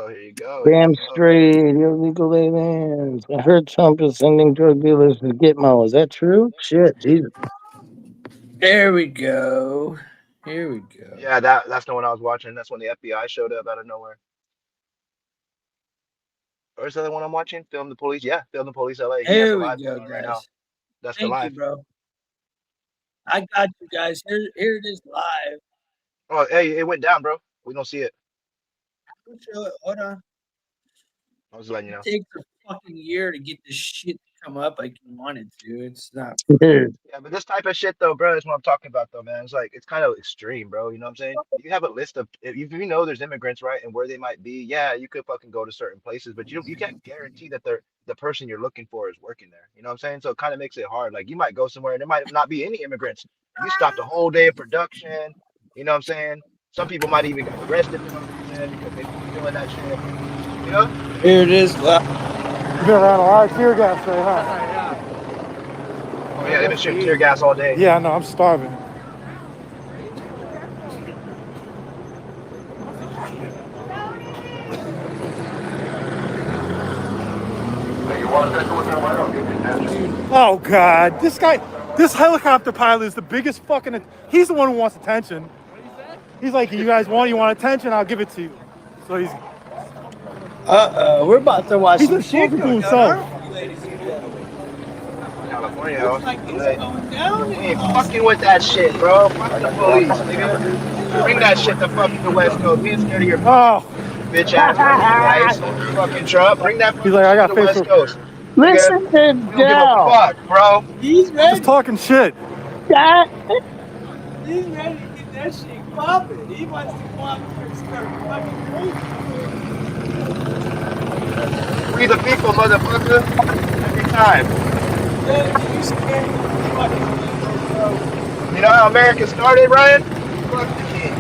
Here you go. Damn straight, illegal aliens. I heard Trump is sending drug dealers to Gitmo. Is that true? Shit, Jesus. There we go. Here we go. Yeah, that's the one I was watching. That's when the FBI showed up out of nowhere. Where's the other one I'm watching? Film the Police. Yeah, Film the Police LA. Here we go, guys. Right now. That's Thank the live. you, bro. I got you guys. Here it is live. Oh, hey, it went down, bro. We don't see it. Hold on. I was letting you know. It takes a fucking year to get this shit to come up like you wanted to. It's not. Yeah, but this type of shit though, bro, is what I'm talking about though, man. It's like it's kind of extreme, bro. You know what I'm saying? You have a list of if you know there's immigrants, right, and where they might be, yeah, you could fucking go to certain places, but you can't guarantee that the person you're looking for is working there. You know what I'm saying? So it kind of makes it hard. Like you might go somewhere and there might not be any immigrants. You stopped a whole day of production. You know what I'm saying? Some people might even get arrested for no reason because they be doing that shit. You know? Here it is. You've been around a lot of tear gas today, huh? Oh yeah, they've been shooting tear gas all day. Yeah, I know. I'm starving. Oh God, this helicopter pilot is the biggest fucking. He's the one who wants attention. He's like, you want attention? I'll give it to you. So he's. We're about to watch some shit to go himself. down, ladies and gentlemen. California, Like it's going down. we ain't fucking with that shit, bro. Fuck the police, nigga. Bring that shit to fucking the West Coast. We ain't scared of your bitch ass guys. Fucking Trump. Bring that He's like, I got to the West Facebook. Coast. Listen to We don't give a fuck, bro. He's ready. Just talking shit. He's ready to get that shit popping. He wants to go out there and start fucking crazy. We the people, motherfucker. Every time. You know how America started, Ryan? Fuck the king.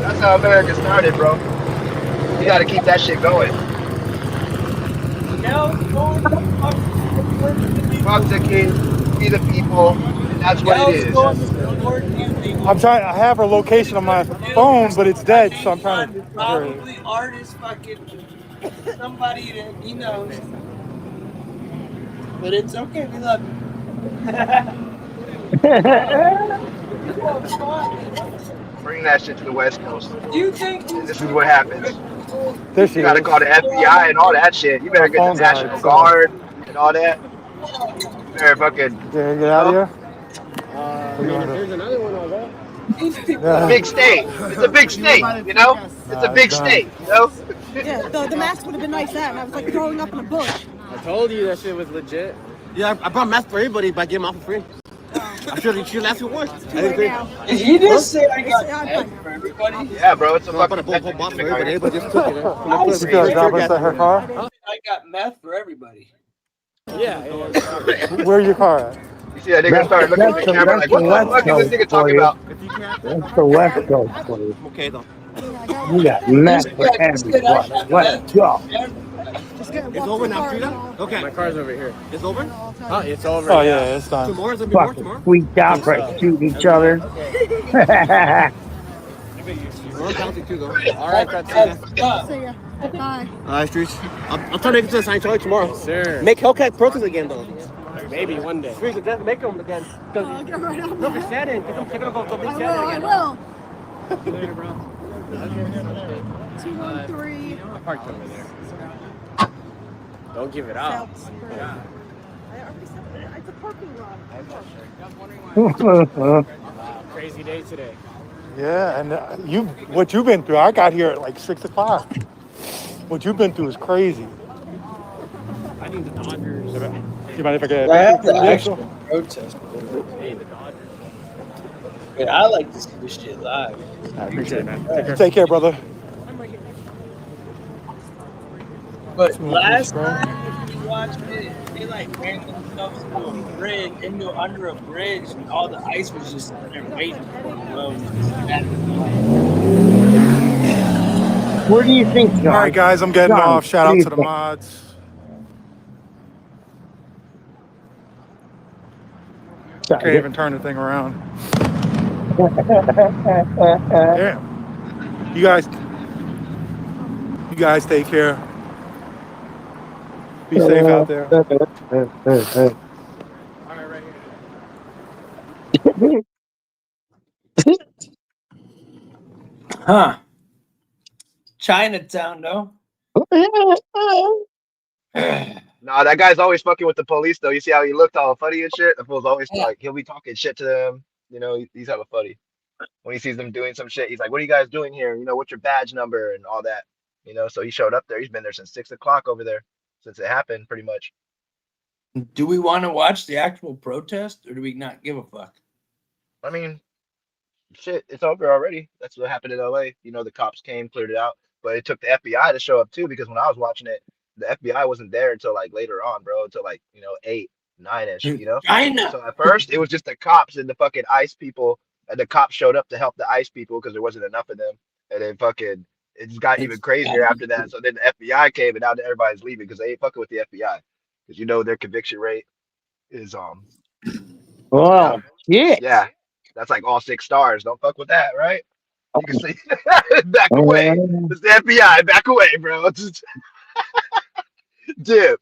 That's how America started, bro. You gotta keep that shit going. Fuck the king. be the people, and that's what it is. I'm trying. I have her location on my phone, but it's dead, so I'm trying to. Probably artist fucking somebody that he knows. But it's okay, we love you. Bring that shit to the West Coast. Do you think And this is what happens. There she You gotta is. call the FBI and all that shit. You better get the National Guard and all that. You better fucking. Get out of here. There's another one on that. It's a big state. It's a big state, you know? It's a big state, you know? Yeah, the mask would have been nice that, and I was like throwing up in a bush. I told you that shit was legit. Yeah, I brought masks for everybody by getting them off for free. I'm sure you last you once. Did you just say I got meth for everybody? Yeah, bro, it's a No, I fucking bought a whole box for everybody, but just took it. You got drop us at her car? I got meth for everybody. Yeah. Where your car at? You see that nigga start looking at the camera like, what the fuck is this nigga talking about? That's the West Coast for you. Okay, though. You got meth for everybody. Let's go. It's over now, Frida? Okay. My car's over here. It's over? Oh, it's over. Oh yeah, it's done. Tomorrow's gonna be more Fucking tomorrow? freaked out for shooting each other. We're on counting too, though. All right, Francina. See ya. Bye. All right, Streets. I'm trying to get to the Scientology tomorrow. Sure. Make Hellcat protests again, though. Maybe one day. Streets, let's make them again. I'll get right on No, that. for Shannon. Because I'm taking go big I Shannon will, I again. will. Later, bro. 213. I parked over there. Don't give it up. It's a parking lot. Crazy day today. Yeah, and what you've been through. I got here at like 6 o'clock. What you've been through is crazy. I think the Dodgers. You mind if I get I have to a actually protest. Hey, the Dodgers. But I like to see this shit live. I appreciate it, man. Take care, brother. But last time you watched it, they like ran themselves into a bridge, under a bridge, and all the ice was just sitting there waiting for them. Where do you think, John? All right, guys, I'm getting John, off. Shout what do out you to the think? mods. Can't even turn the thing around. Damn. You guys take care. Be safe out there. Huh. Chinatown, though. Nah, that guy's always fucking with the police though. You see how he looked all funny and shit? The fool's always like, he'll be talking shit to them. You know, he's hella funny. When he sees them doing some shit, he's like, what are you guys doing here? You know, what's your badge number and all that? You know, so he showed up there. He's been there since 6 o'clock over there, since it happened, pretty much. Do we want to watch the actual protest, or do we not give a fuck? I mean, shit, it's over already. That's what happened in LA. You know, the cops came, cleared it out, but it took the FBI to show up too, because when I was watching it, the FBI wasn't there until like later on, bro, until like, 8, 9-ish, you know? China. So at first it was just the cops and the fucking ICE people, and the cops showed up to help the ICE people because there wasn't enough of them. And then fucking it just got even crazier after that. So then the FBI came, and now everybody's leaving because they ain't fucking with the FBI. Because their conviction rate is Oh, yeah, that's like all 6 stars. Don't fuck with that, right? You can see back away. It's the FBI. Back away, bro. Just dip,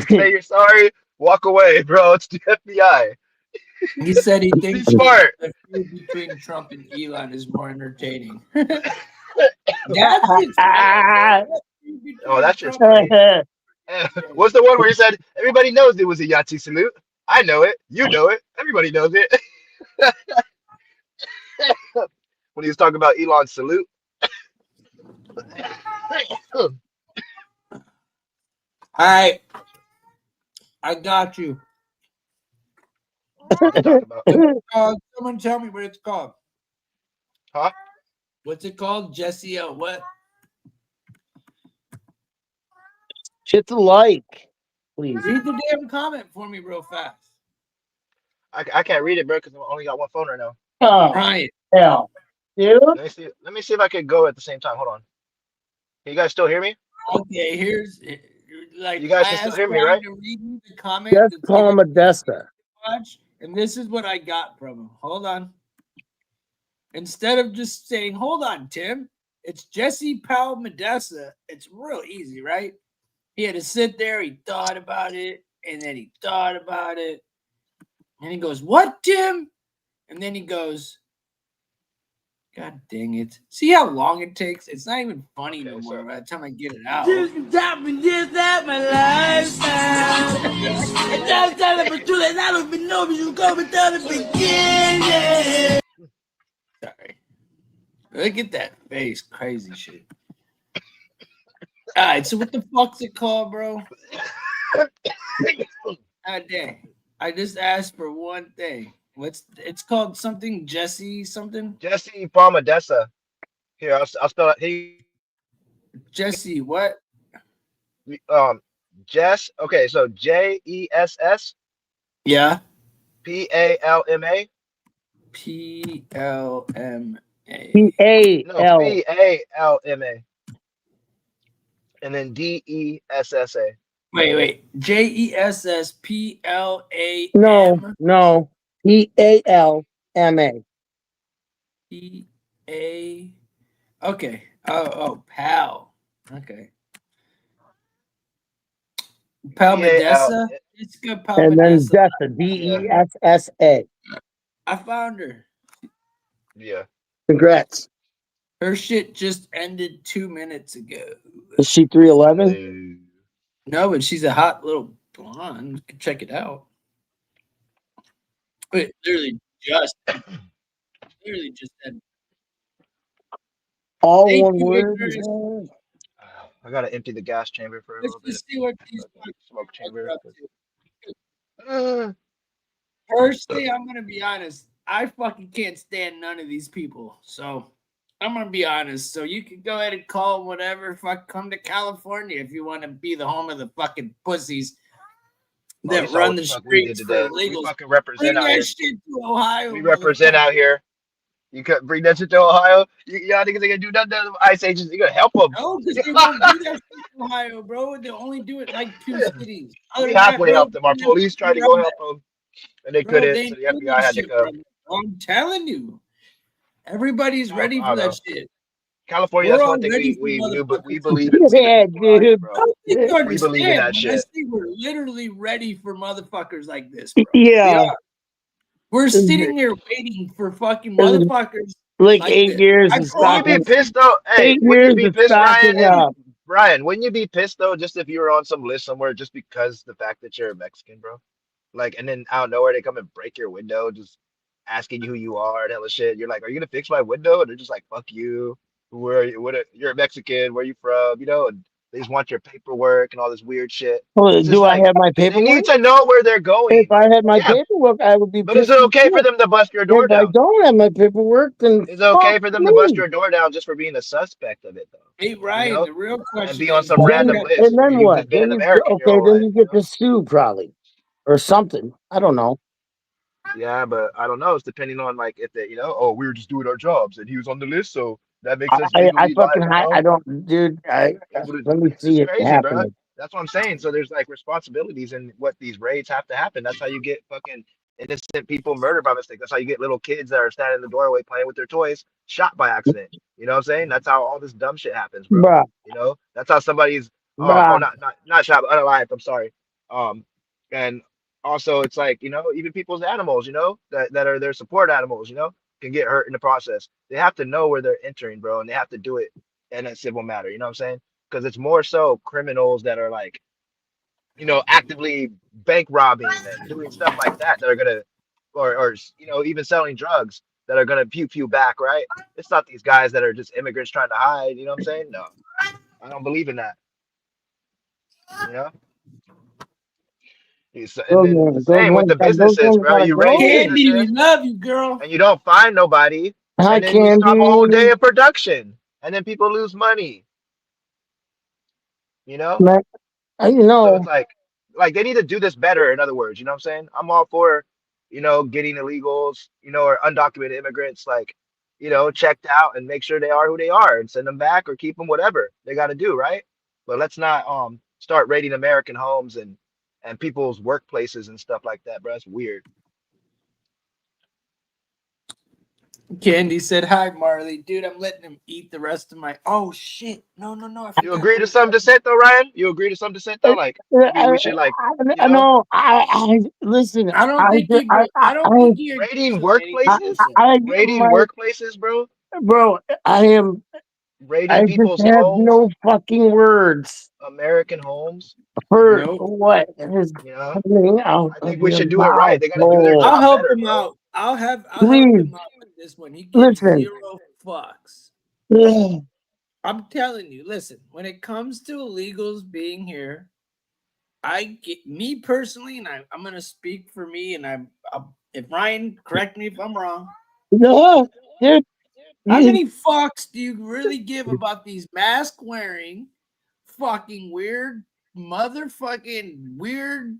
Say you're sorry. Walk away, bro. It's the FBI. He said he thinks He's smart. the feud between Trump and Elon is more entertaining. Oh, that's just funny. What's the one where he said, everybody knows it was a Yahtzee salute? I know it. You know it. Everybody knows it. When he was talking about Elon's salute. All right. I got you. Someone tell me what it's called. Huh? What's it called? Jesse what? Shit's alike. Please. Read the damn comment for me real fast. I can't read it, bro, because I only got one phone right now. Oh, Right. hell. Dude? Let me see if I could go at the same time. Hold on. Can you guys still hear me? Okay, here's like You guys I can still asked hear me, Ryan right? to read me the comment. Just that's call given Modesta. watch, and this is what I got from him. Hold on. Instead of just saying, "Hold on, Tim," it's Jesse Powell Modesta. It's real easy, right? He had to sit there. He thought about it, and then he thought about it, and he goes, "What, Tim?" And then he goes, "God dang it. See how long it takes? It's not even funny no more by the time I get it out." Just at my lifestyle. And that's telling for too late. I don't even know if you go without the beginning. Sorry. Look at that face. Crazy shit. All right, so what the fuck's it called, bro? God dang. I just asked for one thing. It's called something Jesse something? Jesse Palmadessa. Here, I'll spell it. Hey, Jesse, what? Jess. Okay, so JESS Yeah. PALMA. PLMA. No, PAL. PALMA. And then DESSA. Wait. JESSPLAM. No. PALMA. PA. Okay. Oh, pal. Okay. Pal Modessa. It's good, Pal And then Modessa. Dessa. DESSA. I found her. Yeah. Congrats. Her shit just ended 2 minutes ago. Is she 311? No, but she's a hot little blonde. You can check it out. Wait, literally just ended. All Thank one you, word. Ignorance. I gotta empty the gas chamber for a Let's little bit. just see what these Smoke chamber. are up to. Personally, I'm gonna be honest. I fucking can't stand none of these people. So I'm gonna be honest. So you can go ahead and call them whatever. Fuck, come to California if you want to be the home of the fucking pussies that run the streets for illegals. We fucking represent Bring out that here. shit to Ohio. We represent out here. You could bring that shit to Ohio. Y'all niggas ain't gonna do nothing to them ICE agents. You gonna help them. No, because they won't do that shit in Ohio, bro. They only do it like 2 cities. Other We than that, halfway bro, helped them. Our police tried to go help them, and they Bro, couldn't. they So the ain't doing FBI that had to shit, come. bro. I'm telling you. Everybody's ready I for don't that know. shit. California, We're that's all one thing ready for we knew, but we motherfuckers. believe in Yeah, equality, dude. bro. I don't think you We believe in understand. that When I shit. say we're literally ready for motherfuckers like this, bro. Yeah. We are. We're sitting here waiting for fucking motherfuckers Like like 8 this. years I of Wouldn't you be stocking. pissed though? Hey, 8 wouldn't you years be of pissed, Ryan? stocking And up. Ryan, wouldn't you be pissed though, just if you were on some list somewhere, just because the fact that you're a Mexican, bro? Like, and then out of nowhere they come and break your window, just asking you who you are and hella shit. You're like, are you gonna fix my window? And they're just like, fuck you. Where are you? You're a Mexican. Where you from? You know, and they just want your paperwork and all this weird shit. Well, It's just do I like have my they need paperwork? to know where they're going. If I had my Yeah, paperwork, I would be but is pissed. it okay for them to bust your door If I down? don't have my paperwork, then Is it okay for them to bust your door down just for being a suspect of it, though? Hey, Ryan, You know, the real and question be on is, some random list and where then you've what? just been Then an you American your okay? whole Then life. you get to sue probably or something. I don't know. Yeah, but I don't know. It's depending on like if they, oh, we were just doing our jobs and he was on the list, so that makes us I legally fucking liable. I don't, dude. Let me It's see it crazy, bro. happening. That's what I'm saying. So there's like responsibilities in what these raids have to happen. That's how you get fucking innocent people murdered by mistake. That's how you get little kids that are standing in the doorway playing with their toys shot by accident. You know what I'm saying? That's how all this dumb shit happens, bro. Bruh. You know, that's how somebody's Bruh. not shot, but unalived. I'm sorry. And also it's like, even people's animals, that are their support animals, can get hurt in the process. They have to know where they're entering, bro, and they have to do it in a civil matter. You know what I'm saying? Because it's more so criminals that are like, actively bank robbing and doing stuff like that are gonna, or even selling drugs that are gonna pew back, right? It's not these guys that are just immigrants trying to hide. You know what I'm saying? No, I don't believe in that. You know. And then the Those same with the businesses, ones bro. gotta You raise go. Candy, we businesses love you, girl. and you don't find nobody, Hi, and then you stop a whole day Candy. of production, and then people lose money. You know. Man, So it's like they need to do this better. In other words, you know what I'm saying? I'm all for, getting illegals, or undocumented immigrants, like, checked out and make sure they are who they are and send them back or keep them, whatever they got to do, right? But let's not start raiding American homes and people's workplaces and stuff like that, bro. That's weird. Candy said, "Hi, Marley, dude. I'm letting him eat the rest of my." Oh shit! No. I You agree to some dissent though, Ryan? You agree to some dissent though? Like we should like, you know, No, I listen. I don't think you. I don't think you raiding agree. workplaces, raiding workplaces, bro. Bro, Raiding I just people's have homes, no fucking words American homes. for what is You know, coming out I think of we your should do it right. mouth. They gotta do their I'll job help better, him bro. out. I'll help Please. him out with this one. He gives Listen. 0 fucks. Yeah. I'm telling you. Listen, when it comes to illegals being here, I get me personally, and I'm gonna speak for me. And if Ryan, correct me if I'm wrong. No, dude. How many fucks do you really give about these mask wearing, fucking weird, motherfucking weird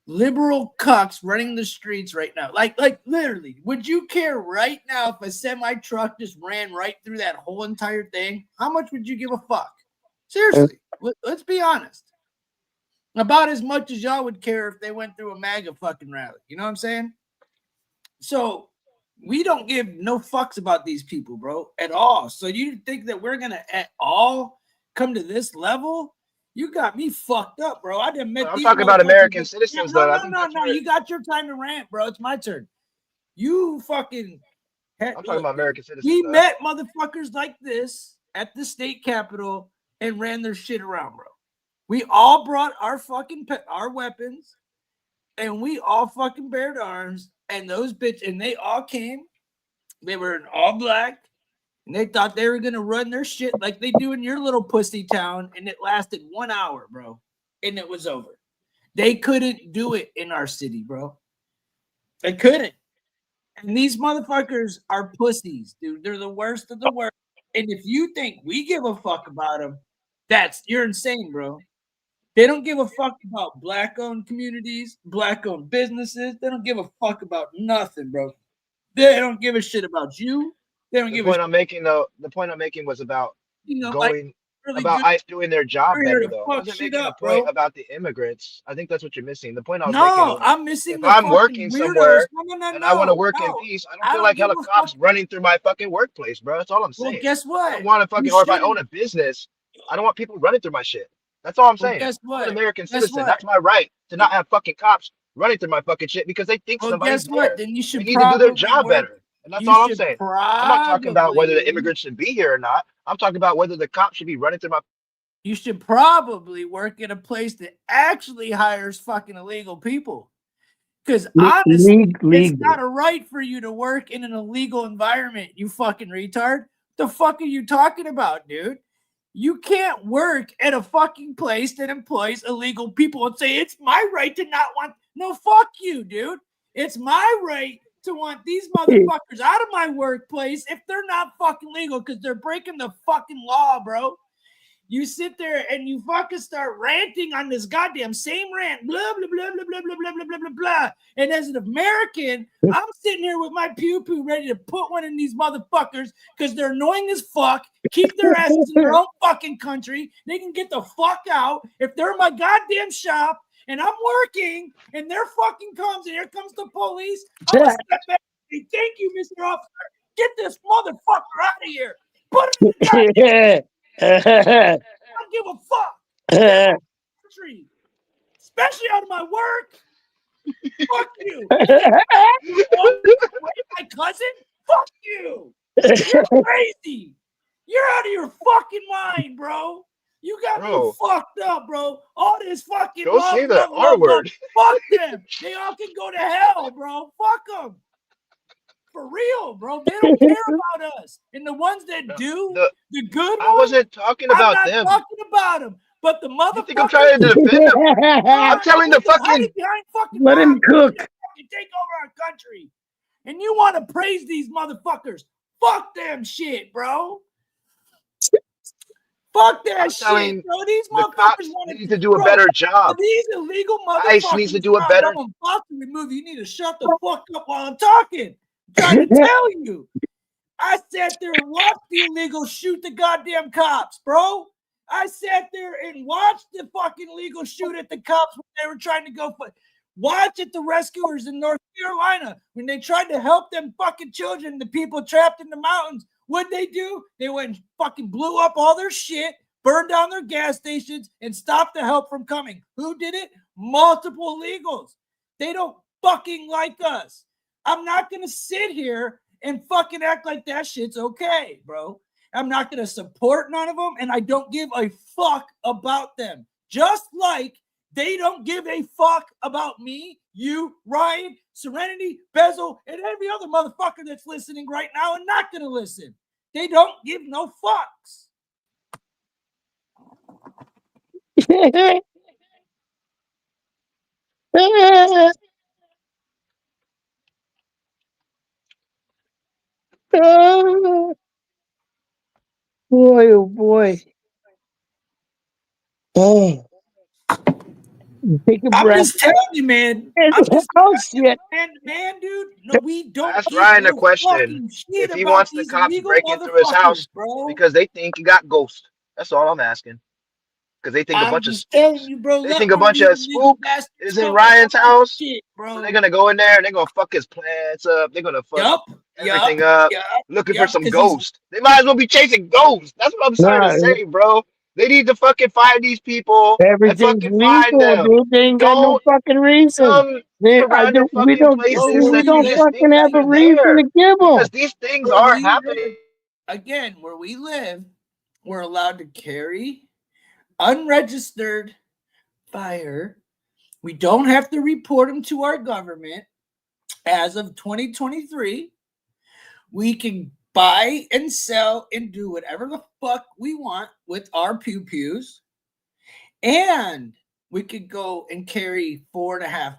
liberal cucks running the streets right now? Like literally, would you care right now if a semi truck just ran right through that whole entire thing? How much would you give a fuck? Seriously, let's be honest. About as much as y'all would care if they went through a MAGA fucking rally. You know what I'm saying? So we don't give no fucks about these people, bro, at all. So you think that we're gonna at all come to this level? You got me fucked up, bro. I didn't met I'm these talking about American motherfuckers. citizens, No. though. I think that's where You got your time to rant, bro. It's my turn. You fucking. I'm talking Look, about American citizens. we though. met motherfuckers like this at the state capitol and ran their shit around, bro. We all brought our fucking our weapons, and we all fucking bared arms. And those bitch, and they all came. They were in all black, and they thought they were gonna run their shit like they do in your little pussy town. And it lasted 1 hour, bro, and it was over. They couldn't do it in our city, bro. They couldn't. And these motherfuckers are pussies, dude. They're the worst of the worst. And if you think we give a fuck about them, you're insane, bro. They don't give a fuck about black-owned communities, black-owned businesses. They don't give a fuck about nothing, bro. They don't give a shit about you. They don't The give point a I'm making, though, the point I'm making was about going really about good. ICE doing their job We're here better, to though. I fuck wasn't shit making up, a point bro. about the immigrants. I think that's what you're missing. The point I was No, making was, I'm missing if the I'm fucking working weirdos. somewhere No, and I want to work in no. peace, I I don't feel don't like give hella a cops fuck. running through my fucking workplace, bro. That's all I'm saying. Well, guess I what? don't want to fucking, You or if I shouldn't. own a business, I don't want people running through my shit. That's all I'm Well, saying. guess I'm what? an American Guess citizen. what? That's my right to not have fucking cops running through my fucking shit because they think Well, somebody's guess what? there. Then you They should need to do their probably job work. better. And that's You all I'm should saying. I'm not talking about whether the probably. immigrants should be here or not. I'm talking about whether the cops should be running through my. You should probably work at a place that actually hires fucking illegal people. Because honestly, it's not a right for you to work in an illegal environment, you fucking retard. The fuck are you talking about, dude? You can't work at a fucking place that employs illegal people and say, it's my right to not want. No, fuck you, dude. It's my right to want these motherfuckers out of my workplace if they're not fucking legal because they're breaking the fucking law, bro. You sit there and you fucking start ranting on this goddamn same rant, blah, blah, blah, blah, blah, blah, blah, blah, blah, blah, blah. And as an American, I'm sitting here with my pew-pew ready to put one in these motherfuckers because they're annoying as fuck, keep their asses in their own fucking country. They can get the fuck out. If they're in my goddamn shop and I'm working and they're fucking comes and here comes the police, I'm going to step back and say, thank you, Mr. Officer. Get this motherfucker out of here. Put him in the goddamn I don't give a fuck. Country, especially out of my work. Fuck you. My cousin? Fuck you. You're crazy. You're out of your fucking mind, bro. You got me fucked up, bro. All this fucking Go love, say the love, R love, word. love. Fuck them. They all can go to hell, bro. Fuck them. For real, bro. They don't care about us. And the ones that do, the good ones, I wasn't talking about I'm not them. talking about them. But the motherfuckers. You think I'm trying to defend them? I'm telling the fucking. Let him cook. Take over our country. And you want to praise these motherfuckers. Fuck them shit, bro. Fuck that shit, bro. These motherfuckers need to do a better job. These illegal motherfuckers. ICE needs to do a better. You need to shut the fuck up while I'm talking. I'm trying to tell you. I sat there and watched the illegals shoot the goddamn cops, bro. I sat there and watched the fucking illegal shoot at the cops when they were trying to go. Watch at the rescuers in North Carolina when they tried to help them fucking children, the people trapped in the mountains. What'd they do? They went and fucking blew up all their shit, burned down their gas stations, and stopped the help from coming. Who did it? Multiple illegals. They don't fucking like us. I'm not going to sit here and fucking act like that shit's okay, bro. I'm not going to support none of them, and I don't give a fuck about them. Just like they don't give a fuck about me, you, Ryan, Serenity, Bezel, and every other motherfucker that's listening right now and not going to listen. They don't give no fucks. Boy, oh boy. Oh. Take a I'm breath. just telling you, man. I'm just man, dude. No, we don't Ask give Ryan a no question fucking shit if he about wants the these cops illegal breaking into his house motherfuckers, bro. because they think he got ghosts. That's all I'm asking. Because they think a I'm bunch of just telling you, bro. they let think a one of bunch these of illegal spook bastards is in come Ryan's and all house. this shit, bro. So they're gonna go in there and they're gonna fuck his plants up. They're gonna fuck everything up, looking for some ghosts. They might as well be chasing ghosts. That's what I'm trying to say, bro. They need to fucking find these people and Everything's fucking find legal, them. dude. They ain't got no Don't fucking reason. come from random We fucking don't places and you just fucking think that have a you're reason there. to give them. Because these things are happening. Again, where we live, we're allowed to carry unregistered fire. We don't have to report them to our government. As of 2023, we can buy and sell and do whatever the fuck we want with our pew-pews. And we could go and carry 4.5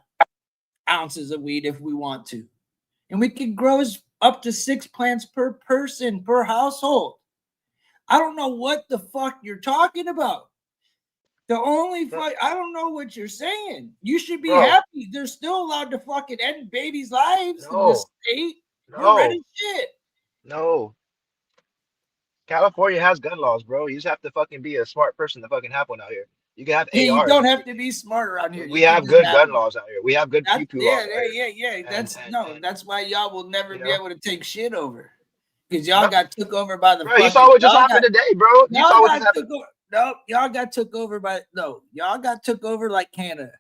ounces of weed if we want to. And we can grow up to 6 plants per person, per household. I don't know what the fuck you're talking about. The only fuck, I don't know what you're saying. You should be happy. They're still allowed to fucking end babies' lives in this state. We're ready shit. No. California has gun laws, bro. You just have to fucking be a smart person to fucking have one out here. You can have ARs. You don't have to be smart around here. We have good gun laws out here. We have good pew-pew laws. Yeah. That's why y'all will never be able to take shit over. Because y'all got took over by the. Bro, you saw what just happened today, bro. You saw what just happened. Y'all got took over y'all got took over like Canada.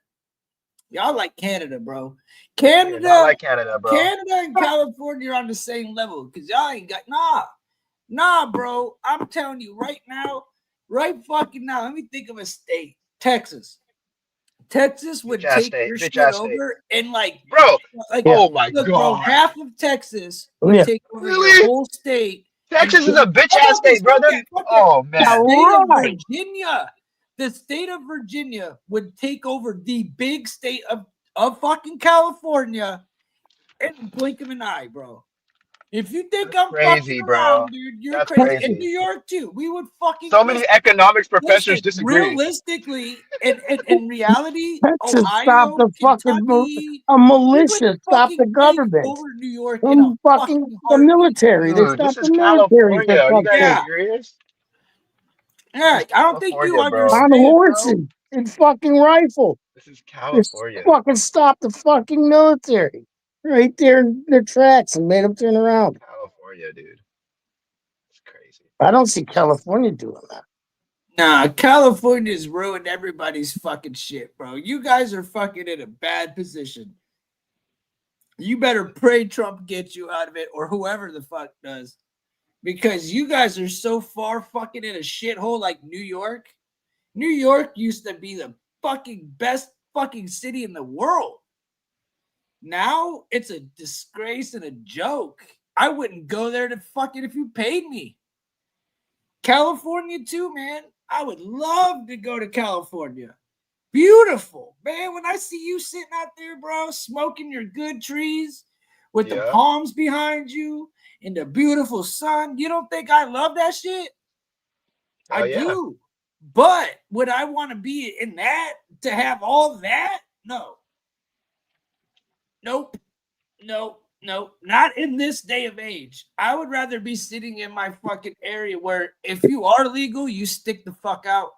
Y'all like Canada, bro. Canada, like Canada, bro. Canada and California are on the same level because y'all ain't got nah, bro. I'm telling you right now, right fucking now. Let me think of a state. Texas. Texas would take your shit over and oh my god, bro, half of Texas would take over the whole state. Texas is a bitch ass state, brother. Oh man, the state of Virginia would take over the big state of fucking California and blink of an eye, bro. If you think I'm crazy, fucking bro, around, dude, you're crazy. In New York too, we would fucking. So many economics professors disagree. Realistically, in reality, Texas, Ohio, stop the Kentucky, a militia, stop the government. Over New York, the military. They Dude, stop this the is military. California. Are you guys serious? Yeah, I don't think you On understand. horses and fucking rifle. This is California. Just fucking stop the fucking military right there in their tracks and made them turn around. California, dude. It's crazy. I don't see California doing that. Nah, California's ruined everybody's fucking shit, bro. You guys are fucking in a bad position. You better pray Trump gets you out of it or whoever the fuck does. Because you guys are so far fucking in a shithole like New York. New York used to be the fucking best fucking city in the world. Now it's a disgrace and a joke. I wouldn't go there to fucking if you paid me. California too, man. I would love to go to California. Beautiful, man. When I see you sitting out there, bro, smoking your good trees with the palms behind you and the beautiful sun, you don't think I love that shit? I do. But would I want to be in that to have all that? No. Nope. No, not in this day of age. I would rather be sitting in my fucking area where if you are legal, you stick the fuck out.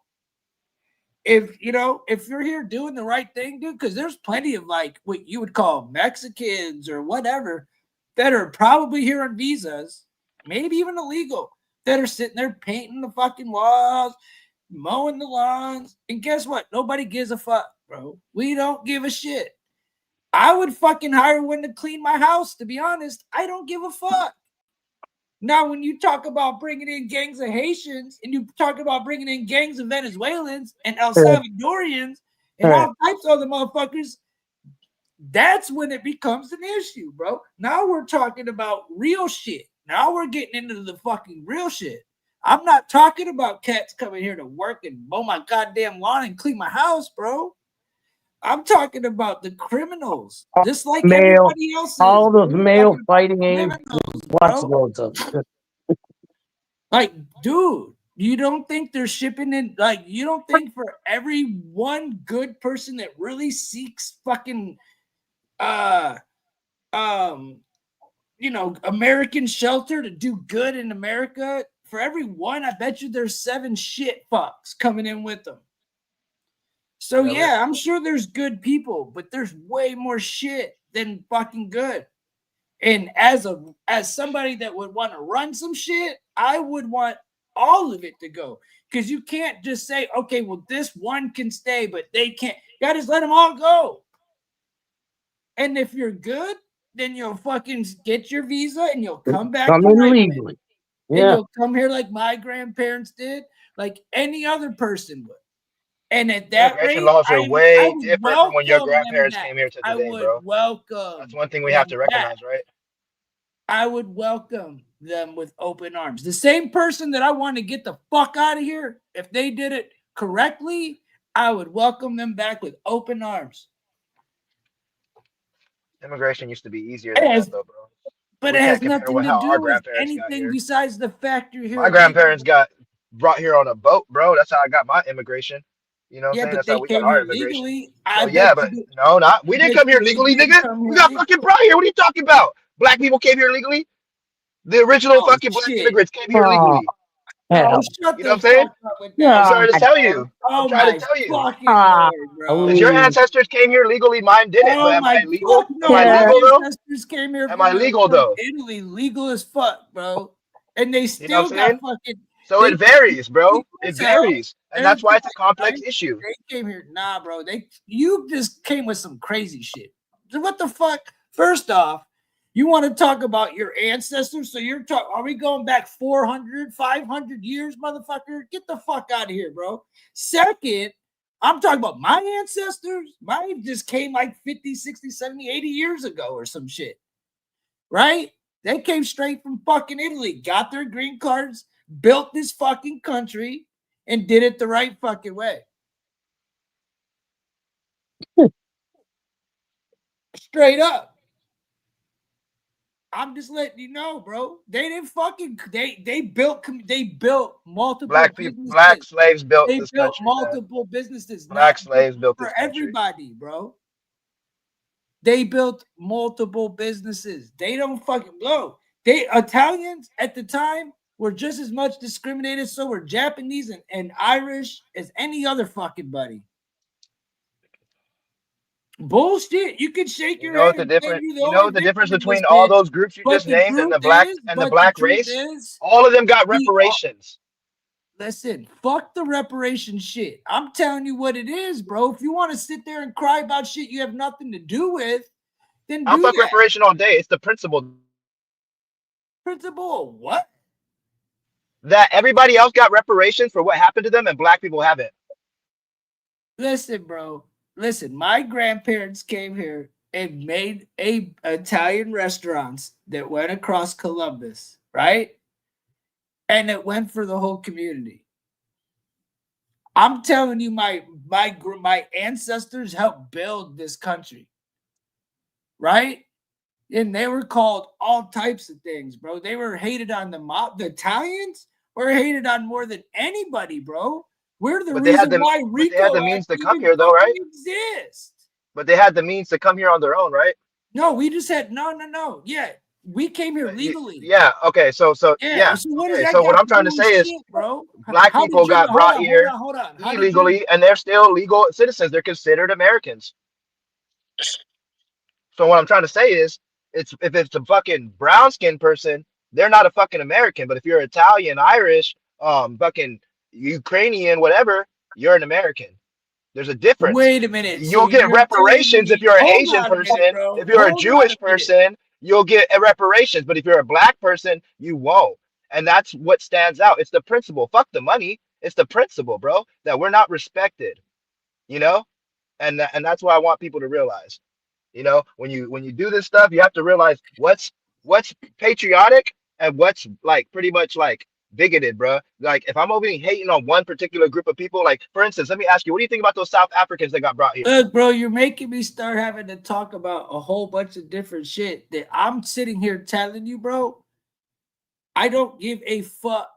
If you're here doing the right thing, dude, because there's plenty of like what you would call Mexicans or whatever that are probably here on visas, maybe even illegal, that are sitting there painting the fucking walls, mowing the lawns. And guess what? Nobody gives a fuck, bro. We don't give a shit. I would fucking hire one to clean my house, to be honest. I don't give a fuck. Now, when you talk about bringing in gangs of Haitians and you talk about bringing in gangs of Venezuelans and El Salvadorians and all types of other motherfuckers, that's when it becomes an issue, bro. Now we're talking about real shit. Now we're getting into the fucking real shit. I'm not talking about cats coming here to work and mow my goddamn lawn and clean my house, bro. I'm talking about the criminals, just like everybody else. All those male fighting age. Watch those. Like, dude, you don't think they're shipping in? Like, you don't think for every one good person that really seeks fucking, American shelter to do good in America, for every one, I bet you there's 7 shit fucks coming in with them. So yeah, I'm sure there's good people, but there's way more shit than fucking good. And as somebody that would want to run some shit, I would want all of it to go. Because you can't just say, okay, well, this one can stay, but they can't. You gotta just let them all go. And if you're good, then you'll fucking get your visa and you'll come back. Come in legally. And you'll come here like my grandparents did, like any other person would. And at that rate, laws are way different from when your grandparents came here to today, bro. Welcome. That's one thing we have to recognize, right? I would welcome them with open arms. The same person that I want to get the fuck out of here, if they did it correctly, I would welcome them back with open arms. Immigration used to be easier than that, though, bro. But it has nothing to do with anything besides the fact you're here. My grandparents got brought here on a boat, bro. That's how I got my immigration. You know what I'm saying? That's how we got our immigration. We didn't come here legally, nigga. We got fucking brought here. What are you talking about? Black people came here legally. The original fucking black immigrants came here legally. You know what I'm saying? I'm sorry to tell you. I'm trying to tell you. Because your ancestors came here legally, mine didn't. But am I legal? Am I legal though? Ancestors came here. Am I legal though? Italy, legal as fuck, bro. And they still got fucking. So it varies, bro. It varies. And that's why it's a complex issue. They came here. Nah, bro. You just came with some crazy shit. What the fuck? First off, you want to talk about your ancestors? So you're talking, are we going back 400, 500 years, motherfucker? Get the fuck out of here, bro. Second, I'm talking about my ancestors. Mine just came like 50, 60, 70, 80 years ago or some shit. Right? They came straight from fucking Italy, got their green cards, built this fucking country, and did it the right fucking way. Straight up. I'm just letting you know, bro. They didn't fucking they built multiple black slaves built this country. Multiple businesses. Black slaves built this country. For everybody, bro. They built multiple businesses. They don't fucking blow. Italians at the time were just as much discriminated, so were Japanese and Irish as any other fucking buddy. Bullshit. You could shake your head. You know the difference between all those groups you just named and the black race? All of them got reparations. Listen, fuck the reparation shit. I'm telling you what it is, bro. If you want to sit there and cry about shit you have nothing to do with, then I'll fuck reparation all day. It's the principle. Principle of what? That everybody else got reparations for what happened to them and black people haven't. Listen, bro. Listen, my grandparents came here and made Italian restaurants that went across Columbus, right? And it went for the whole community. I'm telling you, my ancestors helped build this country, right? And they were called all types of things, bro. They were hated on the mob. The Italians were hated on more than anybody, bro. We're the reason why Rico they had the means to come here, though, right? Exist. But they had the means to come here on their own, right? No, we just had no. Yeah, we came here legally. Yeah. Okay. So Yeah. yeah. So what does Okay. that So what got I'm to do trying to with say is, shit, bro? black How did people you got know? Hold brought on, here hold on. How did you? illegally, and they're still legal citizens. They're considered Americans. So what I'm trying to say is, it's if it's a fucking brown skinned person, they're not a fucking American. But if you're Italian, Irish, fucking Ukrainian, whatever, you're an American. There's a difference. Wait a minute. So You'll get you're telling reparations if me? you're an Hold Asian on a minute, person. bro. If you're a Hold on a Jewish minute. person, you'll get reparations. But if you're a black person, you won't. And that's what stands out. It's the principle. Fuck the money. It's the principle, bro, that we're not respected. You know, and that's what I want people to realize. You know, when you do this stuff, you have to realize what's patriotic and what's like pretty much like bigoted, bro. Like if I'm over here hating on one particular group of people, like for instance, let me ask you, what do you think about those South Africans that got brought here? Look, bro, you're making me start having to talk about a whole bunch of different shit that I'm sitting here telling you, bro. I don't give a fuck.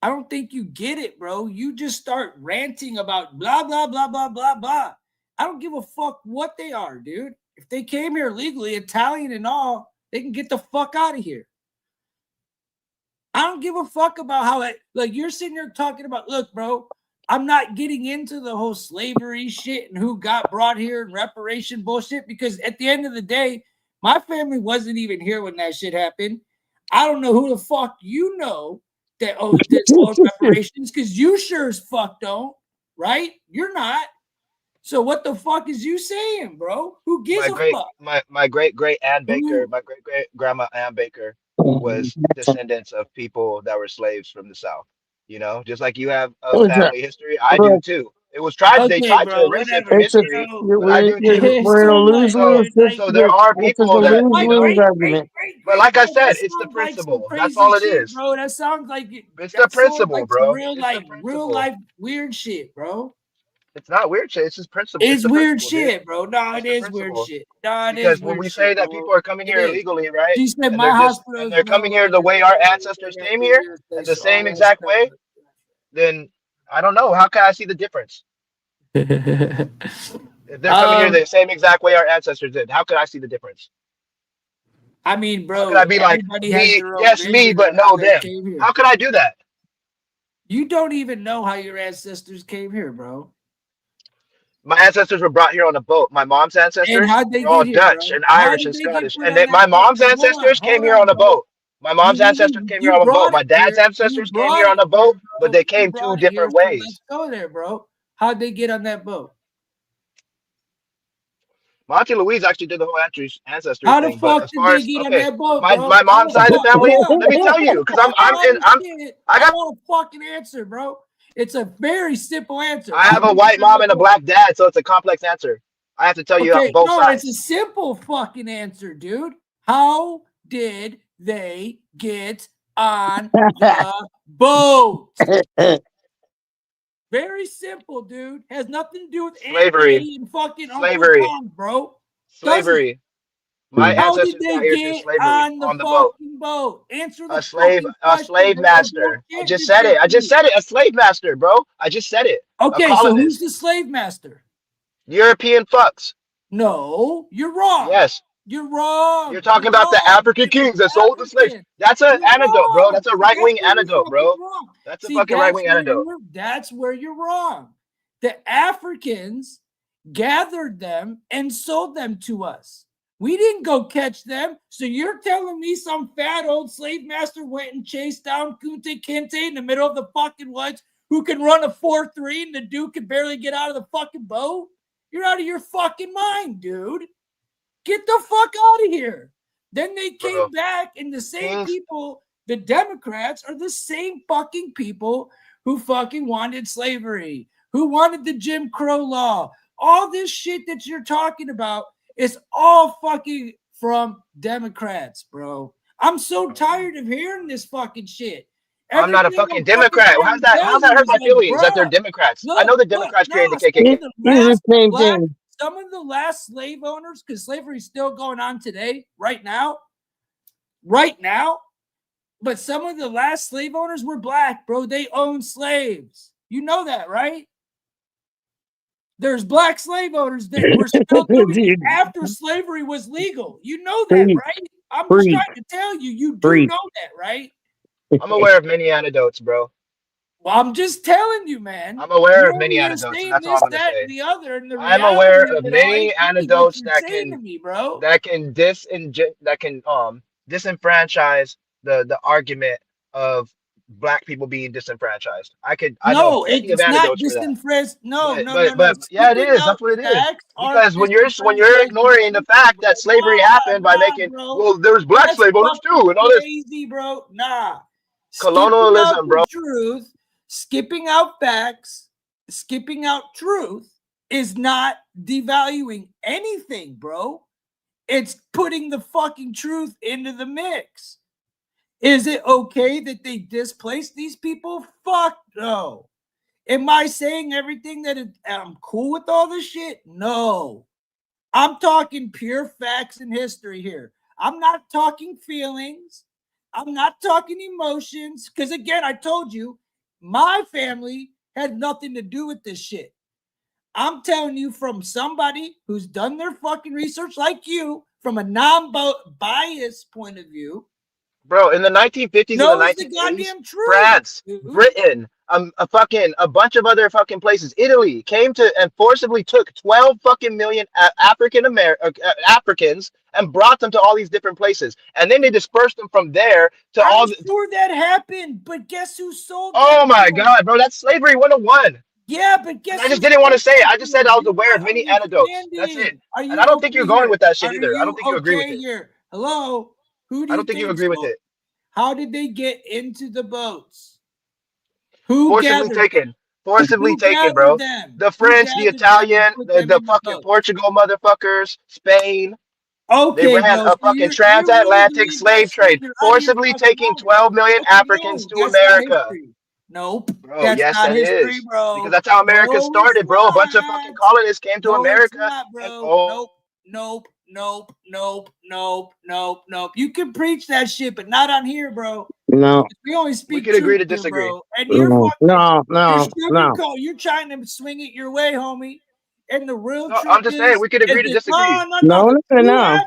I don't think you get it, bro. You just start ranting about blah, blah, blah, blah, blah, blah. I don't give a fuck what they are, dude. If they came here legally, Italian and all, they can get the fuck out of here. I don't give a fuck about how it, like you're sitting here talking about, look, bro, I'm not getting into the whole slavery shit and who got brought here and reparation bullshit because at the end of the day, my family wasn't even here when that shit happened. I don't know who the fuck you know that owes reparations because you sure as fuck don't, right? You're not. So what the fuck is you saying, bro? Who gives a fuck? My great great Ann Baker, my great great grandma Ann Baker was descendants of people that were slaves from the South. You know, just like you have a family history, I do too. It was tried. They Okay, tried to bro, erase it whatever. from You history, know, but I do too. it's we're in a so what, lose-lose dude? Like, So there are This is a people that my you know. lose-lose argument. But like I bro, that said, it's the sounds like some principle. That's crazy all it shit, is. bro. That sounds like It's the that sounds principle, like some bro. real It's the real principle. life weird shit, bro. It's not weird shit. It's just principle. It's It's the weird principle, dude. shit, bro. No, It's it the is weird principle. shit. No, it is Because when weird we say shit, that bro. people are coming It here is. illegally, right? She said And my they're just hospital and is they're no coming here longer the way our ancestors came here, and the same all that exact stuff. way, then I don't know. How can I see the difference? If they're coming here the same exact way our ancestors did, how could I see the difference? I mean, How could bro, I be like everybody has me, their own yes, me, vision but of how no they them? came here. How could I do that? You don't even know how your ancestors came here, bro. My ancestors were brought here on a boat. My mom's And ancestors how'd they were all get here, Dutch bro? and How Irish did and they get Scottish, put and on my that boat? mom's No, ancestors came hold here on, on a bro. boat. My mom's ancestors came here You on a boat. brought My it dad's here. You ancestors came here brought on it a here, boat, but bro. they You came two brought it here. different So ways. let's go there, bro. How'd they get on that boat? My Auntie Louise actually did the whole ancestry How the thing, but fuck as did far they as get on okay, that boat, my bro? How mom's the side of the fuck? family, Hold on. let me Hold tell on. you, because Before you I'm in I'm shit, I I got want a fucking answer, bro. It's a very simple answer. I How'd have a they get white on mom that and a boat? black dad, so it's a complex answer. I have to tell you Okay, both no, it's a sides. simple fucking answer, dude. How did they get on the boat? Very simple, dude. Has nothing to do with Slavery. Aunt May and fucking Uncle Slavery. Tom, bro. Doesn't. Slavery. My How did ancestors they got here through get slavery on the on the boat. fucking boat? Answer the A slave, fucking a question. slave There's no master. I bullshit. just Just said it. get I just me. said it. A slave master, bro. I just said it. A Okay, so who's colonist. the slave master? European fucks. No, you're wrong. Yes. You're wrong. You're talking You're about the wrong. African It was kings that sold the slaves. African. That's an You're anecdote, bro. wrong. That's a See, that's right-wing where you're anecdote, fucking bro. wrong. That's a See, fucking right-wing anecdote. that's where you're wrong. The Africans gathered them and sold them to us. We didn't go catch them. So you're telling me some fat old slave master went and chased down Kunte Kinte in the middle of the fucking woods who can run a 4-3 and the dude can barely get out of the fucking boat? You're out of your fucking mind, dude. Get the fuck out of here. Then they came back, and the same people, the Democrats, are the same fucking people who fucking wanted slavery, who wanted the Jim Crow law. All this shit that you're talking about is all fucking from Democrats, bro. I'm so tired of hearing this fucking shit. I'm not a Everything fucking I'm fucking Democrat. trying to How's tell that you hurt is my like, feelings that they're bruh, Democrats? I look, know the Democrats created the some KKK. of some of the last slave owners, because slavery is still going on today, right now, but some of the last slave owners were black, bro. They owned slaves. You know that, right? There's black slave owners that were still doing it after slavery was legal. You know that, right? I'm just trying to tell you, you do know that, right? I'm aware of many anecdotes, bro. Well, I'm just telling you, man. I'm aware You're of many here anecdotes, and saying that's all this, I'm gonna that, say. and the other, and the I'm reality aware of of it all many ain't really what anecdotes you're saying to me, bro. that can disenfranchise the argument of black people being disenfranchised. I know No, plenty of it's not anecdotes for that. disenfranchised. No, But no, no, but no. but yeah, it Skipping is. out That's what it is. facts aren't Because when you're disenfranchising ignoring the fact that people. slavery happened by making, Bro. well, there's black That's slave owners too, fucking and all this crazy, bro. Nah. Skipping out colonialism, bro. the truth, skipping out facts, skipping out truth is not devaluing anything, bro. It's putting the fucking truth into the mix. Is it okay that they displaced these people? Fuck no. Am I saying everything that I'm cool with all this shit? No. I'm talking pure facts and history here. I'm not talking feelings. I'm not talking emotions. Because again, I told you, my family had nothing to do with this shit. I'm telling you from somebody who's done their fucking research like you, from a non-biased point of view. Bro, in the 1950s and the 1980s, France, Britain, a bunch of other fucking places, Italy came to and forcibly took 12 fucking million Africans and brought them to all these different places, and then they dispersed them from there to I'm sure that happened, but guess who sold? Oh my god, bro, that's slavery 101. Yeah, but guess I just didn't want to say it. I just said I was aware of many anecdotes. That's it. And I don't think you're going with that shit either. I don't think you agree with it. Here? Hello? Who do I don't think you agree with it. How did they get into the boats? Who forcibly taken? Forcibly taken, bro. The French, the Italian, the fucking Portugal motherfuckers, Spain. Okay, they ran a fucking transatlantic slave trade, forcibly taking 12 million Africans to America. Nope. Bro, that's yes, not that history, is. bro. Because that's how America started, bro. A bunch of fucking colonists came to America. Not, bro. Nope. You can preach that shit, but not on here, bro. No. We only speak. We could agree to here, disagree. bro. And you're no. You're trying to swing it your way, homie. And the real truth I'm just saying we could agree to disagree. No, we cannot.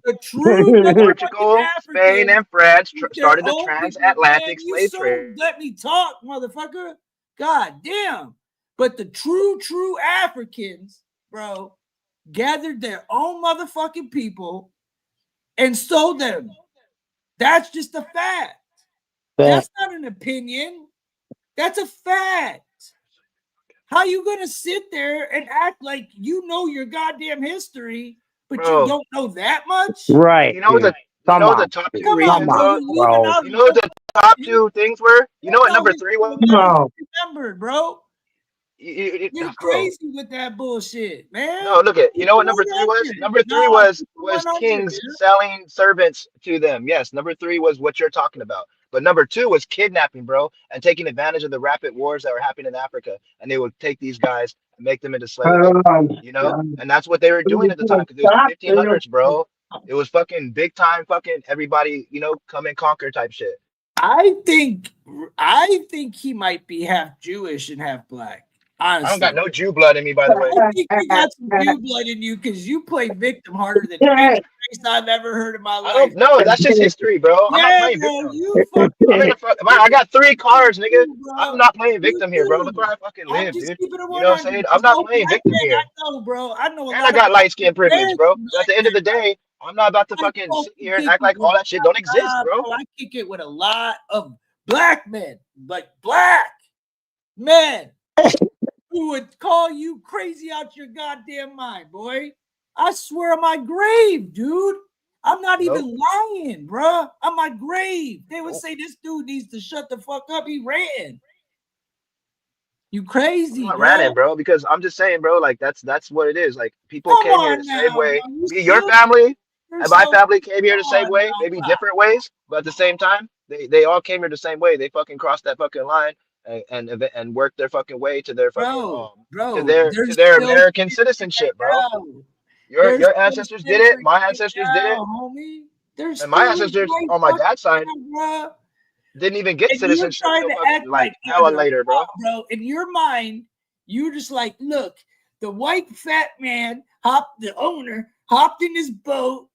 The true Portugal, Spain, and France started the transatlantic slave trade. Let me talk, motherfucker. God damn. But the true Africans, bro, gathered their own motherfucking people and sold them. That's just a fact. That's not an opinion. That's a fact. How you gonna sit there and act like you know your goddamn history, but you don't know that much? Right. You know the top two reasons, though? You know what the top two things were? You know what number 3 was? Remember, bro. You're crazy with that bullshit, man. No, look at you know what number 3 was? Number 3 was kings selling servants to them. Yes, number 3 was what you're talking about. But number 2 was kidnapping, bro, and taking advantage of the rapid wars that were happening in Africa. And they would take these guys and make them into slaves. You know? And that's what they were doing at the time, because it was the 1500s, bro. It was fucking big time fucking everybody, come and conquer type shit. I think he might be half Jewish and half black. Honestly. I don't got no Jew blood in me, by the way. I think you got some Jew blood in you because you play victim harder than any race I've ever heard in my life. No, that's just history, bro. I'm not playing victim. I got 3 cars, nigga. I'm not playing victim here, bro. Look where I fucking live, dude. You know what I'm saying? I'm not playing victim here. I know, bro. I know. And I got light skin privilege, bro. At the end of the day, I'm not about to fucking sit here and act like all that shit don't exist, bro. I kick it with a lot of black men, like black men. Who would call you crazy out your goddamn mind, boy? I swear on my grave, dude. I'm not even lying, bro. On my grave. They would say this dude needs to shut the fuck up. He ran. You crazy, I'm not bro, because I'm just saying, bro, like that's what it is. Like people came here the same way. Your family and my family came here the same way, maybe different ways, but at the same time, they all came here the same way. They fucking crossed that fucking line. And work their fucking way to their fucking to their American citizenship, bro. Your ancestors did it. My ancestors did it. And my ancestors on my dad's side didn't even get citizenship until like hella later, bro. Bro, in your mind, You just like, look, the white fat man the owner hopped in his boat,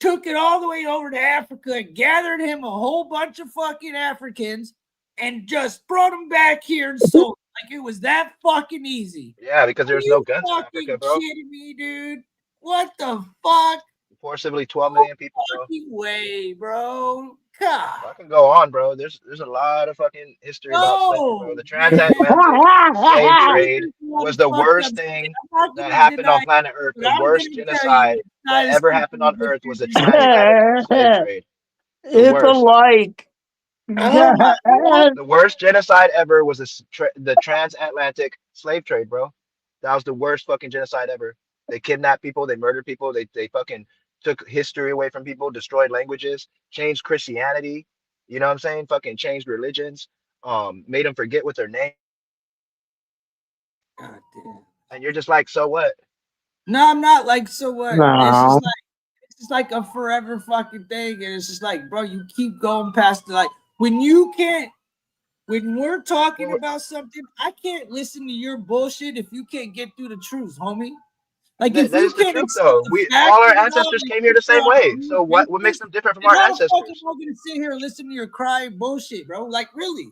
took it all the way over to Africa, and gathered him a whole bunch of fucking Africans and just brought them back here and sold them. Like it was that fucking easy. Yeah, because there's no guns in Fucking Africa, bro. kidding me, dude? What the fuck? Forcibly 12 million people, bro. Fucking way, bro. God. I can go on, bro. There's a lot of fucking history about slavery, bro. The transatlantic slave trade was the worst thing that happened on planet Earth. The worst genocide that ever happened on Earth was the transatlantic slave trade. It's alike. The worst genocide ever was the transatlantic slave trade, bro. That was the worst fucking genocide ever. They kidnapped people, they murdered people, they fucking took history away from people, destroyed languages, changed Christianity, you know what I'm saying? Fucking changed religions, made them forget what their name. God damn. And you're just like, so what? No, I'm not like, so what? No. It's just like a forever fucking thing. And it's just like, bro, you keep going past the like when we're talking about something, I can't listen to your bullshit if you can't get through the truth, homie. Like that is the truth, though. All our ancestors came here the same way. So what makes them different from our ancestors? I'm gonna sit here and listen to your crying bullshit, bro. Like really?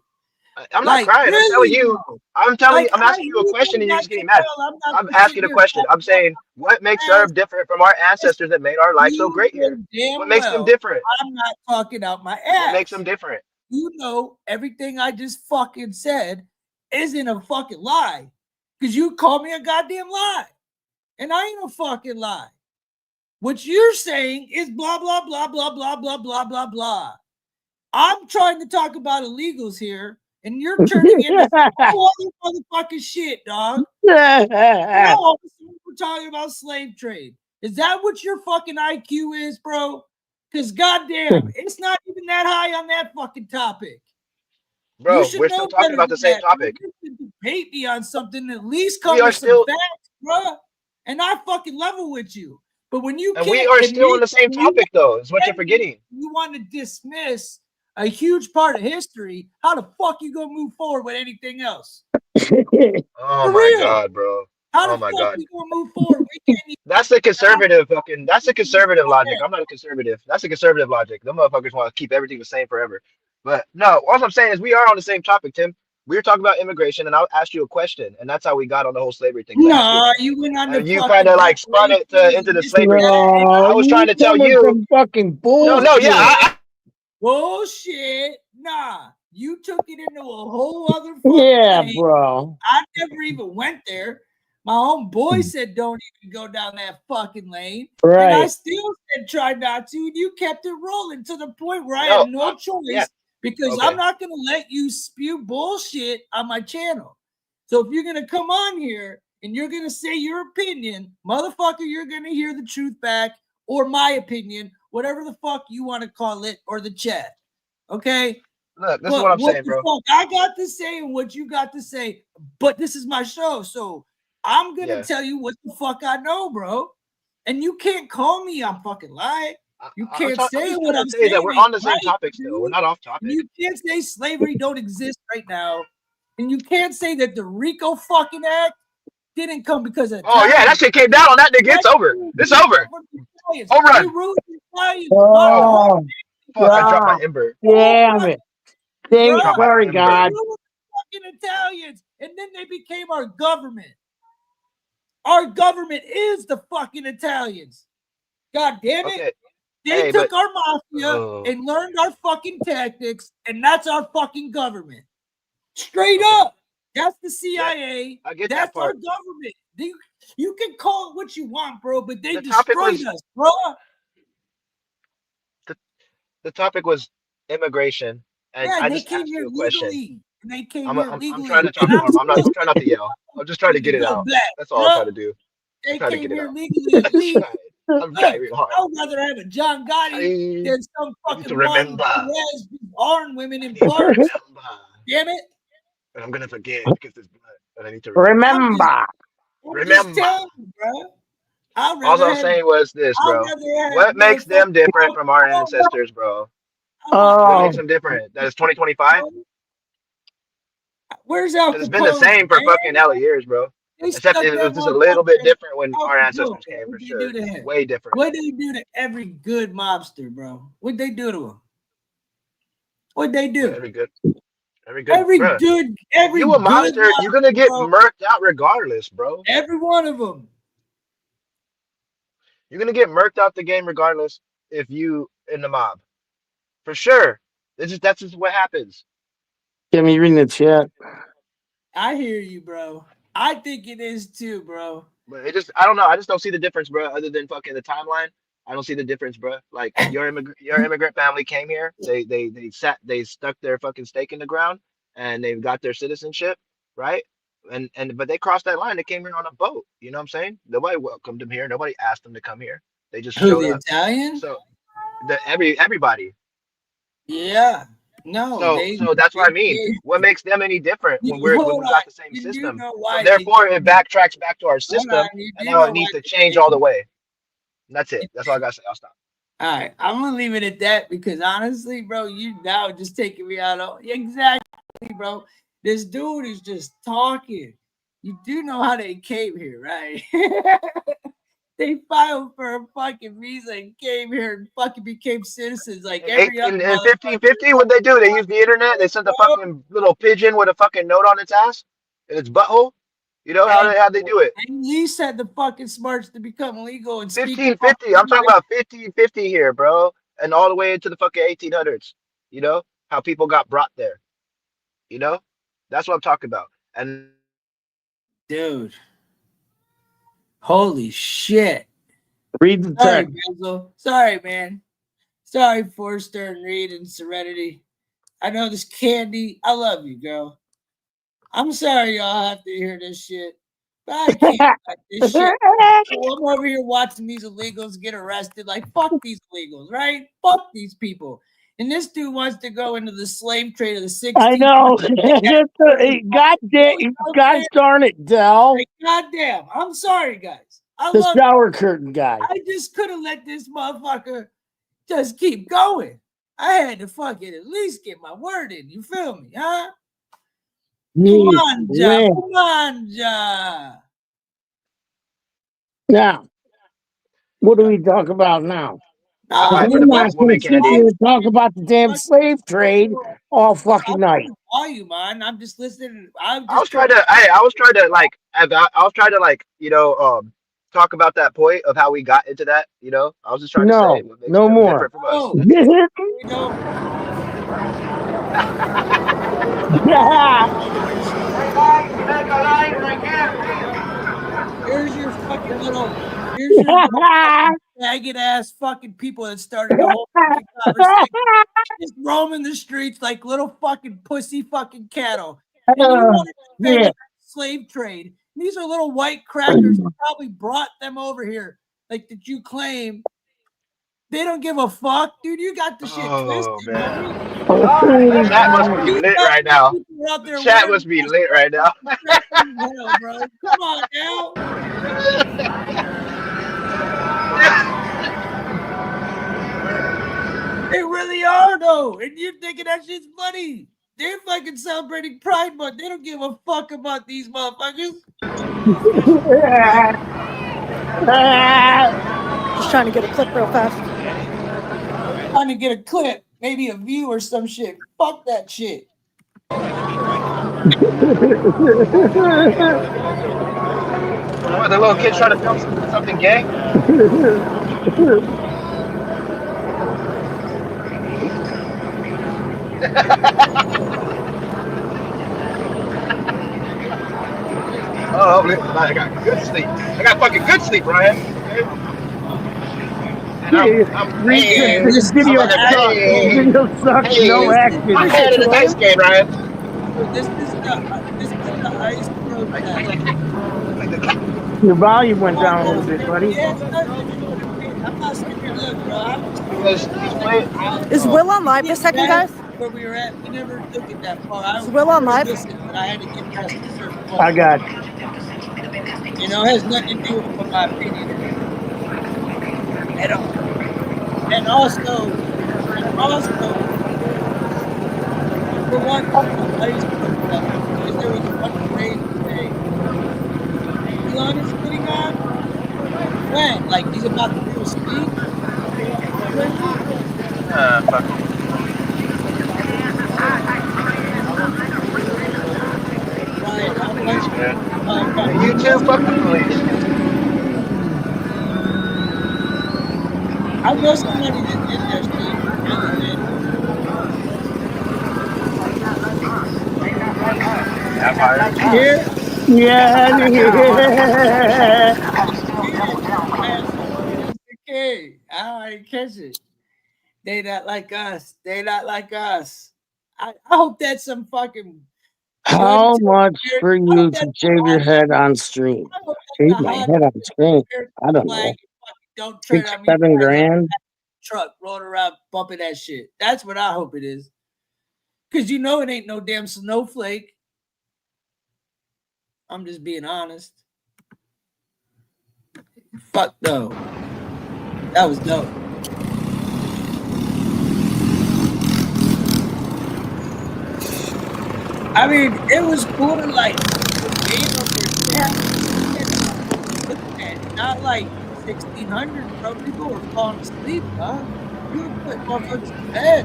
I'm not crying. Really? I'm telling you. I'm asking you a question, and you're just getting mad. I'm asking a question. I'm saying, what makes them different from our ancestors that made our life so great here? What makes them different? I'm not talking out my ass. What makes them different? You know, everything I just fucking said isn't a fucking lie, because you called me a goddamn lie. And I ain't a fucking lie. What you're saying is blah, blah, blah, blah, blah, blah, blah, blah, blah. I'm trying to talk about illegals here, and you're turning into all other motherfucking shit, dog. Now all of a sudden we're talking about slave trade. Is that what your fucking IQ is, bro? Because goddamn, it's not even that high on that fucking topic. Bro, we're still talking about the same topic. You should debate me on something, at least come with some facts, bro. And I fucking level with you. But when you and we are still on the same topic, though, is what you're forgetting. You want to dismiss a huge part of history. How the fuck you gonna move forward with anything else? Oh my god, bro. How oh the my fuck god. you gonna move forward? That's a conservative fucking. That's a conservative logic. I'm not a conservative. That's a conservative logic. Them motherfuckers want to keep everything the same forever. But no, all I'm saying is we are on the same topic, Tim. We were talking about immigration, and I asked you a question, and that's how we got on the whole slavery thing. No, you went on the. You kind of like spun it into the slavery thing. I was trying to tell you. Fucking bullshit. No, yeah. Bullshit. Nah, you took it into a whole other. Thing. Bro. I never even went there. My own boy said don't even go down that fucking lane. Right. And I still said try not to, and you kept it rolling to the point where I had no choice. Yeah. Because I'm not going to let you spew bullshit on my channel. So if you're going to come on here and you're going to say your opinion, motherfucker, you're going to hear the truth back, or my opinion, whatever the fuck you want to call it, or the chat. Okay? Look, this is what I'm saying, bro. I got to say and what you got to say, but this is my show. So I'm going to tell you what the fuck I know, bro. And you can't call me I'm fucking lying. You can't say what I'm saying. That we're on the same topic still. We're not off topic. You can't say slavery don't exist right now. And you can't say that the RICO fucking act didn't come because of. Oh, yeah, that shit came down on that nigga. It's over. It's over. Home run. Oh, fuck, I dropped my ember. Damn it. Sorry, God. Fucking Italians. And then they became our government. Our government is the fucking Italians. God damn it. Okay. They took our mafia and learned our fucking tactics, and that's our fucking government. Straight up. That's the CIA. I get that's that part. Our government. You can call it what you want, bro, but they destroyed us, bro. The topic was immigration, and I just asked you a question. And they came here legally. I'm trying to talk to him. I'm trying not to yell. I'm just trying to get it out. That's all I'm trying to do. They came here legally. I'm trying real hard. I'd rather have a John Gotti than some fucking armed women in parks. Damn it. But I'm gonna forget because there's blood. But I need to remember. I'm telling you, bro. All I'm saying was this, bro. What makes them different from our ancestors, bro? What makes them different? That is 2025? Where's Al Because it's been the Capone? same for Man? fucking hella years, bro. They Except stuck it that was just a little bit motherfucker different when Al our Capone. ancestors came, for What'd they sure. do to him? Way different. What'd they do to every good mobster, bro? What'd they do to him? What'd they do? Every good, Every bruh. good You a mobster, you're gonna get bro. murked out regardless, bro. Every one of them. You're gonna get murked out the game regardless if you in the mob, for sure. That's just what happens. Can we read the chat? I hear you, bro. I think it is too, bro. But I don't know. I just don't see the difference, bro. Other than fucking the timeline, I don't see the difference, bro. Like your immigrant family came here. They stuck their fucking stake in the ground, and they've got their citizenship, right? But they crossed that line. They came here on a boat. You know what I'm saying? Nobody welcomed them here. Nobody asked them to come here. They just Who, showed the up. Italian? So everybody. Yeah. No. So that's what I mean. What makes them any different when we got the same system? So therefore, it backtracks back to our system, and now it needs to change all the way. And that's it. That's all I gotta say. I'll stop. All right, I'm gonna leave it at that because honestly, bro, you now just taking me out of exactly, bro. This dude is just talking. You do know how they came here, right? They filed for a fucking visa and came here and fucking became citizens like every other. In 1550, what they do? They use the internet. They sent a fucking little pigeon with a fucking note on its ass and its butthole. You know how they do it? At least had the fucking smarts to become legal and 1550. I'm talking about 1550 here, bro, and all the way into the fucking 1800s. You know how people got brought there. You know, that's what I'm talking about. And dude, holy shit! Read the Sorry, text. Basil. Sorry, man. Sorry, Forster and Reed and Serenity. I know this Candy. I love you, girl. I'm sorry y'all have to hear this shit. But I can't like this shit. So I'm over here watching these illegals get arrested. Like, fuck these illegals, right? Fuck these people. And this dude wants to go into the slave trade of the 60s. I know. God darn it, Del. Like, goddamn. I'm sorry, guys. The shower curtain guy. I just couldn't let this motherfucker just keep going. I had to fucking at least get my word in. You feel me, huh? Come on, Ja. Come on, Ja. Now, what do we talk about now? We're not going to talk about the damn slave trade all fucking night. All you, man. I'm just listening. I was trying to talk about that point of how we got into that. You know, I was just trying to say what makes them different from us. Here's your fucking faggot ass fucking people that started the whole fucking conversation. Just roaming the streets like little fucking pussy fucking cattle. And you want to defend the slave trade. These are little white crackers who probably brought them over here. Like, did you claim? They don't give a fuck, dude. You got the shit twisted, man. The chat must be lit right now. The chat must be lit right now. Hell, bro. Come on now. They really are, though. And you're thinking that shit's funny. They're fucking celebrating Pride Month. They don't give a fuck about these motherfuckers. Just trying to get a clip real fast. Trying to get a clip, maybe a view or some shit. Fuck that shit. What, the little kid's trying to film something gay? Oh, I got good sleep. I got fucking good sleep, Ryan. I'm paying. This video sucks. No action. I'm paying in the dice game, Ryan. This is the ice protest. Your volume went down a little bit, buddy. Yeah, I'm not scared. Look, bro. Is Will on live this second, guys? Where we were at, we never took it that far. Is Will on live? But I had to get past a certain point. I got it. You know, it has nothing to do with my opinion at all. And also, For one, ice because there was a bunch of rain today. Elon is getting on? When? Like he's about to do a speech? Really? Fuck him. Right. Fuck the How police, much? man. Oh, And you too, fuck the police. I know somebody that did that shit. Really did. Vampires. Here? Yeah. That's the key. I didn't catch it. They not like us. They not like us. I hope that's some fucking good. How much for I hope you that's to shave your head on stream? I hope Shave that's a my hot head on stream. I don't flag. know. Don't turn 6, on me 7 grand. truck rolling around bumping that shit. That's what I hope it is. Cause you know it ain't no damn snowflake. I'm just being honest. Fuck no. That was dope. I mean, it was cool to like not like 1600, bro. People were falling asleep, huh? You were putting motherfuckers to bed.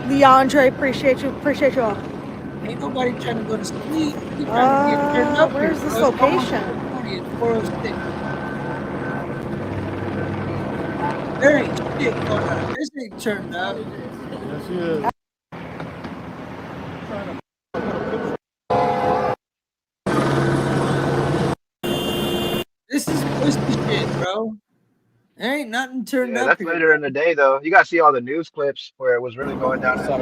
Leandre, appreciate you all. Ain't nobody trying to go to sleep. We trying to get turned up here, Where's this bro. It's almost location? 4:20. It's 4:06. There ain't shit going on. This ain't turned up. Yes, he is. This is pussy shit, bro. There ain't nothing turned Yeah, up that's here. later in the day though. You gotta see all the news clips where it was really going down at home.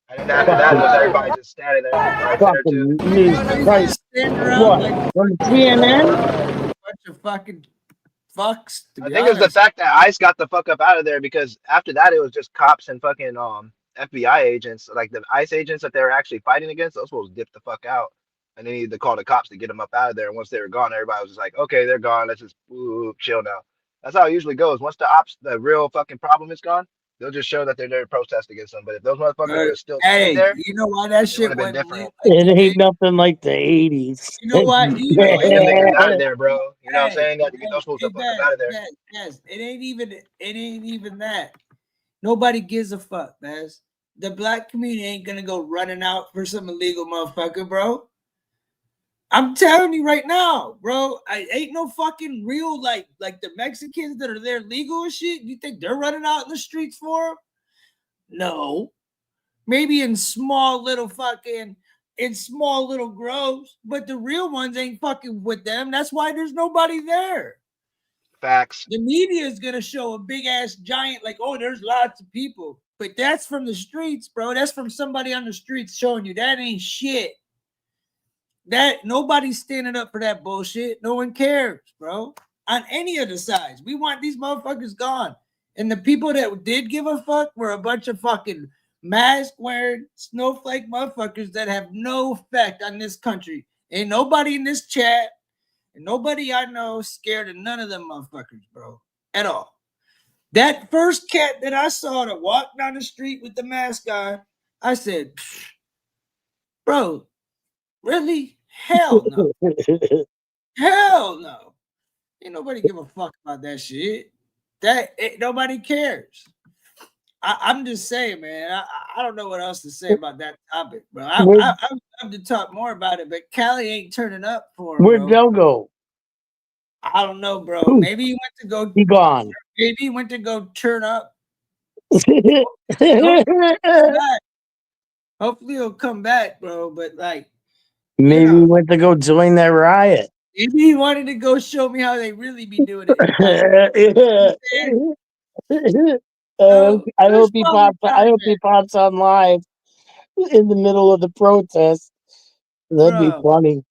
And then after that, it was everybody just standing there right there too. Fucking news. Everybody's Right. just standing around What? like From CNN? a bunch of fucking fucks, to I be think it's the honest. fact that ICE got the fuck up out of there because after that it was just cops and fucking FBI agents, like the ICE agents that they were actually fighting against. Those fools dipped the fuck out, and they needed to call the cops to get them up out of there. And once they were gone, everybody was just like, okay, they're gone. Let's just chill now. That's how it usually goes. Once the real fucking problem is gone, they'll just show that they're there to protest against them. But if those motherfuckers would have still stayed Hey, there, you know why that it would shit have been went different. lit like It it ain't did? nothing like the 80s. You know what? You Gotta know, get them niggas out of there, bro. You know what I'm saying? Got to get those fools the fuck up out of there. Yes. It ain't even that. Nobody gives a fuck, man. The black community ain't gonna go running out for some illegal motherfucker, bro. I'm telling you right now, bro. I ain't no fucking real like the Mexicans that are there legal and shit. You think they're running out in the streets for them? No. Maybe in small little groves, but the real ones ain't fucking with them. That's why there's nobody there. Facts. The media is gonna show a big ass giant, like, oh, there's lots of people. But that's from the streets, bro. That's from somebody on the streets showing you that ain't shit. That nobody's standing up for that bullshit. No one cares, bro. On any of the sides. We want these motherfuckers gone. And the people that did give a fuck were a bunch of fucking mask wearing snowflake motherfuckers that have no effect on this country. Ain't nobody in this chat and nobody I know scared of none of them motherfuckers, bro. At all. That first cat that I saw that walked down the street with the mask on, I said, bro, really? Hell no. Hell no. Ain't nobody give a fuck about that shit. Nobody cares. I'm just saying, man. I don't know what else to say about that topic, bro. I'd love to talk more about it, but Cali ain't turning up for him, Where'd bro. Del go? I don't know, bro. Maybe he went to go. He gone. Maybe he went to go turn up. Hopefully he'll come back, bro. But like, Maybe he went to go join that riot. maybe he wanted to go show me how they really be doing it. I hope he pops on live in the middle of the protest. That'd be Bro. funny.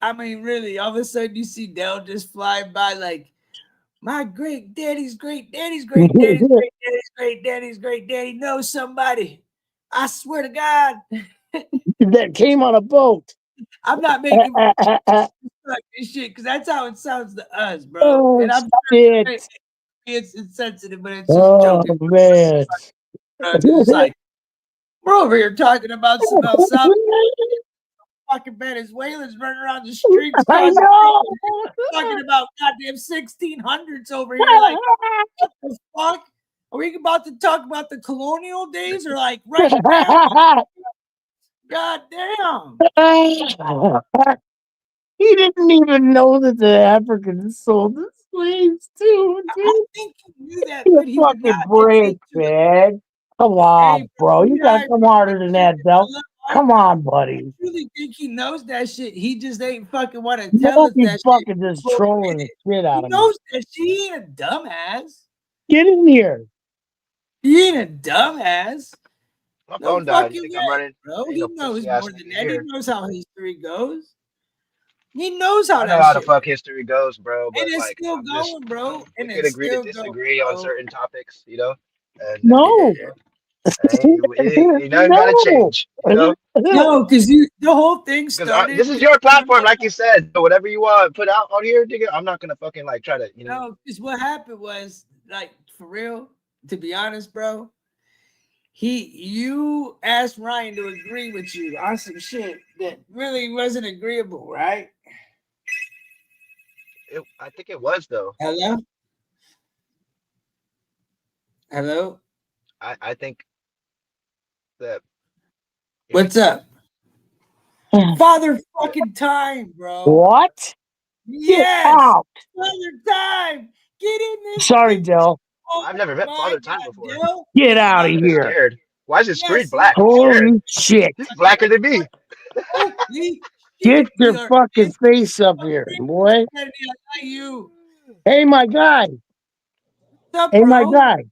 I mean, really, all of a sudden you see Dell just fly by like, my great daddy's great daddy's great daddy's great daddy's great daddy's great daddy knows somebody. I swear to God. That came on a boat. I'm not making this shit because that's how it sounds to us, bro. Oh, And I'm shit. it's insensitive, but it's just Oh, joking. man. It's like We're over here talking about some El Salvador. Fucking Venezuelans running around the streets I causing know. talking about goddamn 1600s over here. Like, what the fuck? Are we about to talk about the colonial days or like right now? God damn. He didn't even know that the Africans sold the slaves too, dude. I think he knew that, Give but me he a would not fucking break, man. Come on, bro. You gotta come harder than that, Del. Come on, buddy. I really think he knows that shit. He just ain't fucking want to You tell us must be that fucking shit. just trolling the shit out He of me. knows that she ain't a dumbass. Get in here. He ain't a dumbass. My No phone died. fucking You think way, I'm running? bro. Ain't He no knows pussy ass more than nigga that. He here. knows how history goes. He knows how I know that how the shit fuck history goes, bro. and But it's like, still I'm just going, bro. we And could it's agree to still going, disagree on bro. certain topics, you know. And No. ain't nothing about to change, you know. No, because the whole thing Because started. this is your platform, like you said. So whatever you want to put out on here, nigga, I'm not gonna fucking like try to, you know. No, because what happened was, like, for real, to be honest, bro, you asked Ryan to agree with you on some shit that really wasn't agreeable, right? I think it was though. Hello? Hello? I think that. What's up? Father fucking time, bro. What? Yes. out. Father time. Get in this. Sorry, Del. Oh, I've never met my Father Time God, before. Del. Get out of I'm here. scared. Why is his screen Yes, black? I'm Holy scared. shit. He's blacker than me. Holy Get shit, your we are fucking face up here, boy. you. Hey, my guy. What's up, Hey, my bro? guy.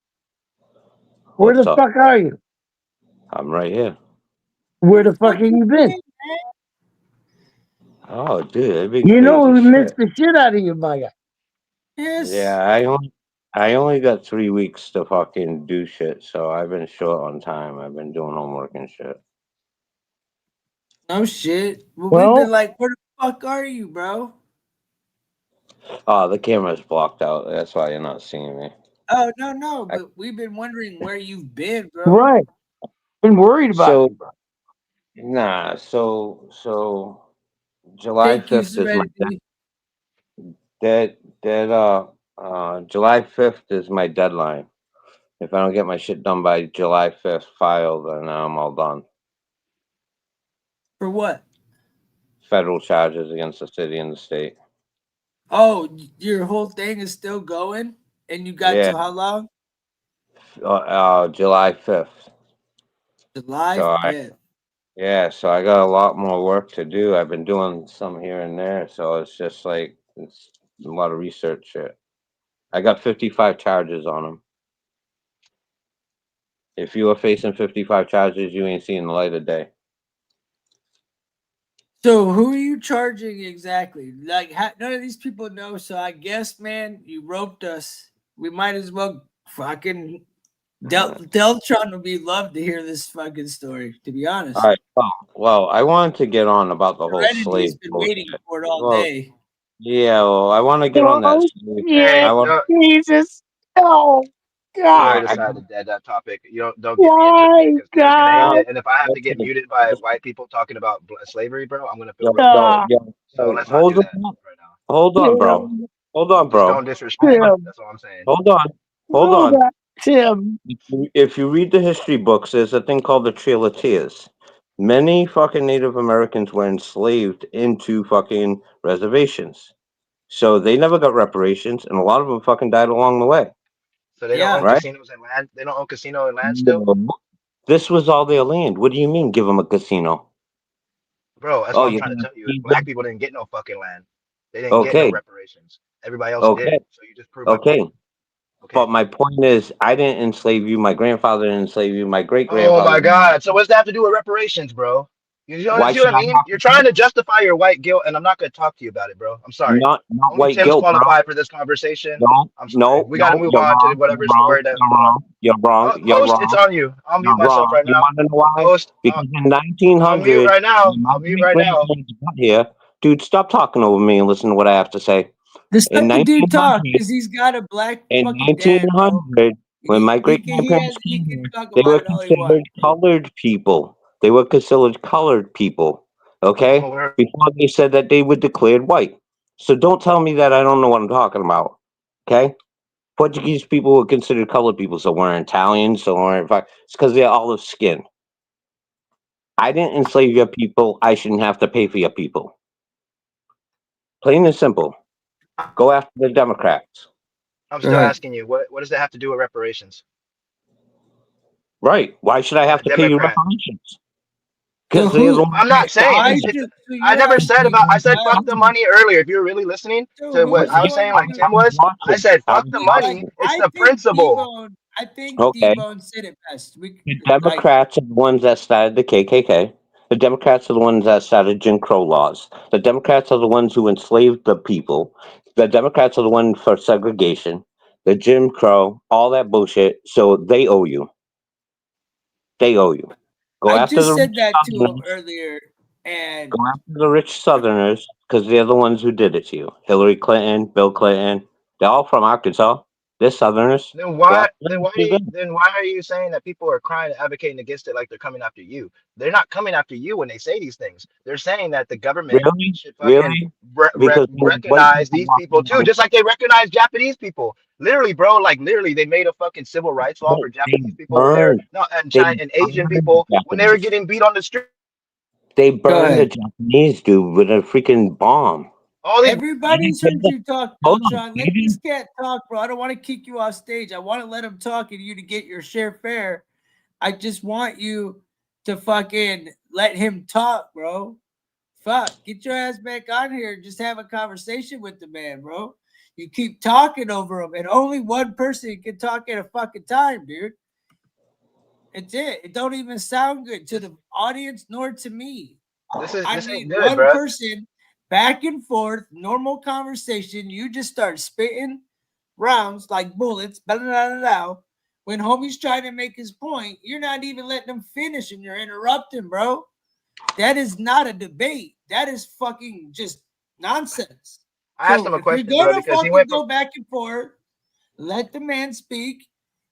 Where What's the up? fuck are you? I'm right here. Where the fuck have you been? Oh, dude, it'd be You know crazy we missed shit. the shit out of you, my guy. Yes. Yeah, I only got 3 weeks to fucking do shit, so I've been short on time. I've been doing homework and shit. No shit. Well, Well, we've been like, where the fuck are you, bro? Oh, the camera's blocked out. That's why you're not seeing me. Oh, no, but we've been wondering where you've been, bro. right. Been worried about So, you, bro. nah, so July Thank you, 5th is my Serenity. July 5th is my deadline. If I don't get my shit done by July 5th filed, then I'm all done. For what? Federal charges against the city and the state. Oh, your whole thing is still going? And you got Yeah. till how long? July 5th. July So 5th. so I got a lot more work to do. I've been doing some here and there, so it's just like it's a lot of research shit. I got 55 charges on them. If you are facing 55 charges, you ain't seeing the light of day. So who are you charging exactly? Like, none of these people know. So I guess, man, you roped us. We might as well fucking Deltron would be love to hear this fucking story. To be honest, All right. Well, I wanted to get on about the whole Serenity's slave been bullshit. waiting for it all Well, day. yeah, well, I want to get on that. Oh, Slave. shit. I want. Jesus. Oh, We already God. decided that topic. You don't get me into it Why, because Chris gonna end God? it, and if I have to get muted by white people talking about slavery, bro, I'm gonna feel Yo, real bad. So let's not hold do that on, right now. hold on, bro. Tim. Hold on, Just bro. don't disrespect. That's all I'm saying. Hold on. Hold Oh, on. God. Tim. If you read the history books, there's a thing called the Trail of Tears. Many fucking Native Americans were enslaved into fucking reservations. So they never got reparations, and a lot of them fucking died along the way. So they don't own Right? casinos and land. They don't own casino and land still, This was all their land. What do you mean, give them a casino? bro. That's Oh, what I'm you trying to tell you. Black people didn't get no fucking land. They didn't get no okay, reparations. Everybody else okay, did. So you just proved my okay. point. But my point is, I didn't enslave you. My grandfather didn't enslave you. My great Oh grandfather. my God. So what's that have to do with reparations, bro? You know, Why see what should I I mean? have You're trying to justify your white guilt, and I'm not going to talk to you about it, bro. I'm sorry. not Only white Tim's guilt, bro? qualified for this conversation. No, I'm sorry. We got to move you're on to wrong. whatever story that we want. You're wrong. You're Host, it's wrong. on you. I'll mute You're myself wrong. right You now. want to know why? Host, Because in I'm mute 1900, right now. when my I'll mute great right now. grandfather got here, dude, stop talking over me and listen to what I have to say. Just In let the dude talk 1900, because he's got a black in fucking dad, bro. 1900, When my great He grandparents can came here, talk they were about it all he wants. considered colored people. They were considered colored people. Okay? aware. Before they said that they were declared white. So don't tell me that I don't know what I'm talking about. Okay? Portuguese people were considered colored people, so we're Italian, so we're it's because they're olive skin. I didn't enslave your people. I shouldn't have to pay for your people. Plain and simple. Go after the Democrats. I'm Go still ahead. asking you, what does that have to do with reparations? Right. Why should I have The to pay you Democrat. reparations? To Because they're the who? ones I'm that not saying Why started it. should so I you're never said asking about. I said fuck why the money earlier. If you're really listening so to what who's I was going saying, like to Tim was, I said I fuck was the like money. watching. It's the principle. I think Okay. D-Bone said it best. The Democrats are the ones that started the KKK. The Democrats are the ones that started Jim Crow laws. The Democrats are the ones who enslaved the people. The Democrats are the ones for segregation, the Jim Crow, all that bullshit. So they owe you. They owe you. Go I after just the said rich that to him Southerners. earlier and Go after the rich Southerners because they're the ones who did it to you. Hillary Clinton, Bill Clinton. They're all from Arkansas. They're Southerners. Then Go why? after them. Then You're why? good. Then why are you saying that people are crying and advocating against it like they're coming after you? They're not coming after you when they say these things. They're saying that the government Really? should fucking Really? Because there's white recognize people these people walking too, around. just like they recognize Japanese people. Literally, bro, like literally, they made a fucking civil rights law But for they Japanese people when they were burned. no, and They China and Asian burned the people when they were Japanese. getting beat on the street. They go burned the ahead. Japanese dude with a freaking bomb. All these You didn't Everybody's pay heard the, you talk, hold on. Beltron. You Let this didn't. cat talk, bro. I don't want to kick you off stage. I want to let him talk and you to get your share fair. I just want you to fucking let him talk, bro. Fuck, get your ass back on here and just have a conversation with the man, bro. You keep talking over him, and only one person can talk at a fucking time, dude. It's it. It don't even sound good to the audience nor to me. I this ain't need good, one bro. person back and forth, normal conversation. You just start spitting rounds like bullets, blah, blah, blah, blah. When homie's trying to make his point, you're not even letting him finish and you're interrupting, bro. That is not a debate. That is fucking just nonsense. I asked So him a if you're question, bro, gonna because he fucking went from go back and forth, let the man speak.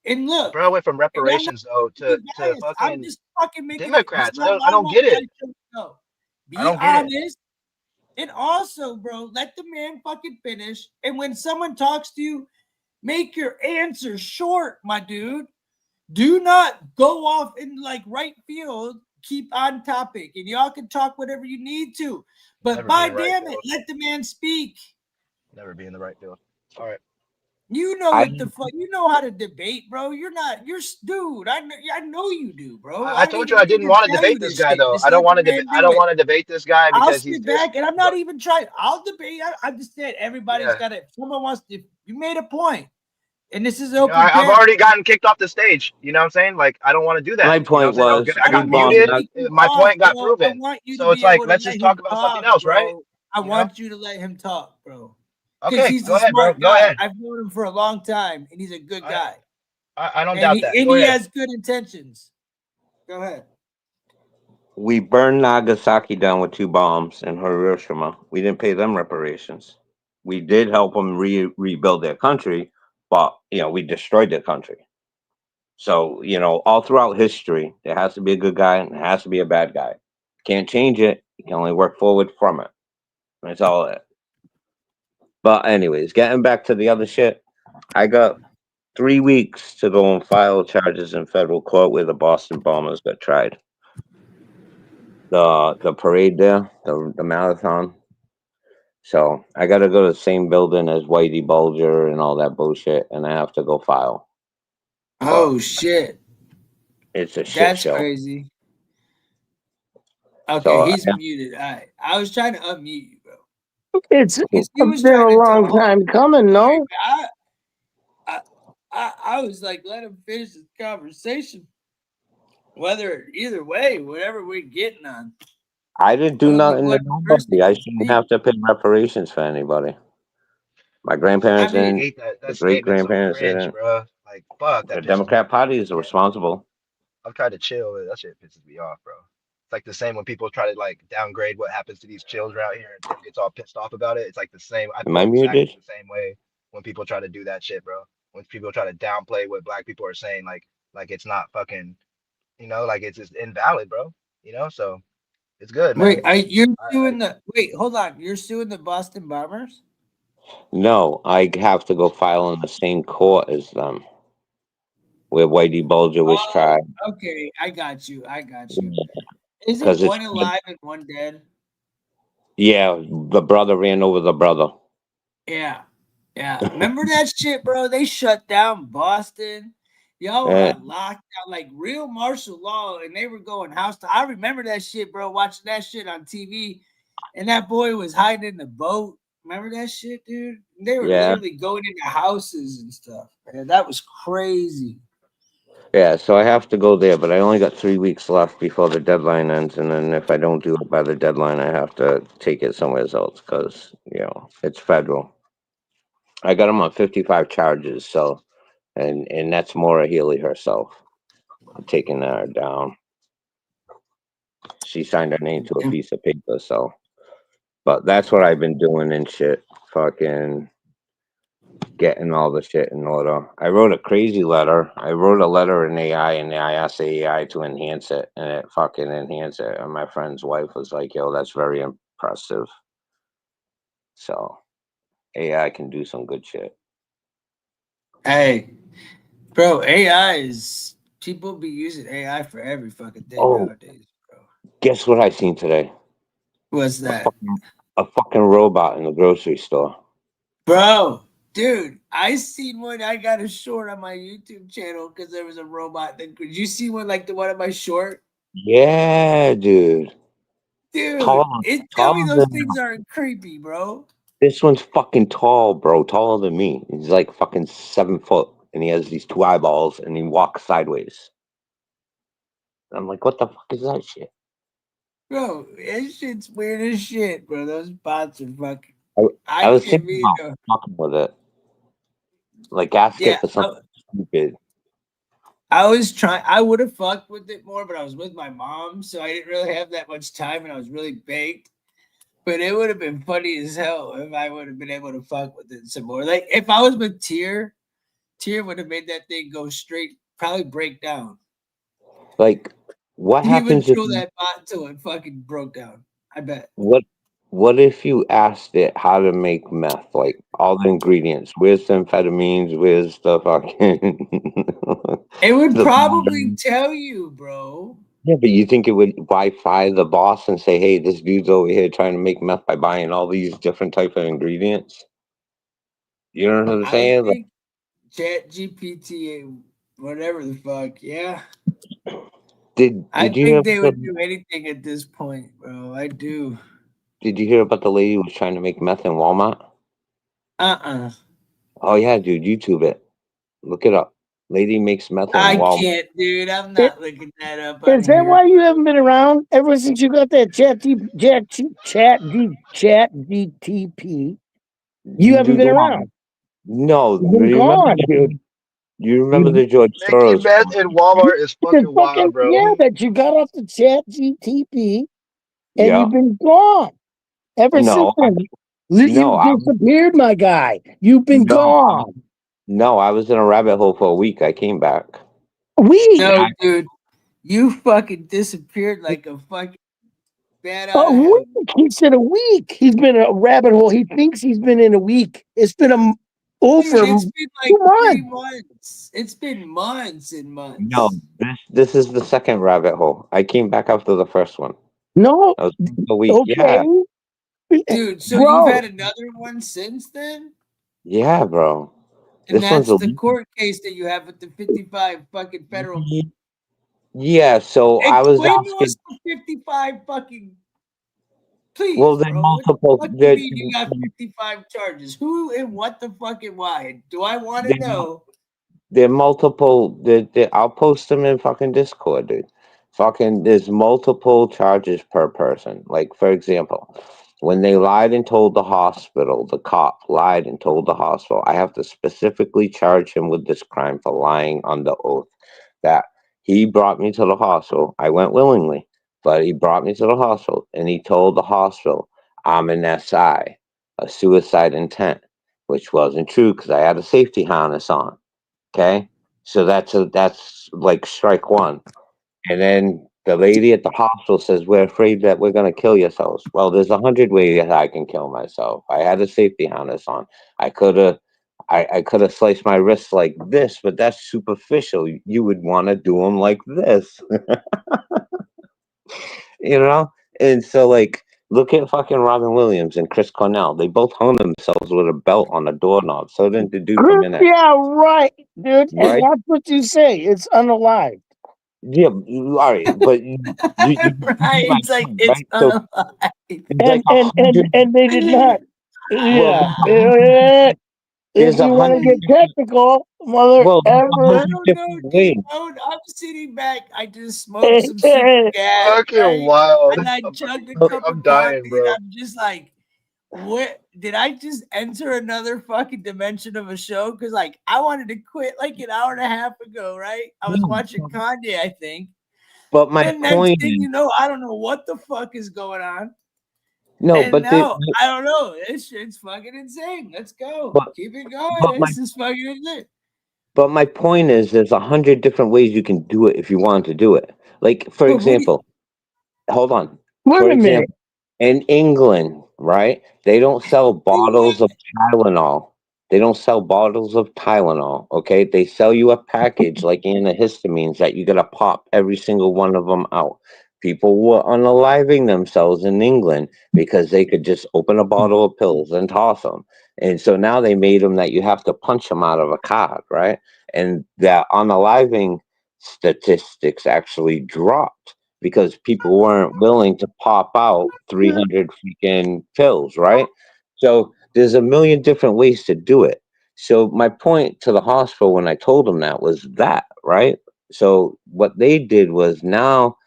And look, bro went from and I'm not reparations though trying to be to biased. I'm fucking just fucking making it. This is Democrats. how I I don't want get my it. show to go. I Be don't get it. honest. And also, bro, let the man fucking finish. And when someone talks to you, make your answer short, my dude. Do not go off in like right field. Keep on topic. And y'all can talk whatever you need to. But Never be by in the right damn it, field. let the man speak. Never be in the right field. All right. You know I what the fuck? You know how to debate, bro. You're dude. I know you do, bro. I I don't told even you I need didn't to want to tell you debate this this guy shit. though. Just let the man I do don't it. want to debate this guy I'll because he's sit just back and I'm not even trying. I'll debate. I just said everybody's yeah. got it. Someone wants to. You made a point, and this is You know, open I've panel. already gotten kicked off the stage. You know what I'm saying? Like I don't want to do that. My You know what I'm point saying? was, I I got don't you want bombed to muted. out. kick you My off, point got bro. I proven. want you to So it's be like able to let's let just him talk about something talk, else, right? bro. I You know? want you to let him talk, bro. Because Okay, he's go a ahead, bro. smart Go guy. ahead. I've known him for a long time, and he's a good guy. I don't And doubt he that. and Go he ahead. has good intentions. Go ahead. We burned Nagasaki down with 2 bombs and Hiroshima. We didn't pay them reparations. We did help them rebuild their country, but we destroyed their country. So all throughout history, there has to be a good guy and there has to be a bad guy. Can't change it. You can only work forward from it. That's all it. But anyways, getting back to the other shit, I got 3 weeks to go and file charges in federal court where the Boston bombers got tried. The parade there, the marathon. So I got to go to the same building as Whitey Bulger and all that bullshit, and I have to go file. Oh shit. It's a shit That's show. crazy. Okay, So he's muted. All right. I was trying to unmute you, bro. It's Because he was been trying a to talk. long time coming, no? I was like, let him finish his conversation. Either way, whatever we're getting on. I didn't do Only nothing to one person nobody. I can shouldn't speak. have to pay reparations for anybody. My grandparents I mean, I didn't. hate that. The That great statement's so grandparents cringe, didn't. bro. Like fuck, The that pisses me Democrat off. I Party really is can't. responsible. I've tried to chill, but that shit pisses me off, bro. It's like the same when people try to like downgrade what happens to these children out here and Tim gets all pissed off about it. It's like the same. I Am feel I exactly muted? the same way when people try to do that shit, bro. when people try to downplay what black people are saying, like it's not fucking, like it's just invalid, bro. So it's good, man. Wait, wait, hold on. You're suing the Boston Bombers? No, I have to go file in the same court as them, where Whitey Bulger was tried. Okay, I got you. Isn't Because it's one alive and one dead? yeah, the brother ran over the brother. Yeah. Remember that shit, bro? They shut down Boston. Y'all were on lockdown, like real martial law, and they were going house to. I remember that shit, bro. Watching that shit on TV, and that boy was hiding in the boat. Remember that shit, dude? They were literally going into houses and stuff. Man, that was crazy. Yeah, so I have to go there, but I only got 3 weeks left before the deadline ends, and then if I don't do it by the deadline, I have to take it somewhere else because it's federal. I got him on 55 charges, so and that's Maura Healy herself. I'm taking her down. She signed her name to a piece of paper, so. But that's what I've been doing and shit. Fucking getting all the shit in order. I wrote a crazy letter. I wrote a letter in AI, and I asked the AI to enhance it, and it fucking enhanced it. And my friend's wife was like, "Yo, that's very impressive." So AI can do some good shit. Hey, bro, AI is people be using AI for every fucking thing nowadays. Guess what I seen today? What's that? A fucking robot in the grocery store. Bro, dude, I seen one. I got a short on my YouTube channel because there was a robot. Did you see one like the one on my short? Yeah, dude. Dude, tell me those things aren't creepy, bro. This one's fucking tall, bro. Taller than me. He's like fucking 7 foot, and he has these 2 eyeballs, and he walks sideways. I'm like, what the fuck is that shit? Bro, that shit's weird as shit, bro. Those bots are fucking. I was thinking about fucking with it. Like, ask it for something stupid. I was trying. I would have fucked with it more, but I was with my mom, so I didn't really have that much time, and I was really baked. But it would have been funny as hell if I would have been able to fuck with it some more. Like if I was with Tier would have made that thing go straight, probably break down. Like, what He would happens if kill that bot until it fucking broke down. I bet. what if you asked it how to make meth? Like all the ingredients. Where's the amphetamines? Where's the fucking It would probably tell you, bro. Yeah, but you think it would Wi-Fi the boss and say, "Hey, this dude's over here trying to make meth by buying all these different type of ingredients"? You know what I'm saying? I think Chat GPT, whatever the fuck, yeah. I Did you hear think they about would do anything at this point, bro. I do. Did you hear about the lady who was trying to make meth in Walmart? Oh yeah, dude, YouTube it. Look it up. Lady makes meth in I Walmart. can't, dude. I'm not looking that up. Is that why you haven't been around ever since you got that chat GTP? You haven't been around. No, You've been gone, dude. You remember the George Making Soros? meth in Walmart is fucking wild, bro. Yeah, that you got off the chat GTP and Yeah. you've been gone ever since then. You disappeared, my guy. You've been gone. No, I was in a rabbit hole for a week. I came back. No, dude. You fucking disappeared like a fucking bat out A of hell. week. He said a week. He's been in a rabbit hole. He thinks he's been in a week. It's been over. Dude, it's been like 2 months. 3 months. It's been months and months. No, this is the second rabbit hole. I came back after the first one. No. I was a week. Okay. Yeah. Dude, so Bro. you've had another one since then? Yeah, bro. And This one's that's a the court case that you have with the 55 fucking federal. Yeah, so I was Explain to asking. us the 55 fucking. Please, Well, there are bro. multiple. What do you mean you got 55 charges? Who and what the fuck and why? Do I want to know? There are multiple. I'll post them in fucking Discord, dude. Fucking, there's multiple charges per person. Like, for example, when they lied and told the hospital, the cop lied and told the hospital, I have to specifically charge him with this crime for lying under oath. That he brought me to the hospital. I went willingly, but he brought me to the hospital and he told the hospital, I'm an SI, a suicide intent, which wasn't true because I had a safety harness on. Okay, so that's like strike one. And then the lady at the hospital says, "We're afraid that we're gonna kill yourselves." Well, there's 100 ways I can kill myself. I had a safety harness on. I could have, I could have sliced my wrist like this, but that's superficial. You would want to do them like this, you know. And so, like, look at fucking Robin Williams and Chris Cornell. They both hung themselves with a belt on a doorknob. So didn't the dude from Minute, Yeah, right, dude. And right? that's what you say. It's unalive. Yeah, all right, but you Right? my It's like point, it's right? So unalive. there's like And they did not. well, Yeah. there's If you want to 100 get different, technical, mother well, there's ever. 100 I don't know, different ways. dude. I'm sitting back. I just smoked some super gas, Fucking right? wild. And I chugged a Look, cup I'm of dying, coffee, and bro. I'm just like, what? Did I just enter another fucking dimension of a show? Because like I wanted to quit like an hour and a half ago, right? I was watching Kanye, I think. But my And next point thing is, you know, I don't know what the fuck is going on. no, And but the now I don't know. This shit's fucking insane. Let's go. but Keep it but going. my This is fucking insane. but my point is, there's 100 different ways you can do it if you want to do it. Like, for But what do you, example, hold on. Wait For a minute. example, in England, right? They don't sell bottles of Tylenol. They don't sell bottles of Tylenol. Okay, they sell you a package like antihistamines that you gotta pop every single one of them out. People were unaliving themselves in England because they could just open a bottle of pills and toss them. And so now they made them that you have to punch them out of a card, right? And that unaliving statistics actually dropped because people weren't willing to pop out 300 freaking pills, right? So there's a million different ways to do it. So my point to the hospital when I told them that was that, right? So what they did was now,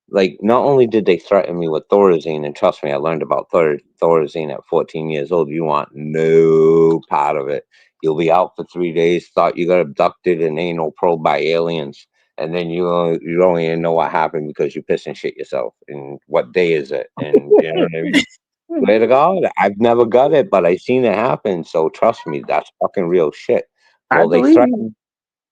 like, not only did they threaten me with Thorazine, and trust me, I learned about Thorazine at 14 years old. You want no part of it. You'll be out for 3 days, thought you got abducted and anal probed by aliens, and then you don't even know what happened because you piss and shit yourself. And what day is it? And you know what I mean? Swear to God, I've never got it, but I seen it happen. So trust me, that's fucking real shit. I Well, believe you.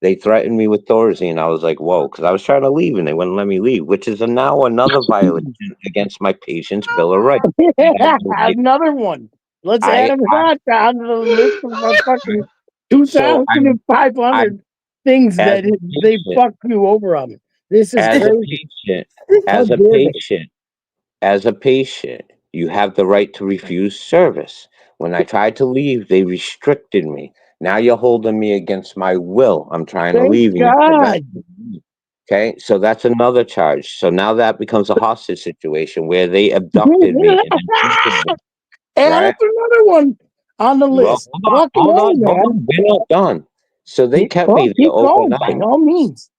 they threatened me with Thorazine. I was like, whoa, because I was trying to leave and they wouldn't let me leave, which is now another violation against my patient's Bill of Rights. I have the right. Another one. Let's add a I notch on the list of the fucking so I 2,500 things as that a they patient, fucked you over on. This is as a crazy. patient, How as a dare they? patient, as a patient, you have the right to refuse service. When I tried to leave, they restricted me. Now you're holding me against my will. I'm trying to Thank leave, and you're God. preventing me. Okay, so that's another charge. So now that becomes a hostage situation where they abducted me and then taken me, And right? that's another one on the Well, list. Fucking A, hold man. on. We're not done. So they kept me there Keep going by overnight. all means.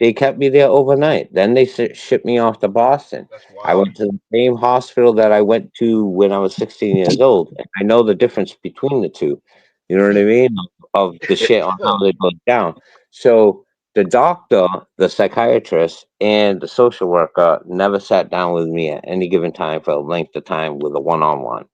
They kept me there overnight. Then they shipped me off to Boston. That's I wild. went to the same hospital that I went to when I was 16 years old. And I know the difference between the two. You know what I mean? Of the shit on how they go down. So the doctor, the psychiatrist, and the social worker never sat down with me at any given time for a length of time with a one-on-one.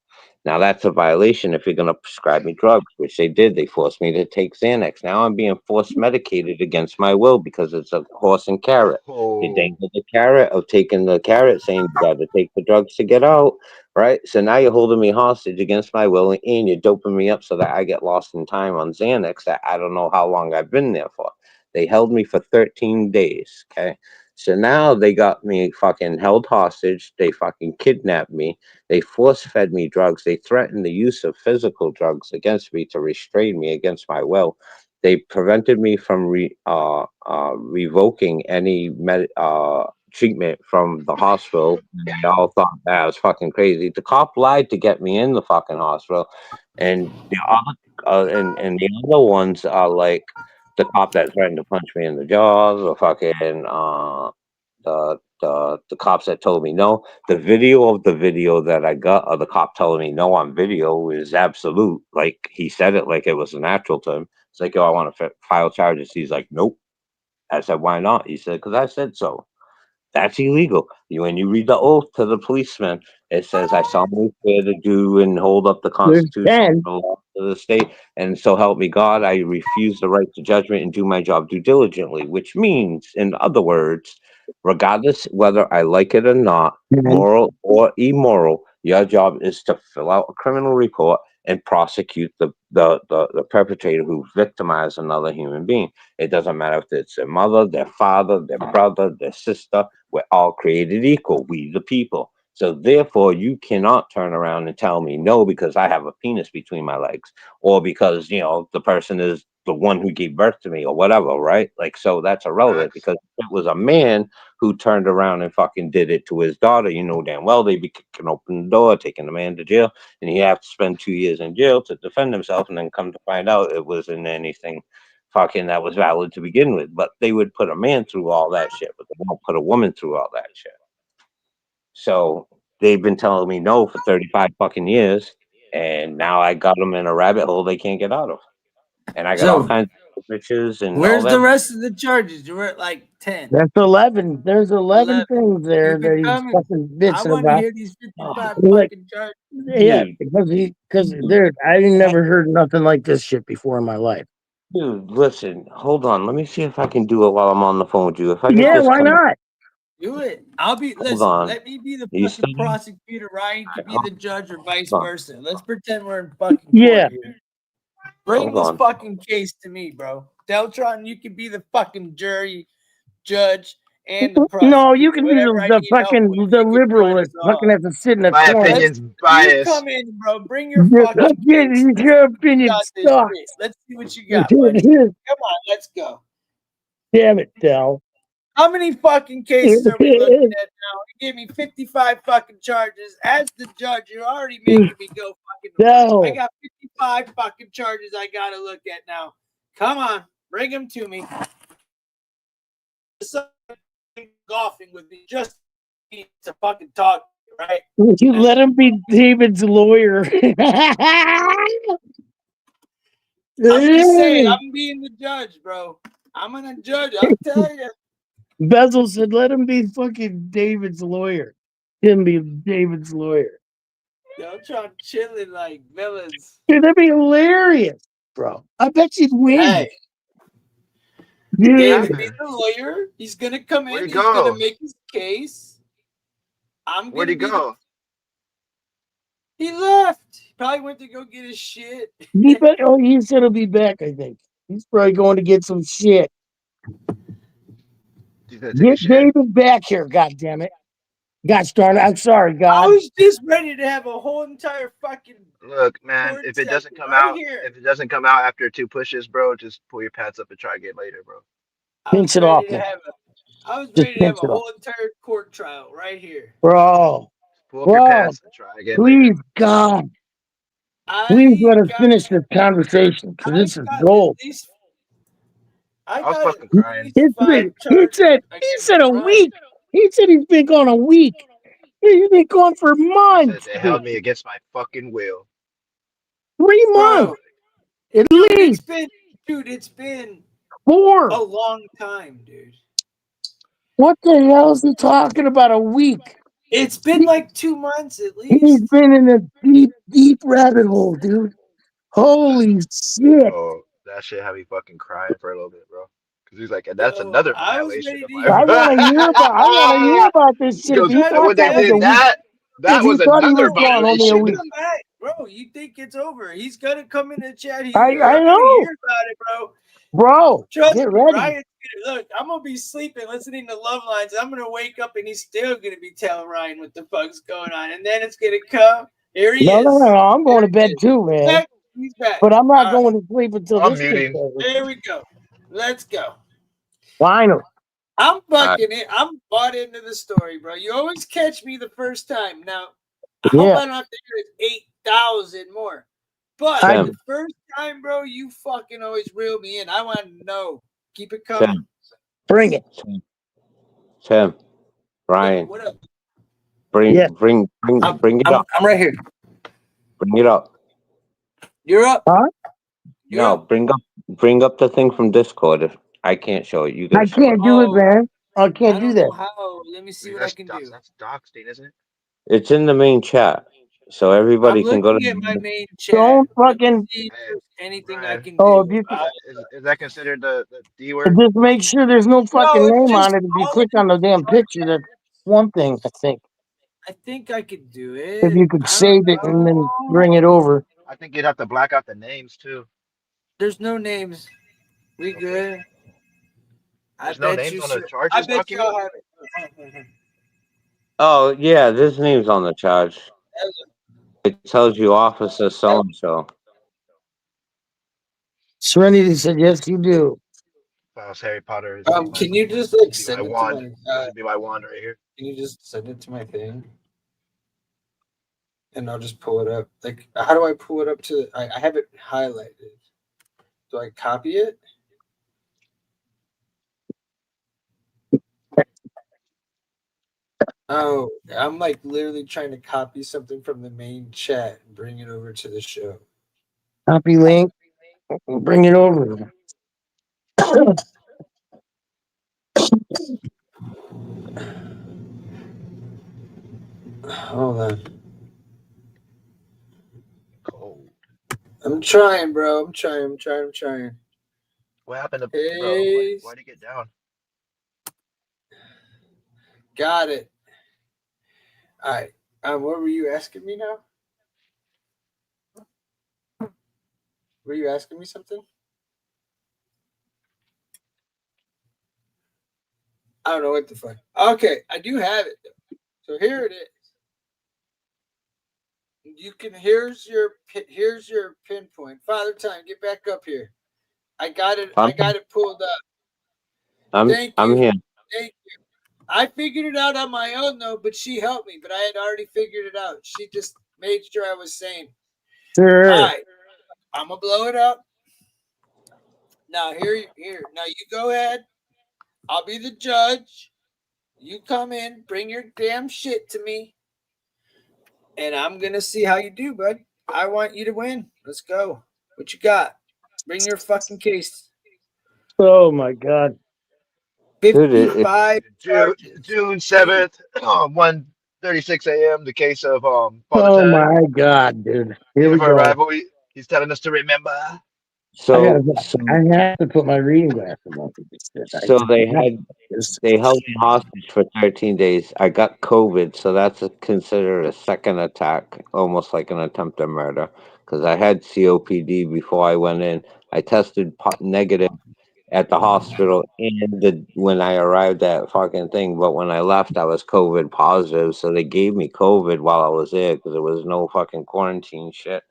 Now that's a violation if you're going to prescribe me drugs, which they did. They forced me to take Xanax. Now I'm being forced medicated against my will because it's a horse and carrot. They Oh, dangled the carrot of taking the carrot, saying you got to take the drugs to get out, right? So now you're holding me hostage against my will, and you're doping me up so that I get lost in time on Xanax that I don't know how long I've been there for. They held me for 13 days, okay? So now they got me fucking held hostage. They fucking kidnapped me. They force fed me drugs. They threatened the use of physical drugs against me to restrain me against my will. They prevented me from revoking any treatment from the hospital. They all thought that was fucking crazy. The cop lied to get me in the fucking hospital, and the and the other ones are like the cop that threatened to punch me in the jaws, or fucking the cops that told me no. The video that I got of the cop telling me no on video is absolute. Like, he said it like it was a natural to him. It's like, "Oh, I want to file charges." He's like, "Nope." I said, "Why not?" He said, "Because I said so." That's illegal. When you read the oath to the policeman, it says, "I solemnly swear to do and hold up the There's Constitution 10. and the law of the state, and so help me God, I refuse the right to judgment and do my job due diligently, which means, in other words, regardless whether I like it or not, moral or immoral, your job is to fill out a criminal report and prosecute the perpetrator who victimized another human being. It doesn't matter if it's their mother, their father, their brother, their sister. We're all created equal, we the people. So therefore, you cannot turn around and tell me no because I have a penis between my legs, or because the person is the one who gave birth to me, or whatever, right? Like, so that's irrelevant because it was a man who turned around and fucking did it to his daughter. You know damn well they'd be kicking open the door, taking the man to jail, and he have to spend 2 years in jail to defend himself, and then come to find out it wasn't anything fucking that was valid to begin with. But they would put a man through all that shit, but they won't put a woman through all that shit. So they've been telling me no for 35 fucking years, and now I got them in a rabbit hole they can't get out of. And I got all kinds of bitches and all Where's that. the rest of the charges? You're at like 10. That's 11. There's 11 things there Keep it that he's coming. fucking I bitching want to about. hear these 55 Like, fucking charges. yeah, because dude, I never heard nothing like this shit before in my life. Dude, listen, hold on. Let me see if I can do it while I'm on the phone with you. If I could Yeah, just why not? Do it. Listen, on. let me be the You fucking see? prosecutor. Ryan can be the judge or vice Hold on. versa. Let's pretend we're in fucking court Yeah. here. Bring Hold this on. fucking case to me, bro. Deltron, you can be the fucking jury, judge, and the prosecutor. No, you can be whatever I the need help fucking with, the you can liberal join that us all. fucking has to sit in a My corner. opinion's You biased. come in, bro. Bring your fucking case. Your opinion Got this sucks. shit. Let's see what you got, buddy. Come on, let's go. Damn it, Del. How many fucking cases are we looking at now? You gave me 55 fucking charges. As the judge, you're already making me go fucking to work. No. I got 55 fucking charges I gotta look at now. Come on, bring them to me. Golfing with me just need to fucking talk, right? Would you let him be David's lawyer? I'm just saying, I'm being the judge, bro. I'm gonna judge. I'm telling you. Bezel said, let him be fucking David's lawyer. Him be David's lawyer. Yo, trying chilling like villains. Dude, that'd be hilarious, bro. I bet you'd win. Hey. Dude. David be the lawyer. He's gonna come in. He's gonna make his case. Where'd he go? He left. He probably went to go get his shit. He said he'll be back, I think. He's probably going to get some shit. Get David back here, goddammit. Gosh darn it. I'm sorry, God. I was just ready to have a whole entire fucking Look, man, if it doesn't come out, if it doesn't come out after 2 pushes, bro, just pull your pants up and try again later, bro. Pinch it off. I was ready to have a whole entire court trial right here. Bro. Pull up your pants and try again Please, later. God. Please let us finish this conversation because this is gold. I was fucking crying. He said a week. He said he's been gone a week. He's been gone for months. They held me against my fucking will. 3 months. At least. It's been 4. a long time, dude. What the hell is he talking about? A week? It's been like 2 months at least. He's been in a deep, deep rabbit hole, dude. Holy shit. Oh, that shit had me fucking crying for a little bit, bro. Because he's like, and that's another violation of my I want to hear about this shit. Because when they did that was another violation. Bro, you think it's over. He's going to come in the chat. I know. Hear about it, bro. Bro, trust get me, ready. Look, I'm going to be sleeping, listening to Love Lines. I'm going to wake up and he's still going to be telling Ryan what the fuck's going on. And then it's going to come. Here he is. No. I'm going to bed too, man. He's back. But I'm not going to sleep until this is over. There we go. Let's go. Finally. I'm bucking it. I'm bought into the story, bro. You always catch me the first time. Now, I hope I don't have to hear it 8,000 more. But the first time, bro, you fucking always reel me in. I want to know. Keep it coming. Bring it. Tim, Ryan. What up? Bring it up. I'm right here. Bring it up. You're up. Huh? No, bring up the thing from Discord. If I can't show it, you I can't do it, man. I can't do that. How? Let me see what I can do. That's doxing, isn't it? It's in the main chat. so I'm everybody can go looking at my to. main chat. Don't Let me fucking. see if there's anything I Brian, can Oh, if do. you could, is that considered the D word? just make sure there's no fucking No, it's name just on it. If you all click of on the these damn picture, that's one thing. I think I think I could do if it. you could I don't save it and then know. bring it over. I think you'd have to black out the names too. There's no names. We Okay. good. I There's no bet names you. on the I charges bet you document. I'll have it. Oh yeah, this name's on the charge. It tells you officer so and so. Serenity said, "Yes, you do." If I was Harry Potter, this would be my Can you just like send it to wand. my? This would be my wand right here. Can you just send it to my thing? And I'll just pull it up. Like, how do I pull it up to? I have it highlighted. Do I copy it? Oh, I'm like literally trying to copy something from the main chat and bring it over to the show. Copy link. Bring it over. Hold on. Cold. I'm trying, bro. I'm trying. What happened to bro? Paste. Why'd he get down? Got it. All right. What were you asking me now? Were you asking me something? I don't know what the fuck. Okay, I do have it though. So here it is. You can here's your pinpoint. Father Time, get back up here. I got it. I got it pulled up. Thank I'm you. here. Thank you. I figured it out on my own though, but she helped me. But I had already figured it out. She just made sure I was sane. Sure. All right, I'm gonna blow it up. Now here. Now you go ahead. I'll be the judge. You come in, bring your damn shit to me, and I'm gonna see how you do, bud. I want you to win. Let's go. What you got? Bring your fucking case. Oh my god. 55 charges. June 7th, 1:36 a.m. The case of Father Oh Time. my god, dude. Here we Beautiful go. arrival. He's telling us to remember. So I have to put my reading glasses on for this shit. so they held me hostage for 13 days. I got COVID, so that's considered a second attack, almost like an attempted murder, because I had COPD before I went in. I tested negative at the hospital and when I arrived at fucking thing, but when I left, I was COVID positive, so they gave me COVID while I was there because there was no fucking quarantine shit.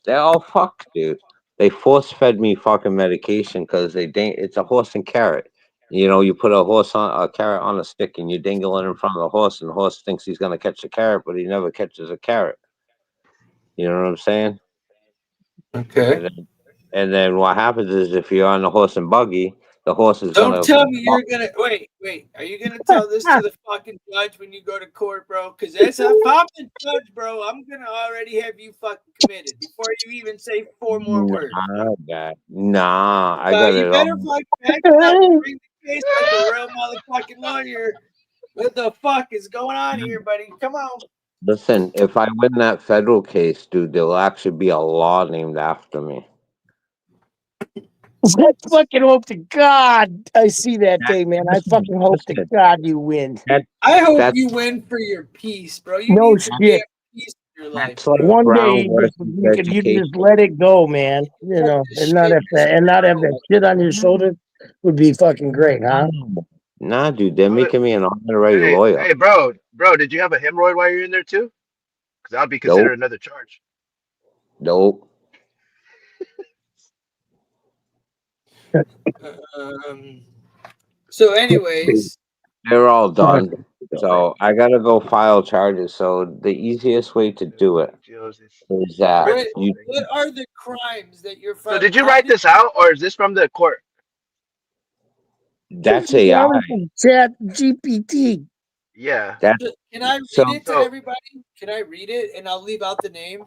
They're all fucked, dude. They force fed me fucking medication because it's a horse and carrot. You know, you put a carrot on a stick and you dangle it in front of the horse, and the horse thinks he's gonna catch the carrot, but he never catches a carrot. You know what I'm saying? Okay. And then what happens is if you're on the horse and buggy, the horse is Don't gonna. tell me you're gonna wait. Are you gonna tell this to the fucking judge when you go to court, bro? Because if I'm the judge, bro, I'm gonna already have you fucking committed before you even say 4 more words. Nah, I got You it better all. fucking back it up and bring the case like a real motherfucking lawyer. What the fuck is going on here, buddy? Come on. Listen, if I win that federal case, dude, there'll actually be a law named after me. I fucking hope to God I see that day, man. I fucking hope to God you win. I hope you win for your peace, bro. You No need some damn shit. peace in your life. That's like Bro. One Brown day versus you can education. just let it go, man. You know, and not have that shit on your shoulder would be fucking great, huh? Nah, dude, they're making me an honorary Hey, lawyer. hey, bro, did you have a hemorrhoid while you're in there too? Because that would be considered another charge. Nope. So, anyways, They're all done. So I gotta go file charges. So the easiest way to do it is that what are the crimes that you're So filing? did you write this out, or is this from the court? That's AI. Chat GPT. Yeah. Can I read it to everybody? Can I read it and I'll leave out the name?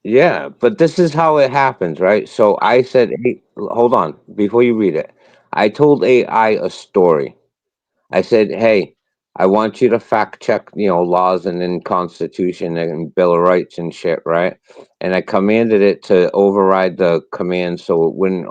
Yeah, but this is how it happens, right? So I said, hey, hold on, before you read it. I told AI a story. I said, hey, I want you to fact check, laws and then Constitution and Bill of Rights and shit, right? And I commanded it to override the command so it wouldn't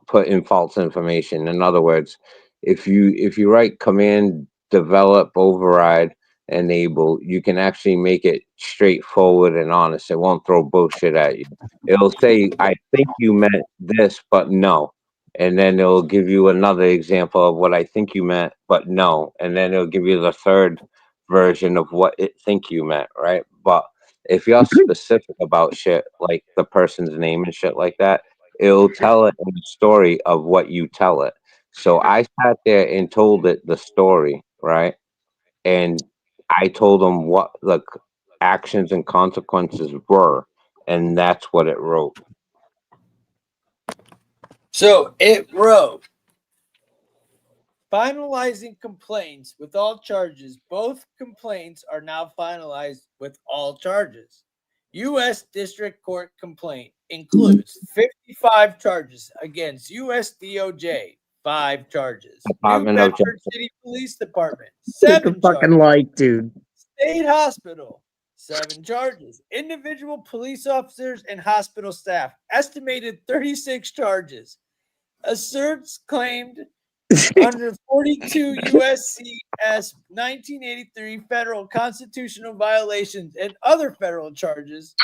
put in false information. In other words, if you write command develop override enable, you can actually make it straightforward and honest. It won't throw bullshit at you. It'll say, I think you meant this, but no. And then it'll give you another example of what I think you meant, but no. And then it'll give you the third version of what it think you meant, right? But if you're specific about shit, like the person's name and shit like that, it'll tell it in the story of what you tell it. So I sat there and told it the story, right? And I told them what the actions and consequences were, and that's what it wrote. So it wrote, finalizing complaints with all charges. Both complaints are now finalized with all charges. U.S. District Court complaint includes 55 charges against U.S. DOJ, 5 charges. Department New of Bedford Justice. City Police Department, Take a 7 fucking charges. light, dude. State Hospital, 7 charges. Individual police officers and hospital staff, estimated 36 charges. Asserts claimed under 42 U.S.C.S. 1983 federal constitutional violations and other federal charges.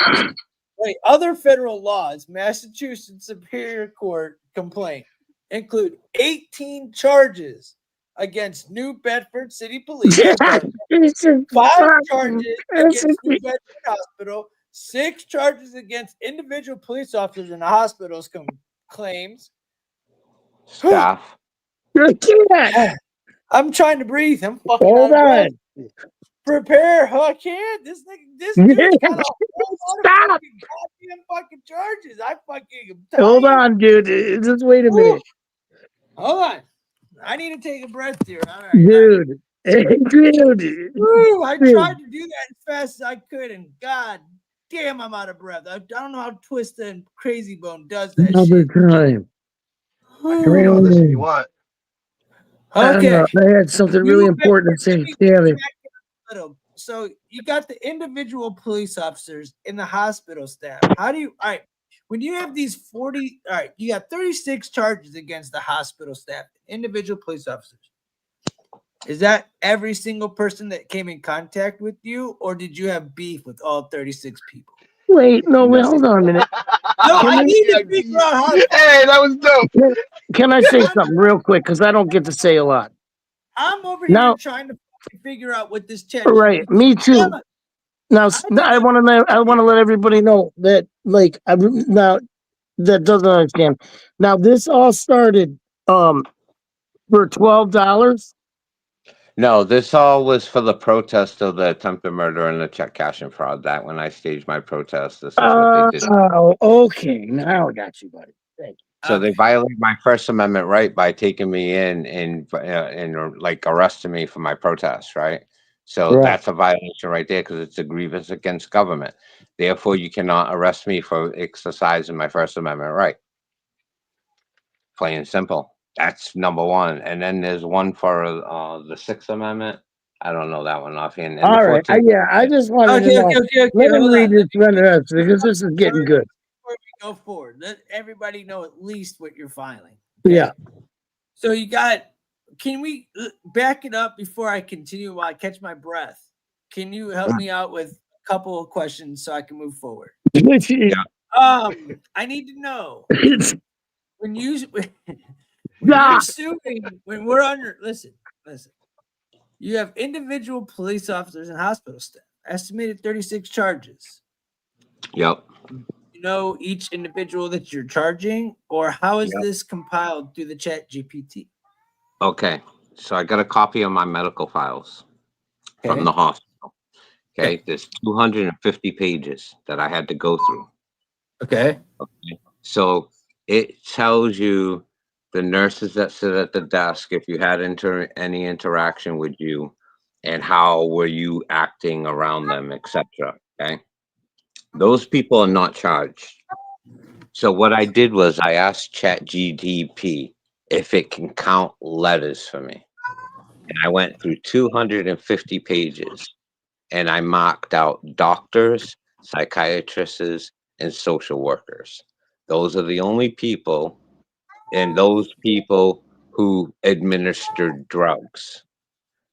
Other federal laws, Massachusetts Superior Court complaint include 18 charges against New Bedford City Police Department, 5 charges against New Bedford Hospital, 6 charges against individual police officers in the hospital's claims. Staff. I'm trying to breathe. I'm fucking Hold out of breath. on. Prepare. Oh, I can't. This dude's got a whole lot of goddamn fucking charges. I fucking Hold on, dude. Just wait a minute. Hold on. I need to take a breath here. All right. Dude. Dude. Woo, I tried to do that as fast as I could, and god damn, I'm out of breath. I don't know how Twista and Crazy Bone does that Another shit. time. Listen, you want. Okay. I had something really important to say. Damn it. So you got the individual police officers in the hospital staff. How do you, all right, when you have these 40, all right, you got 36 charges against the hospital staff, individual police officers. Is that every single person that came in contact with you, or did you have beef with all 36 people? Wait, no, wait, hold on a minute. No, I need to figure out how. Hey, that was dope. Can I say something real quick? Because I don't get to say a lot. I'm over here trying to figure out what this chat. Right, me too. Now, I want to let everybody know that, like, now that doesn't understand. Now, this all started for $12. No, this all was for the protest of the attempted murder and the check cashing fraud. That when I staged my protest, this is what they did. Oh, okay. Now I got you, buddy. Thank you. So they violated my First Amendment right by taking me in and like arresting me for my protest, right? So that's a violation right there because it's a grievance against government. Therefore, you cannot arrest me for exercising my First Amendment right. Plain and simple. That's number one. And then there's one for the Sixth Amendment. I don't know that one offhand. And All right. I just wanted to know. Let me read this rest because this is getting good. Before we go forward, let everybody know at least what you're filing. Okay? Yeah. So you got, can we back it up before I continue while I catch my breath? Can you help me out with a couple of questions so I can move forward? I need to know when you're suing, when we're under, listen, you have individual police officers and hospital staff, estimated 36 charges. Yep. You know each individual that you're charging, or how is this compiled through the chat GPT? Okay. So I got a copy of my medical files from the hospital. Okay. There's 250 pages that I had to go through. Okay. So it tells you the nurses that sit at the desk, if you had any interaction with you, and how were you acting around them, etc. Okay, those people are not charged. So what I did was I asked ChatGPT if it can count letters for me. And I went through 250 pages, and I marked out doctors, psychiatrists, and social workers. Those are the only people, and those people who administered drugs.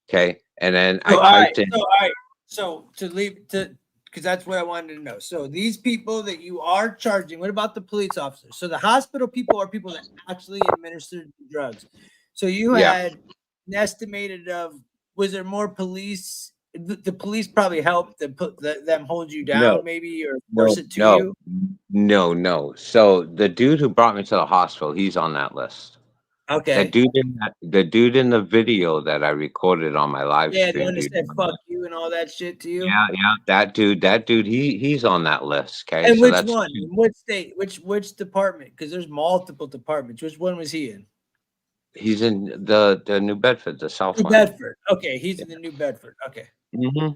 Okay, and then I So, all right. typed in. So, all right. So to leave to because that's what I wanted to know. So these people that you are charging, what about the police officers? So the hospital people are people that actually administered the drugs. So you Yeah. had an estimated of, was there more police? The police probably helped them them hold you down, No, maybe, or force no, it to no, you. no. So the dude who brought me to the hospital, he's on that list. Okay. The dude in the video that I recorded on my live Yeah, the stream, one that dude. said "fuck you" and all that shit to you. Yeah, that dude, he's on that list. Okay, And so which that's one? In what state? Which department? Because there's multiple departments. Which one was he in? he's in the New Bedford, the South New one. Bedford. Okay, he's in the New Bedford. Okay. hmm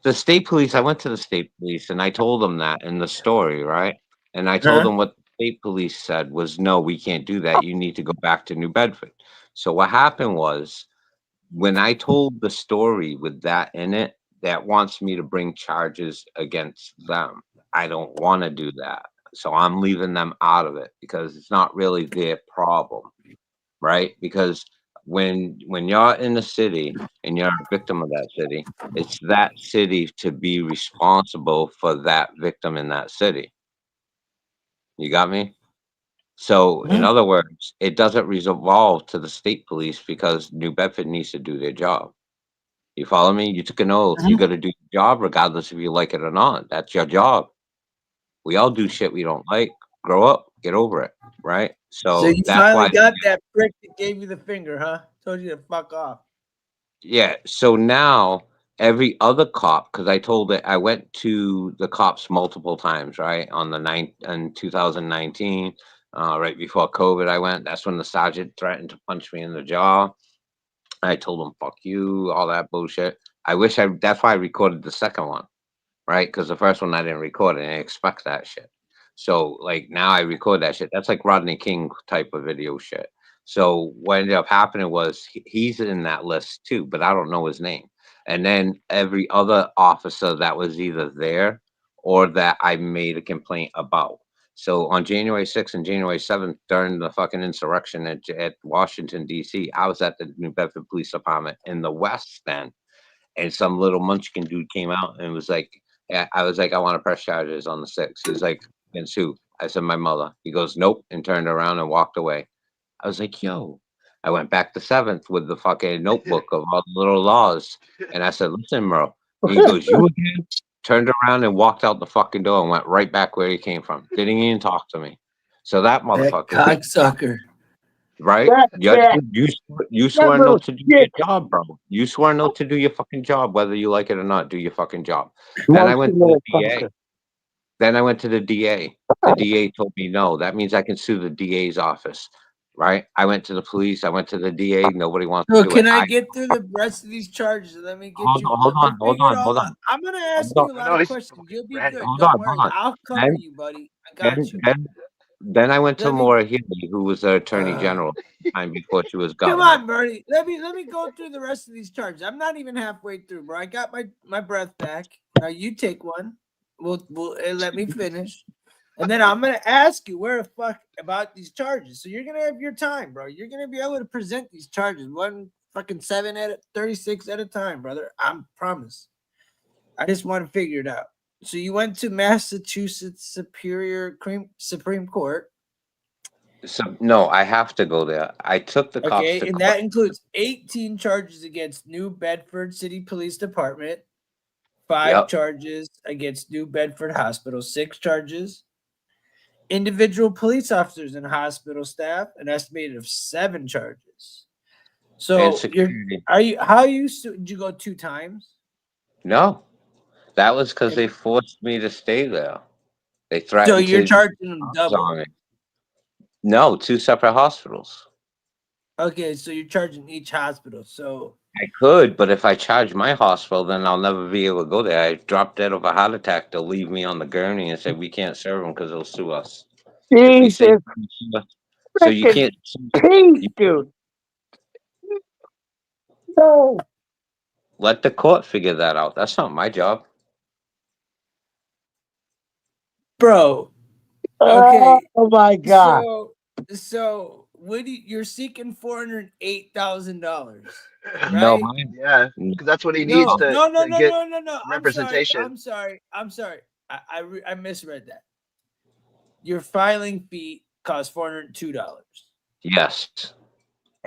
The state police. I went to the state police and I told them that in the story, right? And I told Uh-huh. them what the state police said was, no, we can't do that. You need to go back to New Bedford. So what happened was, when I told the story with that in it, that wants me to bring charges against them. I don't want to do that. So I'm leaving them out of it because it's not really their problem, right? Because when you're in the city and you're a victim of that city, it's that city to be responsible for that victim in that city. You got me? So in other words, it doesn't resolve to the state police because New Bedford needs to do their job. You follow me? You took an oath. You got to do your job regardless if you like it or not. That's your job. We all do shit we don't like. Grow up, get over it, right? So So you that's finally why, got that prick that gave you the finger, huh? Told you to fuck off. yeah. So now every other cop, because I told it, I went to the cops multiple times, right? On the 9th in 2019, right before COVID, I went. That's when the sergeant threatened to punch me in the jaw. I told him, fuck you, all that bullshit. That's why I recorded the second one, right? Because the first one I didn't record, and I expect that shit. So like now I record that shit. That's like Rodney King type of video shit. So what ended up happening was he's in that list too, but I don't know his name. And then every other officer that was either there or that I made a complaint about. So on January 6th and January 7th, during the fucking insurrection at Washington, D.C., I was at the New Bedford Police Department in the West then. And some little munchkin dude came out and was like, I was like, I want to press charges on the 6th. He was like, against who? I said, my mother. He goes, nope, and turned around and walked away. I was like, yo. I went back to 7th with the fucking notebook of all the little laws. And I said, listen, bro. And he goes, you again? Turned around and walked out the fucking door and went right back where he came from. Didn't even talk to me. So that motherfucker. Cocksucker. Right? You swear little no to do your job, bro. You swear no to do your fucking job, whether you like it or not. Do your fucking job. Then I went to the DA. Then I went to the DA. The DA told me no. That means I can sue the DA's office. Right? I went to the police. I went to the DA. Nobody wants So to do can it. I get through the rest of these charges? Let me get you. Hold Let's on. figure it all out. I'm gonna ask you a lot of questions. You'll be good. Don't worry. I'll cover you, buddy. I got you. Then I went to Let me- Maura Healey, who was the attorney general time before she was Come governor. on, Bernie. Let me go through the rest of these charges. I'm not even halfway through, bro. I got my breath back. Now you take one. We'll let me finish. And then I'm gonna ask you where the fuck about these charges. So you're gonna have your time, bro. You're gonna be able to present these charges one fucking 36 at a time, brother. I promise. I just want to figure it out. So you went to Massachusetts Supreme Court. So no, I have to go there. I took the cops Okay, to and court. that includes 18 charges against New Bedford City Police Department, 5 charges against New Bedford Hospital, 6 charges. Individual police officers and hospital staff, an estimated of 7 charges. So did you go 2 times? No, that was because they forced me to stay there. They threatened So you're to charging them on double. me. No, 2 separate hospitals. Okay, so you're charging each hospital. So I could, but if I charge my hospital, then I'll never be able to go there. I dropped dead of a heart attack. They'll leave me on the gurney and say we can't serve them because they'll sue us. If we say, so you can't. Peace, dude. So, Let the court figure that out. That's not my job. Bro. Okay. oh my God. So what you're seeking $408,000, No, right? Yeah, because that's what he needs to get No. representation. I'm sorry. I misread that. Your filing fee costs $402. yes.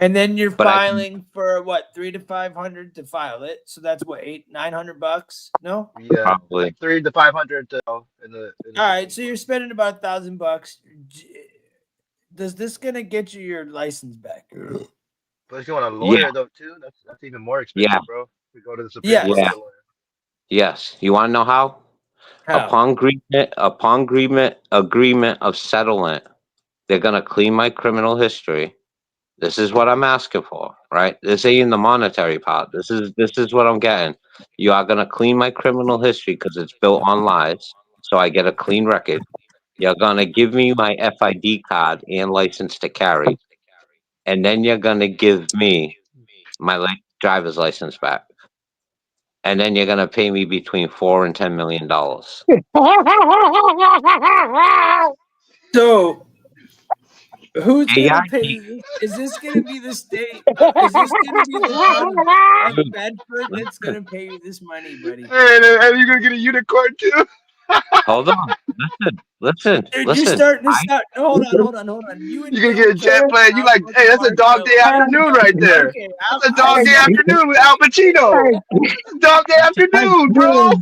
And then you're But filing for what, $300 to $500 to file it. So that's what, $900? No? Yeah, Probably. like 300 to 500 in the All right, so you're spending about $1,000. Does this gonna get you your license back? But if you want a lawyer though too, that's even more expensive, Yeah. bro. We go to the Supreme Court Yeah. with a lawyer. Yes. You want to know how? How? Upon agreement of settlement, they're gonna clean my criminal history. This is what I'm asking for, right? This ain't the monetary part. This is what I'm getting. You are gonna clean my criminal history because it's built on lies, so I get a clean record. You're gonna give me my FID card and license to carry, and then you're gonna give me my driver's license back, and then you're gonna pay me between $4 and $10 million. So who's AI gonna pay you this? Is this gonna be the state? Is this gonna be the town of Bedford that's gonna pay you this money, buddy? And you're gonna get a unicorn too. Hold on. Listen. Dude, you're starting to start. Hold on. You and You're gonna get a jet plane. You like, hey, that's a dog day afternoon right there. Okay, That's a dog day afternoon with Al Pacino. That's a dog day afternoon, bro.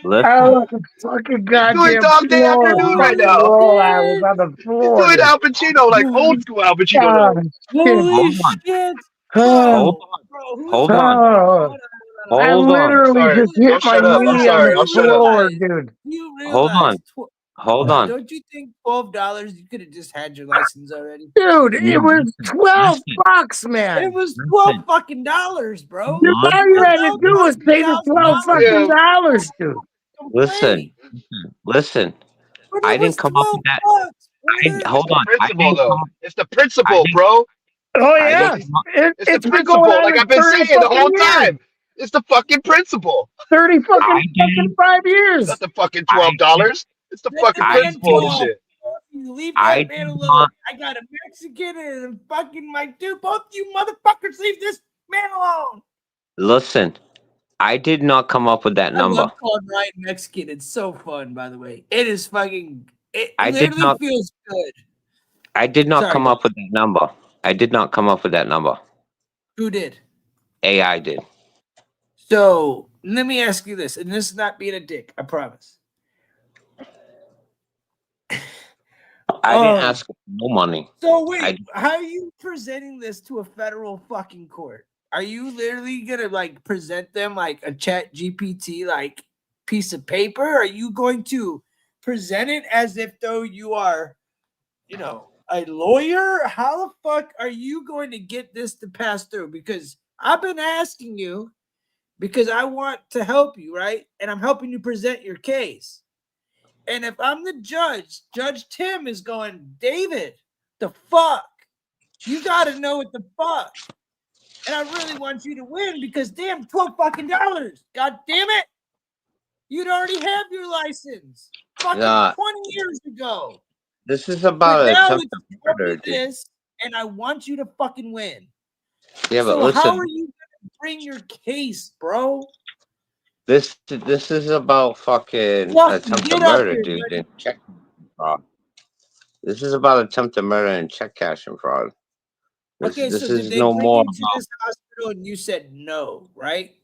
Oh, fucking Doing goddamn dog day floor. afternoon right now. Floor. I was on the He's floor. doing Al Pacino, like old school Al Pacino though. Holy shit! Hold on. I Hold on. literally just hit my shut up. I'm knee on sorry. the I'll shut up. floor, dude. You Hold on. realize? Hold on. Don't you think $12 you could have just had your license already? Dude, it was $12, man. It was $12 fucking dollars, bro. Dude, all you had to do was pay the $12 fucking dollars, dude. Listen. I didn't come up with that. Hold on. Principle though. It's the principle, bro. Oh yeah, it's the principle. Like I've been saying the whole time. It's the fucking principle. 30 fucking 5 years. Not the fucking $12. It's the fucking principle of the shit. You leave that man alone. I got a Mexican and fucking my dude. Both you motherfuckers leave this man alone. Listen, I did not come up with that number. I love calling Ryan Mexican. It's so fun, by the way. It is fucking. It I literally did not, feels good. I did not come up with that number. I did not come up with that number. Who did? AI did. So let me ask you this, and this is not being a dick, I promise. I didn't ask for no money. So wait, how are you presenting this to a federal fucking court? Are you literally gonna like present them like a Chat GPT like piece of paper? Are you going to present it as if though you are, you know, a lawyer? How the fuck are you going to get this to pass through? Because I've been asking you because I want to help you, right? And I'm helping you present your case. And if I'm the judge, Judge Tim is going, David, the fuck? You got to know what the fuck. And I really want you to win because damn, $12 fucking dollars. God damn it. You'd already have your license fucking 20 years ago. This is about attempted murder, dude. This, and I want you to fucking win. Yeah, but so listen. how are you gonna bring your case, bro? This is about fucking attempted murder, dude, and check fraud. This is about attempted murder and check cashing fraud. This So is did they no bring more you to this hospital and you said no, right?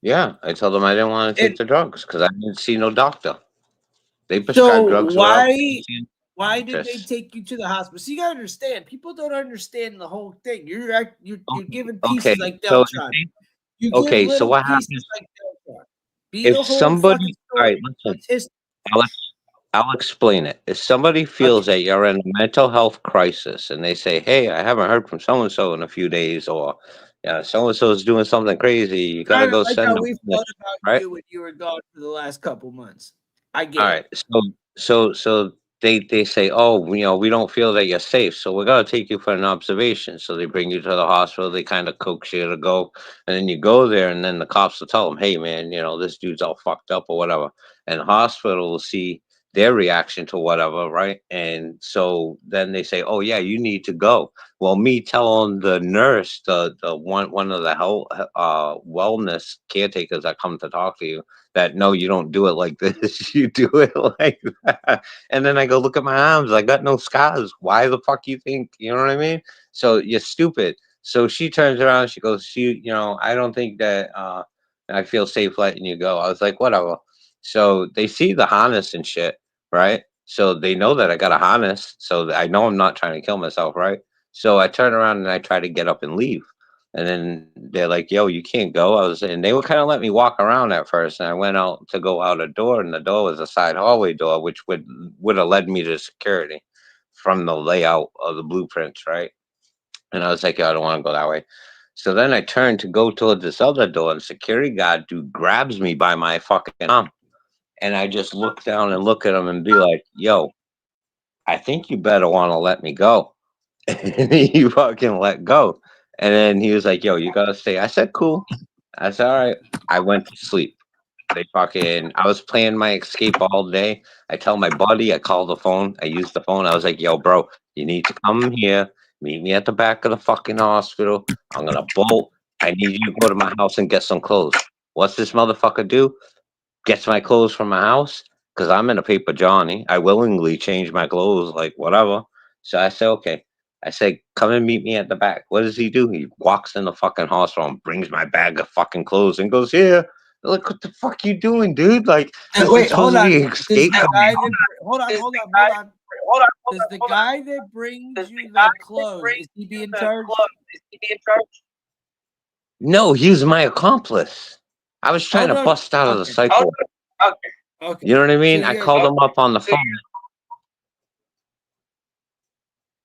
Yeah, I told them I didn't want to take the drugs because I didn't see no doctor. They prescribed drugs. Why did they take you to the hospital? So you gotta understand, people don't understand the whole thing. You're giving pieces like Deltron. So what happens? Like if somebody, all right, listen, I'll explain it. If somebody feels that you're in a mental health crisis and they say, "Hey, I haven't heard from so and so in a few days," or so and so is doing something crazy, you gotta go like send how them. we thought about right? you when you were gone for the last couple months. I get All right, so they say, oh, we don't feel that you're safe, so we're gonna take you for an observation. So they bring you to the hospital. They kind of coax you to go, and then you go there, and then the cops will tell them, hey, man, this dude's all fucked up or whatever. And the hospital will see their reaction to whatever, right? And so then they say, oh yeah, you need to go. Well, me telling the nurse, the one of the health wellness caretakers that come to talk to you, that no, you don't do it like this, you do it like that. And then I go, look at my arms, I got no scars. Why the fuck you think? You know what I mean? So you're stupid. So she turns around, she goes, I don't think that I feel safe letting you go. I was like, whatever. So they see the harness and shit, right? So they know that I got a harness, so I know I'm not trying to kill myself, right? So I turn around and I try to get up and leave. And then they're like, yo, you can't go. And they would kind of let me walk around at first. And I went out to go out a door, and the door was a side hallway door, which would have led me to security from the layout of the blueprints, right? And I was like, yo, I don't want to go that way. So then I turned to go toward this other door, and security guard dude grabs me by my fucking arm. And I just look down and look at him and be like, yo, I think you better want to let me go. And he fucking let go. And then he was like, yo, you gotta stay. I said, cool. I said, all right. I went to sleep. I was playing my escape all day. I tell my buddy, I call the phone. I use the phone. I was like, yo, bro, you need to come here. Meet me at the back of the fucking hospital. I'm gonna bolt. I need you to go to my house and get some clothes. What's this motherfucker do? Gets my clothes from my house, because I'm in a paper Johnny. I willingly change my clothes, like whatever. So I said, okay. I said, come and meet me at the back. What does he do? He walks in the fucking hospital and brings my bag of fucking clothes and goes, here. Look, what the fuck you doing, dude? Like, this Wait, is hold supposed to on. be Does escape. the guy that hold on. Does the guy that brings you the clothes, is he being charged? No, he's my accomplice. I was trying to no. bust out of the Okay. cycle. Okay. You know what I mean? So I you're- called him up on the phone.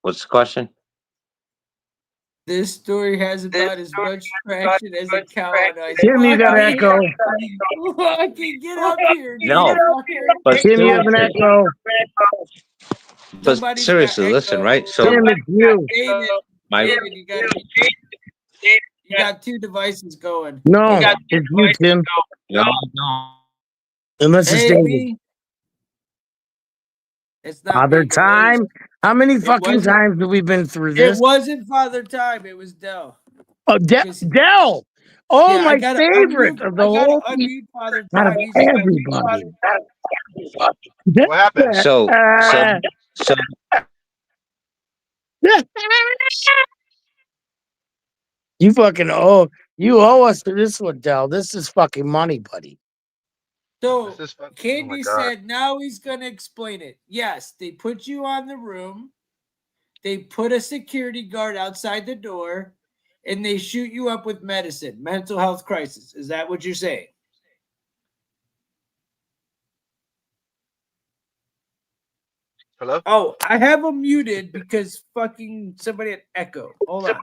What's the question? This story has about as much traction as a cow on ice. Tim, you got echo. Fucking get up here, No, motherfucker. but Tim, you have an echo. But Somebody's seriously, got listen, echo. right? So Tim, it's you. David, you got two devices going. No, it's you, Tim. No. Unless it's Hey, David. me. It's not Father me. Time? How many It fucking wasn't- times have we been through It this? wasn't Father Time. It was Dell. Oh, Dell! Oh, Yeah, I my gotta favorite unmute- of the I gotta whole unmute Father out of Time. He's just gonna be everybody. What happened? So you owe us for this one, Dell. This is fucking money, buddy. So Oh Candy said now he's gonna explain it. Yes, they put you on the room, they put a security guard outside the door, and they shoot you up with medicine, mental health crisis. Is that what you're saying? Hello? Oh, I have him muted because fucking somebody had echo. Hold on.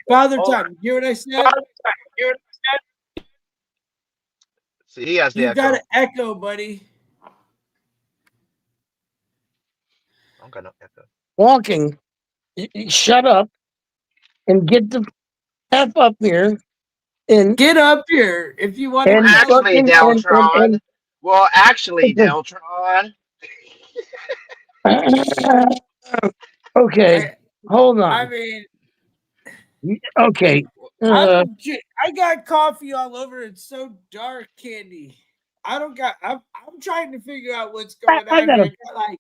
Father Time, you hear what I said? See, he has the You echo. got an echo, buddy. I don't got no echo. Walking. Shut up and get the F up here. And get up here if you want to. Actually, Deltron. Well, actually, Deltron. Okay, hold on. I mean, okay. I got coffee all over. It's so dark, Candy. I'm trying to figure out what's going on. I got like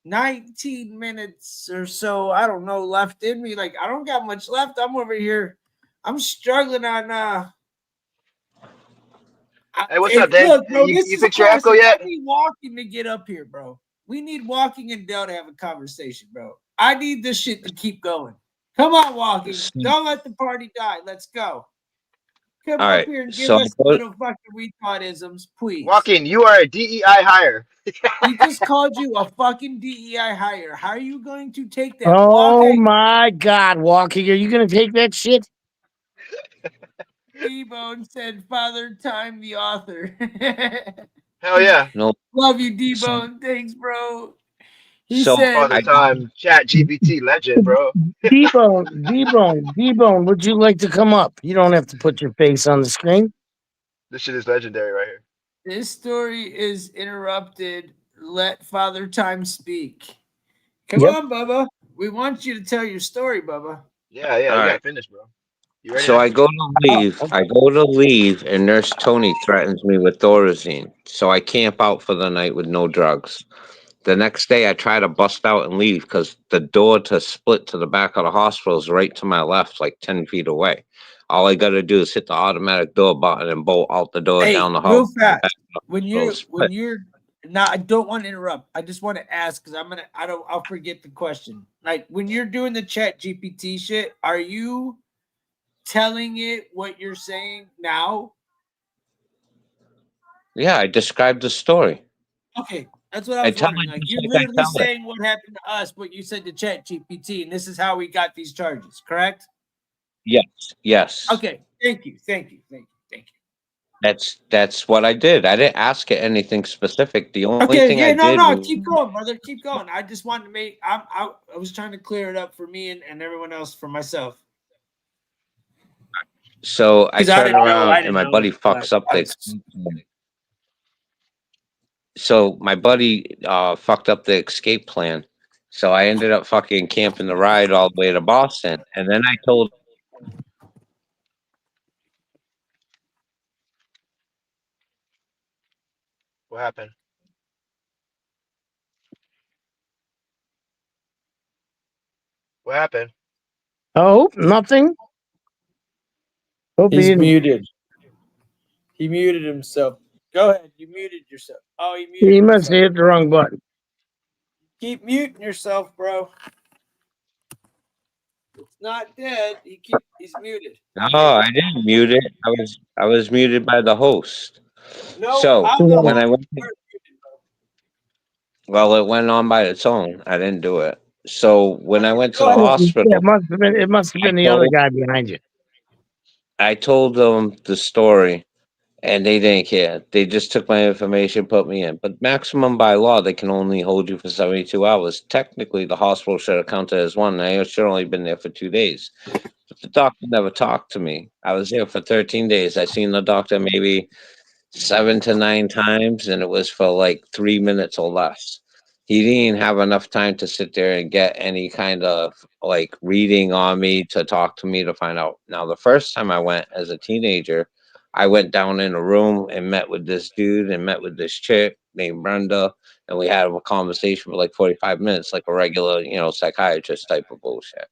19 minutes or so. I don't know left in me. Like I don't got much left. I'm over here. I'm struggling on. Hey, what's up, Dave? Look, bro, You fix your echo classic. yet? I need walking to get up here, bro. We need walking and Dell to have a conversation, bro. I need this shit to keep going. Come on, walking. Don't let the party die. Let's go. Come All up right, here and give so us little fucking retardisms, please. Walking, you are a DEI hire. He just called you a fucking DEI hire. How are you going to take that? Oh Walking. my God, Walking, are you gonna take that shit? D-Bone said, Father Time, the author. Hell yeah. No. Love you, D-Bone. Thanks, bro. He So said, Father Time, Chat GPT legend, bro. D-Bone, would you like to come up? You don't have to put your face on the screen. This shit is legendary right here. this story is interrupted. Let Father Time speak. Come Yep. on, Bubba. We want you to tell your story, Bubba. Yeah, you All gotta right. finish, bro. You ready? So Now? I go to leave. I go to leave, and Nurse Tony threatens me with Thorazine. So I camp out for the night with no drugs. The next day, I try to bust out and leave because the door to split to the back of the hospital is right to my left, like 10 feet away. All I got to do is hit the automatic door button and bolt out the door down the hall. Real fast. When you're now, I don't want to interrupt. I just want to ask because I'll forget the question. Like when you're doing the Chat GPT shit, are you telling it what you're saying now? Yeah, I described the story. Okay, that's what I was tell wondering. it Like just you're like I literally tell it. saying what happened to us, but you said to Chat GPT, and this is how we got these charges, correct? Yes. Okay, thank you. That's what I did. I didn't ask it anything specific. The only Okay, thing yeah, I no, did was keep going, brother, keep going. I just wanted to make. I was trying to clear it up for me and everyone else, for myself. so I 'Cause I turn didn't know, around and my buddy fucks up the. So my buddy fucked up the escape plan. So I ended up fucking camping the ride all the way to Boston, and then I told. What happened? What happened? Oh, nothing. Hope he He's didn't. muted. He muted himself. Go ahead. You muted yourself. Oh, he muted He must have himself. hit the wrong button. Keep muting yourself, bro. It's not dead. He's muted. No, I didn't mute it. I was muted by the host. No, So I'm the when I host. went, well, it went on by its own. I didn't do it. So when I went to the hospital, It must have been the other guy behind you. I told them the story, and they didn't care. They just took my information, put me in. But maximum by law, they can only hold you for 72 hours. Technically, the hospital should have counted as one. And I should have only been there for 2 days. But the doctor never talked to me. I was there for 13 days. I seen the doctor maybe 7 to 9 times, and it was for like 3 minutes or less. He didn't have enough time to sit there and get any kind of like reading on me to talk to me to find out. Now, the first time I went as a teenager, I went down in a room and met with this dude and met with this chick named Brenda, and we had a conversation for like 45 minutes, like a regular, psychiatrist type of bullshit.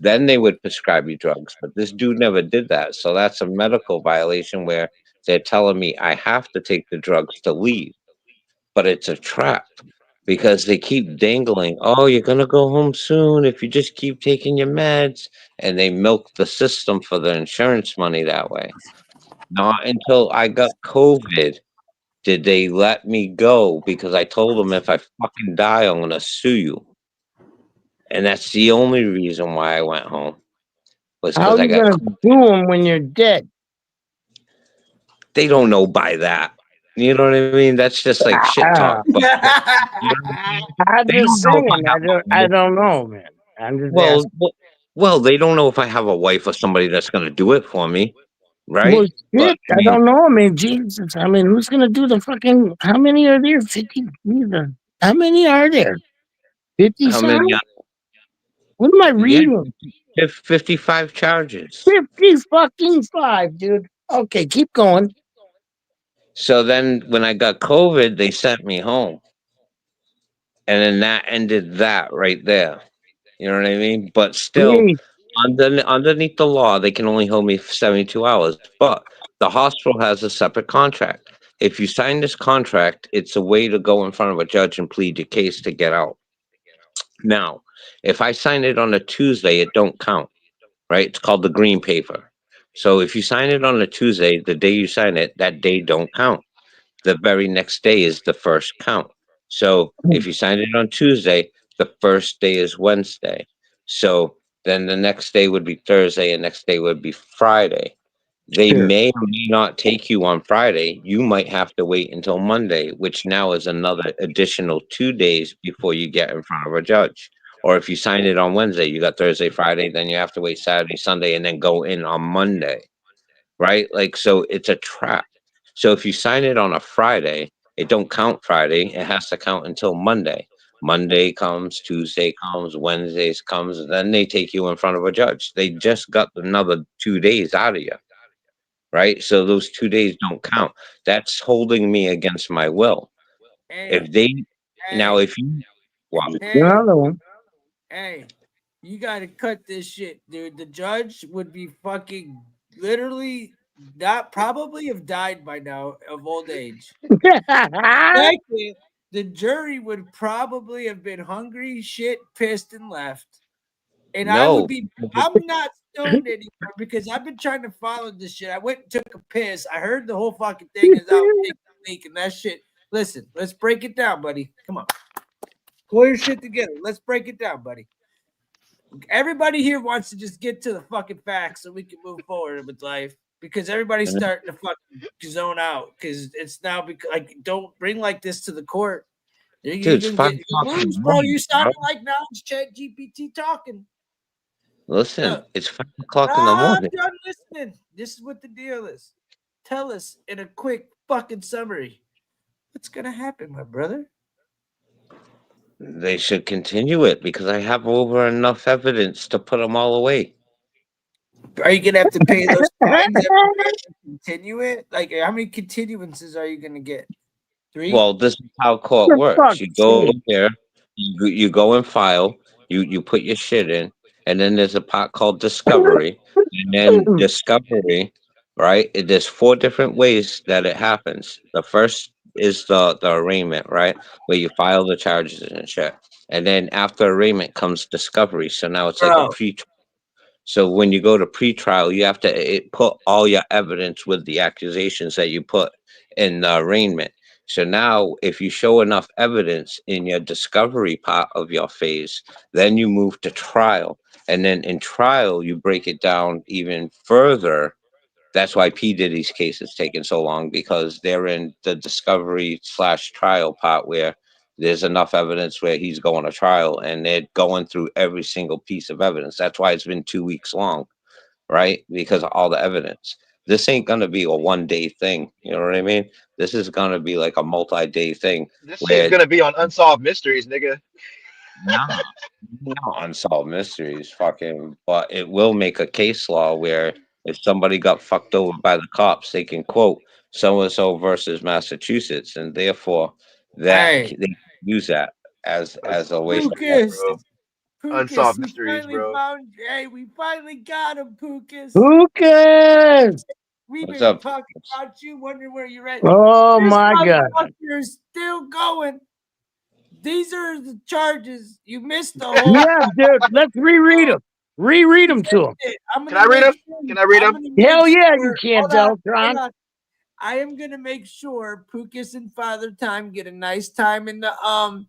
Then they would prescribe you drugs, but this dude never did that. So that's a medical violation where they're telling me I have to take the drugs to leave, but it's a trap because they keep dangling. Oh, you're going to go home soon if you just keep taking your meds. And they milk the system for the insurance money that way. Not until I got COVID did they let me go because I told them if I fucking die, I'm going to sue you. And that's the only reason why I went home. Was How because are I you got going to sue him when you're dead? They don't know by that. You know what I mean? That's just like shit talk. But I'm they just don't know if saying. I don't know, man. I'm just asking. well, they don't know if I have a wife or somebody that's going to do it for me, right? Well, But shit, I don't know. I mean, Jesus. I mean, who's going to do the fucking? How many are there? 50. How many are there? 50 how many? some? What am I reading? 55 charges. 50 fucking 5, dude. Okay, keep going. So then, when I got COVID, they sent me home, and then that ended that right there. You know what I mean? But still, underneath the law, they can only hold me for 72 hours. But the hospital has a separate contract. If you sign this contract, it's a way to go in front of a judge and plead your case to get out. Now, if I sign it on a Tuesday, it don't count, right? It's called the green paper. So if you sign it on a Tuesday, the day you sign it, that day don't count. The very next day is the first count. So if you signed it on Tuesday, the first day is Wednesday. So then the next day would be Thursday, and next day would be Friday. They Sure. may or may not take you on Friday. You might have to wait until Monday, which now is another additional 2 days before you get in front of a judge. Or if you sign it on Wednesday, you got Thursday, Friday, then you have to wait Saturday, Sunday, and then go in on Monday. Right? Like, so it's a trap. So if you sign it on a Friday, it don't count Friday. It has to count until Monday. Monday comes, Tuesday comes, Wednesdays comes, and then they take you in front of a judge. They just got another 2 days out of you. Right? So those 2 days don't count. That's holding me against my will. If they now, if you well, Another one. Hey, you gotta cut this shit, dude. The judge would be fucking literally not probably have died by now of old age. Second, the jury would probably have been hungry, shit, pissed, and left. And I would no, be, I'm not stoned anymore because I've been trying to follow this shit. I went and took a piss. I heard the whole fucking thing is out leak and that shit. Listen, let's break it down, buddy. Come on. Pull your shit together. Let's break it down, buddy. Everybody here wants to just get to the fucking facts so we can move forward with life because everybody's starting to fucking zone out because it's now because like don't bring like this to the court. Dude, it's 5 o'clock in the Bro, morning, you sounding bro. like now it's Chat GPT talking. Listen, it's 5 o'clock in the I'm morning. done listening. This is what the deal is. Tell us in a quick fucking summary. What's gonna happen, my brother? They should continue it because I have over enough evidence to put them all away. Are you gonna have to pay those fines every year to continue it? Like, how many continuances are you gonna get? 3? Well, this is how court works. You go there, you go and file, you put your shit in, and then there's a part called discovery, and then discovery, right? There's 4 different ways that it happens. The first is the arraignment, right, where you file the charges and shit, and then after arraignment comes discovery. So now it's like a pre-trial. So when you go to pre-trial, you have to put all your evidence with the accusations that you put in the arraignment. So now if you show enough evidence in your discovery part of your phase, then you move to trial. And then in trial, you break it down even further. That's why P. Diddy's case is taking so long because they're in the discovery/trial part where there's enough evidence where he's going to trial and they're going through every single piece of evidence. That's why it's been 2 weeks long, right? Because of all the evidence. This ain't going to be a one-day thing. You know what I mean? This is going to be like a multi-day thing. This shit's gonna be on Unsolved Mysteries, nigga. Not unsolved mysteries, fucking, but it will make a case law where if somebody got fucked over by the cops, they can quote so and so versus Massachusetts, and therefore that they can use that as a way. Pukas, Unsolved we Mysteries, finally bro. found. Hey, we finally got him, Pukas. Pukas! We've What's been up, talking about you, wondering where you're at. Oh This my God. motherfucker is still going. These are the charges. You missed the whole. Yeah, dude. Let's reread them. Reread them to him. Can I read them? Can I read them? Hell yeah, you can't, Deltron. I am gonna make sure Pukas and Father Time get a nice time in the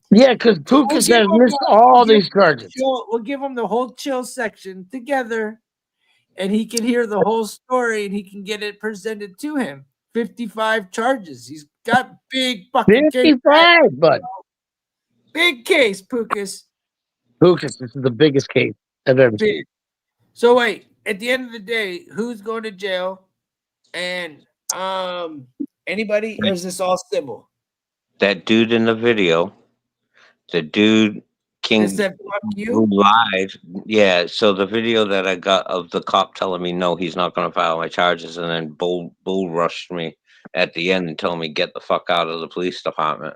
Yeah, because Pukas has missed all these charges. We'll give him the whole chill section together, and he can hear the whole story, and he can get it presented to him. 55 charges. He's got big fucking 55, bud. Big case, Pukas. Pukas, this is the biggest case I've ever seen. Big. So wait, at the end of the day, who's going to jail? And anybody, or is this all civil? That dude in the video, the dude King said, "Fuck you." live. Yeah, so the video that I got of the cop telling me no, he's not going to file my charges, and then bull rushed me at the end and told me get the fuck out of the police department.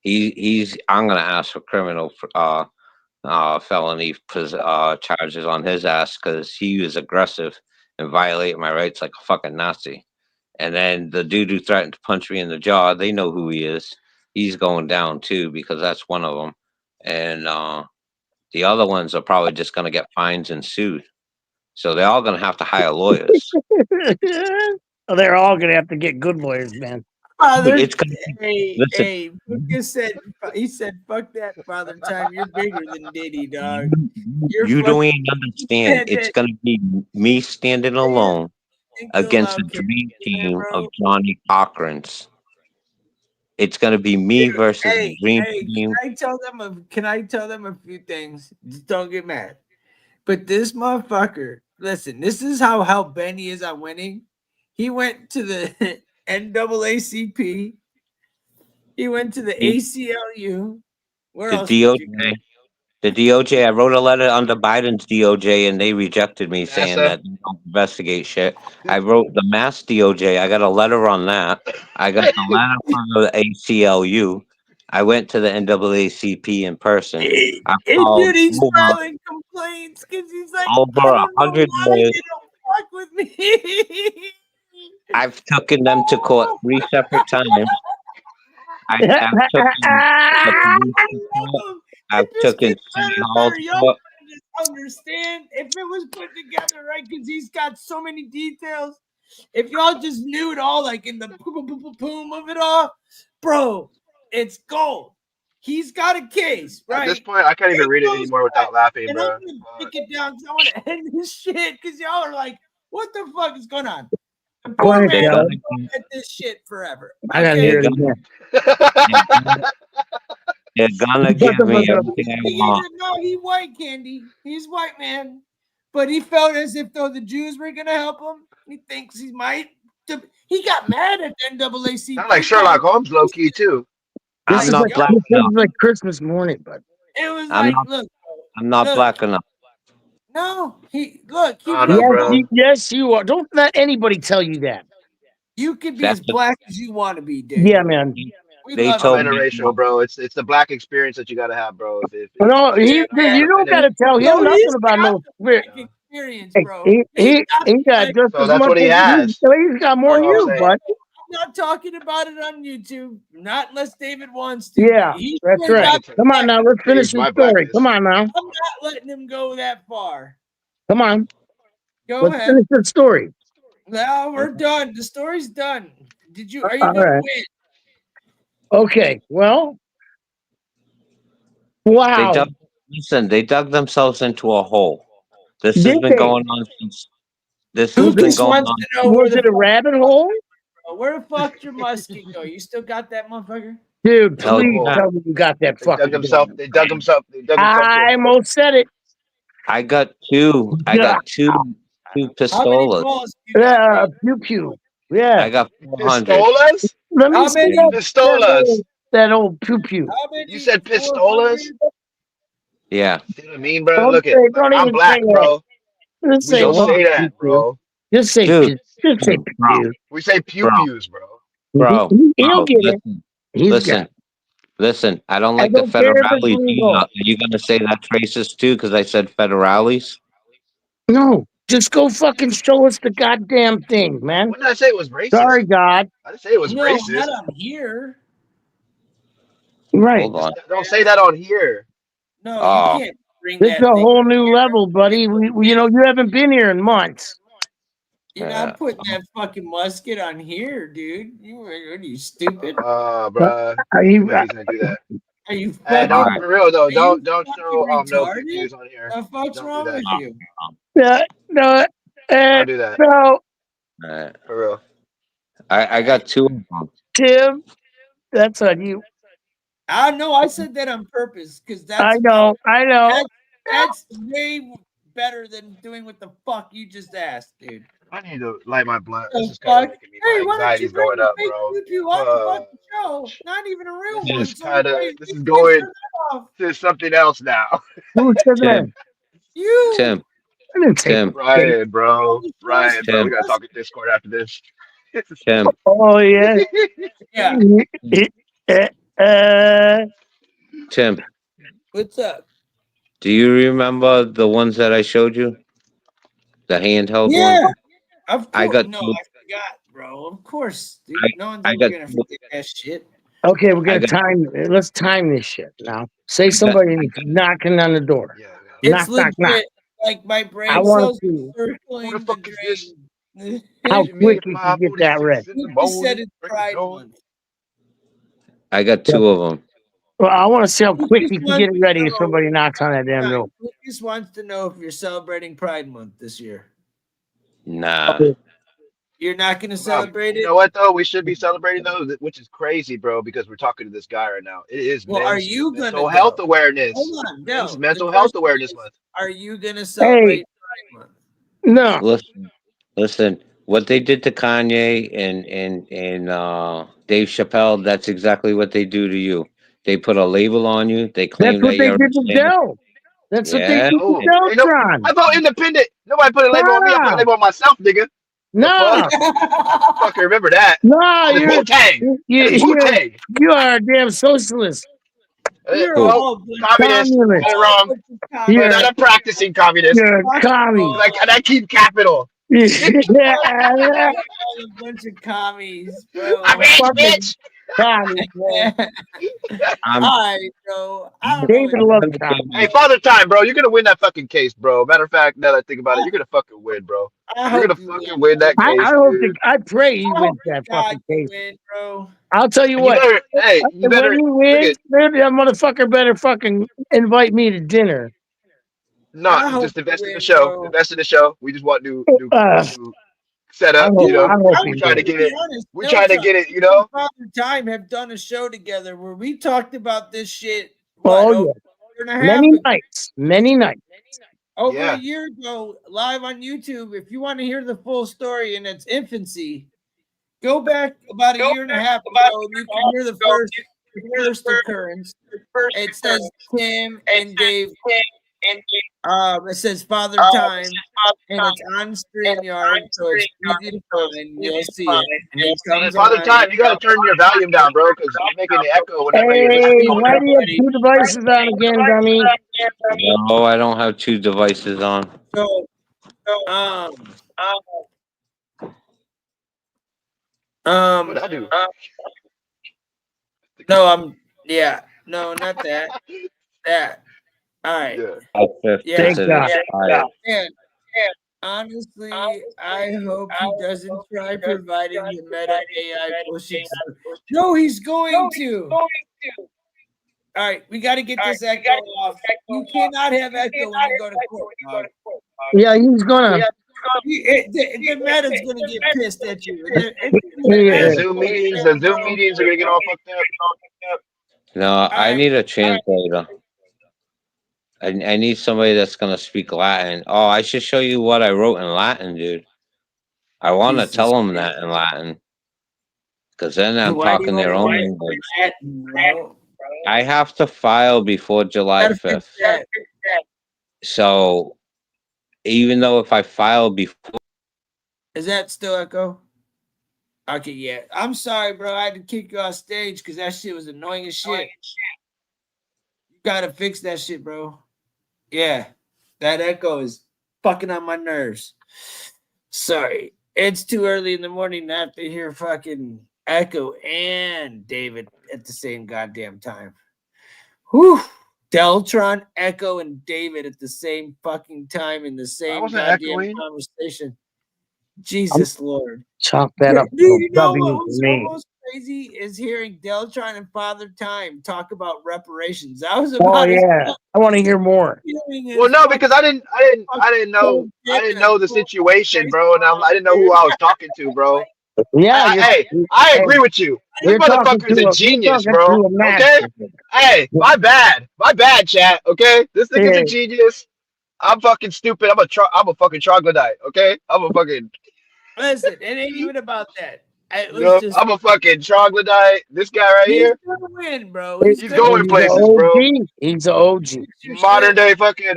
I'm going to ask for criminal felony charges on his ass because he was aggressive and violated my rights like a fucking Nazi. And then the dude who threatened to punch me in the jaw, they know who he is. He's going down too because that's one of them. And the other ones are probably just going to get fines and sued. So they're all going to have to hire lawyers. They're all going to have to get good lawyers, man. Father, It's gonna, hey, Pukas he said, fuck that, Father Time. You're bigger than Diddy, dog. You don't even understand. It's going to be me standing alone against the dream team of Johnny Cochran's. It's gonna be me versus the dream team. Can I tell them a few things? Just don't get mad. But this motherfucker, listen, this is how hell-bent he is on winning. He went to the NAACP. He went to the ACLU. Where The else did you go? DOJ. The DOJ, I wrote a letter under Biden's DOJ and they rejected me saying NASA. that they don't investigate shit. I wrote the Mass DOJ. I got a letter on that. I got the letter from the ACLU. I went to the NAACP in person. I called Dude, he's filing complaints because he's like, I over don't know 100 why lawyers. they don't fuck with me. I've taken them to court 3 separate times. I've taken the police to court. I've taken City Hall to Y'all court. just understand if it was put together right, because he's got so many details. If y'all just knew it all, like in the boom of it all, bro, it's gold. He's got a case, right? At this point, I can't even read it anymore without laughing, and bro. I'm gonna pick it down because I want to end this shit because y'all are like, what the fuck is going on? The poor Quiet, man Joe. will get this shit forever. I gotta hear it again. They're gonna give me everything I want. No, he's white, Candy. He's white, man. But he felt as if though the Jews were gonna help him. He thinks he might. He got mad at NAACP. Sound like Sherlock Holmes, low key too. This is not black enough. like Christmas morning, bud. It was I'm like, not- look, I'm not black enough. no, he look. He I know, Yes, bro. yes, you are. Don't let anybody tell you that. You could be That's as black as you want to be, dude. Yeah, man. They love told you. me Interracial, bro. It's the black experience that you gotta have, bro. If No, you don't gotta tell him nothing about no spirit. Experience, Hey, bro. he got just So as that's much what he as has. he's got more than That's what you, I'm bud. I'm not talking about it on YouTube, not unless David wants to. Yeah, but he that's sure right. got Come on now, let's finish the my story. blackness. Come on now. I'm not letting him go that far. Come on. Go Let's ahead. finish the story. No, we're done. The story's done. Are you All gonna right. win? Okay, well. Wow. They dug themselves into a hole. This has Did been they? going on since. This Who has been just going wants on. to know Was it a rabbit hole? where the fuck your musket go? You still got that motherfucker? Dude, Hell please yeah. tell me you got that They dug fucking themselves. thing. They dug themselves. They dug themselves. I almost said it. I got two. I got two How many pistolas. balls you got? Pew pew. Yeah. I got 400. Pistolas. Let me How see many? that old pew pew. How many? You said 400? pistolas. Yeah. See what I mean, bro? Don't Look say, at. don't I'm even say black, that. bro. Just We say don't pew say that, pew. bro. Just say Dude. just say pew pew. We say pew pews, bro. Bro. He'll get it. Listen. He's got it. Listen. I don't I like the don't care if it's federales. legal. Are you gonna say that's racist too? Because I said federales. No, just go fucking show us the goddamn thing, man. When did I say it was racist? Sorry, God. I didn't say it was No, racist. not on here. Right. Hold on. Don't say that on here. No, Oh. you can't bring This is that a thing. whole new level, buddy. You know, you haven't been here in months. You're not putting that fucking musket on here, dude. Are you stupid? Bruh. Are you? No, he's gonna do that. Are you Hey, fucking? don't for real though. Are you Don't show fucking no retarded? pew pews on here. The fuck's Don't wrong do that. with you? No, Don't do that. no, Alright. For real. I got two of them. Tim. That's on you. I know. I said that on purpose because that's. I know. That's way better than doing what the fuck you just asked, dude. I need to light my blunt. This is Fuck. kind of making me. Hey, My why don't you anxiety's bring going the up, fake bro. pew on the fucking show? Not even a real This one. is So kind of. everybody- This is you going turn that off. to something else now. Who said that? You. Tim. I didn't take Tim. Ryan, bro. Ryan, bro. We Tim. gotta talk in Discord after this. Tim. Oh yeah. Yeah. Tim. What's up? Do you remember the ones that I showed you? The handheld Yeah. ones? Of course. I got no, two. I forgot, bro. Of course, dude. No one's I ever got gonna two. forget that shit. Okay, we're I gonna got- time. Let's time this shit now. Say somebody knocking on the door. It's Knock, knock, knock. legit. Like my I brain want cells to see circling the drain. how quick you can get that ready. You said it's Pride Month. I got two of them. Well, I want to see how Who quick just you can wants get it to ready if know- somebody knocks on that damn door. Lucas wants to know if you're celebrating Pride Month this year. Nah. You're not gonna Well, celebrate you it? know what though? We should be celebrating those, which is crazy, bro, because we're talking to this guy right now. It is Well, are men's you gonna mental health go? awareness. Hold on, Men's no. The mental health question awareness is, month. are you gonna Hey, celebrate Pride Month? no. Listen. What they did to Kanye and Dave Chappelle, that's exactly what they do to you. They put a label on you. They That's claim what that they you're did to insane. Dell. That's what they Yeah. did to Oh, ain't no, Deltron. I vote independent. Nobody put a label on me. I put a Nah, label on myself, nigga. The fuck? nah, Fucking remember that. nah. That is Wu Tang. That is Wu Tang. You are a damn socialist, You're a Who? Well, whole bunch communist. communist. Got it wrong. of But You're not a practicing communist. you're a commie. And I keep capital. Yeah, all a bunch of commies, bro. I'm rich, fucking bitch. commie, man. I'm All right, bro. I don't know David what loves Hey, commies. Father Time, bro. You're gonna win that fucking case, bro. Matter of fact, now that I think about it, you're gonna fucking win, bro. I You're gonna hope you win. fucking win that I case, hope that dude. I pray he I hope wins that God fucking you case. win, bro. I'll tell you And you what. better, hey, you When better he look wins, at. maybe that motherfucker better fucking invite me to dinner. No, I hope just you invest in the win, show. bro. Invest in the show. We just want Uh, new I setup. hope You Dude, know, I hope I'm he we trying to gonna wins. get be it. honest. We trying to Deltron, get it. You me and know. Father Time have done a show together where we talked about this shit. What Oh over yeah, a year and a half many ago? nights, many nights. Over a Yeah. year ago, live on YouTube. If you want to hear the full story in its infancy, go back about a year and a half ago, and you can hear the first occurrence. It says Tim and Dave. It says Father Time, and it's on StreamYard, so it's easy to find. You'll see it, and he And comes Father on. Time, you gotta turn your volume down, bro, because it's making the echo whenever you're Hey, going why out. do you have two devices on again, dummy? no, I don't have two devices on. So, What I do? no, no, not that. That. All right. Yeah. Thank God. And honestly, I hope he doesn't try providing the meta AI bullshit. No, he's going to. All right, we got to get this echo off. You cannot have echo when you go to court, dog. Yeah, he's gonna. The meta's gonna get pissed at you. And Zoom meetings are gonna get all fucked up. No, I need a translator. I need somebody that's gonna speak Latin. Oh, I should show you what I wrote in Latin, dude. I want to tell them that in Latin, because then I'm Why do you talking want their to own write language. Latin, bro? I have to file before July 5th. So even though if I file before, Is that still echo? Okay, yeah. I'm sorry, bro. I had to kick you off stage because that shit was annoying as shit. You gotta fix that shit, bro. Yeah, that echo is fucking on my nerves. Sorry. It's too early in the morning to have to hear fucking Echo and David at the same goddamn time. Whew. Deltron, Echo, and David at the same fucking time in the same wasn't goddamn echoing. conversation. Jesus Lord. Chalk that up. Dude, you know W what for was me. almost crazy is hearing Deltron and Father Time talk about reparations. That was Oh about as yeah, I want to hear more. Well, no, because I didn't know the situation, bro, and I didn't know who I was talking to, bro. Yeah, I agree with you. This You're talking motherfucker is a you're genius, talking bro. to a Okay? master. Hey, my bad, chat. Okay, this nigga's a genius. I'm fucking stupid. I'm a fucking troglodyte. Okay, I'm a fucking. Listen, it ain't even about that. It You was know, just I'm a fucking troglodyte. This guy right he's here, gonna win, bro. he's gonna going win. places, bro. He's an OG. Modern day fucking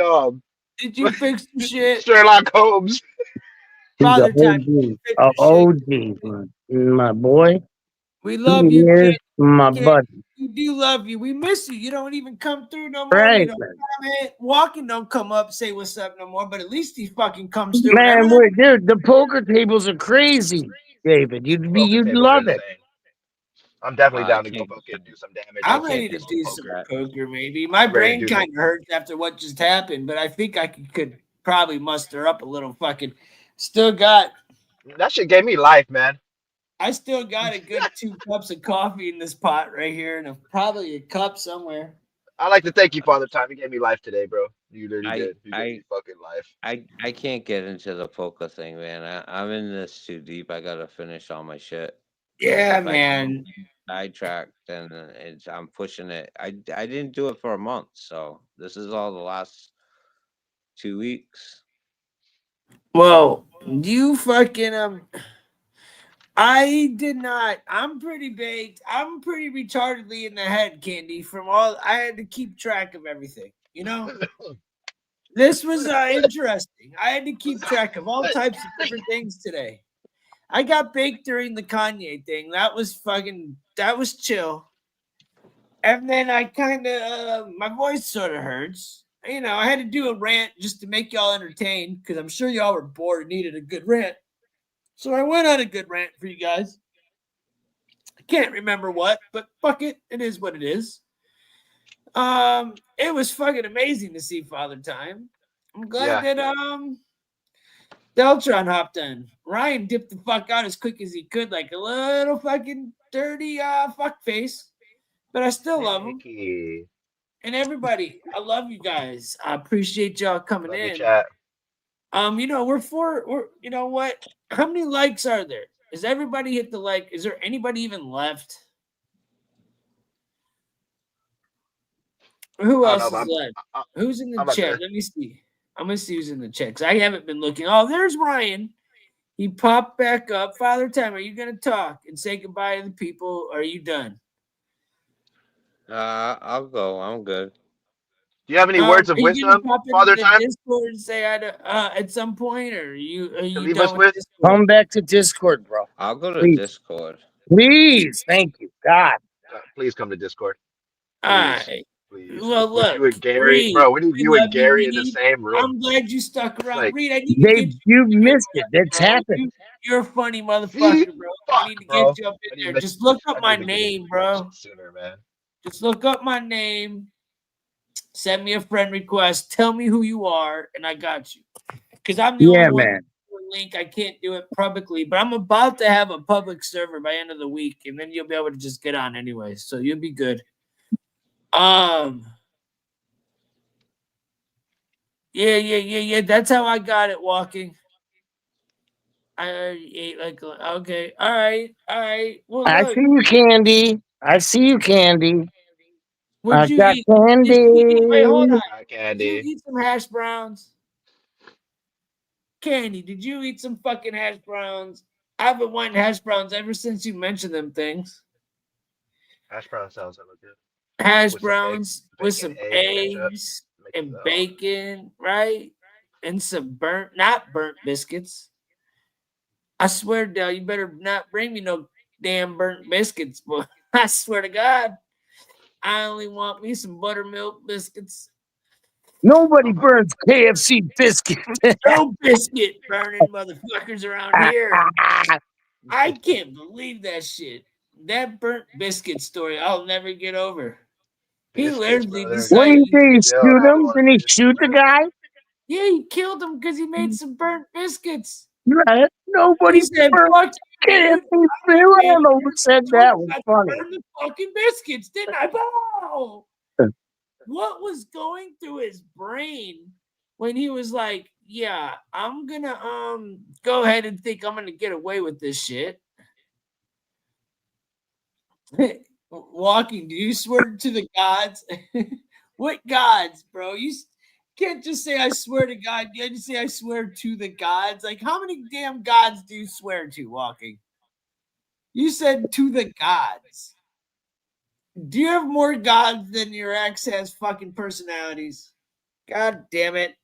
Did you fix the shit? Sherlock Holmes. He's an Father Time, OG. OG, my boy. we love He you, is kid. my Kid, buddy. we do love you. We miss you. You don't even come through no more. Right, You don't comment. Walking don't come up, say what's up no more. But at least he fucking comes through. man. Remember that? Dude, the poker tables are crazy, David. You'd Tables are love it. insane. I'm definitely I down to go can't. fucking do some damage. I I'm can't ready to do do some some poker. poker, maybe. My I'm ready to brain do kind of hurts after what just happened, but I think I could probably muster up a little fucking. Still got. That shit gave me life, man. I still got a good 2 cups of coffee in this pot right here, and probably a cup somewhere. I like to thank you, Father Time. You gave me life today, bro. You literally I did. You gave I me fucking life. I can't get into the poker thing, man. I'm in this too deep. I gotta finish all my shit. Like Yeah, if I man. sidetrack, then I'm pushing it. I didn't do it for a month, so this is all the last 2 weeks. Well, you fucking I did not. I'm pretty baked. I'm pretty retardedly in the head, Candy. From all I had to keep track of everything. You know, this was interesting. I had to keep track of all types of different things today. I got baked during the Kanye thing. That was chill. And then I kind of my voice sort of hurts. You know, I had to do a rant just to make y'all entertained because I'm sure y'all were bored and needed a good rant. So I went on a good rant for you guys. I can't remember what, but fuck it. It is what it is. It was fucking amazing to see Father Time. I'm glad that Deltron hopped in. Ryan dipped the fuck out as quick as he could, like a little fucking dirty fuck face. But I still love him. And everybody, I love you guys. I appreciate y'all coming Love in. you, chat. You know, we're you know what? How many likes are there? Is everybody hit the like? Is there anybody even left? Who I don't know, else but is left? Who's in the I'm about chat? to. Let me see. I'm gonna see who's in the chat because I haven't been looking. Oh, there's Ryan. He popped back up. Father Time, are you gonna talk and say goodbye to the people? Or are you done? I'll go. I'm good. Do you have any Are words of you gonna wisdom, pop into Father the Time, Discord and say hi to, at some point, or are to you leave us done with with? Discord? Come back to Discord, bro. I'll go to Please. Discord. Please. Thank you. God. Please come to Discord. All Please. right. Please. Well, We need you look, and Gary. Reed, Bro, we need we you and love you, Gary in the Reed. same room. I'm glad you stuck around. Like, Reed, I need to get You've you in missed it. there, That's bro. happened. You're a funny see? motherfucker, bro. I Fuck, need to bro. get you up I in need there. to make Just look up I my need to make name, this bro. sooner, man. Just look up my name. Send me a friend request. Tell me who you are, and I got you. Because I'm the only Yeah, one man. with a link. I can't do it publicly, but I'm about to have a public server by end of the week, and then you'll be able to just get on anyway. So you'll be good. Yeah. That's how I got it walking. I ate like okay. All right. Well, I look. see you, Candy. I see you, Candy. I Would you got eat? candy. Did you eat? Wait, hold on. Got Did you candy. eat some hash browns? Candy, did you eat some fucking hash browns? I haven't wanted hash browns ever since you mentioned them things. Hash brown sounds hella good. Hash With some browns with bacon, some egg, ketchup. eggs Make it and all. bacon, right? And some not burnt biscuits. I swear, Dale, you better not bring me no damn burnt biscuits, boy. I swear to God, I only want me some buttermilk biscuits. Nobody burns KFC biscuit. No biscuit burning motherfuckers around here. I can't believe that shit. That burnt biscuit story, I'll never get over. He Biscuits, literally bro. What do decided you to think? eat Shoot People him? on Didn't he biscuits, shoot the bro. guy? Yeah, he killed him because he made some burnt biscuits. Right. He Nobody said, burns fuck you, KFC. dude. I don't know who said that was I funny. burned the fucking biscuits, didn't I? Bow! What was going through his brain when he was like, yeah, I'm gonna go ahead and think I'm gonna get away with this shit? Walking, do you swear to the gods? What gods, bro? You can't just say I swear to God. You have to say I swear to the gods. Like, how many damn gods do you swear to, Walking? You said to the gods. Do you have more gods than your ex has fucking personalities? God damn it.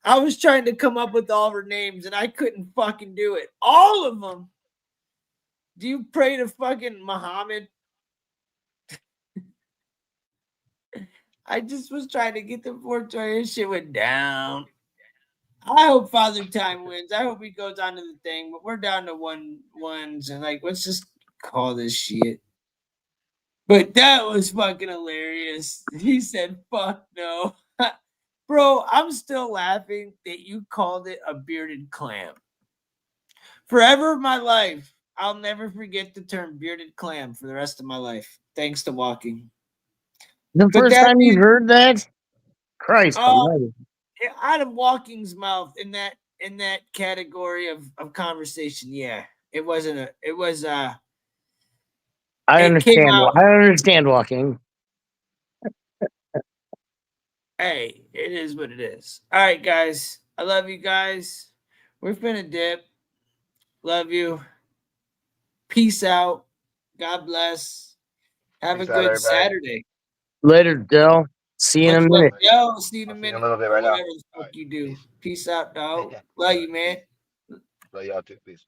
I was trying to come up with all her names and I couldn't fucking do it. All of them. Do you pray to fucking Muhammad? I just was trying to get the 420. This shit went down. I hope Father Time wins. I hope he goes on to the thing, but we're down to ones and like let's just call this shit. But that was fucking hilarious. He said, fuck no. Bro, I'm still laughing that you called it a bearded clam. Forever of my life, I'll never forget the term bearded clam for the rest of my life. Thanks to Walking. The But first that time you heard that? Christ almighty. out of Walking's mouth in that category of conversation, yeah. It wasn't a it was I it came understand. out. I understand walking. Hey, it is what it is. All right, guys. I love you guys. We're finna dip. Love you. Peace out. God bless. Have Peace a out, good everybody. Saturday. Later, Dell. See you in a Much love, minute. yo. See you in a I'll see you in a minute. little bit Or right now. whatever the fuck you do. Peace. Peace out, dog. All Love right, you, man. peace. Love y'all too. Peace.